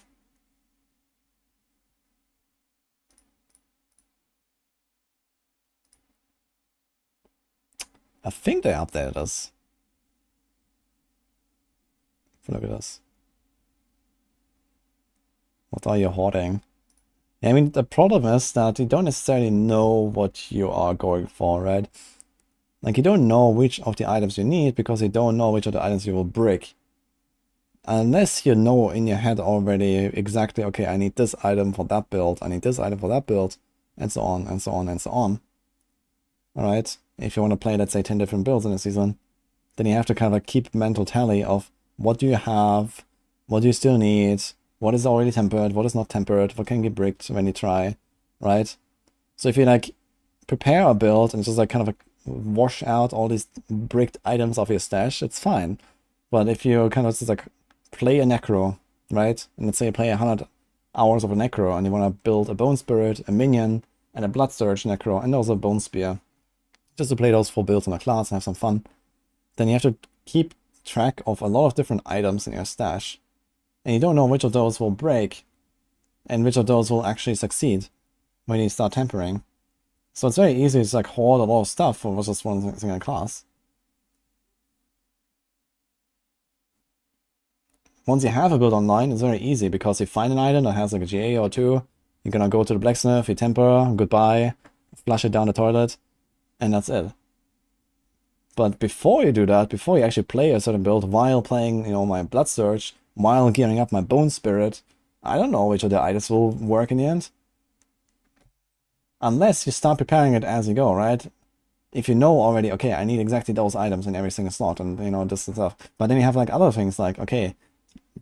I think they updated us. Look at this. What are you hoarding? I mean, the problem is that you don't necessarily know what you are going for, right? Like, you don't know which of the items you need because you don't know which of the items you will break. Unless you know in your head already exactly, okay, I need this item for that build, I need this item for that build, and so on, and so on, and so on. Alright? If you want to play, let's say, 10 different builds in a season, then you have to kind of like keep mental tally of what do you have, what do you still need, what is already tempered, what is not tempered, what can get bricked when you try, right? So if you like prepare a build and just like kind of like wash out all these bricked items off your stash, it's fine. But if you kind of just like play a Necro, right? And let's say you play 100 hours of a Necro and you want to build a Bone Spirit, a Minion, and a Blood Surge Necro, and also a Bone Spear, just to play those 4 builds in a class and have some fun, then you have to keep track of a lot of different items in your stash. And you don't know which of those will break and which of those will actually succeed when you start tampering. So it's very easy to like hoard a lot of stuff for just one single class. Once you have a build online, it's very easy because you find an item that has like a GA or 2, you're gonna go to the blacksmith, you temper, goodbye, flush it down the toilet, and that's it. But before you do that, before you actually play a certain build while playing, you know, my Blood Surge, while gearing up my Bone Spirit, I don't know which of the items will work in the end. Unless you start preparing it as you go, right? If you know already, okay, I need exactly those items in every single slot and, you know, this and stuff. But then you have like other things like, okay,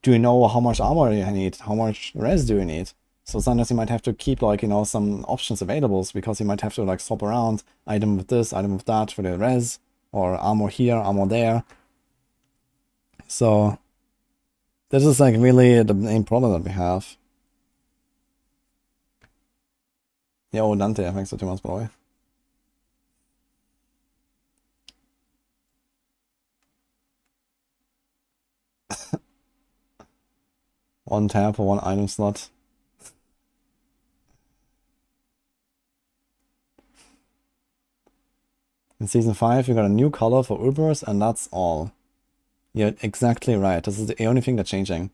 do you know how much armor you need? How much res do you need? So sometimes you might have to keep like, you know, some options available because you might have to like swap around item with this, item with that for the res, or armor here, armor there. So this is like really the main problem that we have. Yo, Dante, thanks for 2 months, by the way. One tab for one item slot. In Season 5, you got a new color for Ubers, and that's all. You're exactly right. This is the only thing that's changing.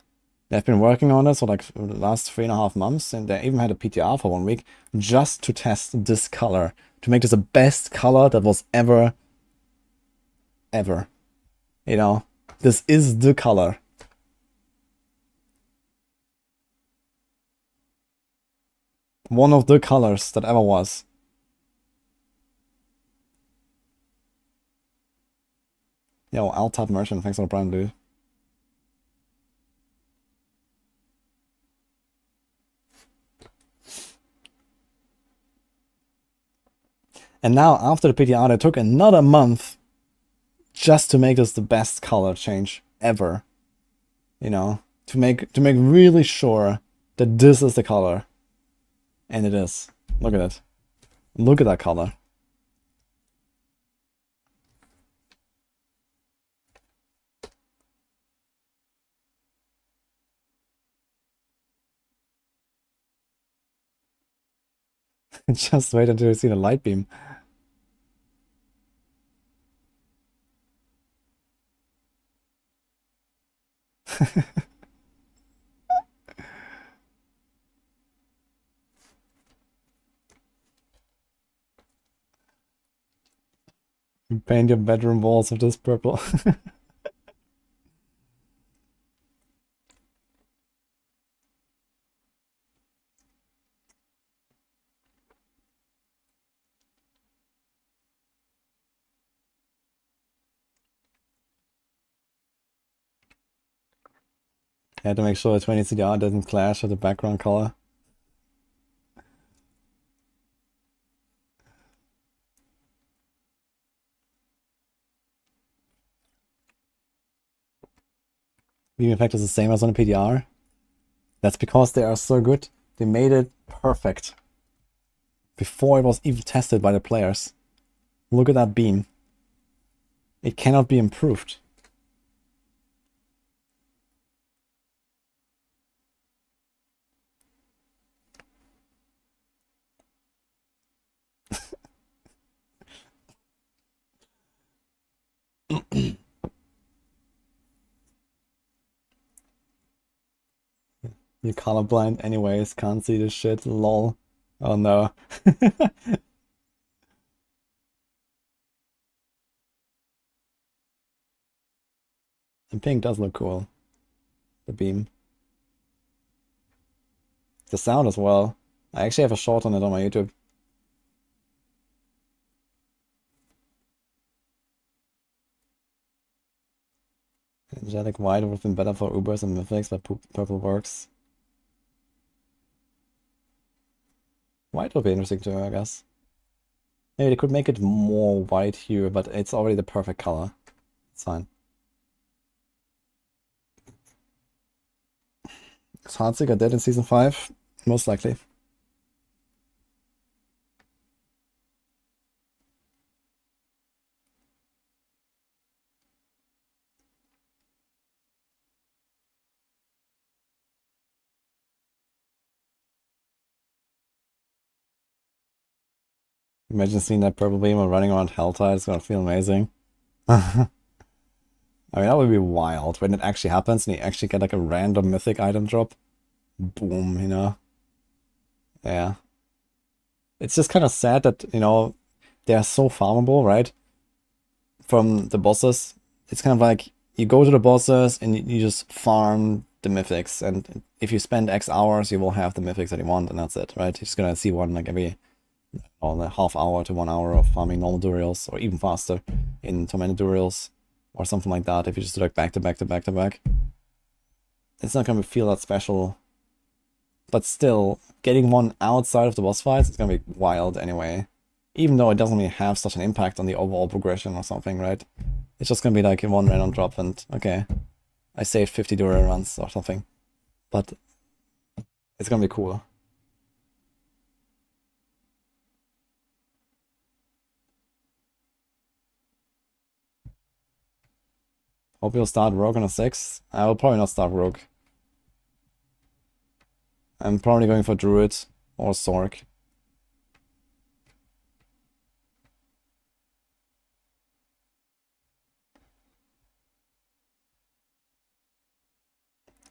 They've been working on this for like the last 3.5 months, and they even had a PTR for 1 week just to test this color, to make this the best color that was ever. You know, this is the color. One of the colors that ever was. Yo, Altap Merchant, thanks for the prime, dude. And now, after the PTR, they took another month just to make this the best color change ever. You know, to make really sure that this is the color. And it is. Look at it. Look at that color. Just wait until you see the light beam. You paint your bedroom walls with this purple. I had to make sure the 20 CDR doesn't clash with the background color. Beam effect is the same as on a PDR. That's because they are so good. They made it perfect before it was even tested by the players. Look at that beam. It cannot be improved. You're colorblind anyways, can't see this shit, lol. Oh no. And pink does look cool. The beam. The sound as well. I actually have a short on it on my YouTube. Angelic white would have been better for Ubers and Mythics, but purple works. White would be interesting too, I guess. Maybe they could make it more white hue, but it's already the perfect color. It's fine. Is Heartseeker dead in Season 5? Most likely. Imagine seeing that purple beam or running around Helltide, it's gonna feel amazing. I mean, that would be wild when it actually happens and you actually get like a random mythic item drop. Boom, you know? Yeah. It's just kind of sad that, you know, they are so farmable, right? From the bosses. It's kind of like you go to the bosses and you just farm the mythics. And if you spend X hours, you will have the mythics that you want, and that's it, right? You're just gonna see one like every a half hour to 1 hour of farming normal durials, or even faster in tormented durials, or something like that. If you just do like back to back to back to back, it's not gonna feel that special. But still, getting one outside of the boss fights is gonna be wild anyway. Even though it doesn't really have such an impact on the overall progression or something, right? It's just gonna be like one random drop and okay, I saved 50 dural runs or something. But it's gonna be cool. Hope you'll start Rogue on a 6. I will probably not start Rogue. I'm probably going for Druid or Sorc.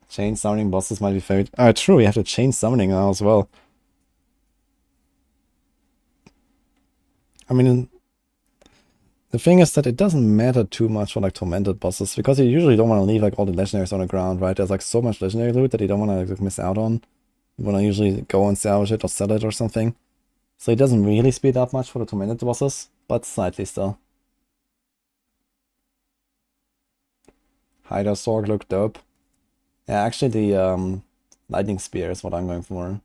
Chain summoning bosses might be favorite. True, we have to chain summoning now as well. I mean, the thing is that it doesn't matter too much for like tormented bosses, because you usually don't want to leave like all the legendaries on the ground, right? There's like so much legendary loot that you don't want to like, miss out on. You want to usually go and salvage it or sell it or something. So it doesn't really speed up much for the tormented bosses, but slightly still. Hydra Sorc look dope. Yeah, actually the lightning spear is what I'm going for.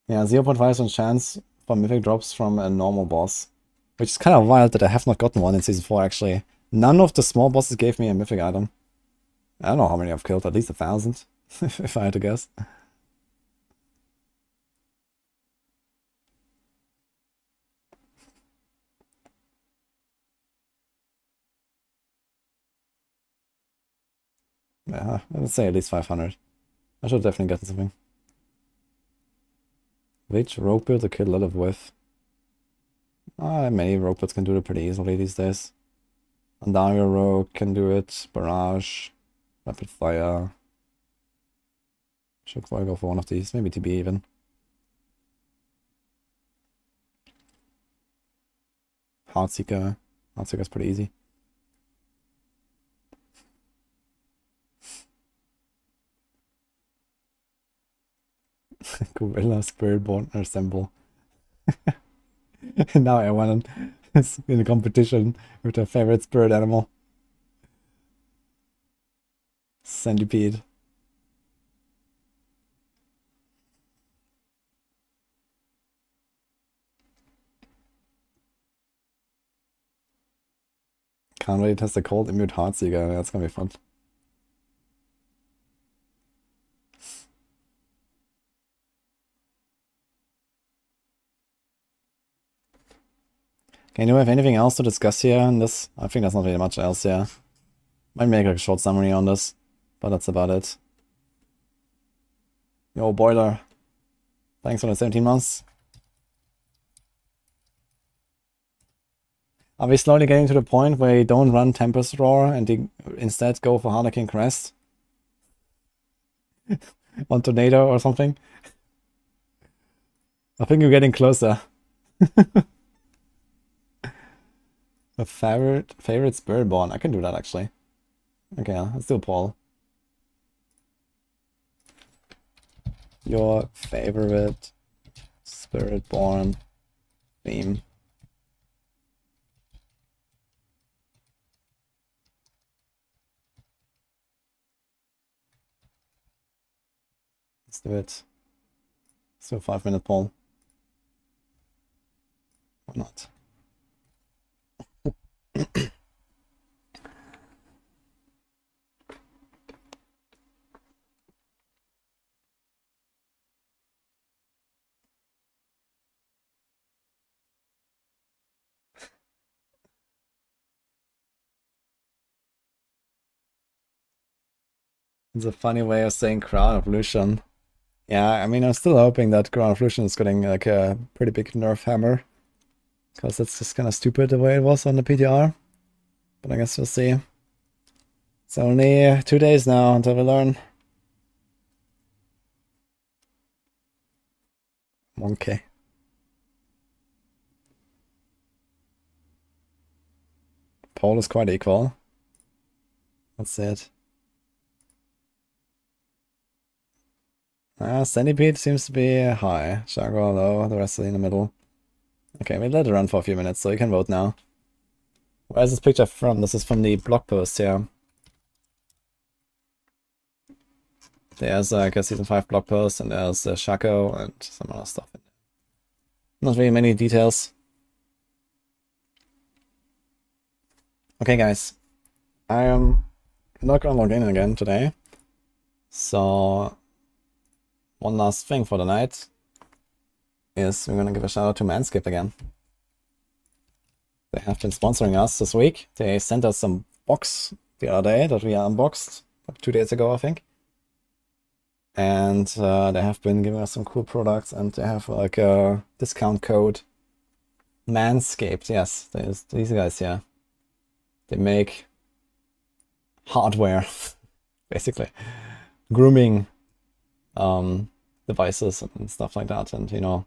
Yeah, 0.5% chance for mythic drops from a normal boss. Which is kind of wild that I have not gotten one in Season 4 actually. None of the small bosses gave me a mythic item. I don't know how many I've killed, at least 1,000, if I had to guess. let's say at least 500. I should definitely get something. Which rogue build to kill a lot of with? Many rogue builds can do it pretty easily these days. Andario rogue can do it. Barrage. Rapid fire. Should probably go for one of these. Maybe TB even. Heartseeker. Heartseeker's pretty easy. Gorilla Spiritborn Assemble. Now everyone is in a competition with their favorite spirit animal. Centipede. Can't wait to test the cold immune Heartseeker. That's gonna be fun. Okay, do we have anything else to discuss here in this? I think there's not really much else here. Might make like a short summary on this, but that's about it. Yo, Boiler. Thanks for the 17 months. Are we slowly getting to the point where you don't run Tempest Roar and you instead go for Harlequin Crest? On Tornado or something? I think you're getting closer. A favorite Spiritborn. I can do that actually. Okay, let's do Paul. Your favorite Spiritborn theme. Let's do it. Let's do a 5-minute poll. Why not? It's a funny way of saying Crown of Lucian. Yeah, I mean, I'm still hoping that Crown of Lucian is getting like a pretty big nerf hammer. Because it's just kind of stupid the way it was on the PTR. But I guess we'll see. It's only 2 days now until we learn. Okay. Poll is quite equal. That's it. Centipede seems to be high. Jaguar low, the rest are in the middle. Okay, we let it run for a few minutes, so you can vote now. Where is this picture from? This is from the blog post here. There's like a Season 5 blog post, and there's Shaco and some other stuff in there. Not really many details. Okay, guys. I am not gonna log in again today. So, one last thing for the night is we're gonna give a shout out to Manscaped again. They have been sponsoring us this week. They sent us some box the other day that we unboxed, like 2 days ago, I think. And they have been giving us some cool products, and they have like a discount code Manscaped. Yes, there's these guys here. They make hardware, basically grooming devices and stuff like that, and you know,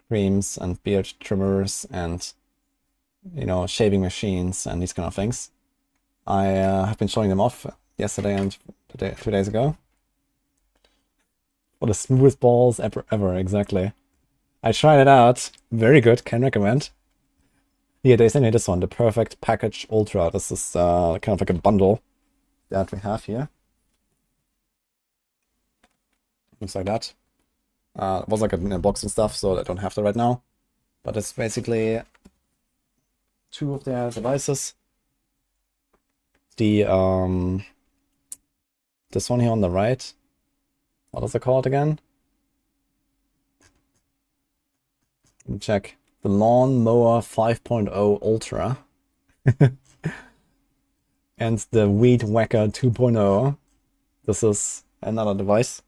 creams and beard trimmers and you know, shaving machines and these kind of things. I have been showing them off yesterday and 2 days ago. For the smoothest balls ever, exactly. I tried it out. Very good, can recommend. Yeah, they sent me this one, the Perfect Package Ultra. This is kind of like a bundle that we have here. Looks like that. It was like in a box and stuff, so I don't have that right now. But it's basically 2 of their devices. The this one here on the right. What is it called again? Let me check. The Lawn Mower 5.0 Ultra. And the Weed Whacker 2.0. This is another device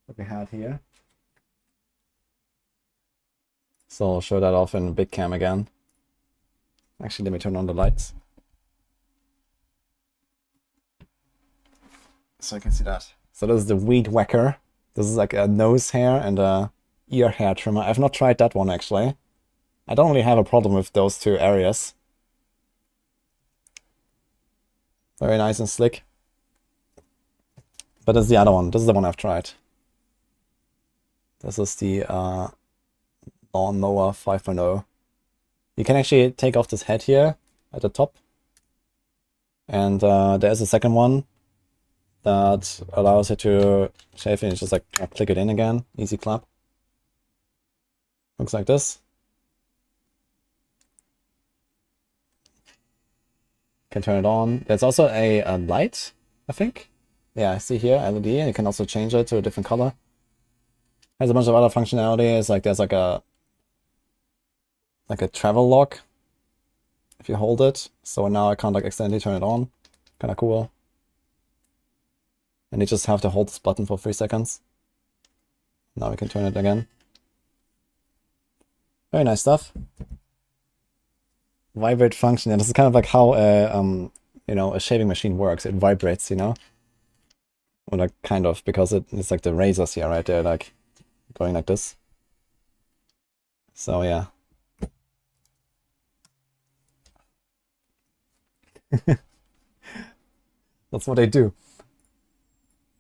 that we had here. So I'll show that off in big cam again. Actually, let me turn on the lights, so you can see that. So this is the weed whacker. This is like a nose hair and a ear hair trimmer. I've not tried that one actually. I don't really have a problem with those two areas. Very nice and slick. But this is the other one. This is the one I've tried. This is the Lawnmower 5.0. You can actually take off this head here at the top. And there's a second one that allows you to shave it and just like click it in again. Easy clap. Looks like this. Can turn it on. There's also a light, I think. Yeah, I see here, LED, and you can also change it to a different color. Has a bunch of other functionalities, like there's like a travel lock if you hold it. So now I can't like accidentally turn it on. Kinda cool. And you just have to hold this button for 3 seconds. Now we can turn it again. Very nice stuff. Vibrate function, and this is kind of like how you know, a shaving machine works. It vibrates, you know? Or like kind of, because it's like the razors here, right? They're like going like this. So yeah. That's what they do.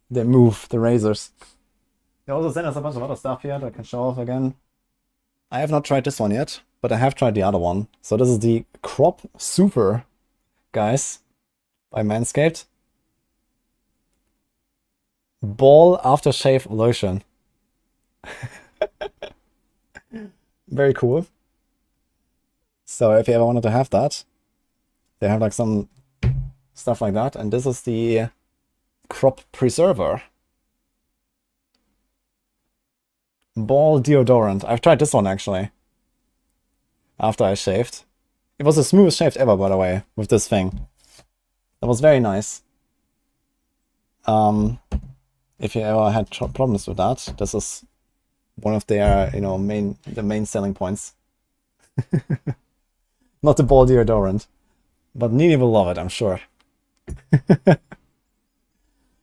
They move the razors. They also sent us a bunch of other stuff here that I can show off again. I have not tried this one yet, but I have tried the other one. So this is the Crop Super, guys, by Manscaped. Ball aftershave lotion. Very cool. So if you ever wanted to have that, they have like some stuff like that. And this is the Crop Preserver. Ball deodorant. I've tried this one actually. After I shaved. It was the smoothest shave ever, by the way, with this thing. That was very nice. If you ever had problems with that, this is one of their, you know, the main selling points. Not the ball deodorant, but Nini will love it, I'm sure.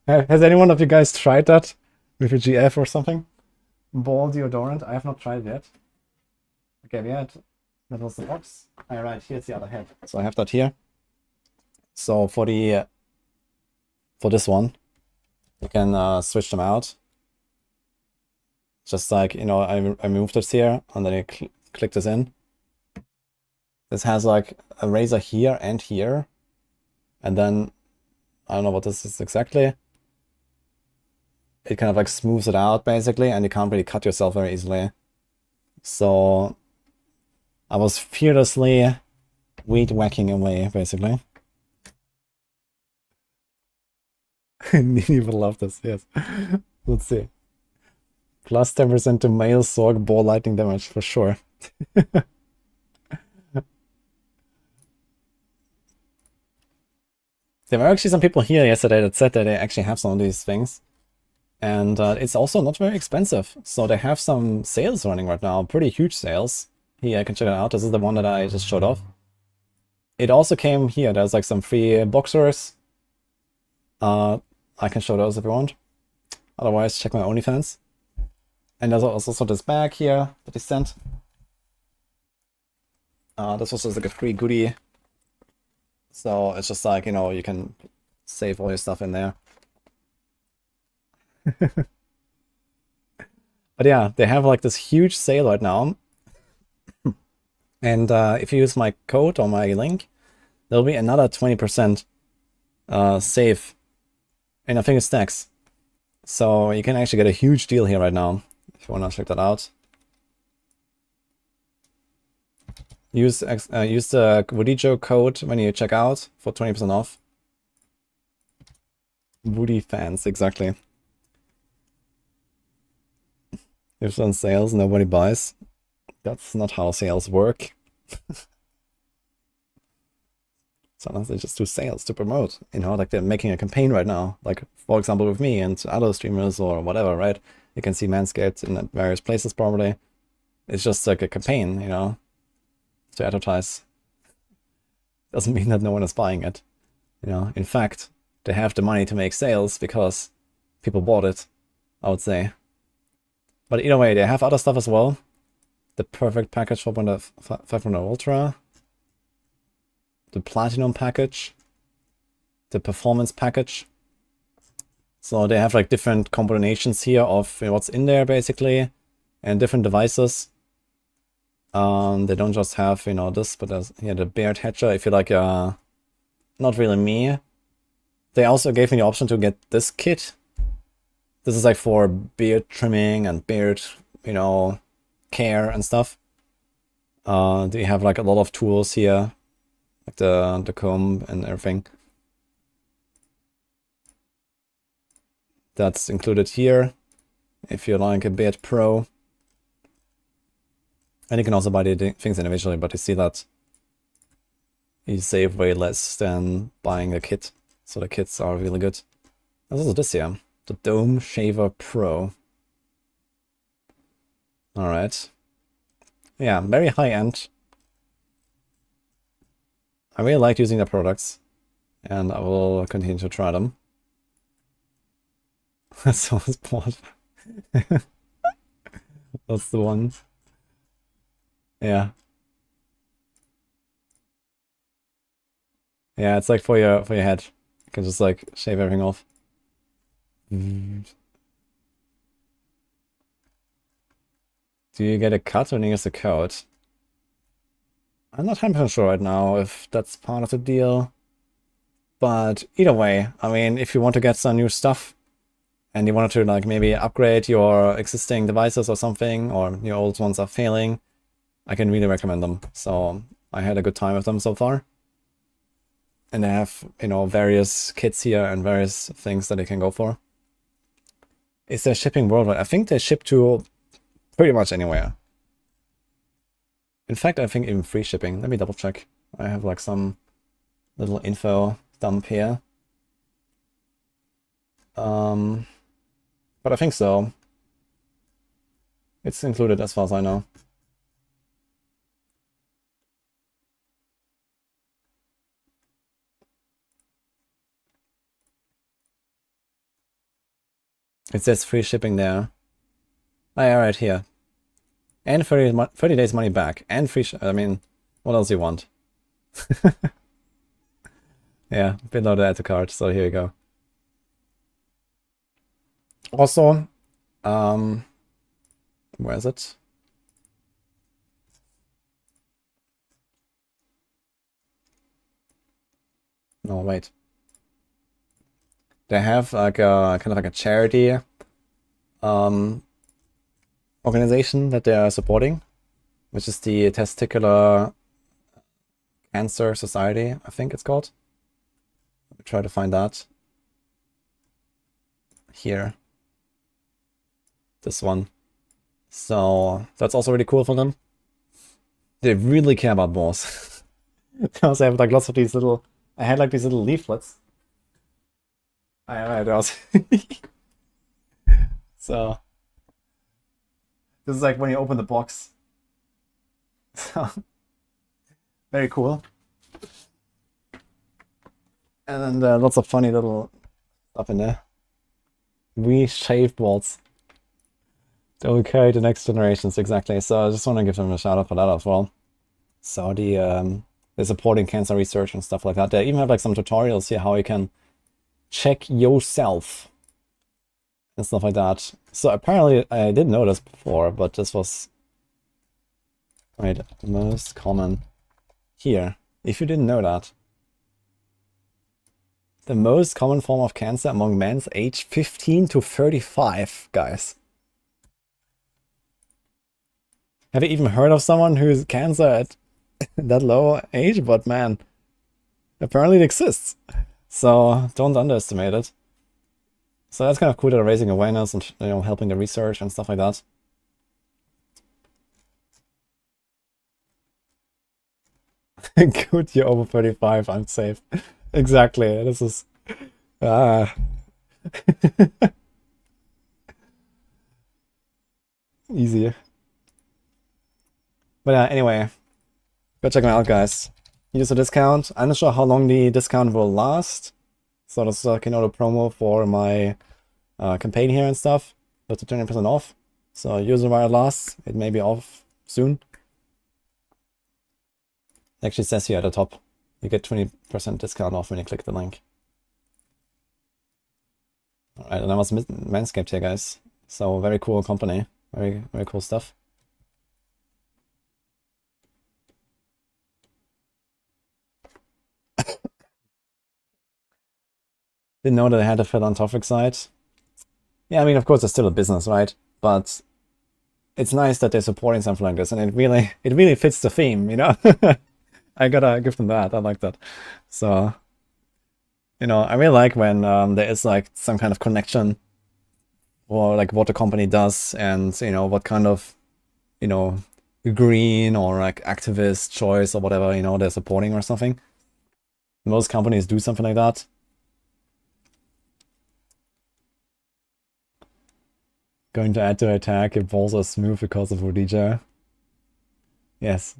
Has anyone of you guys tried that with a GF or something? Ball deodorant? I have not tried it yet. Okay, that was the box. Alright, here's the other head. So I have that here. So for this one, you can switch them out. Just like, you know, I moved this here, and then you click this in. This has like a razor here and here. And then, I don't know what this is exactly. It kind of like smooths it out basically, and you can't really cut yourself very easily. So I was fearlessly weed whacking away basically. Nini will love this, yes. Let's see. Plus 10% to male Sorc ball lightning damage for sure. There were actually some people here yesterday that said that they actually have some of these things. And it's also not very expensive. So they have some sales running right now, pretty huge sales. Here, I can check it out. This is the one that I just showed off. It also came here. There's like some free boxers. I can show those if you want. Otherwise, check my OnlyFans. And there's also this bag here that they sent. This was just like a free goodie. So it's just like, you know, you can save all your stuff in there. But yeah, they have like this huge sale right now. And if you use my code or my link, there'll be another 20% save. And I think it stacks. So you can actually get a huge deal here right now, if you want to check that out. Use the wudijo code when you check out for 20% off. Woody fans, exactly. If it's on sales, nobody buys. That's not how sales work. Sometimes they just do sales to promote, you know, like they're making a campaign right now, like for example with me and other streamers or whatever, right? You can see Manscaped in various places probably. It's just like a campaign, you know, to advertise. Doesn't mean that no one is buying it, you know. In fact, they have the money to make sales because people bought it, I would say. But either way, they have other stuff as well. The perfect package for 500 Ultra. The Platinum package. The Performance package. So they have like different combinations here of what's in there basically. And different devices. They don't just have, you know, this, but there's here the beard hatcher if you like not really me. They also gave me the option to get this kit. This is like for beard trimming and beard, you know, care and stuff. They have like a lot of tools here, like the comb and everything. That's included here if you like a beard pro. And you can also buy the things individually, but you see that you save way less than buying the kit. So the kits are really good. There's also this here, the Dome Shaver Pro. Alright. Yeah, very high end. I really like using the products, and I will continue to try them. So is bored. That's the one. Yeah. Yeah, it's like for your head. You can just like shave everything off. Do you get a cut when you use the code? I'm not 100% sure right now if that's part of the deal. But either way, I mean, if you want to get some new stuff and you wanted to like maybe upgrade your existing devices or something, or your old ones are failing, I can really recommend them. So I had a good time with them so far. And they have, you know, various kits here and various things that they can go for. Is there shipping worldwide? I think they ship to pretty much anywhere. In fact, I think even free shipping. Let me double check. I have like some little info dump here. But I think so. It's included as far as I know. It says free shipping there. Oh, yeah, right here. And 30 days money back. And free I mean, what else do you want? Yeah, below the add to cart, so here you go. Also, where is it? No, wait. They have like a kind of like a charity organization that they are supporting, which is the Testicular Cancer Society, I think it's called. Let me try to find that. Here. This one. So that's also really cool for them. They really care about balls. They also have like lots of these little, I had like these little leaflets. I had those. So this is like when you open the box. So very cool. And then lots of funny little stuff in there. We shave balls. They will carry the next generations, exactly. So I just want to give them a shout out for that as well. So they're supporting cancer research and stuff like that. They even have like some tutorials here how you can check yourself and stuff like that. So apparently I didn't know this before, but this was the most common here. If you didn't know that. The most common form of cancer among men aged 15 to 35, guys. Have you even heard of someone who's cancer at that low age? But man, apparently it exists. So don't underestimate it. So that's kind of cool that they're raising awareness and, you know, helping the research and stuff like that. Good, you're over 35, I'm safe. Exactly, this is... Ah. Easy. But yeah, anyway. Go check them out, guys. Use a discount. I'm not sure how long the discount will last. So this is like, you know, the promo for my campaign here and stuff. With the 20% off. So use it while it lasts. It may be off soon. It actually says here at the top. You get 20% discount off when you click the link. Alright, and that was Manscaped here, guys. So very cool company. Very, very cool stuff. Didn't know that I had a philanthropic side. Yeah, I mean, of course, it's still a business, right? But it's nice that they're supporting something like this, and it really fits the theme, you know? I gotta give them that. I like that. So, you know, I really like when there is like some kind of connection, or like what the company does, and you know what kind of, you know, green or like activist choice or whatever, you know, they're supporting or something. Most companies do something like that. Going to add to attack if balls are smooth because of wudijo. Yes.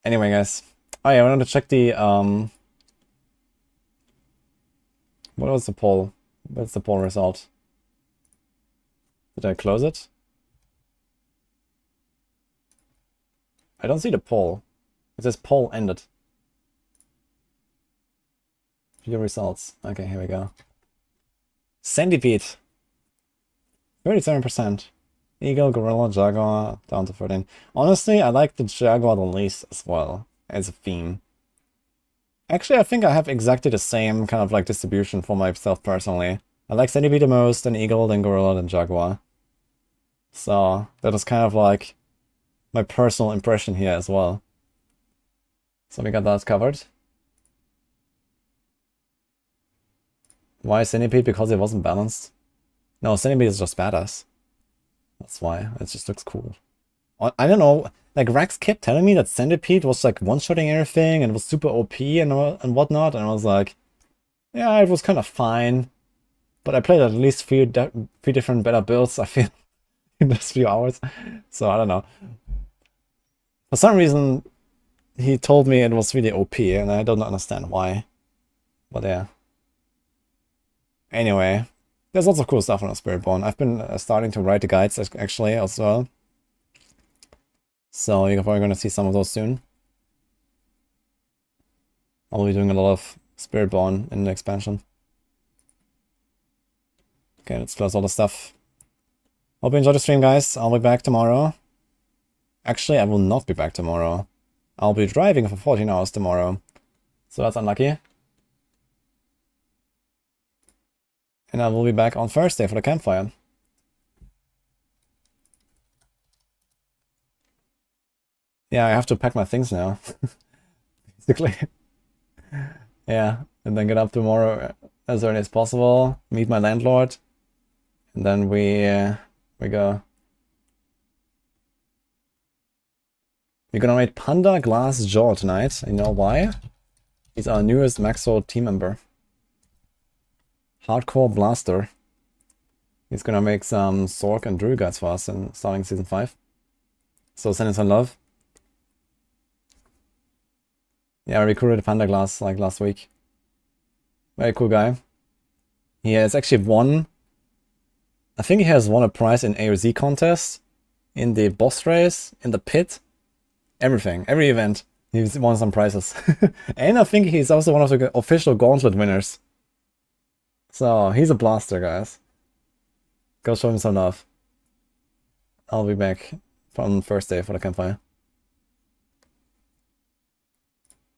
Anyway, guys. Oh yeah, I wanted to check the what was the poll? What's the poll result? Did I close it? I don't see the poll. It says poll ended. View results. Okay, here we go. Centipede. 37%. Eagle, gorilla, jaguar, down to 13. Honestly, I like the jaguar the least as well, as a theme. Actually, I think I have exactly the same kind of like distribution for myself personally. I like centipede the most, then eagle, then gorilla, then jaguar. So, that is kind of like my personal impression here as well. So we got that covered. Why centipede? Because it wasn't balanced. No, centipede is just badass. That's why. It just looks cool. I don't know. Like Rex kept telling me that centipede was like one-shotting everything and was super OP and whatnot, and I was like, yeah, it was kind of fine. But I played at least three different better builds, I feel, in those few hours. So I don't know. For some reason, he told me it was really OP, and I don't understand why. But yeah. Anyway, there's lots of cool stuff on Spiritborn. I've been starting to write the guides actually as well. So you're probably going to see some of those soon. I'll be doing a lot of Spiritborn in the expansion. Okay, let's close all the stuff. Hope you enjoyed the stream, guys. I'll be back tomorrow. Actually, I will not be back tomorrow. I'll be driving for 14 hours tomorrow. So that's unlucky. And I will be back on Thursday for the campfire. Yeah, I have to pack my things now. Basically. Yeah, and then get up tomorrow as early as possible, meet my landlord, and then we go. We're gonna raid Panda Glass Jaw tonight. You know why? He's our newest Maxo team member. Hardcore Blaster. He's gonna make some Sorc and Druid guides for us in starting season 5. So send him some love. Yeah, I recruited Panda Glass like last week. Very cool guy. He has actually won. I think he has won a prize in AOZ contest, in the boss race, in the pit. Everything, every event. He's won some prizes. And I think he's also one of the official Gauntlet winners. So, he's a blaster, guys. Go show him some love. I'll be back on Thursday for the campfire.